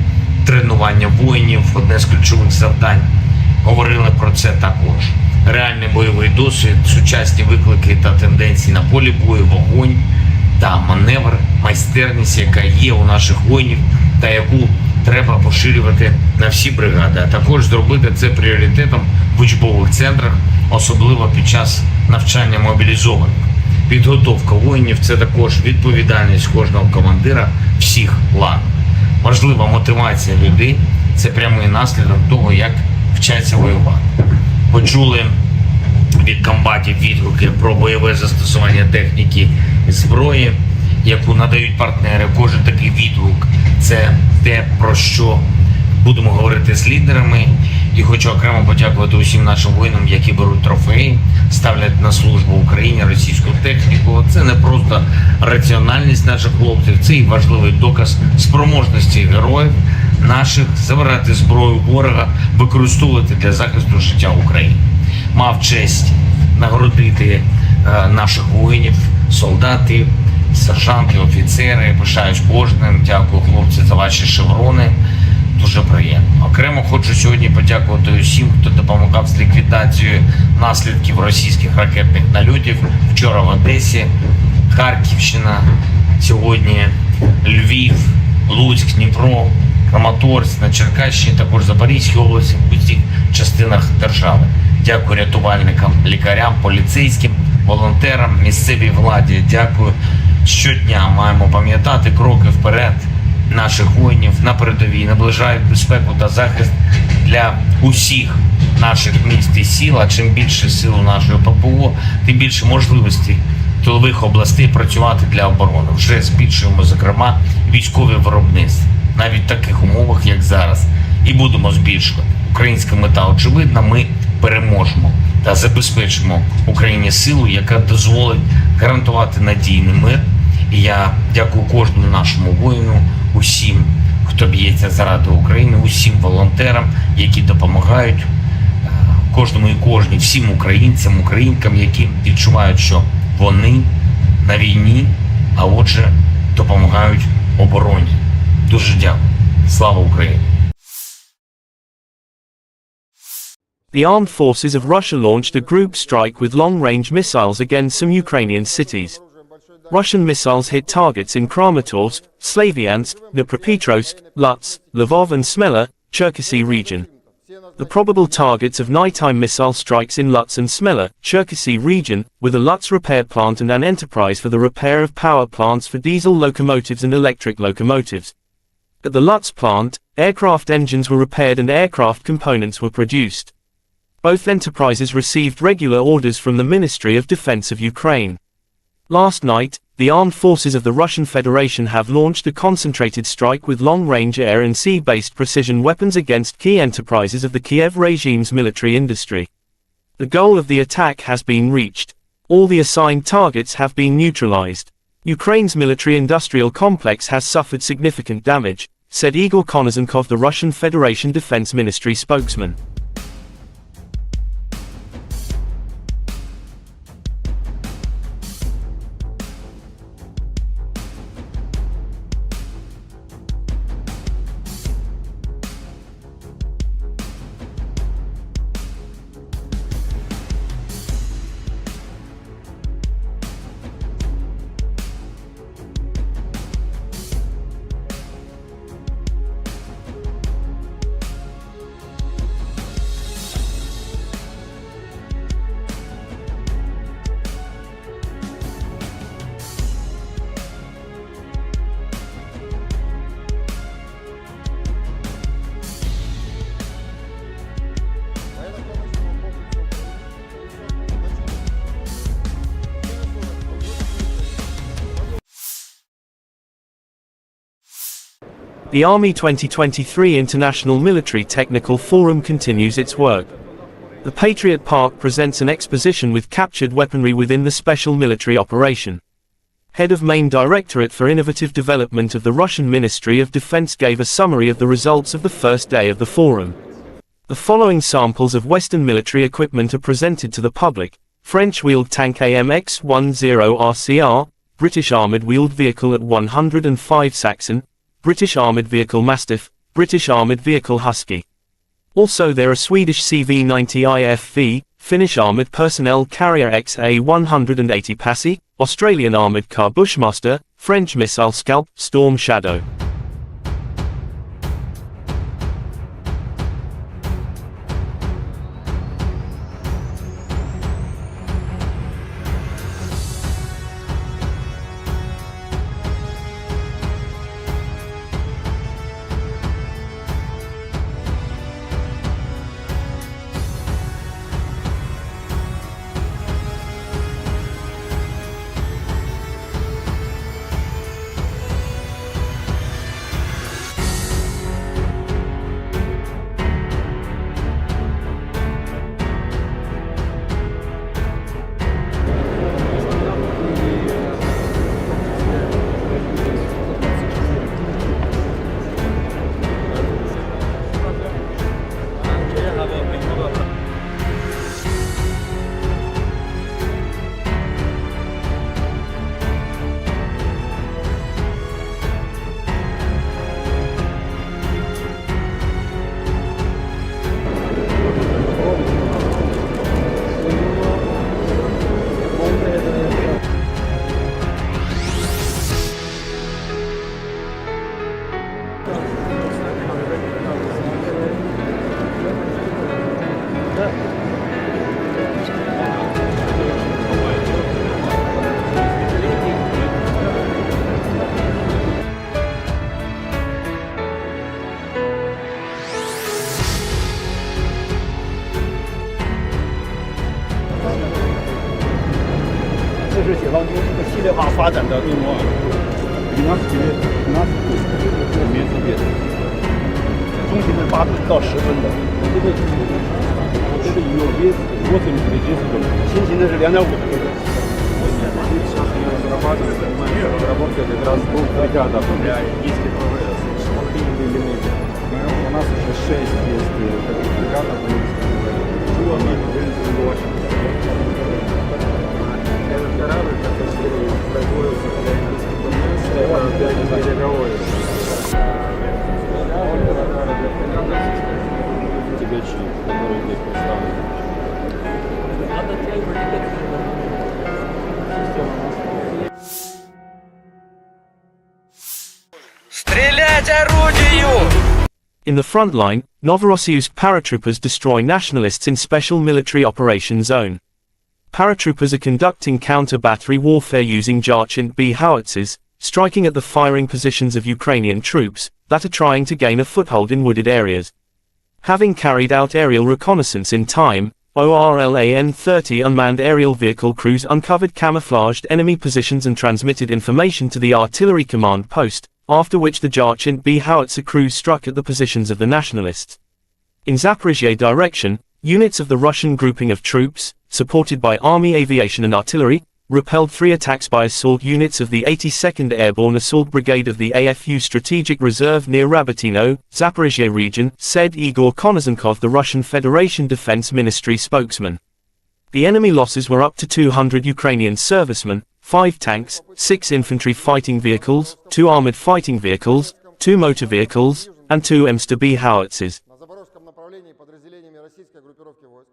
тренування воїнів, одне з ключових завдань. Говорили про це також. Реальний бойовий досвід, сучасні виклики та тенденції на полі бою, вогонь та маневр, майстерність, яка є у наших воїнів та яку треба поширювати на всі бригади, а також зробити це пріоритетом в учбових центрах, особливо під час навчання мобілізованих. Підготовка воїнів – це також відповідальність кожного командира всіх ланок. Важлива мотивація людей – це прямий наслідок того, як вчаться воювати. Почули від комбатів відгуки про бойове застосування техніки і зброї, яку надають партнери. Кожен такий відгук – це те, про що будемо говорити з лідерами. І хочу окремо подякувати усім нашим воїнам, які беруть трофеї, ставлять на службу Україні російську техніку. Це не просто раціональність наших хлопців, це і важливий доказ спроможності героїв наших забирати зброю ворога, використовувати для захисту життя України. Мав честь нагородити наших воїнів, солдати, сержанти, офіцери. Пишаюсь кожним. Дякую, хлопці, за ваші шеврони. Дуже приємно. Окремо хочу сьогодні подякувати усім, хто допомагав з ліквідацією наслідків російських ракетних нальотів. Вчора в Одесі, Харківщина, сьогодні Львів, Луцьк, Дніпро, Краматорськ, на Черкащині, також Запорізькій області, в усіх частинах держави. Дякую рятувальникам, лікарям, поліцейським, волонтерам, місцевій владі. Дякую. Щодня маємо пам'ятати кроки вперед наших воїнів на передовій, наближають безпеку та захист для усіх наших міст і сіл. А чим більше сил у нашої ППО, тим більше можливостей тилових областей працювати для оборони. Вже збільшуємо, зокрема, військові виробництва, навіть в таких умовах, як зараз, і будемо збільшувати. Українська мета очевидна, ми переможемо та забезпечимо Україні силу, яка дозволить гарантувати надійний мир. І я дякую кожному нашому воїну, усім, хто б'ється заради України, усім волонтерам, які допомагають кожному і кожній, всім українцям, українкам, які відчувають, що вони на війні, а отже, допомагають обороні. Дуже дякую. Слава Україні! The armed forces of Russia launched a group strike with long-range missiles against some Ukrainian cities. Russian missiles hit targets in Kramatorsk, Slaviansk, Dnipropetrovsk, Lutsk, Lvov and Smela, Cherkasy region. The probable targets of nighttime missile strikes in Lutsk and Smela, Cherkasy region, with a Lutsk repair plant and an enterprise for the repair of power plants for diesel locomotives and electric locomotives. At the Lutsk plant, aircraft engines were repaired and aircraft components were produced. Both enterprises received regular orders from the Ministry of Defense of Ukraine. Last night, the armed forces of the Russian Federation have launched a concentrated strike with long-range air and sea-based precision weapons against key enterprises of the Kyiv regime's military industry. The goal of the attack has been reached. All the assigned targets have been neutralized. Ukraine's military-industrial complex has suffered significant damage, said Igor Konozenkov, the Russian Federation Defense Ministry spokesman. The Army 2023 International Military Technical Forum continues its work. The Patriot Park presents an exposition with captured weaponry within the special military operation. Head of Main Directorate for Innovative Development of the Russian Ministry of Defense gave a summary of the results of the first day of the forum. The following samples of Western military equipment are presented to the public: French wheeled tank AMX-10 RCR, British armoured wheeled vehicle at 105 Saxon, British armoured vehicle Mastiff, British armoured vehicle Husky. Also there are Swedish CV-90 IFV, Finnish armoured personnel carrier XA-180 Passy, Australian armoured car Bushmaster, French missile Scalp, Storm Shadow.发展的规模中型的8到10吨的，这个有轻型的是2.5吨。Разработка как раз двух бригадов для индийских ВВС. У нас уже 6 есть таких бригадов. Этот корабль, который производился для индийских ВВС, это береговой. Тягачи, которые здесь представлены. Стрелять орудию! In the front line, Novorossiysk paratroopers destroy nationalists in Special Military Operation Zone. Paratroopers are conducting counter-battery warfare using Jarchint B howitzers, striking at the firing positions of Ukrainian troops that are trying to gain a foothold in wooded areas. Having carried out aerial reconnaissance in time, ORLAN-30 unmanned aerial vehicle crews uncovered camouflaged enemy positions and transmitted information to the artillery command post, after which the Jarchint B howitzer crews struck at the positions of the nationalists. In Zaporizhzhia direction, units of the Russian grouping of troops, supported by Army aviation and artillery, repelled 3 attacks by assault units of the 82nd Airborne Assault Brigade of the AFU Strategic Reserve near Rabotino, Zaporizhzhia region, said Igor Konozenkov, the Russian Federation Defense Ministry spokesman. The enemy losses were up to 200 Ukrainian servicemen, 5 tanks, 6 infantry fighting vehicles, 2 armored fighting vehicles, 2 motor vehicles, and 2 M100B howitzers. На запорожском направлении подразделениями российской группировки войск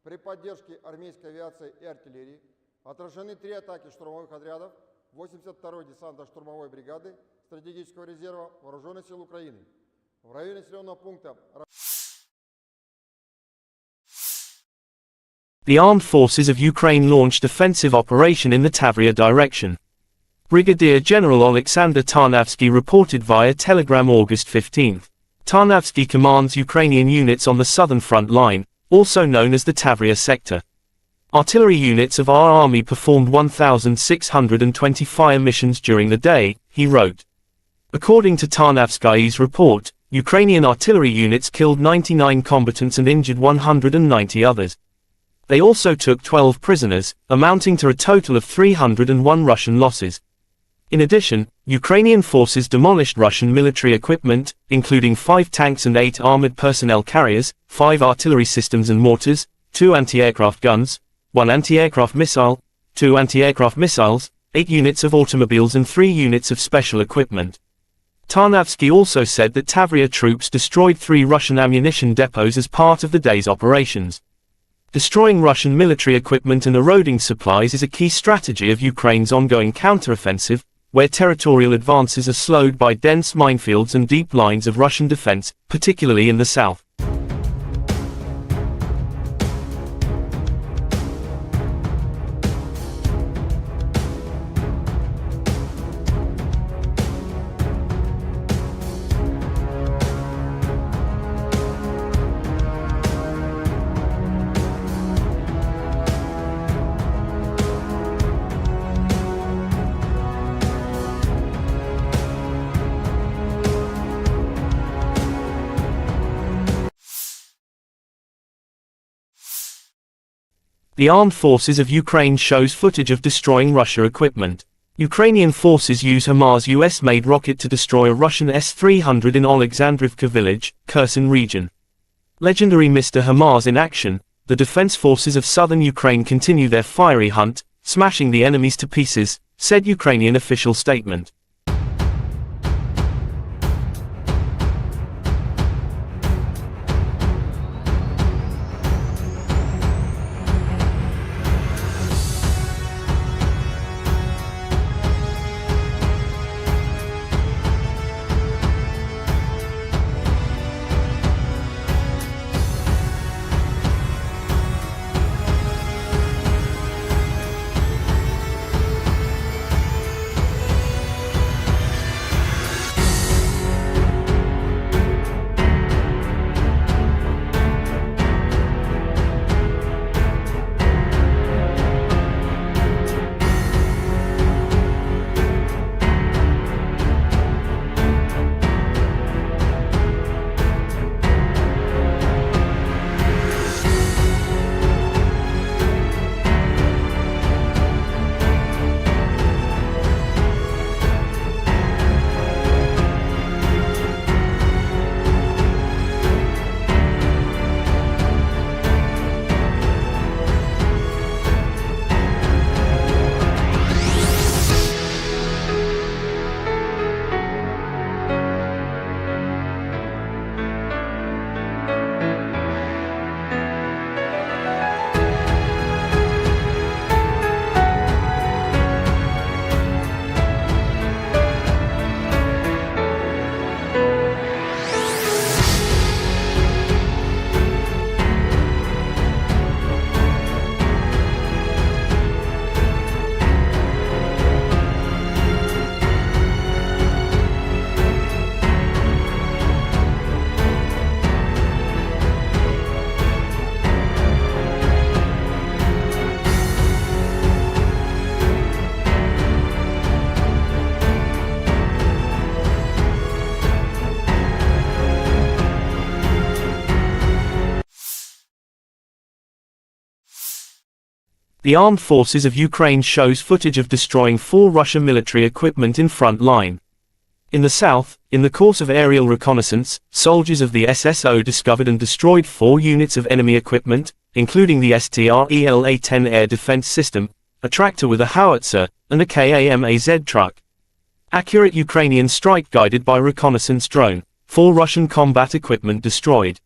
при поддержке армейской авиации и артиллерии отражены 3 атаки штурмовых отрядов 82-й десантно-штурмовой бригады стратегического резерва Вооруженных сил Украины в районе населенного пункта. The armed forces of Ukraine launched offensive operation in the Tavria direction. Brigadier General Alexander Tarnavsky reported via telegram August 15. Tarnavsky commands Ukrainian units on the southern front line, also known as the Tavria sector. Artillery units of our army performed 1,620 fire missions during the day, he wrote. According to Tarnavsky's report, Ukrainian artillery units killed 99 combatants and injured 190 others. They also took 12 prisoners, amounting to a total of 301 Russian losses. In addition, Ukrainian forces demolished Russian military equipment, including 5 tanks and 8 armored personnel carriers, 5 artillery systems and mortars, 2 anti-aircraft guns, 1 anti-aircraft missile, 2 anti-aircraft missiles, 8 units of automobiles and 3 units of special equipment. Tarnavsky also said that Tavria troops destroyed 3 Russian ammunition depots as part of the day's operations. Destroying Russian military equipment and eroding supplies is a key strategy of Ukraine's ongoing counteroffensive, where territorial advances are slowed by dense minefields and deep lines of Russian defense, particularly in the south. The armed forces of Ukraine shows footage of destroying Russia equipment. Ukrainian forces use HIMARS US-made rocket to destroy a Russian S-300 in Alexandrivka village, Kherson region. Legendary Mr. HIMARS in action, the defense forces of southern Ukraine continue their fiery hunt, smashing the enemies to pieces, said Ukrainian official statement. The armed forces of Ukraine shows footage of destroying 4 Russian military equipment in front line. In the south, in the course of aerial reconnaissance, soldiers of the SSO discovered and destroyed 4 units of enemy equipment, including the STRELA-10 air defense system, a tractor with a howitzer, and a KAMAZ truck. Accurate Ukrainian strike guided by reconnaissance drone. 4 Russian combat equipment destroyed.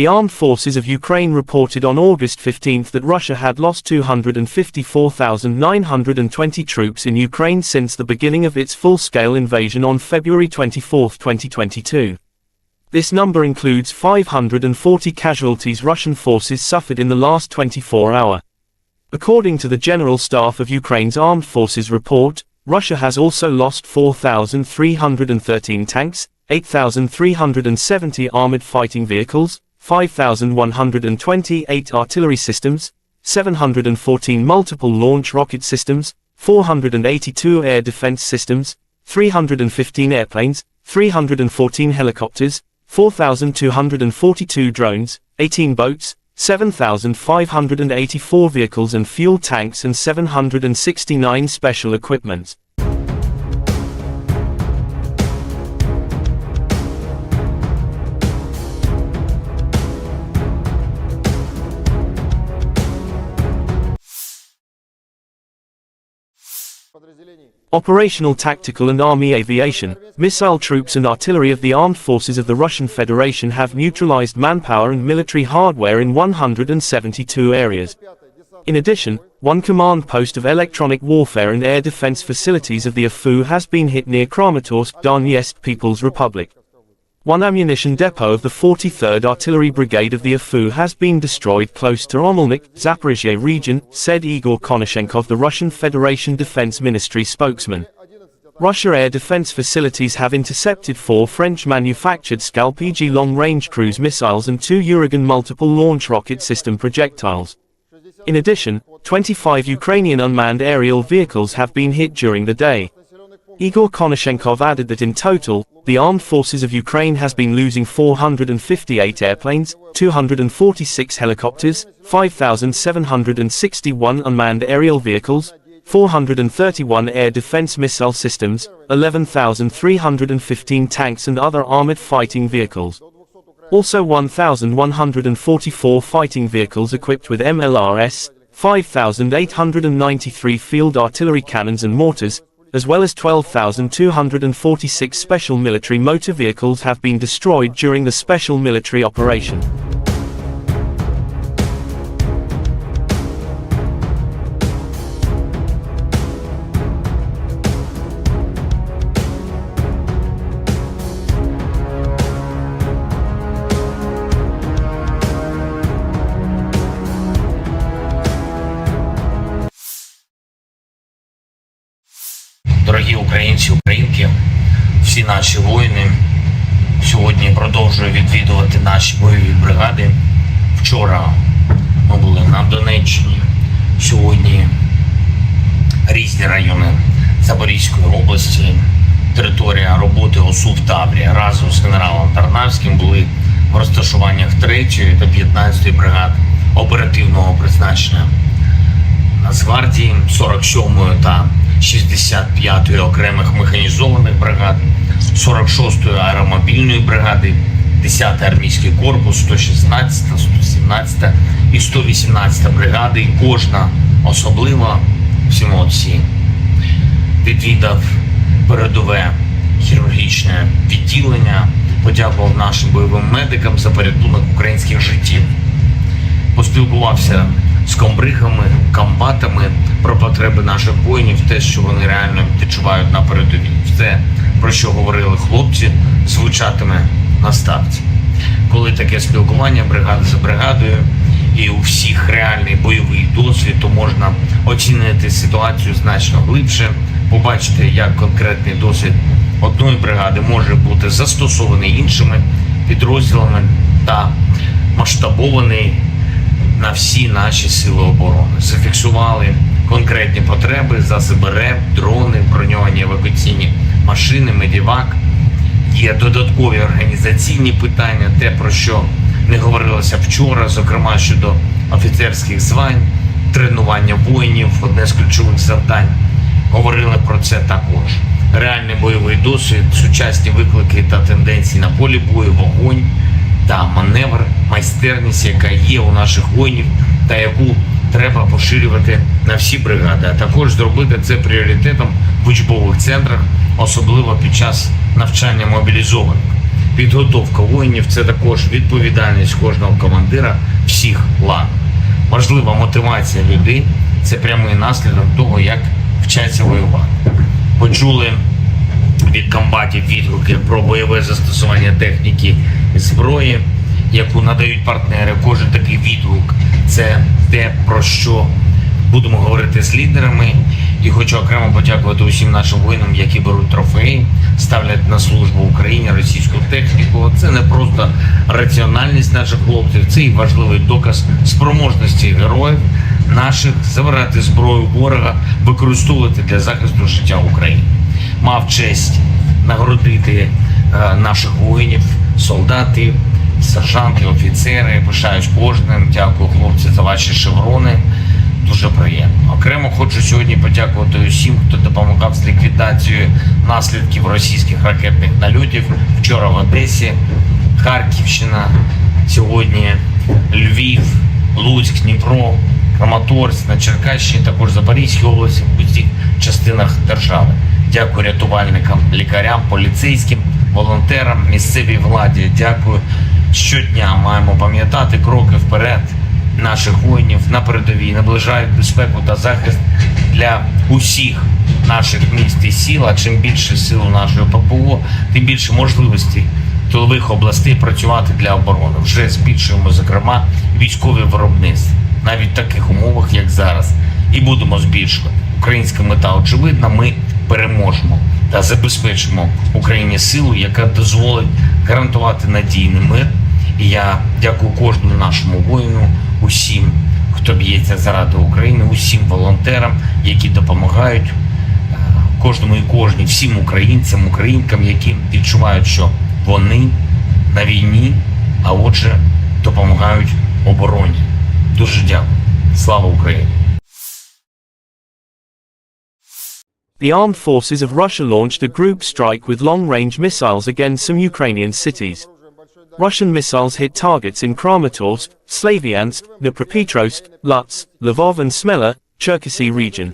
The armed forces of Ukraine reported on August 15 that Russia had lost 254,920 troops in Ukraine since the beginning of its full-scale invasion on February 24, 2022. This number includes 540 casualties Russian forces suffered in the last 24 hours. According to the General Staff of Ukraine's Armed Forces report, Russia has also lost 4,313 tanks, 8,370 armored fighting vehicles, 5,128 artillery systems, 714 multiple launch rocket systems, 482 air defense systems, 315 airplanes, 314 helicopters, 4,242 drones, 18 boats, 7,584 vehicles and fuel tanks and 769 special equipment. Operational tactical and army aviation, missile troops and artillery of the armed forces of the Russian Federation have neutralized manpower and military hardware in 172 areas. In addition, one command post of electronic warfare and air defense facilities of the AFU has been hit near Kramatorsk, Donetsk People's Republic. One ammunition depot of the 43rd Artillery Brigade of the AFU has been destroyed close to Romelnik, Zaporizhzhia region, said Igor Konashenkov, the Russian Federation Defense Ministry spokesman. Russia air defense facilities have intercepted 4 French-manufactured Scalp-EG long-range cruise missiles and 2 Uragan multiple launch rocket system projectiles. In addition, 25 Ukrainian unmanned aerial vehicles have been hit during the day. Igor Konashenkov added that in total, the armed forces of Ukraine has been losing 458 airplanes, 246 helicopters, 5,761 unmanned aerial vehicles, 431 air defense missile systems, 11,315 tanks and other armored fighting vehicles. Also 1,144 fighting vehicles equipped with MLRS, 5,893 field artillery cannons and mortars, as well as 12,246 special military motor vehicles have been destroyed during the special military operation. Дорогі українці, українки, всі наші воїни сьогодні продовжують відвідувати наші бойові бригади. Вчора ми були на Донеччині, сьогодні різні райони Запорізької області, територія роботи ОСУ в Таврії. Разом з генералом Тарнавським були в розташуваннях 3-ї та 15-ї бригад оперативного призначення Нацгвардії, 47-ї та 65-ї окремих механізованих бригад, 46-ї аеромобільної бригади, 10-й армійський корпус, 116-та, 117-та і 118-та бригади, і кожна особливо, всі молодці, відвідав передове хірургічне відділення, подякував нашим бойовим медикам за порятунок українських життів, поспілкувався з комбригами, комбатами про потреби наших воїнів, те, що вони реально відчувають на передовій. Все, про що говорили хлопці, звучатиме на ставці. Коли таке спілкування бригада за бригадою і у всіх реальний бойовий досвід, то можна оцінити ситуацію значно глибше, побачити, як конкретний досвід одної бригади може бути застосований іншими підрозділами та масштабований на всі наші сили оборони. Зафіксували конкретні потреби, засоби РЕБ, дрони, броньовані евакуаційні машини, медівак. Є додаткові організаційні питання, те, про що не говорилося вчора, зокрема щодо офіцерських звань, тренування воїнів, одне з ключових завдань. Говорили про це також. Реальний бойовий досвід, сучасні виклики та тенденції на полі бою, вогонь та маневр, майстерність, яка є у наших воїнів та яку треба поширювати на всі бригади, а також зробити це пріоритетом в учбових центрах, особливо під час навчання мобілізованих. Підготовка воїнів – це також відповідальність кожного командира всіх лан. Важлива мотивація людей – це прямий наслідок того, як вчаться воювати. Почули від комбатів відгуки про бойове застосування техніки і зброї, яку надають партнери. Кожен такий відгук – це те, про що будемо говорити з лідерами. І хочу окремо подякувати усім нашим воїнам, які беруть трофеї, ставлять на службу Україні російську техніку. Це не просто раціональність наших хлопців, це і важливий доказ спроможності героїв наших забирати зброю ворога, використовувати для захисту життя України. Мав честь нагородити наших воїнів, солдатів, сержанти, офіцери. Пишаюсь кожним. Дякую, хлопці, за ваші шеврони. Дуже приємно. Окремо хочу сьогодні подякувати усім, хто допомагав з ліквідацією наслідків російських ракетних нальотів. Вчора в Одесі, Харківщина, сьогодні Львів, Луцьк, Дніпро, Краматорськ, на Черкащині, також Запорізькій області, в усіх частинах держави. Дякую рятувальникам, лікарям, поліцейським, волонтерам, місцевій владі. Дякую. Щодня маємо пам'ятати кроки вперед наших воїнів на передовій, наближають безпеку та захист для усіх наших міст і сіл. А чим більше сил у нашої ППО, тим більше можливостей тилових областей працювати для оборони. Вже збільшуємо, зокрема, військові виробництва, навіть в таких умовах, як зараз. І будемо збільшувати. Українська мета очевидна, ми переможемо та забезпечимо Україні силу, яка дозволить гарантувати надійний мир. І я дякую кожному нашому воїну, усім, хто б'ється заради України, усім волонтерам, які допомагають кожному і кожній, всім українцям, українкам, які відчувають, що вони на війні, а отже, допомагають обороні. Дуже дякую. Слава Україні! The armed forces of Russia launched a group strike with long-range missiles against some Ukrainian cities. Russian missiles hit targets in Kramatorsk, Slaviansk, Dnipropetrovsk, Lutsk, Lvov and Smela, Cherkasy region.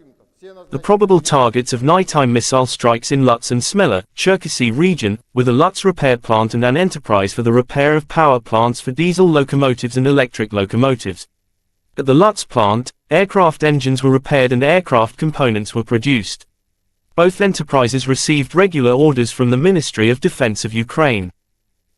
The probable targets of nighttime missile strikes in Lutsk and Smela, Cherkasy region, were the Lutsk repair plant and an enterprise for the repair of power plants for diesel locomotives and electric locomotives. At the Lutsk plant, aircraft engines were repaired and aircraft components were produced. Both enterprises received regular orders from the Ministry of Defense of Ukraine.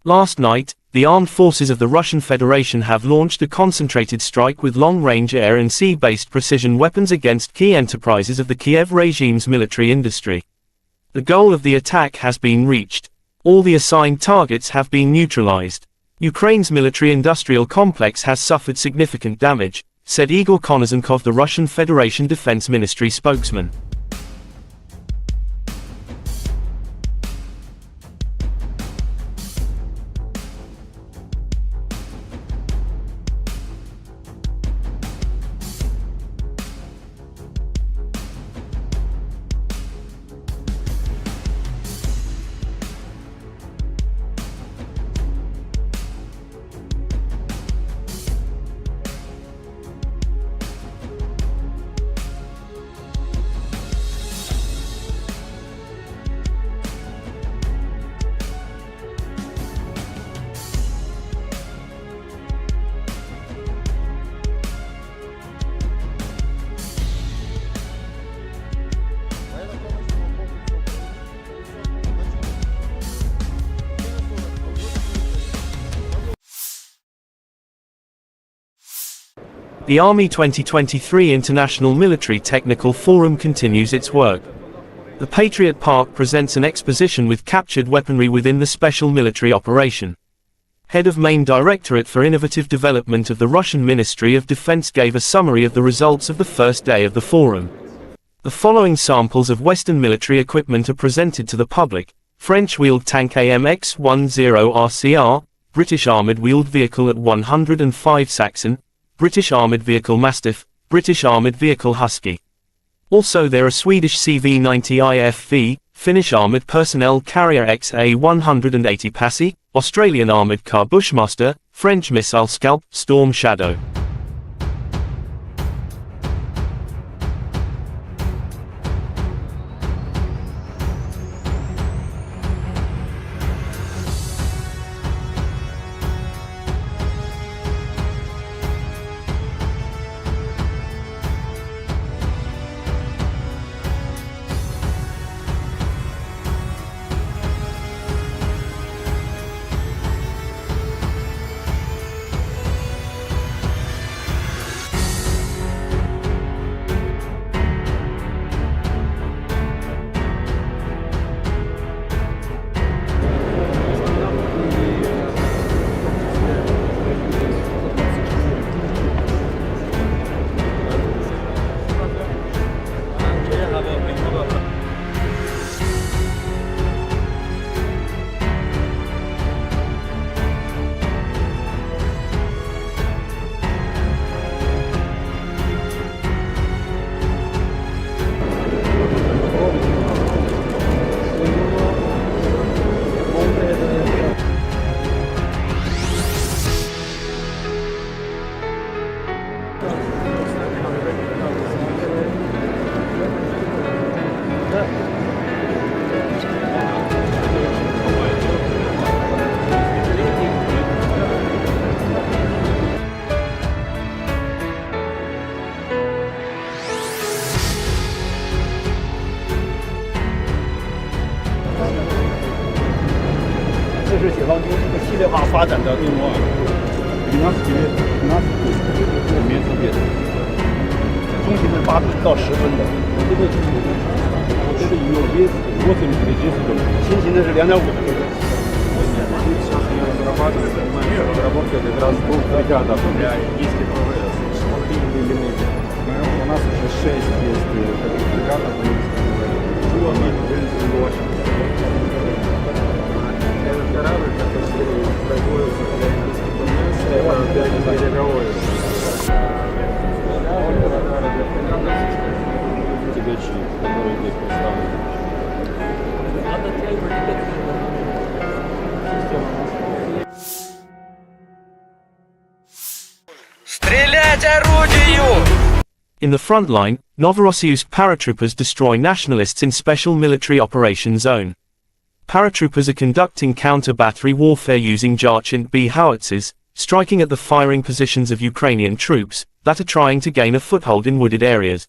Last night, the armed forces of the Russian Federation have launched a concentrated strike with long-range air and sea-based precision weapons against key enterprises of the Kyiv regime's military industry. The goal of the attack has been reached. All the assigned targets have been neutralized. Ukraine's military-industrial complex has suffered significant damage, said Igor Konozenkov, the Russian Federation Defense Ministry spokesman. The Army 2023 International Military Technical Forum continues its work. The Patriot Park presents an exposition with captured weaponry within the special military operation. Head of Main Directorate for Innovative Development of the Russian Ministry of Defense gave a summary of the results of the first day of the forum. The following samples of Western military equipment are presented to the public: French wheeled tank AMX-10 RCR, British armoured wheeled vehicle at 105 Saxon, British armoured vehicle Mastiff, British armoured vehicle Husky. Also there are Swedish CV-90 IFV, Finnish armoured personnel carrier XA-180 Passy, Australian armoured car Bushmaster, French missile Scalp, Storm Shadow. 系列化发展的队伍啊，15 免费的，中型的8到10分的，这个UAV 80 регистров，轻型的是2.5的。Сейчас они разрабатывают этот момент, разработка как раз двух бригадов для индийских ВВС. У нас уже 6 есть таких бригад, этот корабль, который производится для индийских ВВС, это береговой. Тягачи, которые здесь представлены. Стрелять орудию! In the front line, Novorossiysk paratroopers destroy nationalists in Special Military Operation Zone. Paratroopers are conducting counter-battery warfare using Jarchint B howitzers, striking at the firing positions of Ukrainian troops that are trying to gain a foothold in wooded areas.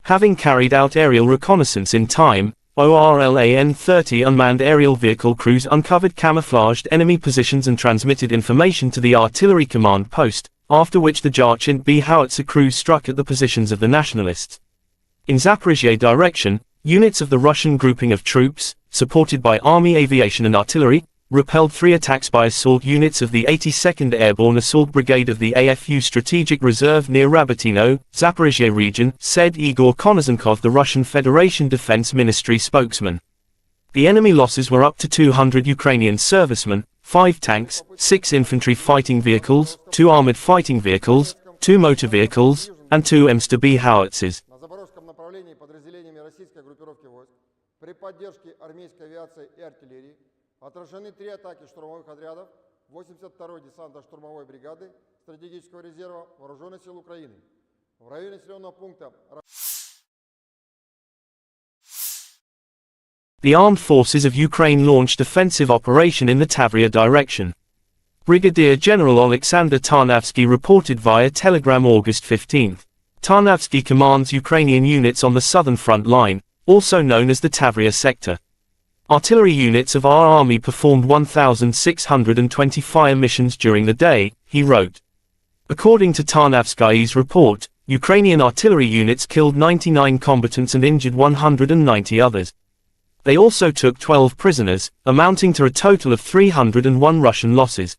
Having carried out aerial reconnaissance in time, ORLAN-30 unmanned aerial vehicle crews uncovered camouflaged enemy positions and transmitted information to the artillery command post, after which the Jarchint B howitzer crews struck at the positions of the nationalists. In Zaporizhzhia direction, units of the Russian grouping of troops, supported by Army aviation and artillery, repelled 3 attacks by assault units of the 82nd Airborne Assault Brigade of the AFU Strategic Reserve near Rabotino, Zaporizhzhia region, said Igor Konozenkov, the Russian Federation Defense Ministry spokesman. The enemy losses were up to 200 Ukrainian servicemen, 5 tanks, 6 infantry fighting vehicles, 2 armored fighting vehicles, 2 motor vehicles, and 2 M100B howitzers. На запорожском направлении подразделениями российской группировки войск при поддержке армейской авиации и артиллерии отражены 3 атаки штурмовых отрядов 82-й десантно-штурмовой бригады стратегического резерва Вооруженных сил Украины в районе населенного пункта. The armed forces of Ukraine launched offensive operation in the Tavria direction. Brigadier General Alexander Tarnavsky reported via telegram August 15. Tarnavsky commands Ukrainian units on the southern front line, also known as the Tavria sector. Artillery units of our army performed 1,620 fire missions during the day, he wrote. According to Tarnavsky's report, Ukrainian artillery units killed 99 combatants and injured 190 others. They also took 12 prisoners, amounting to a total of 301 Russian losses.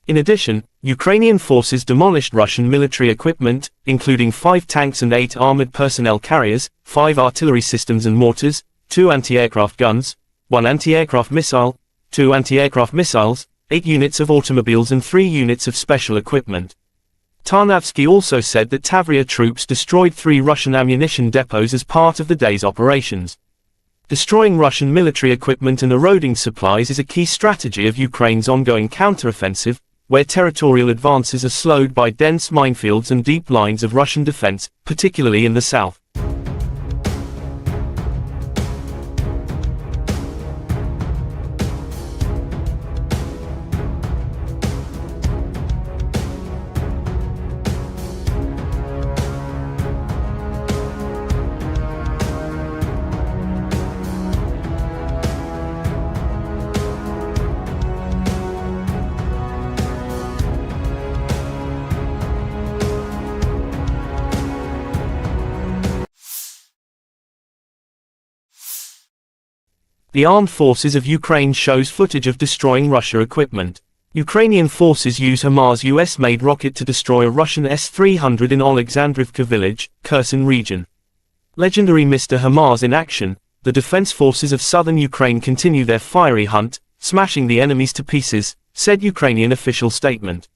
In addition, Ukrainian forces demolished Russian military equipment, including 5 tanks and 8 armored personnel carriers, 5 artillery systems and mortars, 2 anti-aircraft guns, 1 anti-aircraft missile, 2 anti-aircraft missiles, 8 units of automobiles and 3 units of special equipment. Tarnavsky also said that Tavria troops destroyed 3 Russian ammunition depots as part of the day's operations. Destroying Russian military equipment and eroding supplies is a key strategy of Ukraine's ongoing counteroffensive, where territorial advances are slowed by dense minefields and deep lines of Russian defense, particularly in the south. The armed forces of Ukraine shows footage of destroying Russia equipment. Ukrainian forces use HIMARS US-made rocket to destroy a Russian S-300 in Alexandrivka village, Kherson region. Legendary Mr. HIMARS in action, the defense forces of southern Ukraine continue their fiery hunt, smashing the enemies to pieces, said Ukrainian official statement.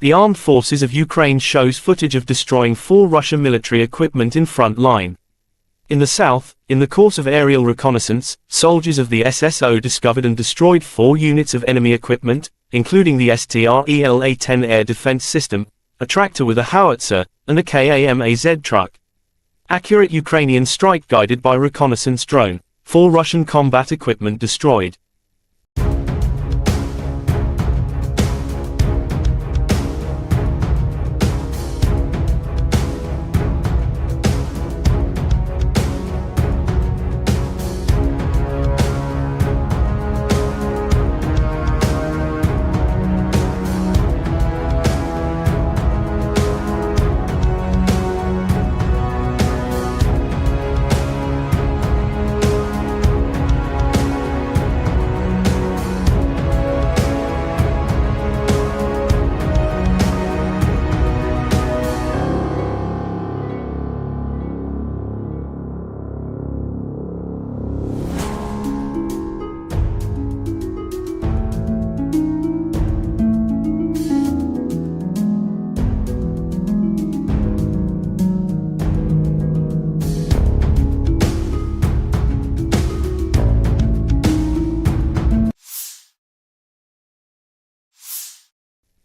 The armed forces of Ukraine shows footage of destroying 4 Russian military equipment in front line. In the south, in the course of aerial reconnaissance, soldiers of the SSO discovered and destroyed 4 units of enemy equipment, including the STRELA-10 air defense system, a tractor with a howitzer, and a KAMAZ truck. Accurate Ukrainian strike guided by reconnaissance drone. 4 Russian combat equipment destroyed.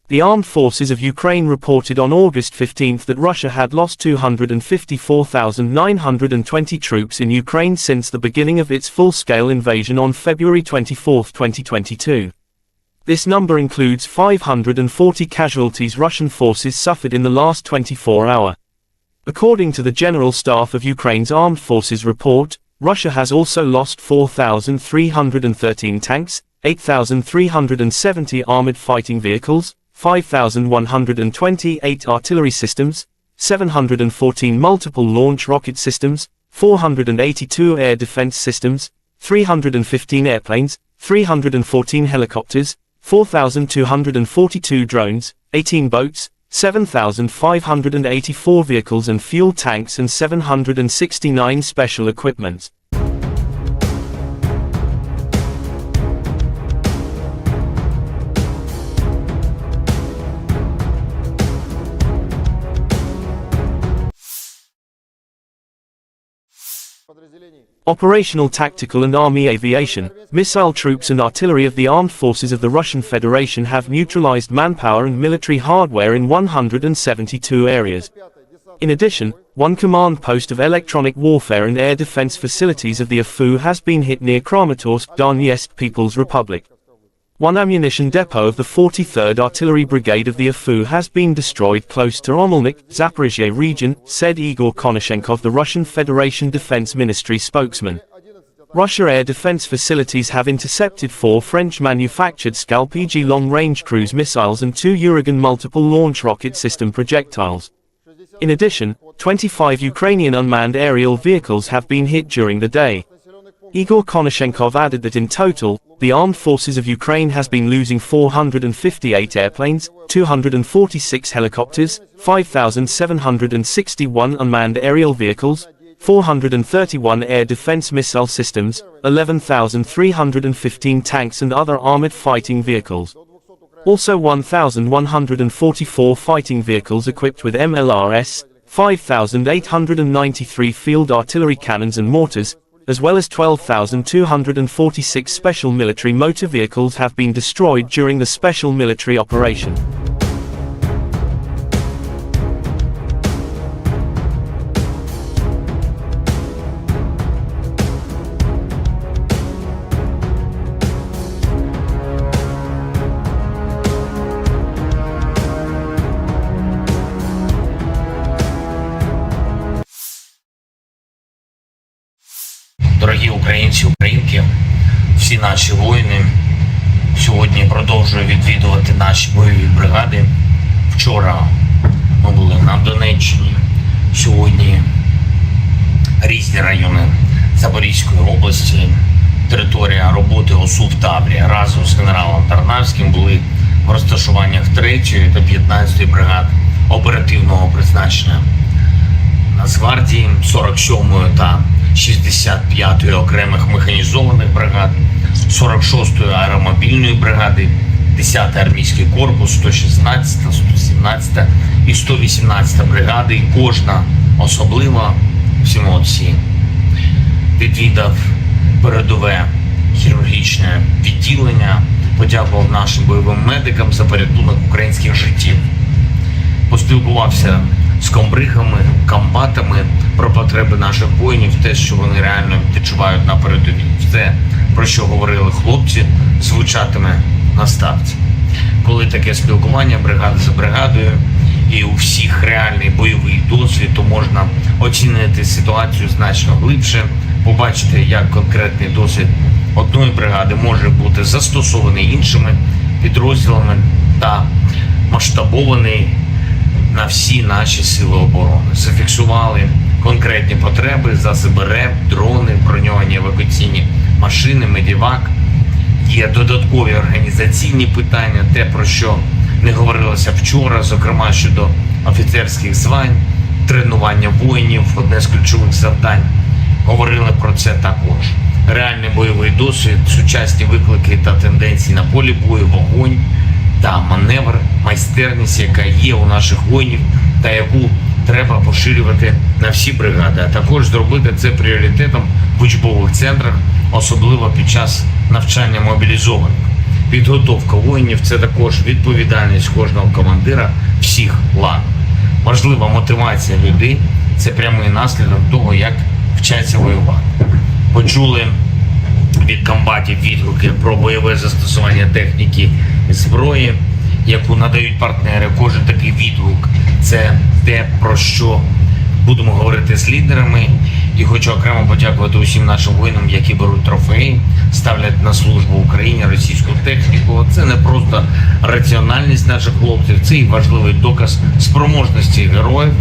The armed forces of Ukraine reported on August 15 that Russia had lost 254,920 troops in Ukraine since the beginning of its full-scale invasion on February 24, 2022. This number includes 540 casualties Russian forces suffered in the last 24 hours. According to the General Staff of Ukraine's Armed Forces report, Russia has also lost 4,313 tanks, 8,370 armored fighting vehicles, 5,128 artillery systems, 714 multiple launch rocket systems, 482 air defense systems, 315 airplanes, 314 helicopters, 4,242 drones, 18 boats, 7,584 vehicles and fuel tanks and 769 special equipment. Operational tactical and army aviation, missile troops and artillery of the armed forces of the Russian Federation have neutralized manpower and military hardware in 172 areas. In addition, one command post of electronic warfare and air defense facilities of the AFU has been hit near Kramatorsk, Donetsk People's Republic. One ammunition depot of the 43rd Artillery Brigade of the AFU has been destroyed close to Omelnik, Zaporizhzhia region, said Igor Konashenkov, the Russian Federation Defense Ministry spokesman. Russia air defense facilities have intercepted 4 French-manufactured Skalpig long-range cruise missiles and 2 Uragan multiple launch rocket system projectiles. In addition, 25 Ukrainian unmanned aerial vehicles have been hit during the day. Igor Konashenkov added that in total, the armed forces of Ukraine has been losing 458 airplanes, 246 helicopters, 5,761 unmanned aerial vehicles, 431 air defense missile systems, 11,315 tanks and other armored fighting vehicles. Also 1,144 fighting vehicles equipped with MLRS, 5,893 field artillery cannons and mortars, as well as 12,246 special military motor vehicles have been destroyed during the special military operation. Дорогі українці, українки, всі наші воїни сьогодні продовжують відвідувати наші бойові бригади. Вчора ми були на Донеччині, сьогодні різні райони Запорізької області, територія роботи ОСУ в Таврі. Разом з генералом Тарнавським були в розташуваннях 3-ї та 15-ї бригад оперативного призначення Нацгвардії, 47-ї та 65-ї окремих механізованих бригад, 46-ї аеромобільної бригади, 10-й армійський корпус, 116, 117 і 118 бригади, і кожна особлива, всі молодці. Відвідав передове хірургічне відділення, подякував нашим бойовим медикам за порятунок українських життів. Поспілкувався з комбригами, комбатами про потреби наших воїнів, те, що вони реально відчувають на передовій. Все, про що говорили хлопці, звучатиме на ставці. Коли таке спілкування бригада за бригадою і у всіх реальний бойовий досвід, то можна оцінити ситуацію значно глибше, побачити, як конкретний досвід одної бригади може бути застосований іншими підрозділами та масштабований на всі наші сили оборони. Зафіксували конкретні потреби, засоби РЕП, дрони, броньовані евакуаційні машини, медівак. Є додаткові організаційні питання, те, про що не говорилося вчора, зокрема щодо офіцерських звань, тренування воїнів, одне з ключових завдань. Говорили про це також. Реальний бойовий досвід, сучасні виклики та тенденції на полі бою, вогонь та маневр, майстерність, яка є у наших воїнів та яку треба поширювати на всі бригади, а також зробити це пріоритетом в учбових центрах, особливо під час навчання мобілізованих. Підготовка воїнів – це також відповідальність кожного командира всіх ланок. Важлива мотивація людей – це прямий наслідок того, як вчаться воювати. Почули від комбатів відгуки про бойове застосування техніки і зброї, яку надають партнери. Кожен такий відгук – це те, про що будемо говорити з лідерами. І хочу окремо подякувати усім нашим воїнам, які беруть трофеї, ставлять на службу Україні російську техніку. Це не просто раціональність наших хлопців, це і важливий доказ спроможності героїв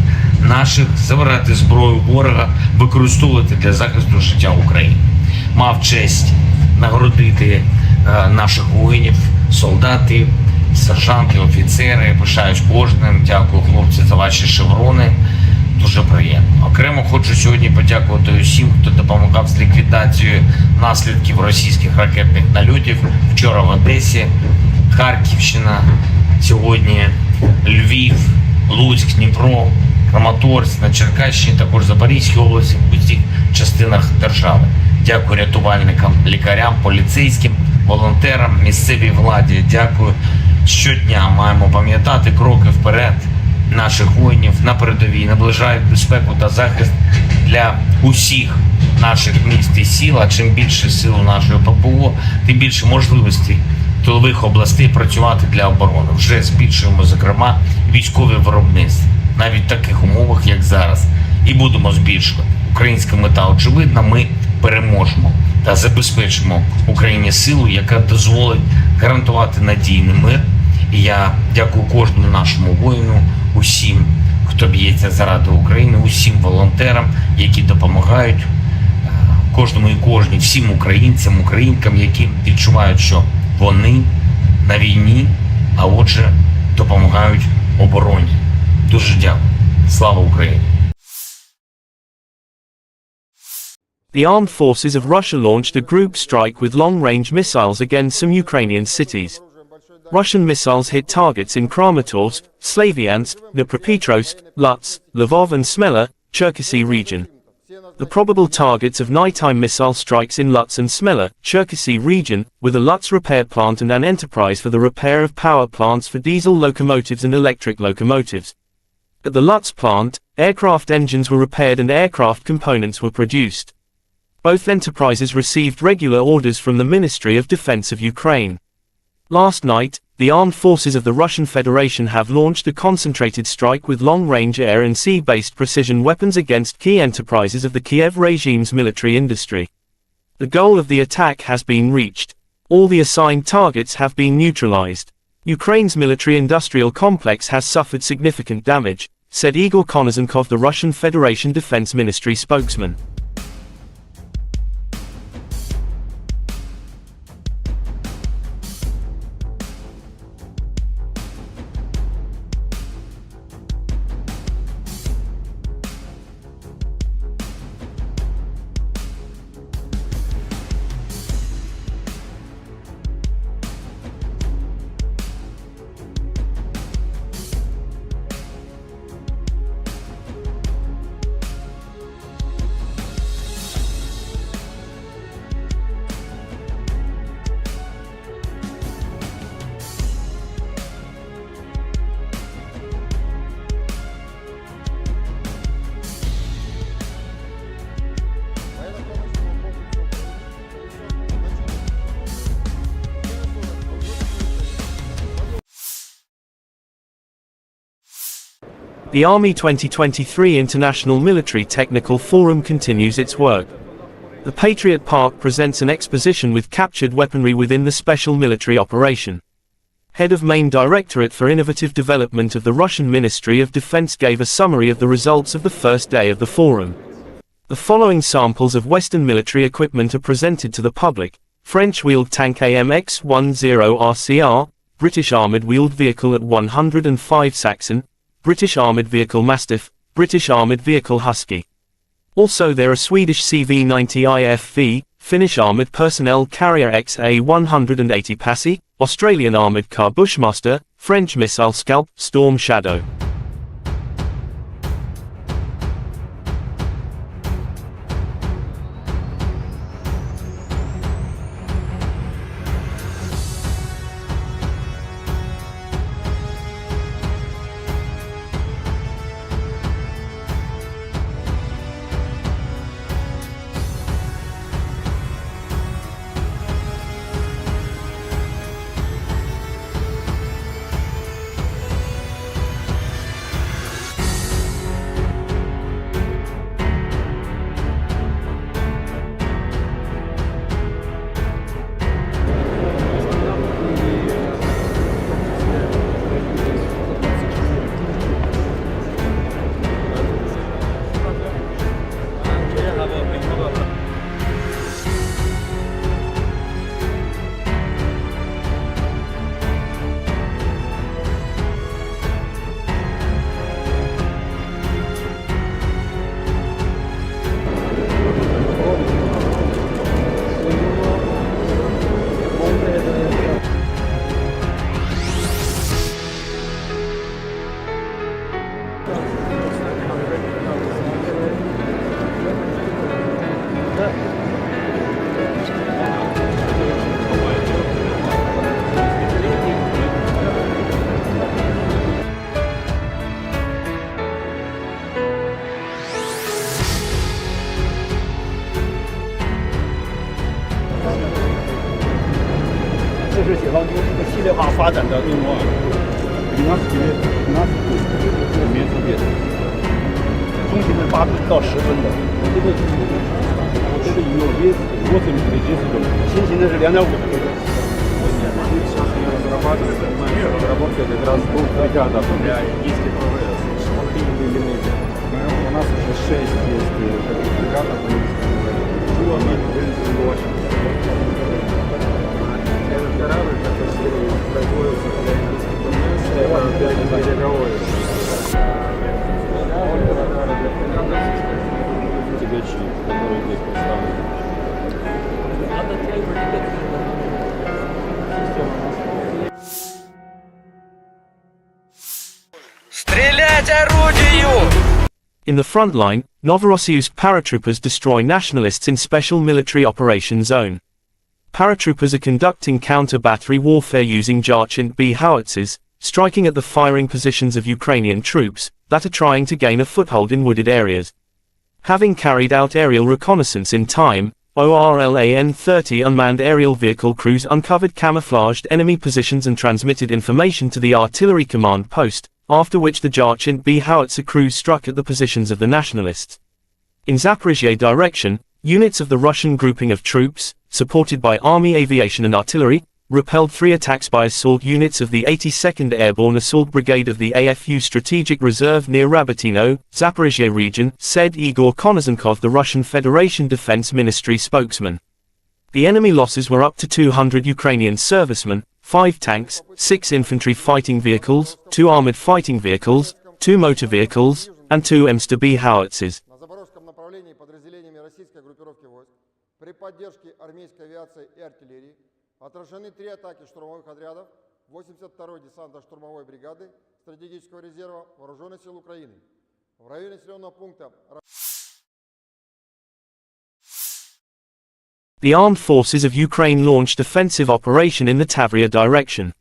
наших забирати зброю ворога, використовувати для захисту життя України. Мав честь нагородити наших воїнів, солдатів, сержанти, офіцери. Пишаюсь кожним. Дякую, хлопці, за ваші шеврони. Дуже приємно. Окремо хочу сьогодні подякувати усім, хто допомагав з ліквідацією наслідків російських ракетних нальотів. Вчора в Одесі, Харківщина, сьогодні Львів, Луцьк, Дніпро, Краматорськ, на Черкащині, також Запорізькій області, в усіх частинах держави. Дякую рятувальникам, лікарям, поліцейським, волонтерам, місцевій владі. Дякую. Щодня маємо пам'ятати кроки вперед наших воїнів на передовій, наближають безпеку та захист для усіх наших міст і сіл. А чим більше сил у нашої ППО, тим більше можливостей тилових областей працювати для оборони. Вже збільшуємо, зокрема, військові виробництва, навіть в таких умовах, як зараз, і будемо збільшувати. Українська мета очевидна, ми переможемо та забезпечимо Україні силу, яка дозволить гарантувати надійний мир. І я дякую кожному нашому воїну, усім, хто б'ється заради України, усім волонтерам, які допомагають кожному і кожній, всім українцям, українкам, які відчувають, що вони на війні, а отже, допомагають обороні. Дуже дякую. Слава Україні! The armed forces of Russia launched a group strike with long-range missiles against some Ukrainian cities. Russian missiles hit targets in Kramatorsk, Slavyansk, Dnipropetrovsk, Lutsk, Lvov and Smela, Cherkasy region. The probable targets of nighttime missile strikes in Lutsk and Smela, Cherkasy region, were the Lutsk repair plant and an enterprise for the repair of power plants for diesel locomotives and electric locomotives. At the Lutsk plant, aircraft engines were repaired and aircraft components were produced. Both enterprises received regular orders from the Ministry of Defense of Ukraine. Last night, the armed forces of the Russian Federation have launched a concentrated strike with long-range air and sea-based precision weapons against key enterprises of the Kyiv regime's military industry. The goal of the attack has been reached. All the assigned targets have been neutralized. Ukraine's military-industrial complex has suffered significant damage, said Igor Konozenkov, the Russian Federation Defense Ministry spokesman. The Army 2023 International Military Technical Forum continues its work. The Patriot Park presents an exposition with captured weaponry within the special military operation. Head of Main Directorate for Innovative Development of the Russian Ministry of Defense gave a summary of the results of the first day of the forum. The following samples of Western military equipment are presented to the public: French wheeled tank AMX-10 RCR, British armoured wheeled vehicle at 105 Saxon, British armoured vehicle Mastiff, British armoured vehicle Husky. Also there are Swedish CV-90 IFV, Finnish armoured personnel carrier XA-180 Passy, Australian armoured car Bushmaster, French missile Scalp, Storm Shadow.发展的动画，15面速别的，中型的8到10分的，这个UAV 8的新型的是2.5的。Разрабатывается армамент, разработка как раз двух бригадов для индийских ВВС. У нас уже 6 есть бригадов. Этот корабль, который производится для индийских ВВС, это береговой. Тягачи, которые здесь представлены. Стрелять орудию! In the front line, Novorossiysk paratroopers destroy nationalists in Special Military Operation Zone. Paratroopers are conducting counter-battery warfare using Jarchint B howitzers, striking at the firing positions of Ukrainian troops that are trying to gain a foothold in wooded areas. Having carried out aerial reconnaissance in time, ORLAN-30 unmanned aerial vehicle crews uncovered camouflaged enemy positions and transmitted information to the artillery command post, after which the Jarchint B howitzer crews struck at the positions of the nationalists. In Zaporizhzhia direction, units of the Russian grouping of troops, supported by Army aviation and artillery, repelled 3 attacks by assault units of the 82nd Airborne Assault Brigade of the AFU Strategic Reserve near Rabotino, Zaporizhzhia region, said Igor Konozenkov, the Russian Federation Defense Ministry spokesman. The enemy losses were up to 200 Ukrainian servicemen, 5 tanks, 6 infantry fighting vehicles, 2 armored fighting vehicles, 2 motor vehicles, and 2 M100B howitzers. На запорожском направлении подразделениями российской группировки войск при поддержке армейской авиации и артиллерии отражены 3 атаки штурмовых отрядов 82-й десантно-штурмовой бригады стратегического резерва Вооруженных сил Украины в районе населенного пункта. The armed forces of Ukraine launched offensive operation in the Tavria direction.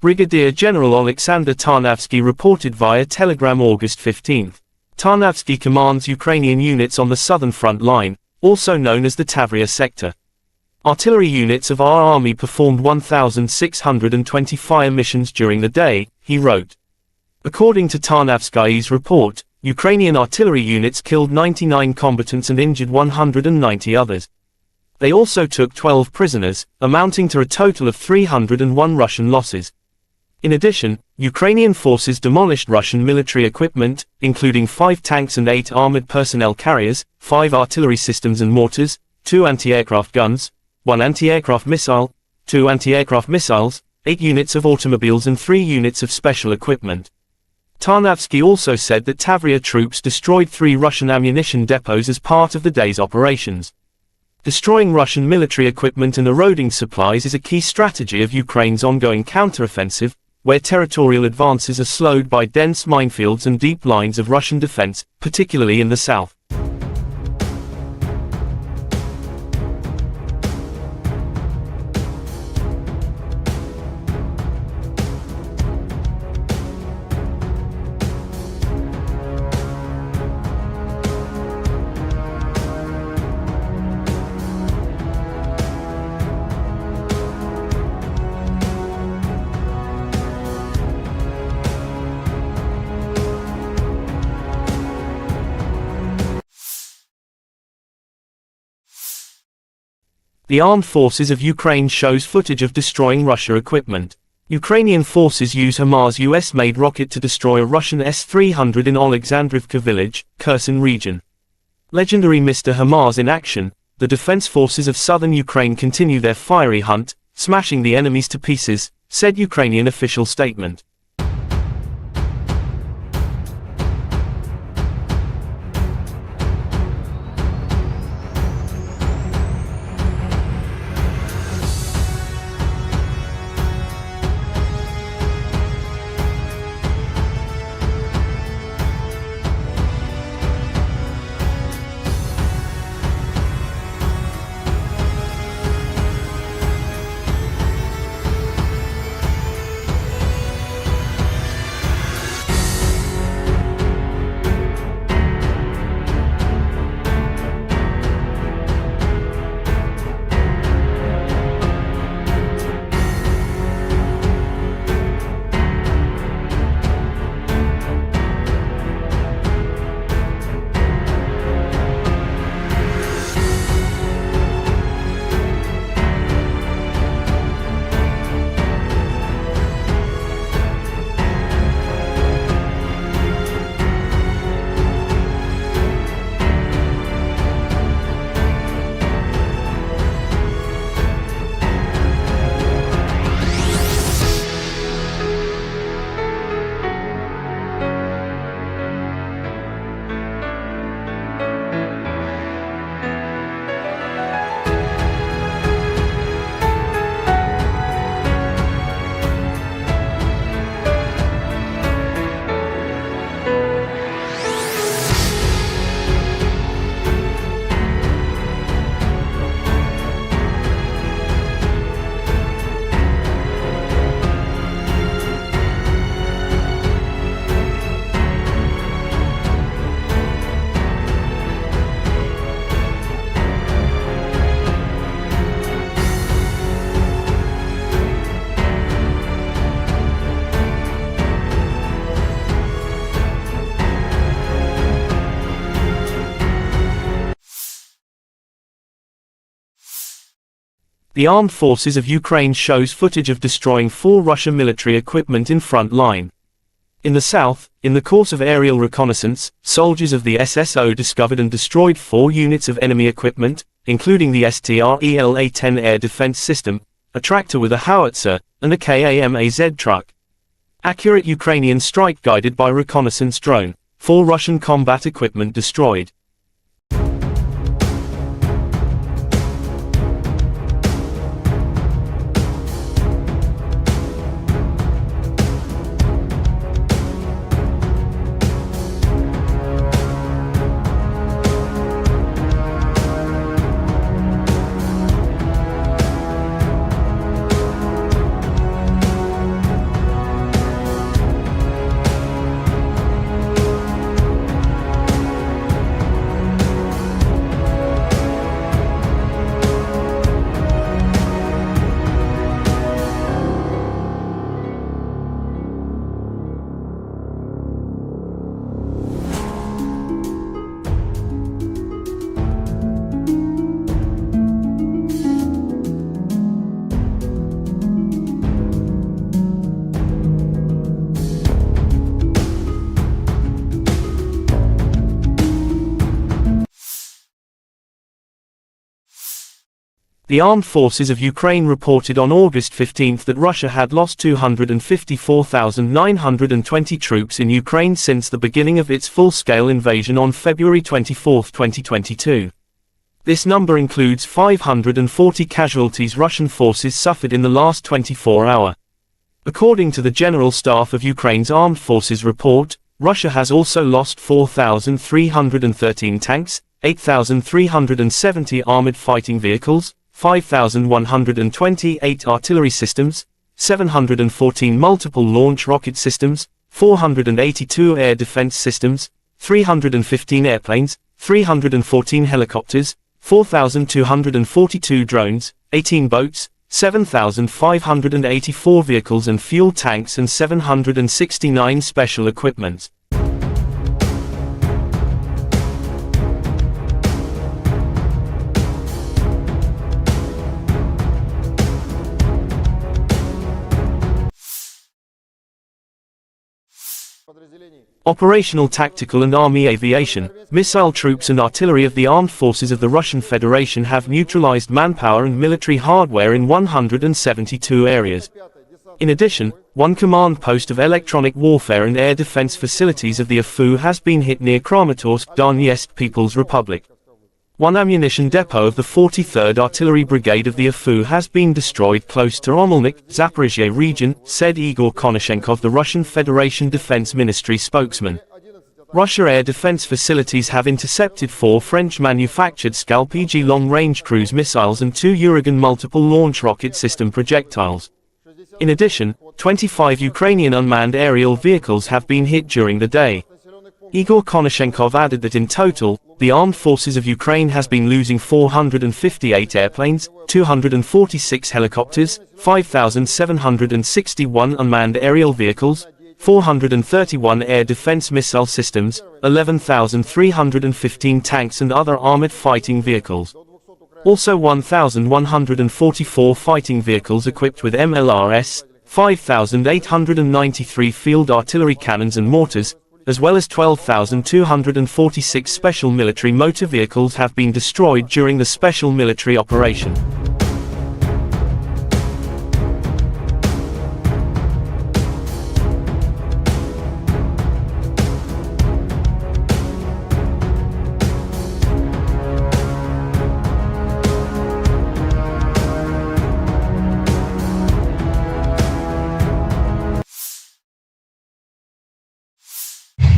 Brigadier General Alexander Tarnavsky reported via telegram August 15. Tarnavsky commands Ukrainian units on the southern front line, also known as the Tavria sector. Artillery units of our army performed 1,620 fire missions during the day, he wrote. According to Tarnavskayi's report, Ukrainian artillery units killed 99 combatants and injured 190 others. They also took 12 prisoners, amounting to a total of 301 Russian losses. In addition, Ukrainian forces demolished Russian military equipment, including 5 tanks and 8 armored personnel carriers, 5 artillery systems and mortars, 2 anti-aircraft guns, 1 anti-aircraft missile, 2 anti-aircraft missiles, 8 units of automobiles and 3 units of special equipment. Tarnavsky also said that Tavria troops destroyed 3 Russian ammunition depots as part of the day's operations. Destroying Russian military equipment and eroding supplies is a key strategy of Ukraine's ongoing counteroffensive, where territorial advances are slowed by dense minefields and deep lines of Russian defense, particularly in the south. The armed forces of Ukraine shows footage of destroying Russia equipment. Ukrainian forces use HIMARS US-made rocket to destroy a Russian S-300 in Alexandrivka village, Kherson region. Legendary Mr. HIMARS in action, the defense forces of southern Ukraine continue their fiery hunt, smashing the enemies to pieces, said Ukrainian official statement. The armed forces of Ukraine shows footage of destroying 4 Russian military equipment in front line. In the south, in the course of aerial reconnaissance, soldiers of the SSO discovered and destroyed 4 units of enemy equipment, including the STR-ELA-10 air defense system, a tractor with a howitzer, and a KAM-AZ truck. Accurate Ukrainian strike guided by reconnaissance drone. 4 Russian combat equipment destroyed. The armed forces of Ukraine reported on August 15 that Russia had lost 254,920 troops in Ukraine since the beginning of its full-scale invasion on February 24, 2022. This number includes 540 casualties Russian forces suffered in the last 24 hours. According to the General Staff of Ukraine's Armed Forces report, Russia has also lost 4,313 tanks, 8,370 armored fighting vehicles, 5,128 artillery systems, 714 multiple launch rocket systems, 482 air defense systems, 315 airplanes, 314 helicopters, 4,242 drones, 18 boats, 7,584 vehicles and fuel tanks and 769 special equipment. Operational tactical and army aviation, missile troops and artillery of the armed forces of the Russian Federation have neutralized manpower and military hardware in 172 areas. In addition, one command post of electronic warfare and air defense facilities of the AFU has been hit near Kramatorsk, Donetsk People's Republic. One ammunition depot of the 43rd Artillery Brigade of the AFU has been destroyed close to Omelnik, Zaporizhzhia region, said Igor Konashenkov, the Russian Federation Defense Ministry spokesman. Russia air defense facilities have intercepted 4 French-manufactured Skal-PG long-range cruise missiles and 2 Uragan multiple launch rocket system projectiles. In addition, 25 Ukrainian unmanned aerial vehicles have been hit during the day. Igor Konashenkov added that in total, the armed forces of Ukraine has been losing 458 airplanes, 246 helicopters, 5,761 unmanned aerial vehicles, 431 air defense missile systems, 11,315 tanks and other armored fighting vehicles. Also 1,144 fighting vehicles equipped with MLRS, 5,893 field artillery cannons and mortars, as well as 12,246 special military motor vehicles have been destroyed during the special military operation.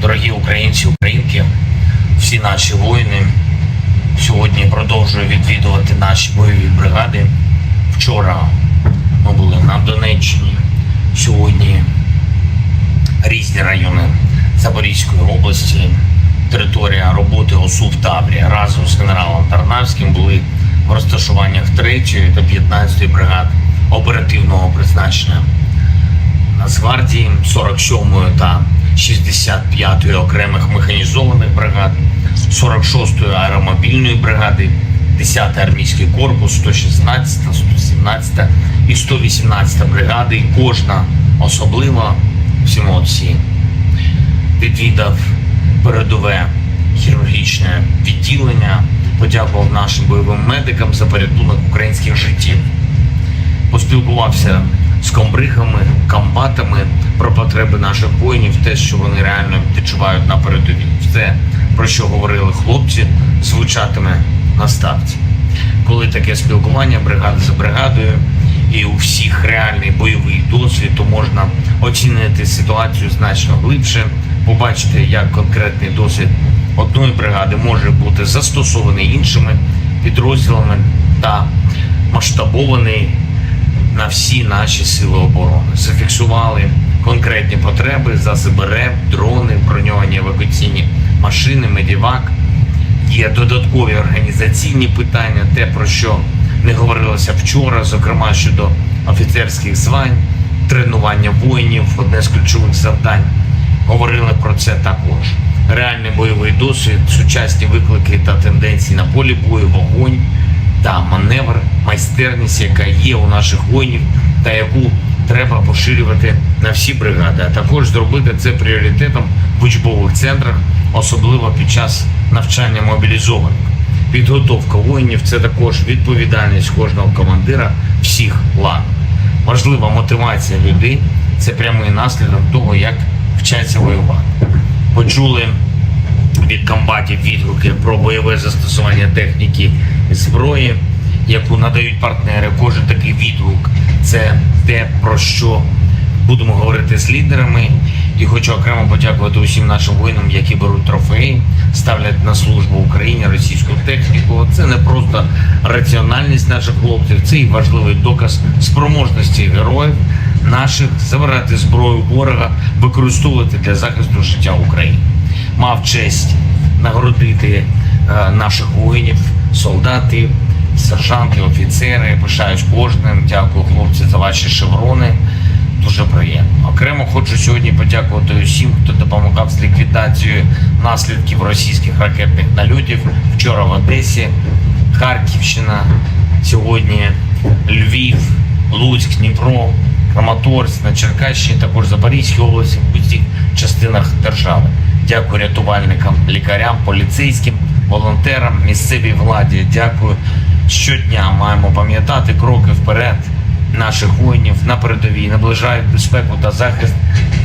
Дорогі українці, українки, всі наші воїни сьогодні продовжують відвідувати наші бойові бригади. Вчора ми були на Донеччині, сьогодні різні райони Запорізької області, територія роботи ОСУ в Таврі. Разом з генералом Тарнавським були в розташуваннях 3-ї та 15-ї бригад оперативного призначення Нацгвардії, 47-ї та 65-ї окремих механізованих бригад, 46-ї аеромобільної бригади, 10-й армійський корпус, 116-та, 117-та і 118-та бригади, і кожна особлива, всі молодці, відвідав передове хірургічне відділення, подякував нашим бойовим медикам за порятунок українських життів, поспілкувався з комбригами, комбатами про потреби наших воїнів, те, що вони реально відчувають на передовій. Все, про що говорили хлопці, звучатиме на ставці. Коли таке спілкування бригада за бригадою і у всіх реальний бойовий досвід, то можна оцінити ситуацію значно глибше, побачити, як конкретний досвід одної бригади може бути застосований іншими підрозділами та масштабований на всі наші сили оборони. Зафіксували конкретні потреби, засоби РЕБ, дрони, броньовані евакуаційні машини, медівак. Є додаткові організаційні питання, те, про що не говорилося вчора, зокрема щодо офіцерських звань, тренування воїнів, одне з ключових завдань. Говорили про це також. Реальний бойовий досвід, сучасні виклики та тенденції на полі бою, вогонь та маневр, майстерність, яка є у наших воїнів та яку треба поширювати на всі бригади, а також зробити це пріоритетом в учбових центрах, особливо під час навчання мобілізованих. Підготовка воїнів – це також відповідальність кожного командира всіх ланок. Важлива мотивація людей – це прямий наслідок того, як вчаться воювати. Почули від комбатів відгуки про бойове застосування техніки і зброї, яку надають партнери. Кожен такий відгук – це те, про що будемо говорити з лідерами. І хочу окремо подякувати усім нашим воїнам, які беруть трофеї, ставлять на службу Україні російську техніку. Це не просто раціональність наших хлопців, це і важливий доказ спроможності героїв наших забирати зброю ворога, використовувати для захисту життя України. Мав честь нагородити наших воїнів, солдатів, сержанти, офіцери. Пишаюсь кожним. Дякую, хлопці, за ваші шеврони. Дуже приємно. Окремо хочу сьогодні подякувати усім, хто допомагав з ліквідацією наслідків російських ракетних нальотів. Вчора в Одесі, Харківщина, сьогодні Львів, Луцьк, Дніпро, Краматорськ, на Черкащині, також Запорізькій області, в усіх частинах держави. Дякую рятувальникам, лікарям, поліцейським, волонтерам, місцевій владі. Дякую. Щодня маємо пам'ятати кроки вперед наших воїнів на передовій, наближають безпеку та захист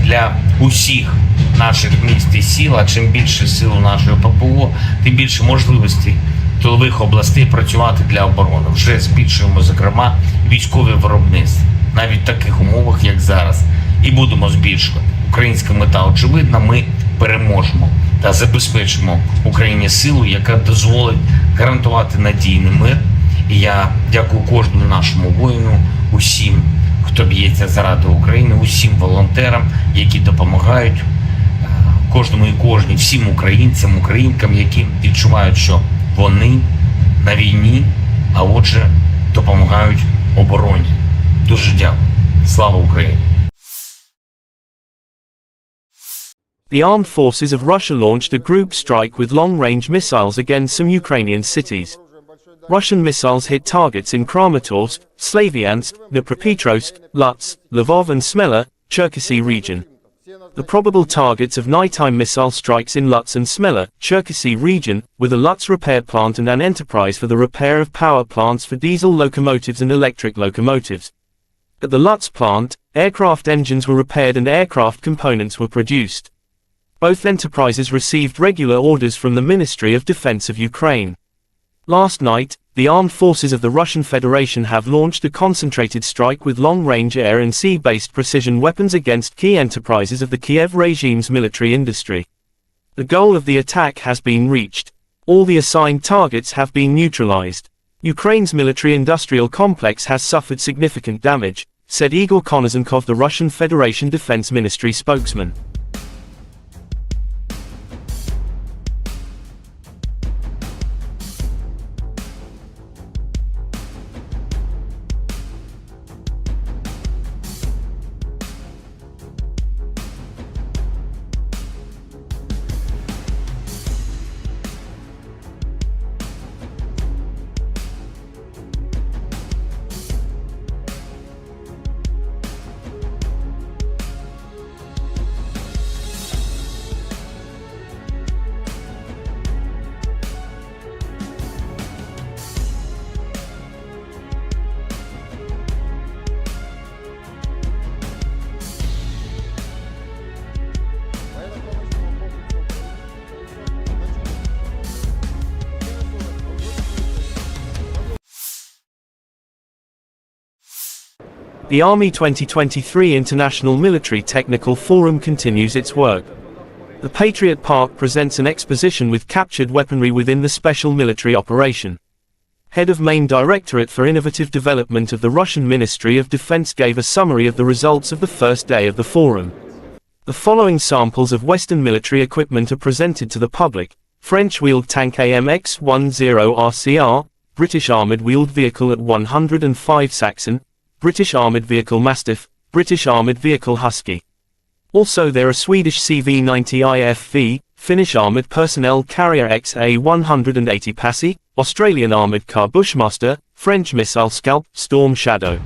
для усіх наших міст і сіл. А чим більше сил нашої ППО, тим більше можливостей тилових областей працювати для оборони. Вже збільшуємо, зокрема, військові виробництва, навіть в таких умовах, як зараз. І будемо збільшувати. Українська мета очевидна, ми переможемо та забезпечимо Україні силу, яка дозволить гарантувати надійний мир. І я дякую кожному нашому воїну, усім, хто б'ється заради України, усім волонтерам, які допомагають кожному і кожній, всім українцям, українкам, які відчувають, що вони на війні, а отже, допомагають обороні. Дуже дякую. Слава Україні! The armed forces of Russia launched a group strike with long-range missiles against some Ukrainian cities. Russian missiles hit targets in Kramatorsk, Slaviansk, Dnipropetrovsk, Lutsk, Lvov and Smela, Cherkasy region. The probable targets of nighttime missile strikes in Lutsk and Smela, Cherkasy region, were the Lutsk repair plant and an enterprise for the repair of power plants for diesel locomotives and electric locomotives. At the Lutsk plant, aircraft engines were repaired and aircraft components were produced. Both enterprises received regular orders from the Ministry of Defense of Ukraine. Last night, the armed forces of the Russian Federation have launched a concentrated strike with long-range air and sea-based precision weapons against key enterprises of the Kiev regime's military industry. The goal of the attack has been reached. All the assigned targets have been neutralized. Ukraine's military-industrial complex has suffered significant damage, said Igor Konozenkov, the Russian Federation Defense Ministry spokesman. The Army 2023 International Military Technical Forum continues its work. The Patriot Park presents an exposition with captured weaponry within the special military operation. Head of Main Directorate for Innovative Development of the Russian Ministry of Defense gave a summary of the results of the first day of the forum. The following samples of Western military equipment are presented to the public: French wheeled tank AMX-10 RCR, British armoured wheeled vehicle at 105 Saxon, British armoured vehicle Mastiff, British armoured vehicle Husky. Also there are Swedish CV-90 IFV, Finnish armoured personnel carrier XA-180 Passy, Australian armoured car Bushmaster, French missile Scalp, Storm Shadow.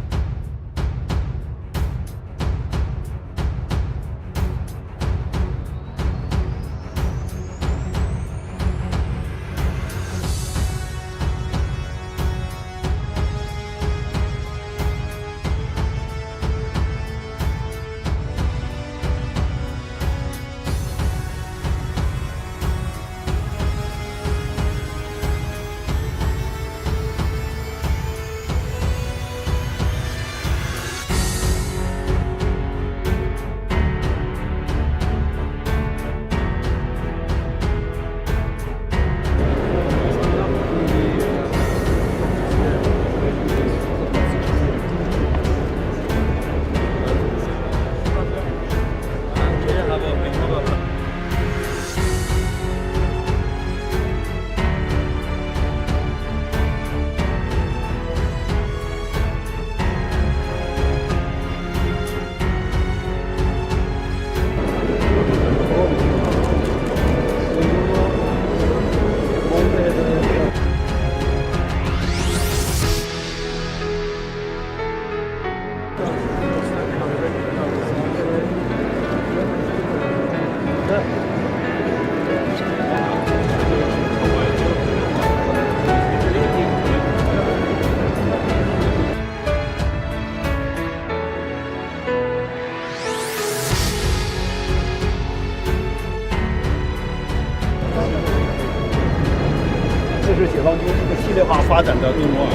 的话发展到中国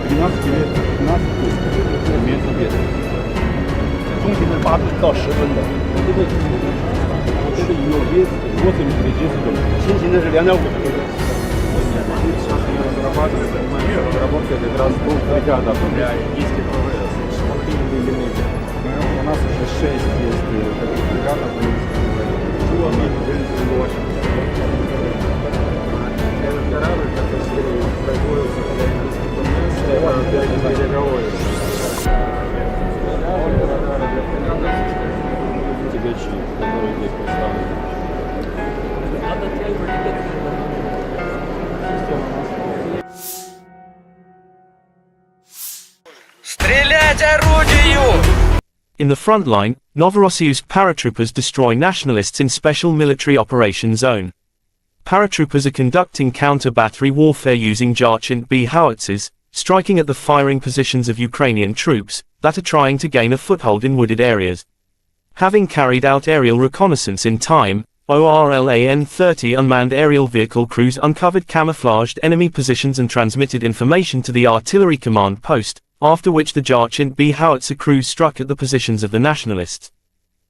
，15面别的，中心是8到10分的，这个有别80的技术中，新型的是2.5的。Сейчас они разрабатывают этот момент разработки как раз двух бригадов для индийских ВВС. У нас уже 6 есть таких бригадов индийских ВВС. Этот корабль, который производится для индийских ВВС, это береговой. Тягачи, которые здесь представлены. Стрелять орудию! In the front line, Novorossiysk paratroopers destroy nationalists in Special Military Operations Zone. Paratroopers are conducting counter-battery warfare using Jarchint B howitzers, striking at the firing positions of Ukrainian troops that are trying to gain a foothold in wooded areas. Having carried out aerial reconnaissance in time, ORLAN-30 unmanned aerial vehicle crews uncovered camouflaged enemy positions and transmitted information to the artillery command post, after which the Jarchint B howitzer crews struck at the positions of the nationalists.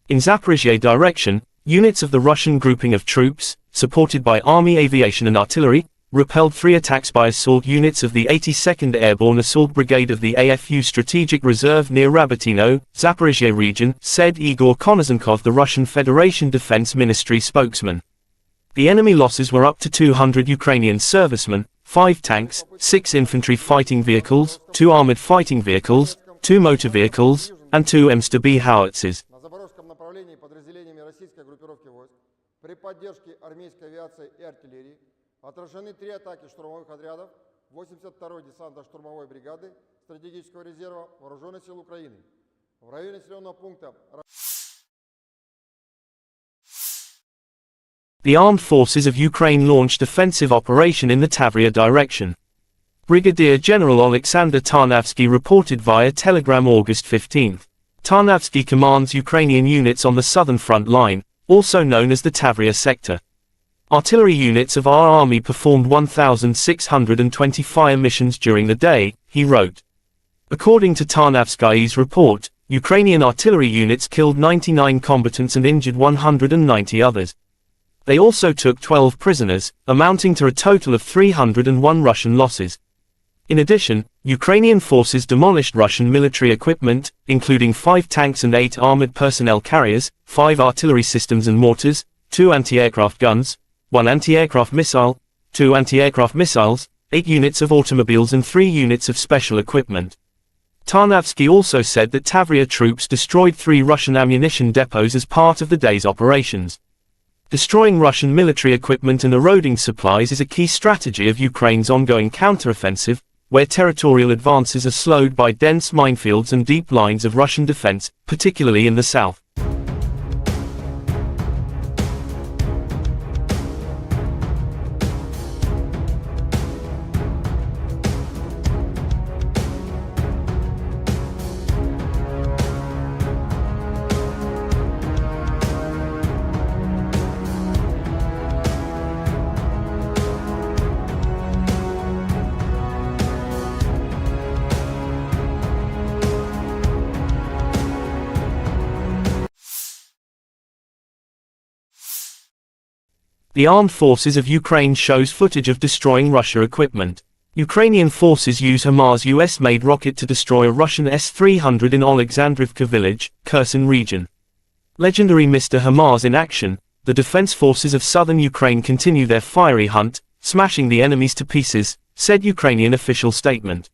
In Zaporizhzhia direction, units of the Russian grouping of troops, supported by Army aviation and artillery, repelled 3 attacks by assault units of the 82nd Airborne Assault Brigade of the AFU Strategic Reserve near Rabotino, Zaporizhzhia region, said Igor Konozenkov, the Russian Federation Defense Ministry spokesman. The enemy losses were up to 200 Ukrainian servicemen, 5 tanks, 6 infantry fighting vehicles, 2 armored fighting vehicles, 2 motor vehicles, and 2 M100B howitzers. На запорожском направлении подразделениями российской группировки войск при поддержке армейской авиации и артиллерии отражены 3 атаки штурмовых отрядов 82-й десантно-штурмовой бригады стратегического резерва Вооруженных сил Украины в районе населенного пункта. The armed forces of Ukraine launched offensive operation in the Tavria direction. Brigadier General Alexander Tarnavsky reported via telegram August 15. Tarnavsky commands Ukrainian units on the southern front line, also known as the Tavria sector. Artillery units of our army performed 1,620 fire missions during the day, he wrote. According to Tarnavsky's report, Ukrainian artillery units killed 99 combatants and injured 190 others. They also took 12 prisoners, amounting to a total of 301 Russian losses. In addition, Ukrainian forces demolished Russian military equipment, including 5 tanks and 8 armored personnel carriers, 5 artillery systems and mortars, 2 anti-aircraft guns, 1 anti-aircraft missile, 2 anti-aircraft missiles, 8 units of automobiles and 3 units of special equipment. Tarnavsky also said that Tavria troops destroyed 3 Russian ammunition depots as part of the day's operations. Destroying Russian military equipment and eroding supplies is a key strategy of Ukraine's ongoing counteroffensive, where territorial advances are slowed by dense minefields and deep lines of Russian defense, particularly in the south. The armed forces of Ukraine shows footage of destroying Russia equipment. Ukrainian forces use HIMARS US-made rocket to destroy a Russian S-300 in Alexandrivka village, Kherson region. Legendary Mr. HIMARS in action, the defense forces of southern Ukraine continue their fiery hunt, smashing the enemies to pieces, said Ukrainian official statement.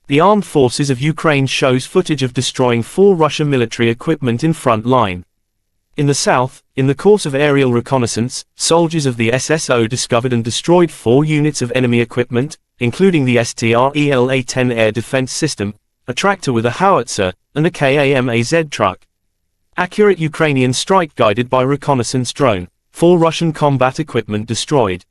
The armed forces of Ukraine shows footage of destroying 4 Russian military equipment in front line. In the south, in the course of aerial reconnaissance, soldiers of the SSO discovered and destroyed 4 units of enemy equipment, including the STRELA-10 air defense system, a tractor with a howitzer, and a KAMAZ truck. Accurate Ukrainian strike guided by reconnaissance drone. 4 Russian combat equipment destroyed.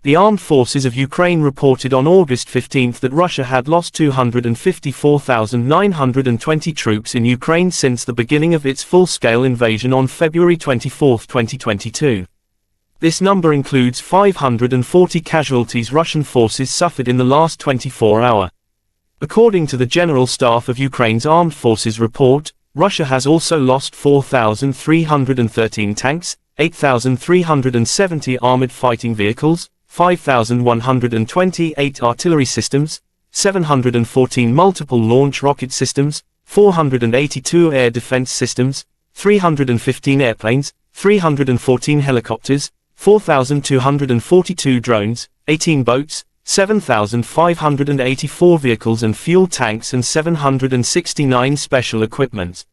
The armed forces of Ukraine reported on August 15 that Russia had lost 254,920 troops in Ukraine since the beginning of its full-scale invasion on February 24, 2022. This number includes 540 casualties Russian forces suffered in the last 24 hours. According to the General Staff of Ukraine's Armed Forces report, Russia has also lost 4,313 tanks, 8,370 armored fighting vehicles, 5,128 artillery systems, 714 multiple launch rocket systems, 482 air defense systems, 315 airplanes, 314 helicopters, 4,242 drones, 18 boats, 7,584 vehicles and fuel tanks and 769 special equipment.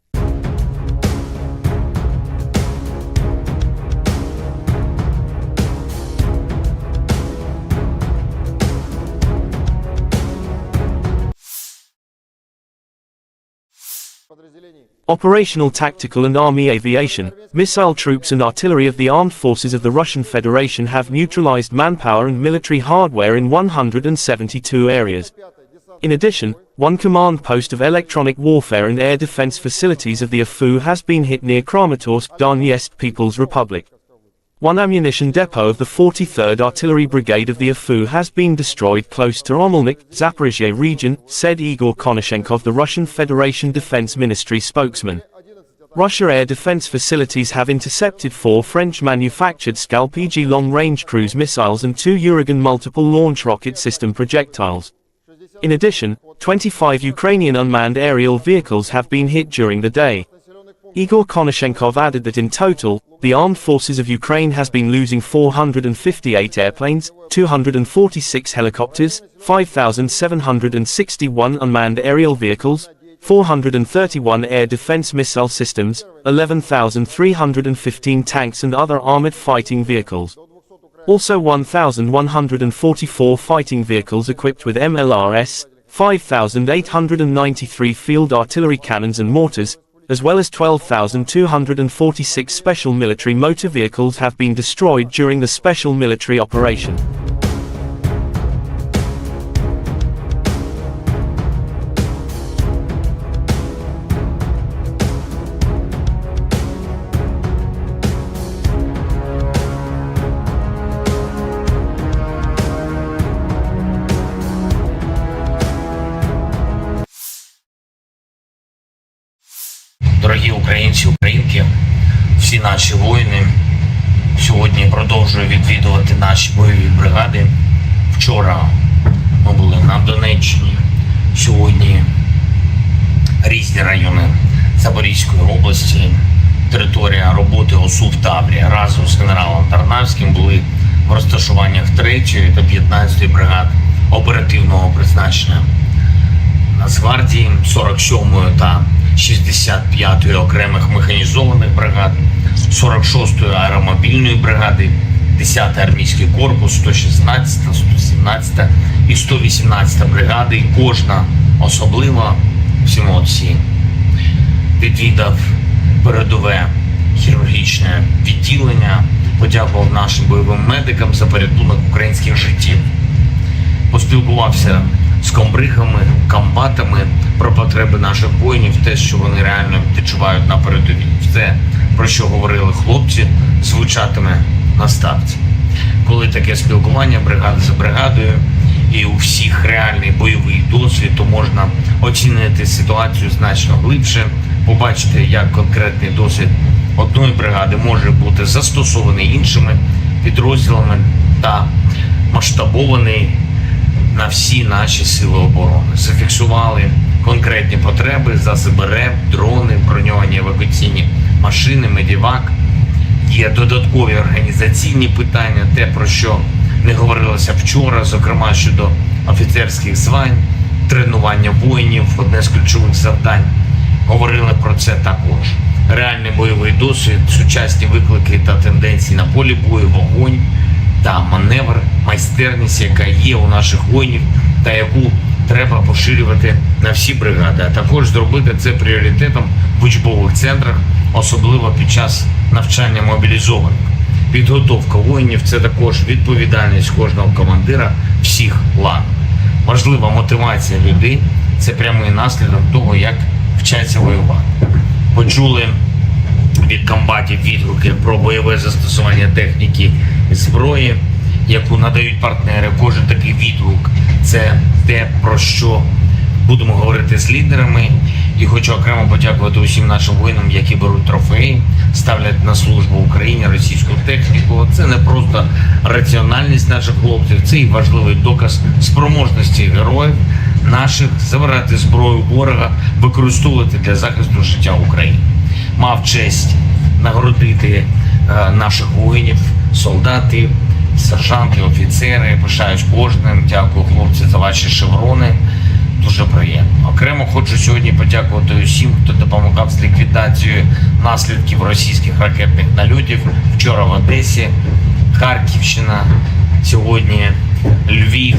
Operational tactical and army aviation, missile troops and artillery of the armed forces of the Russian Federation have neutralized manpower and military hardware in 172 areas. In addition, one command post of electronic warfare and air defense facilities of the AFU has been hit near Kramatorsk, Donetsk People's Republic. One ammunition depot of the 43rd Artillery Brigade of the AFU has been destroyed close to Omelnik, Zaporizhzhia region, said Igor Konashenkov, the Russian Federation Defense Ministry spokesman. Russia air defense facilities have intercepted 4 French-manufactured Skal-PG long-range cruise missiles and 2 Uragan multiple launch rocket system projectiles. In addition, 25 Ukrainian unmanned aerial vehicles have been hit during the day. Igor Konashenkov added that in total, the armed forces of Ukraine has been losing 458 airplanes, 246 helicopters, 5,761 unmanned aerial vehicles, 431 air defense missile systems, 11,315 tanks and other armored fighting vehicles. Also 1,144 fighting vehicles equipped with MLRS, 5,893 field artillery cannons and mortars, as well as 12,246 special military motor vehicles have been destroyed during the special military operation. Дорогі українці, українки, всі наші воїни сьогодні продовжують відвідувати наші бойові бригади. Вчора ми були на Донеччині, сьогодні різні райони Запорізької області, територія роботи ОСУ в Таврі. Разом з генералом Тарнавським були в розташуваннях 3-ї та 15-ї бригад оперативного призначення Нацгвардії, 47-ї та 65-ї окремих механізованих бригад, 46-ї аеромобільної бригади, 10-й армійський корпус, 116-та, 117 і 118 бригади, і кожна особлива, всі молодці. Відвідав передове хірургічне відділення, подякував нашим бойовим медикам за порятунок українських життів. Поспілкувався з комбригами, комбатами про потреби наших воїнів, те, що вони реально відчувають на передовій. Все, про що говорили хлопці, звучатиме на ставці. Коли таке спілкування бригада за бригадою і у всіх реальний бойовий досвід, то можна оцінити ситуацію значно глибше, побачити, як конкретний досвід одної бригади може бути застосований іншими підрозділами та масштабований на всі наші сили оборони. Зафіксували конкретні потреби, засоби РЕБ, дрони, броньовані евакуаційні машини, медівак. Є додаткові організаційні питання, те, про що не говорилося вчора, зокрема щодо офіцерських звань, тренування воїнів, одне з ключових завдань. Говорили про це також. Реальний бойовий досвід, сучасні виклики та тенденції на полі бою, вогонь та маневр, майстерність, яка є у наших воїнів та яку треба поширювати на всі бригади, а також зробити це пріоритетом в учбових центрах, особливо під час навчання мобілізованих. Підготовка воїнів – це також відповідальність кожного командира всіх ланок. Важлива мотивація людей – це прямий наслідок того, як вчаться воювати. Почули від комбатів відгуки про бойове застосування техніки і зброї, яку надають партнери. Кожен такий відгук – це те, про що будемо говорити з лідерами. І хочу окремо подякувати усім нашим воїнам, які беруть трофеї, ставлять на службу Україні російську техніку. Це не просто раціональність наших хлопців, це і важливий доказ спроможності героїв наших забирати зброю ворога, використовувати для захисту життя України. Мав честь нагородити наших воїнів, солдатів, сержанти, офіцери. Пишаюсь кожним. Дякую, хлопці, за ваші шеврони. Дуже приємно. Окремо хочу сьогодні подякувати усім, хто допомагав з ліквідацією наслідків російських ракетних нальотів. Вчора в Одесі, Харківщина, сьогодні Львів,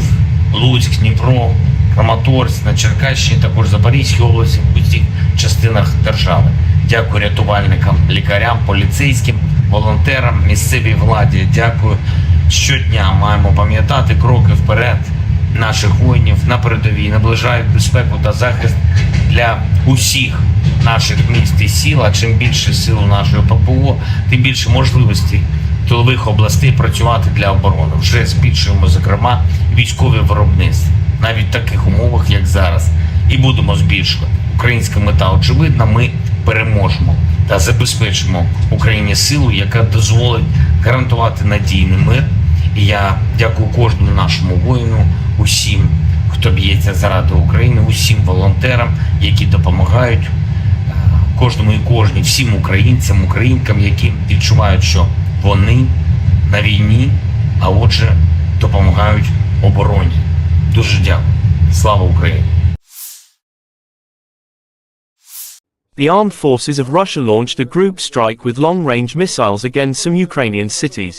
Луцьк, Дніпро, Краматорськ, на Черкащині, також Запорізькій області, в усіх частинах держави. Дякую рятувальникам, лікарям, поліцейським, волонтерам, місцевій владі. Дякую. Щодня маємо пам'ятати кроки вперед наших воїнів на передовій, наближають безпеку та захист для усіх наших міст і сіл. А чим більше сил у нашої ППО, тим більше можливостей тилових областей працювати для оборони. Вже збільшуємо, зокрема, військові виробництва, навіть в таких умовах, як зараз, і будемо збільшувати. Українська мета очевидна, ми переможемо та забезпечимо Україні силу, яка дозволить гарантувати надійний мир. І я дякую кожному нашому воїну, усім, хто б'ється заради України, усім волонтерам, які допомагають кожному і кожній, всім українцям, українкам, які відчувають, що вони на війні, а отже, допомагають обороні. Дуже дякую. Слава Україні! The armed forces of Russia launched a group strike with long-range missiles against some Ukrainian cities.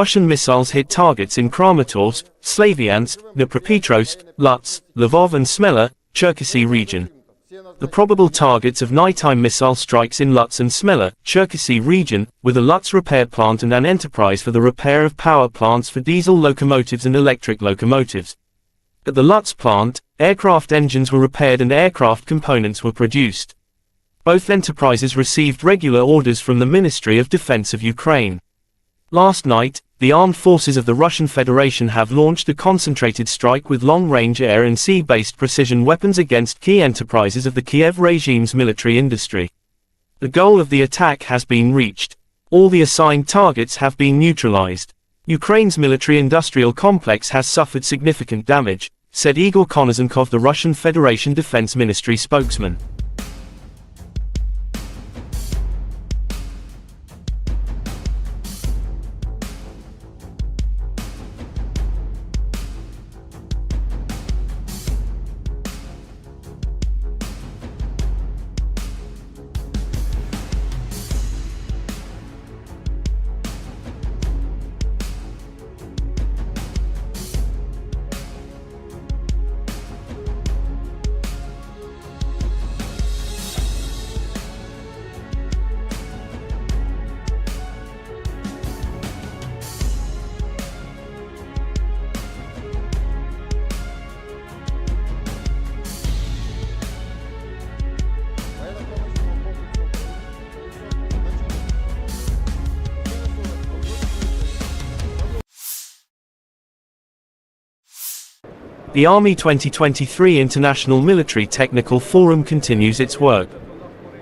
Russian missiles hit targets in Kramatorsk, Slavyansk, Dnipropetrovsk, Lutsk, Lvov and Smela, Cherkasy region. The probable targets of nighttime missile strikes in Lutsk and Smela, Cherkasy region, were the Lutsk repair plant and an enterprise for the repair of power plants for diesel locomotives and electric locomotives. At the Lutsk plant, aircraft engines were repaired and aircraft components were produced. Both enterprises received regular orders from the Ministry of Defense of Ukraine. Last night, the armed forces of the Russian Federation have launched a concentrated strike with long-range air and sea-based precision weapons against key enterprises of the Kyiv regime's military industry. The goal of the attack has been reached. All the assigned targets have been neutralized. Ukraine's military-industrial complex has suffered significant damage, said Igor Konozenkov, the Russian Federation Defense Ministry spokesman. The Army 2023 International Military Technical Forum continues its work.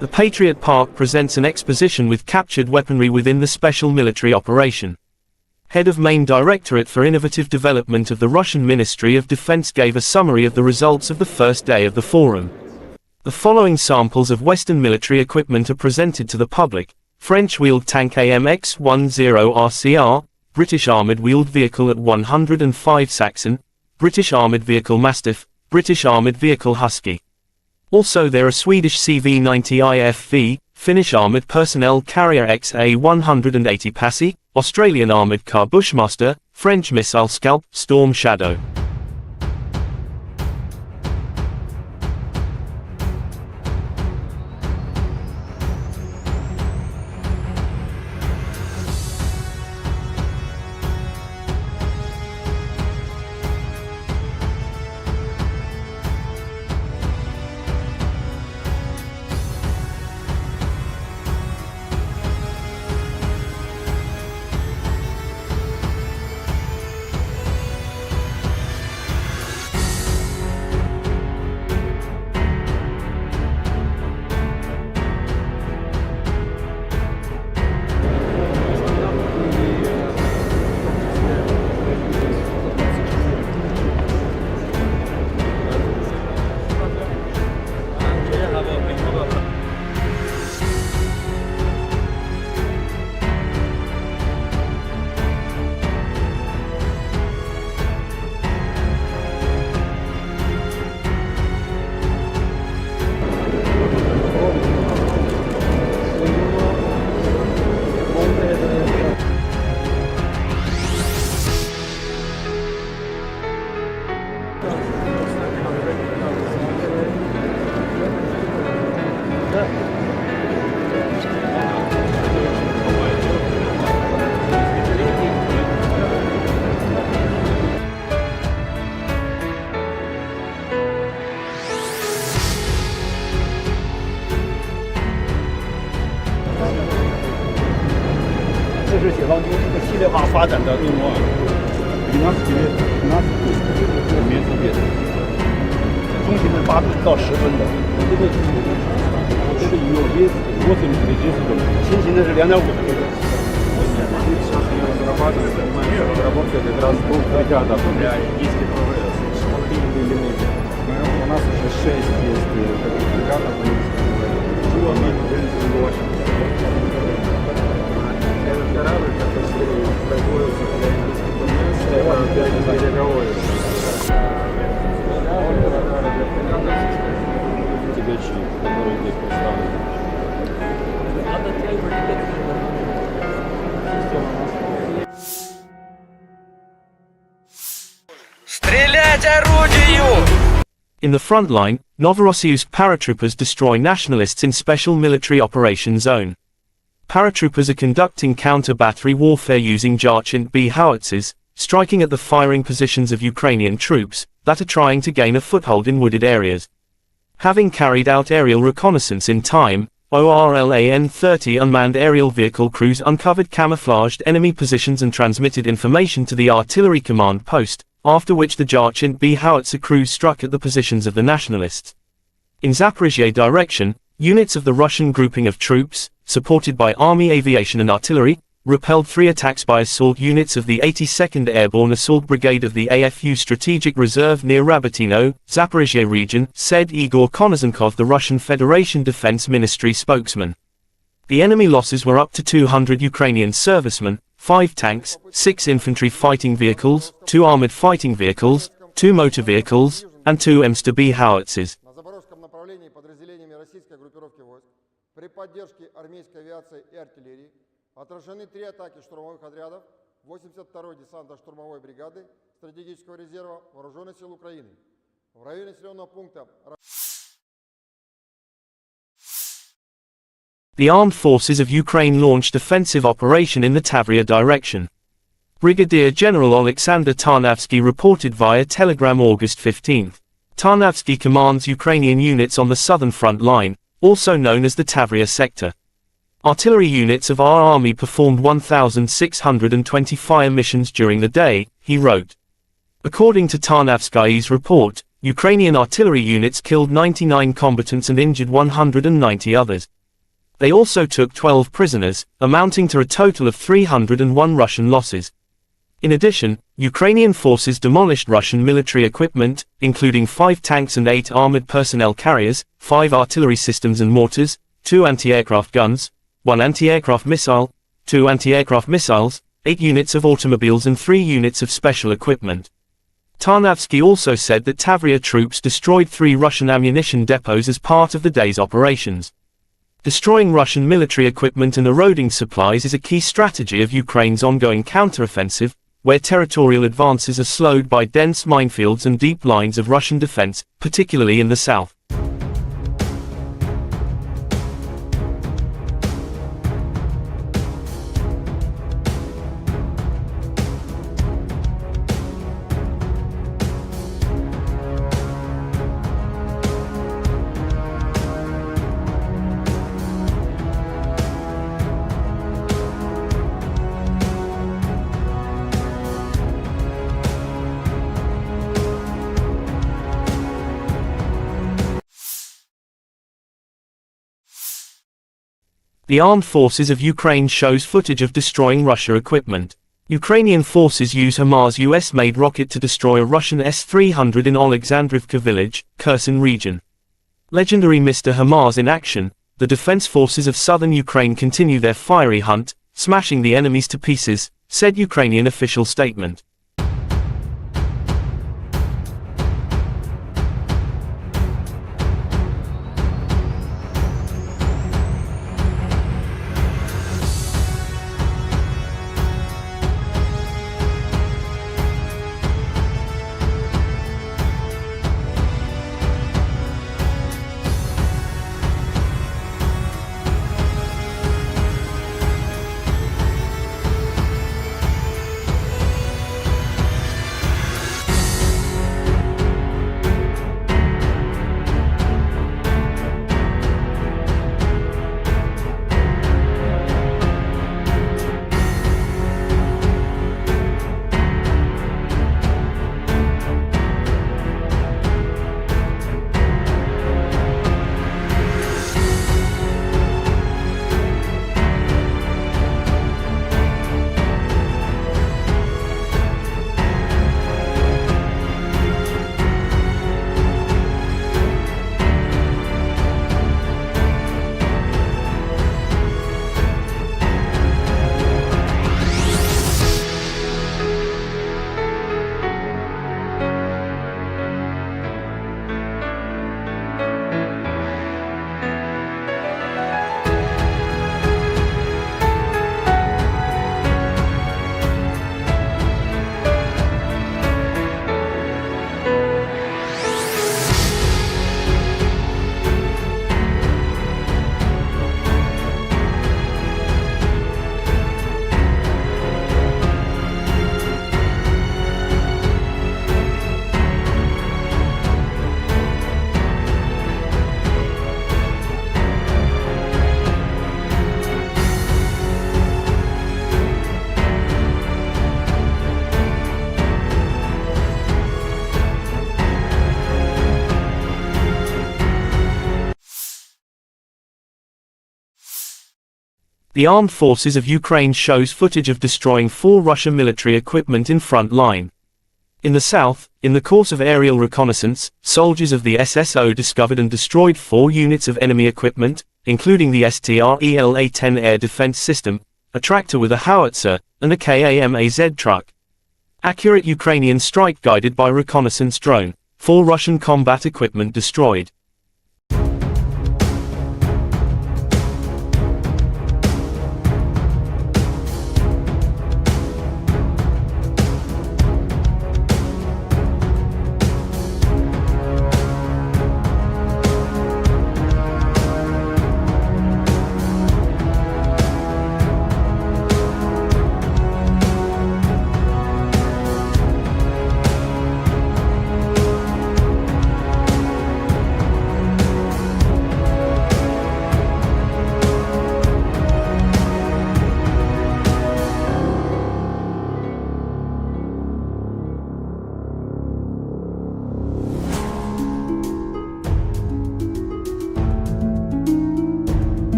The Patriot Park presents an exposition with captured weaponry within the special military operation. Head of Main Directorate for Innovative Development of the Russian Ministry of Defense gave a summary of the results of the first day of the forum. The following samples of Western military equipment are presented to the public: French wheeled tank AMX-10 RCR, British armoured wheeled vehicle at 105 Saxon, British armoured vehicle Mastiff, British armoured vehicle Husky. Also there are Swedish CV-90 IFV, Finnish armoured personnel carrier XA-180 Passy, Australian armoured car Bushmaster, French missile Scalp, Storm Shadow.发展的动物，15 面中型的8到10吨的，这个有别8轻型的是2.5的。 Сейчас мы разрабатываем разработка как раз 2 бригадов для индийских ВВС. У нас уже 6 есть бригадов на индийском ВВС. Этот корабль, который производится для индийских ВВС, это береговой. Тягачи, которые здесь представлены. Стрелять орудию! In the front line, Novorossiysk paratroopers destroy nationalists in Special Military Operations Zone. Paratroopers are conducting counter-battery warfare using Jarchint B howitzers, striking at the firing positions of Ukrainian troops that are trying to gain a foothold in wooded areas. Having carried out aerial reconnaissance in time, ORLAN-30 unmanned aerial vehicle crews uncovered camouflaged enemy positions and transmitted information to the artillery command post, after which the Jarchint B howitzer crews struck at the positions of the nationalists. In Zaporizhzhia direction, units of the Russian grouping of troops, supported by Army aviation and artillery, repelled 3 attacks by assault units of the 82nd Airborne Assault Brigade of the AFU Strategic Reserve near Rabotino, Zaporizhzhia region, said Igor Konozenkov, the Russian Federation Defense Ministry spokesman. The enemy losses were up to 200 Ukrainian servicemen, 5 tanks, 6 infantry fighting vehicles, 2 armored fighting vehicles, 2 motor vehicles, and 2 M100B howitzers. На запорожском направлении подразделениями российской группировки войск при поддержке армейской авиации и артиллерии отражены 3 атаки штурмовых отрядов 82-й десантно-штурмовой бригады стратегического резерва Вооруженных сил Украины в районе населенного пункта. The armed forces of Ukraine launched offensive operation in the Tavria direction. Brigadier General Alexander Tarnavsky reported via Telegram August 15. Tarnavsky commands Ukrainian units on the southern front line, also known as the Tavria sector. Artillery units of our army performed 1,620 fire missions during the day, he wrote. According to Tarnavskyi's report, Ukrainian artillery units killed 99 combatants and injured 190 others. They also took 12 prisoners, amounting to a total of 301 Russian losses. In addition, Ukrainian forces demolished Russian military equipment, including 5 tanks and 8 armored personnel carriers, 5 artillery systems and mortars, 2 anti-aircraft guns, 1 anti-aircraft missile, 2 anti-aircraft missiles, 8 units of automobiles and 3 units of special equipment. Tarnavsky also said that Tavria troops destroyed 3 Russian ammunition depots as part of the day's operations. Destroying Russian military equipment and eroding supplies is a key strategy of Ukraine's ongoing counteroffensive, where territorial advances are slowed by dense minefields and deep lines of Russian defense, particularly in the south. The armed forces of Ukraine shows footage of destroying Russia equipment. Ukrainian forces use HIMARS US-made rocket to destroy a Russian S-300 in Alexandrivka village, Kherson region. Legendary Mr. HIMARS in action, the defense forces of southern Ukraine continue their fiery hunt, smashing the enemies to pieces, said Ukrainian official statement. The armed forces of Ukraine shows footage of destroying 4 Russian military equipment in front line. In the south, in the course of aerial reconnaissance, soldiers of the SSO discovered and destroyed 4 units of enemy equipment, including the STRELA-10 air defense system, a tractor with a howitzer, and a KAM-AZ truck. Accurate Ukrainian strike guided by reconnaissance drone. 4 Russian combat equipment destroyed.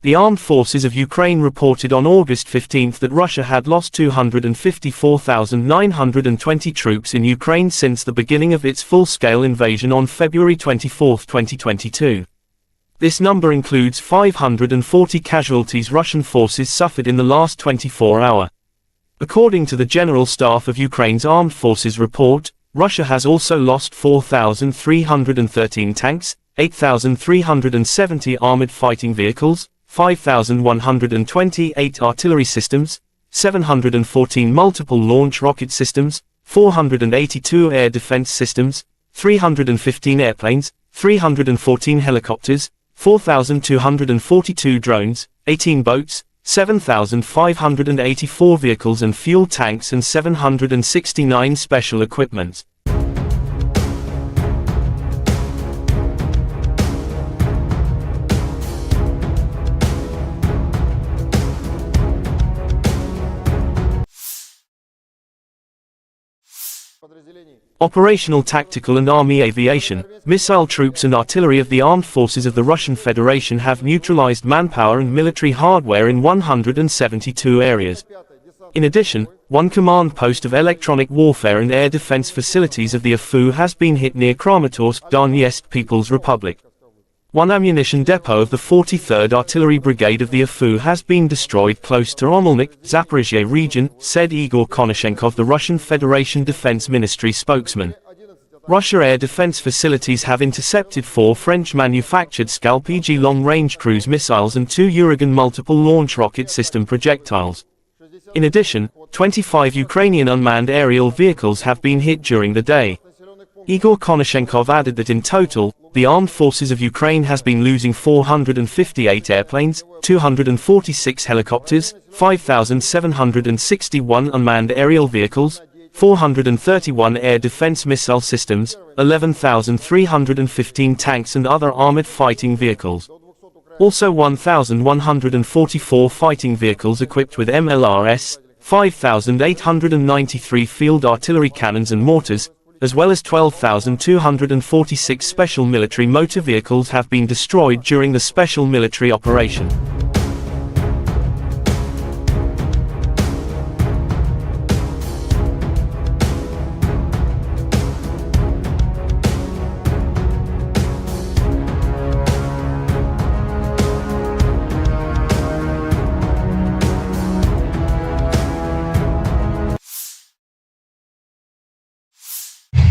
The armed forces of Ukraine reported on August 15 that Russia had lost 254,920 troops in Ukraine since the beginning of its full-scale invasion on February 24, 2022. This number includes 540 casualties Russian forces suffered in the last 24 hours. According to the General Staff of Ukraine's Armed Forces report, Russia has also lost 4,313 tanks, 8,370 armored fighting vehicles, 5,128 artillery systems, 714 multiple launch rocket systems, 482 air defense systems, 315 airplanes, 314 helicopters, 4,242 drones, 18 boats, 7,584 vehicles and fuel tanks and 769 special equipment. Operational tactical and army aviation, missile troops and artillery of the armed forces of the Russian Federation have neutralized manpower and military hardware in 172 areas. In addition, one command post of electronic warfare and air defense facilities of the AFU has been hit near Kramatorsk, Donetsk People's Republic. One ammunition depot of the 43rd Artillery Brigade of the AFU has been destroyed close to Omelnik, Zaporizhzhia region, said Igor Konashenkov, the Russian Federation Defense Ministry spokesman. Russia air defense facilities have intercepted 4 French-manufactured Scalp-EG long-range cruise missiles and 2 Uragan multiple launch rocket system projectiles. In addition, 25 Ukrainian unmanned aerial vehicles have been hit during the day. Igor Konashenkov added that in total, the armed forces of Ukraine has been losing 458 airplanes, 246 helicopters, 5,761 unmanned aerial vehicles, 431 air defense missile systems, 11,315 tanks and other armored fighting vehicles. Also 1,144 fighting vehicles equipped with MLRS, 5,893 field artillery cannons and mortars, as well as 12,246 special military motor vehicles have been destroyed during the special military operation.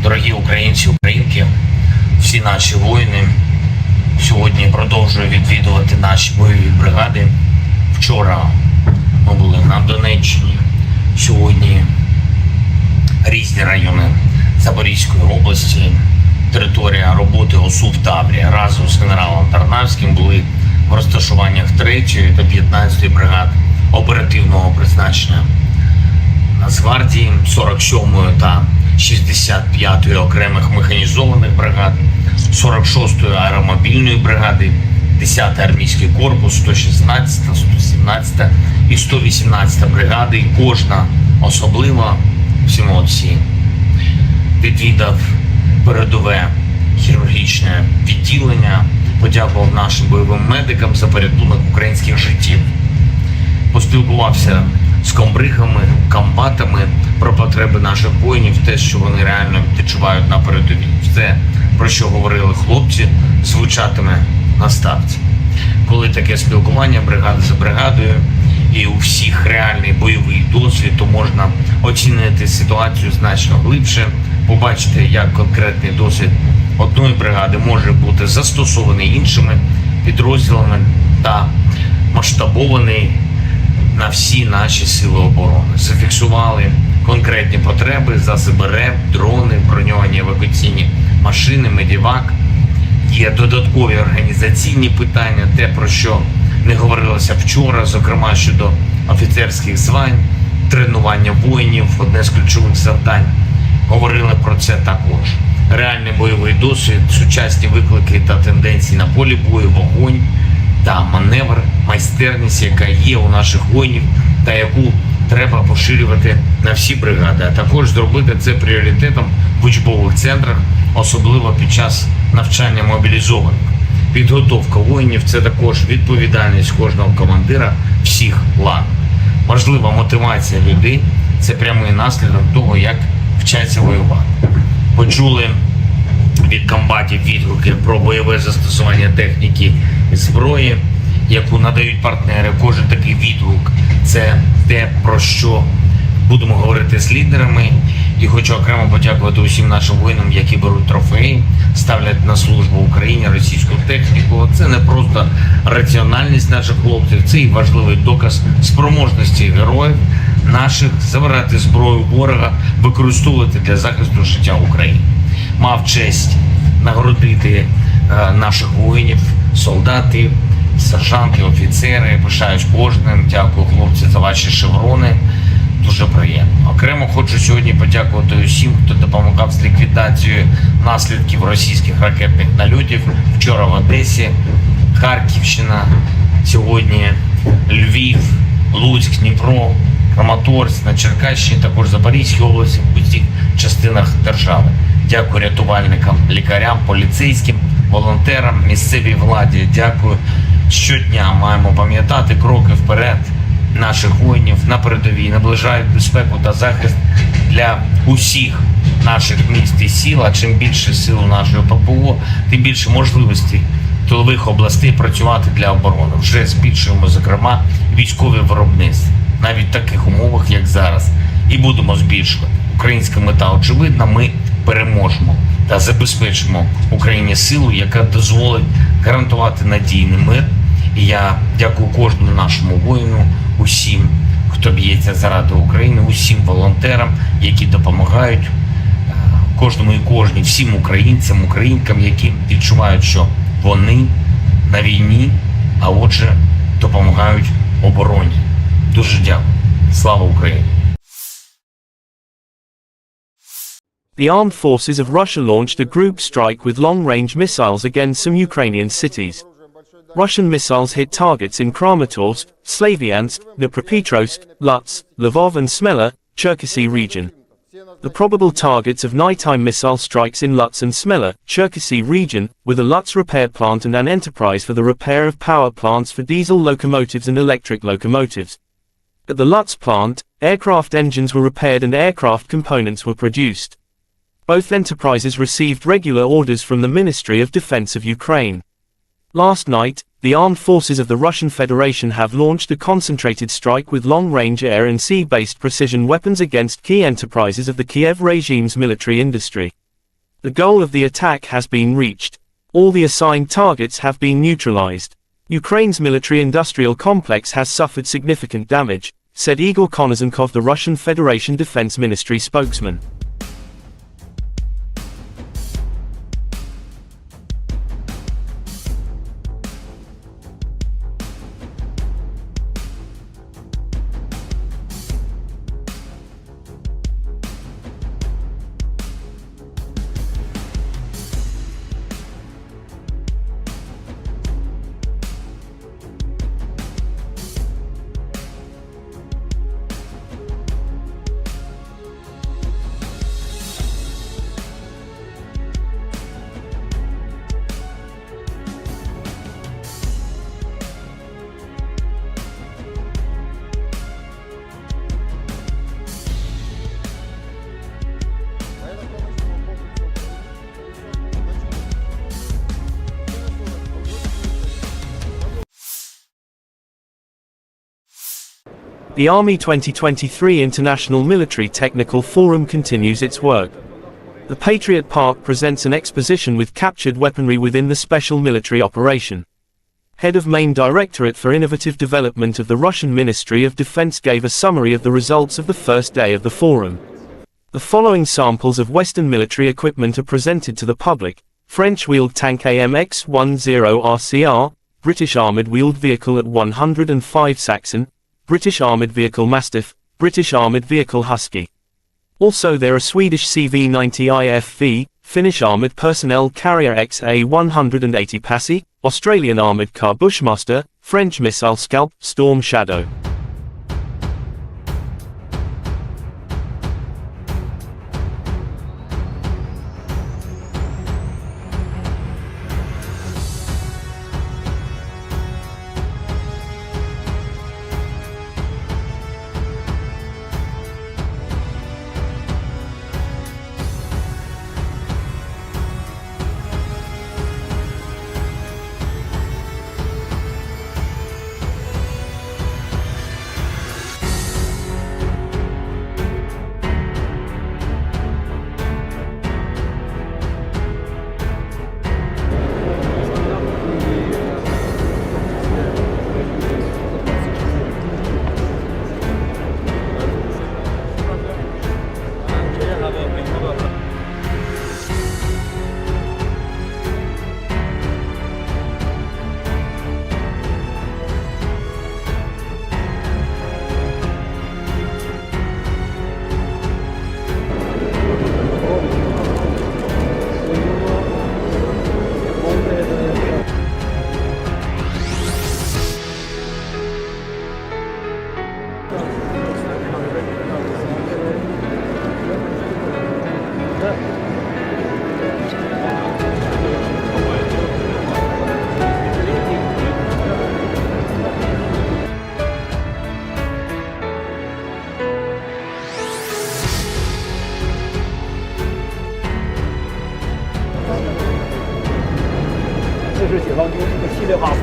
Дорогі українці, українки, всі наші воїни сьогодні продовжують відвідувати наші бойові бригади. Вчора ми були на Донеччині, сьогодні різні райони Запорізької області, територія роботи ОСУ в Таврії. Разом з генералом Тарнавським були в розташуваннях 3-ї та 15-ї бригад оперативного призначення Нацгвардії, 47-ї та 65-ї окремих механізованих бригад, 46-ї аеромобільної бригади, 10-й армійський корпус, 116-та, 117-та і 118-та бригади, і кожна особлива, всі молодці, відвідав передове хірургічне відділення, подякував нашим бойовим медикам за порятунок українських життів, поспілкувався з комбригами, комбатами про потреби наших воїнів, те, що вони реально відчувають на передовій. Все, про що говорили хлопці, звучатиме на ставці. Коли таке спілкування бригада за бригадою і у всіх реальний бойовий досвід, то можна оцінити ситуацію значно глибше, побачити, як конкретний досвід одної бригади може бути застосований іншими підрозділами та масштабований на всі наші сили оборони. Зафіксували конкретні потреби, засоби РЕП, дрони, броньовані евакуаційні машини, медівак. Є додаткові організаційні питання, те, про що не говорилося вчора, зокрема щодо офіцерських звань, тренування воїнів, одне з ключових завдань. Говорили про це також. Реальний бойовий досвід, сучасні виклики та тенденції на полі бою, вогонь та маневр, майстерність, яка є у наших воїнів та яку треба поширювати на всі бригади, а також зробити це пріоритетом в учбових центрах, особливо під час навчання мобілізованих. Підготовка воїнів – це також відповідальність кожного командира всіх лан. Важлива мотивація людей – це прямий наслідок того, як вчаться воювати. Почули від комбатів відгуки про бойове застосування техніки і зброї, яку надають партнери. Кожен такий відгук – це те, про що будемо говорити з лідерами. І хочу окремо подякувати усім нашим воїнам, які беруть трофеї, ставлять на службу Україні російську техніку. Це не просто раціональність наших хлопців, це і важливий доказ спроможності героїв наших забирати зброю ворога, використовувати для захисту життя України. Мав честь нагородити наших воїнів, солдати, сержанти, офіцери. Пишаюсь кожним. Дякую, хлопці, за ваші шеврони. Дуже приємно. Окремо хочу сьогодні подякувати усім, хто допомагав з ліквідацією наслідків російських ракетних нальотів. Вчора в Одесі, Харківщина, сьогодні Львів, Луцьк, Дніпро, Краматорськ, на Черкащині, також Запорізькій області, в усіх частинах держави. Дякую рятувальникам, лікарям, поліцейським, волонтерам, місцевій владі. Дякую. Щодня маємо пам'ятати кроки вперед наших воїнів на передовій, наближають безпеку та захист для усіх наших міст і сіл. А чим більше сил нашої ППО, тим більше можливостей тилових областей працювати для оборони. Вже збільшуємо, зокрема, військові виробництва, навіть в таких умовах, як зараз. І будемо збільшувати. Українська мета очевидна, ми переможемо та забезпечимо Україні силу, яка дозволить гарантувати надійний мир. І я дякую кожному нашому воїну, усім, хто б'ється заради України, усім волонтерам, які допомагають кожному і кожній, всім українцям, українкам, які відчувають, що вони на війні, а отже, допомагають обороні. Дуже дякую. Слава Україні! The armed forces of Russia launched a group strike with long-range missiles against some Ukrainian cities. Russian missiles hit targets in Kramatorsk, Slaviansk, Dnipropetrovsk, Lutsk, Lvov and Smela, Cherkasy region. The probable targets of nighttime missile strikes in Lutsk and Smela, Cherkasy region, with a Lutsk repair plant and an enterprise for the repair of power plants for diesel locomotives and electric locomotives. At the Lutsk plant, aircraft engines were repaired and aircraft components were produced. Both enterprises received regular orders from the Ministry of Defense of Ukraine. Last night, the armed forces of the Russian Federation have launched a concentrated strike with long-range air and sea-based precision weapons against key enterprises of the Kyiv regime's military industry. The goal of the attack has been reached. All the assigned targets have been neutralized. Ukraine's military-industrial complex has suffered significant damage, said Igor Konozenkov, the Russian Federation Defense Ministry spokesman. The Army 2023 International Military Technical Forum continues its work. The Patriot Park presents an exposition with captured weaponry within the special military operation. Head of Main Directorate for Innovative Development of the Russian Ministry of Defense gave a summary of the results of the first day of the forum. The following samples of Western military equipment are presented to the public: French wheeled tank AMX-10 RCR, British armoured wheeled vehicle at 105 Saxon, British armoured vehicle Mastiff, British armoured vehicle Husky. Also there are Swedish CV-90 IFV, Finnish armoured personnel carrier XA-180 Passy, Australian armoured car Bushmaster, French missile Scalp, Storm Shadow.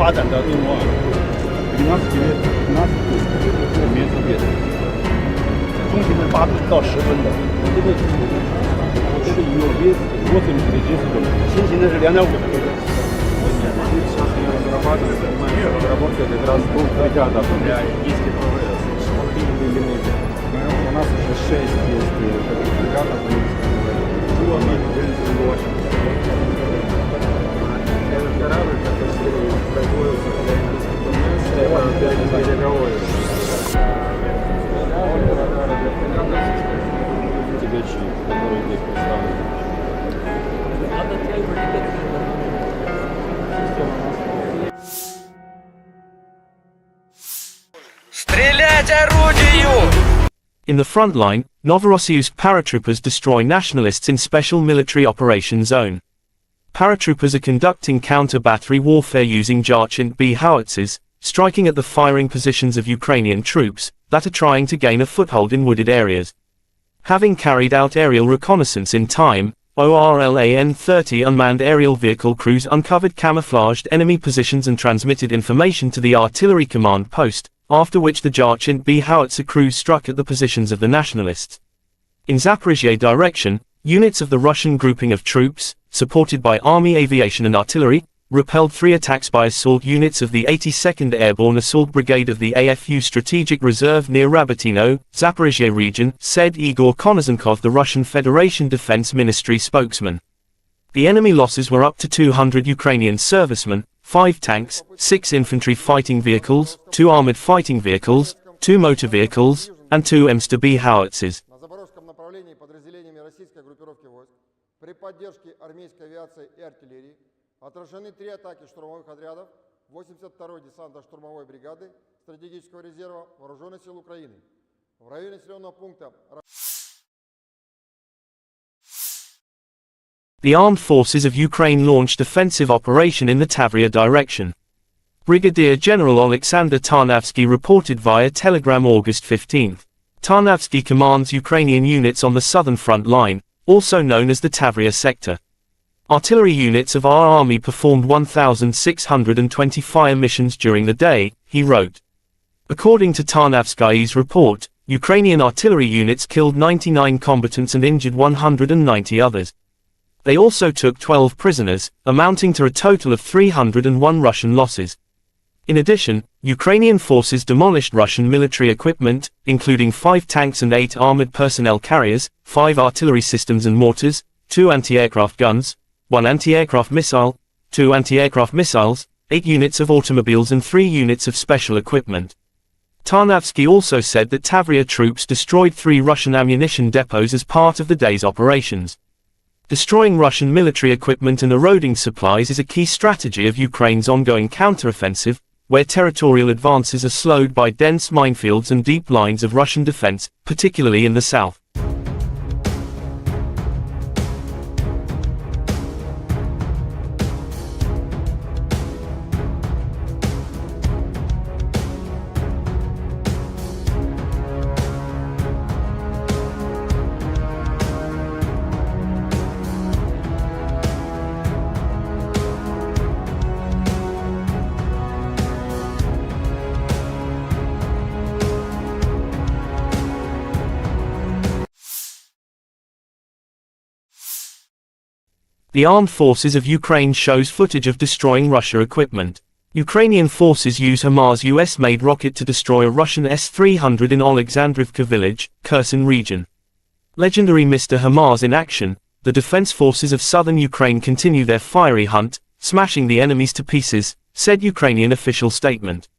发展到另外12面速别的，中型是8到10吨的，这个UAV 80 吨，新型的是2.5吨。Сейчас ее разрабатывают, разработка как раз двух бригадов для индийских ВВС. У нас уже 6 есть бригад по индийскому ВВС. Этот корабль, который производится для индийских ВВС, это береговой. Тягачи, которые здесь представлены. Стрелять орудию! In the front line, Novorossiysk paratroopers destroy nationalists in Special Military Operation Zone. Paratroopers are conducting counter-battery warfare using Jarchint-B howitzers, striking at the firing positions of Ukrainian troops that are trying to gain a foothold in wooded areas. Having carried out aerial reconnaissance in time, ORLAN-30 unmanned aerial vehicle crews uncovered camouflaged enemy positions and transmitted information to the artillery command post, after which the Jarchint-B howitzer crews struck at the positions of the nationalists. In Zaporizhzhia direction, units of the Russian grouping of troops, supported by Army aviation and artillery, repelled 3 attacks by assault units of the 82nd Airborne Assault Brigade of the AFU Strategic Reserve near Rabotino, Zaporizhzhia region, said Igor Konozenkov, the Russian Federation Defense Ministry spokesman. The enemy losses were up to 200 Ukrainian servicemen, 5 tanks, 6 infantry fighting vehicles, 2 armored fighting vehicles, 2 motor vehicles, and 2 M100B howitzers. На запорожском направлении подразделениями российской группировки войск при поддержке армейской авиации и артиллерии отражены 3 атаки штурмовых отрядов 82-й десантно-штурмовой бригады стратегического резерва Вооруженных сил Украины в районе населенного пункта. The armed forces of Ukraine launched offensive operation in the Tavria direction. Brigadier General Alexander Tarnavsky reported via telegram August 15. Tarnavsky commands Ukrainian units on the southern front line, also known as the Tavria sector. Artillery units of our army performed 1,620 fire missions during the day, he wrote. According to Tarnavsky's report, Ukrainian artillery units killed 99 combatants and injured 190 others. They also took 12 prisoners, amounting to a total of 301 Russian losses. In addition, Ukrainian forces demolished Russian military equipment, including 5 tanks and 8 armored personnel carriers, 5 artillery systems and mortars, 2 anti-aircraft guns, 1 anti-aircraft missile, 2 anti-aircraft missiles, 8 units of automobiles and 3 units of special equipment. Tarnavsky also said that Tavria troops destroyed 3 Russian ammunition depots as part of the day's operations. Destroying Russian military equipment and eroding supplies is a key strategy of Ukraine's ongoing counteroffensive, where territorial advances are slowed by dense minefields and deep lines of Russian defense, particularly in the south. The armed forces of Ukraine shows footage of destroying Russia equipment. Ukrainian forces use HIMARS US-made rocket to destroy a Russian S-300 in Alexandrivka village, Kherson region. Legendary Mr. HIMARS in action, the defense forces of southern Ukraine continue their fiery hunt, smashing the enemies to pieces, said Ukrainian official statement.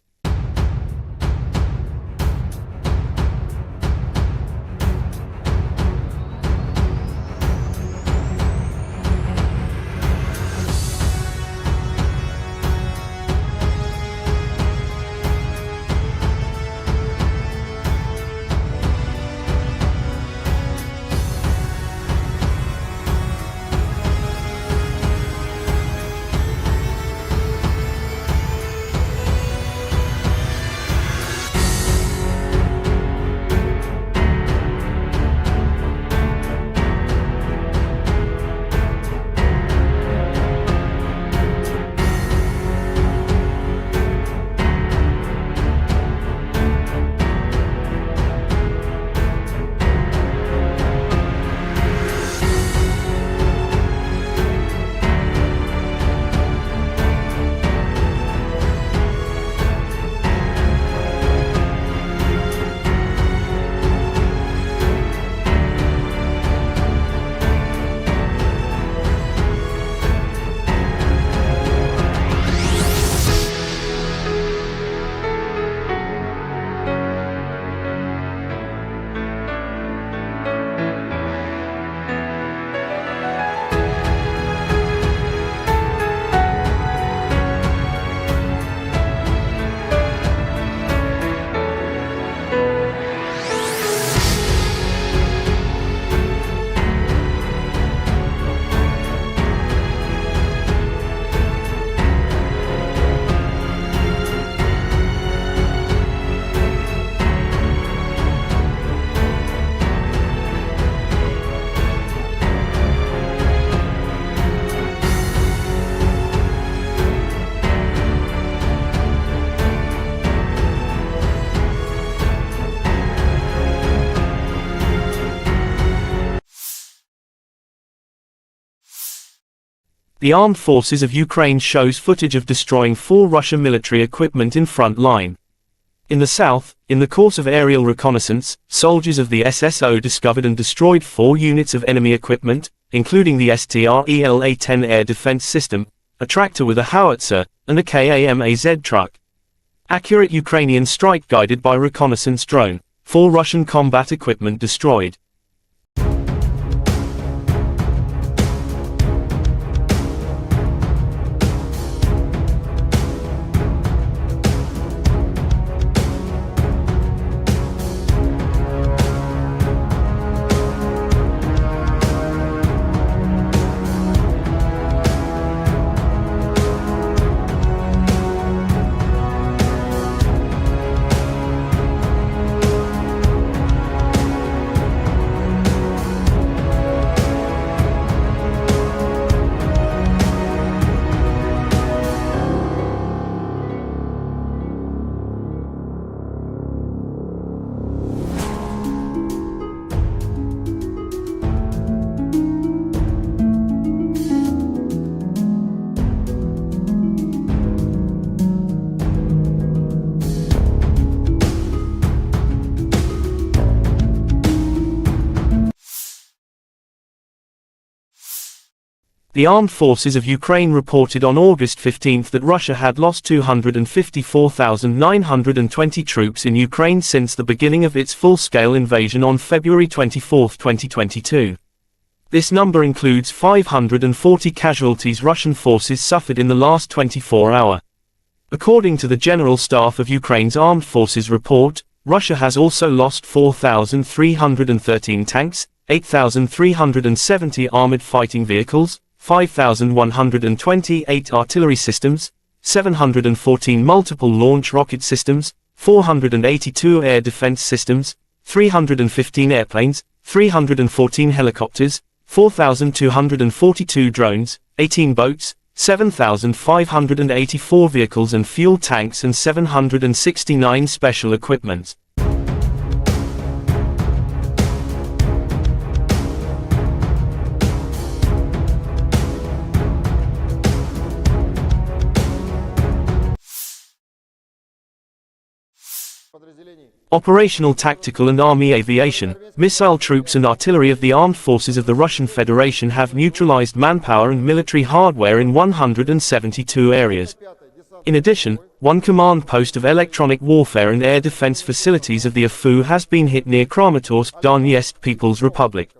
The armed forces of Ukraine shows footage of destroying 4 Russian military equipment in front line. In the south, in the course of aerial reconnaissance, soldiers of the SSO discovered and destroyed 4 units of enemy equipment, including the STRELA-10 air defense system, a tractor with a howitzer, and a KAMAZ truck. Accurate Ukrainian strike guided by reconnaissance drone. 4 Russian combat equipment destroyed. The armed forces of Ukraine reported on August 15 that Russia had lost 254,920 troops in Ukraine since the beginning of its full-scale invasion on February 24, 2022. This number includes 540 casualties Russian forces suffered in the last 24 hours. According to the General Staff of Ukraine's Armed Forces report, Russia has also lost 4,313 tanks, 8,370 armored fighting vehicles, 5,128 artillery systems, 714 multiple launch rocket systems, 482 air defense systems, 315 airplanes, 314 helicopters, 4,242 drones, 18 boats, 7,584 vehicles and fuel tanks and 769 special equipment. Operational tactical and army aviation, missile troops and artillery of the armed forces of the Russian Federation have neutralized manpower and military hardware in 172 areas. In addition, one command post of electronic warfare and air defense facilities of the AFU has been hit near Kramatorsk, Donetsk People's Republic.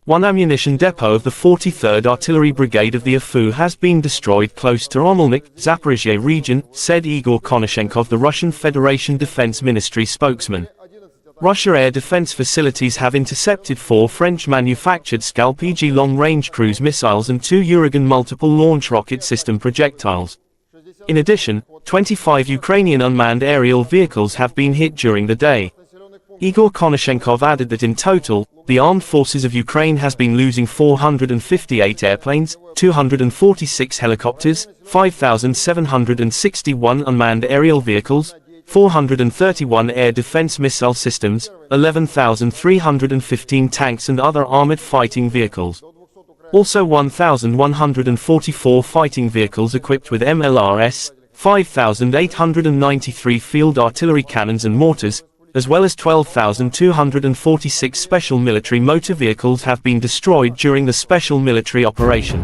One ammunition depot of the 43rd Artillery Brigade of the AFU has been destroyed close to Romelnik, Zaporizhzhia region, said Igor Konashenkov, the Russian Federation Defense Ministry spokesman. Russia air defense facilities have intercepted 4 French-manufactured Skal-PG long-range cruise missiles and 2 Uragan multiple launch rocket system projectiles. In addition, 25 Ukrainian unmanned aerial vehicles have been hit during the day. Igor Konashenkov added that in total, the armed forces of Ukraine has been losing 458 airplanes, 246 helicopters, 5,761 unmanned aerial vehicles, 431 air defense missile systems, 11,315 tanks and other armored fighting vehicles. Also 1,144 fighting vehicles equipped with MLRS, 5,893 field artillery cannons and mortars, as well as 12,246 special military motor vehicles have been destroyed during the special military operation.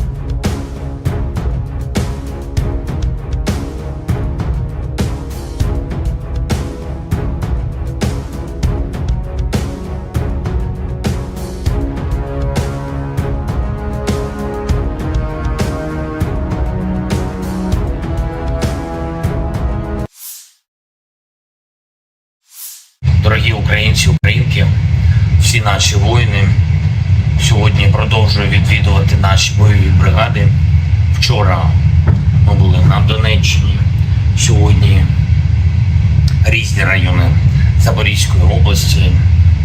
Дорогі українці, українки, всі наші воїни сьогодні продовжують відвідувати наші бойові бригади. Вчора ми були на Донеччині, сьогодні різні райони Запорізької області,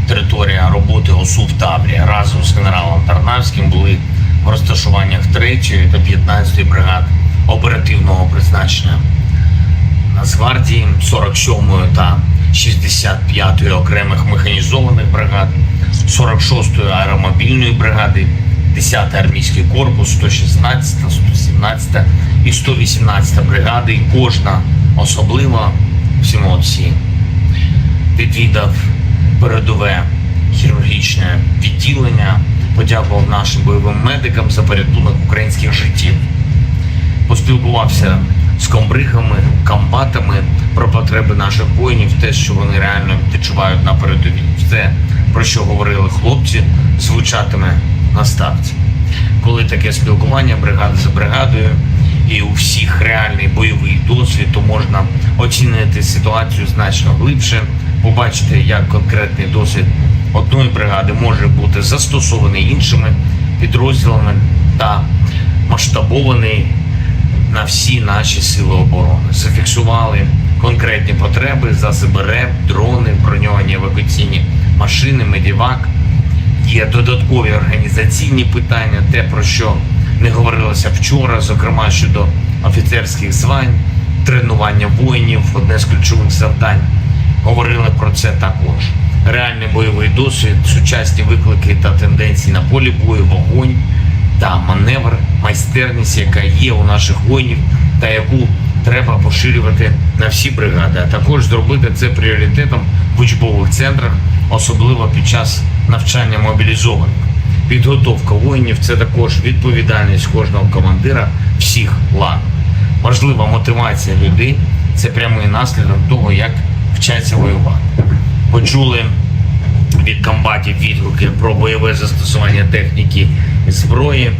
територія роботи ОСУ в Таврії. Разом з генералом Тарнавським були в розташуваннях 3-ї та 15-ї бригад оперативного призначення Нацгвардії, 47-ї та 65-ї окремих механізованих бригад, 46-ї аеромобільної бригади, 10-й армійський корпус, 116, 117 і 118 бригади. І кожна особлива, всі молодці. Відвідав передове хірургічне відділення, подякував нашим бойовим медикам за порятунок українських життів. Поспілкувався з комбригами, комбатами про потреби наших воїнів, те, що вони реально відчувають на передовій. Все, про що говорили хлопці, звучатиме на ставці. Коли таке спілкування бригада за бригадою і у всіх реальний бойовий досвід, то можна оцінити ситуацію значно глибше, побачити, як конкретний досвід одної бригади може бути застосований іншими підрозділами та масштабований на всі наші сили оборони. Зафіксували конкретні потреби, засоби РЕП, дрони, броньовані евакуаційні машини, медівак. Є додаткові організаційні питання, те, про що не говорилося вчора, зокрема щодо офіцерських звань, тренування воїнів, одне з ключових завдань. Говорили про це також. Реальний бойовий досвід, сучасні виклики та тенденції на полі бою, вогонь та маневр, майстерність, яка є у наших воїнів та яку треба поширювати на всі бригади, а також зробити це пріоритетом в учбових центрах, особливо під час навчання мобілізованих. Підготовка воїнів – це також відповідальність кожного командира всіх ланок. Важлива мотивація людей – це прямий наслідок того, як вчаться воювати. Почули від комбатів відгуки про бойове застосування техніки і зброї,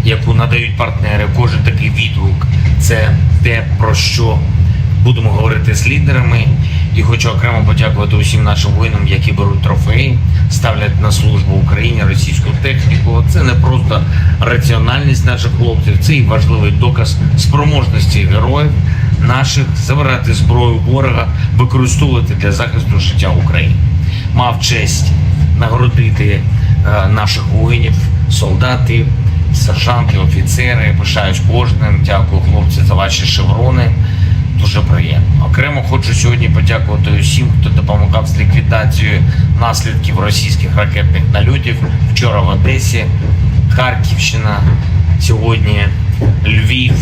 яку надають партнери. Кожен такий відгук – це те, про що будемо говорити з лідерами. І хочу окремо подякувати усім нашим воїнам, які беруть трофеї, ставлять на службу Україні російську техніку. Це не просто раціональність наших хлопців, це і важливий доказ спроможності героїв наших забирати зброю ворога, використовувати для захисту життя України. Мав честь нагородити наших воїнів, солдатів, сержанти, офіцери. Пишаюсь кожним. Дякую, хлопці, за ваші шеврони. Дуже приємно. Окремо хочу сьогодні подякувати усім, хто допомагав з ліквідацією наслідків російських ракетних нальотів. Вчора в Одесі, Харківщина, сьогодні Львів,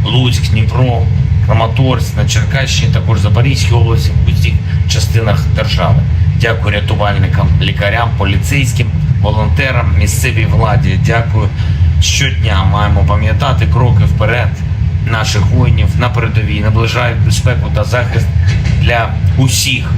Луцьк, Дніпро, Краматорськ, на Черкащині, також Запорізькій області, в усіх частинах держави. Дякую рятувальникам, лікарям, поліцейським, волонтерам, місцевій владі. Дякую. Щодня маємо пам'ятати кроки вперед наших воїнів на передовій, наближають безпеку та захист для усіх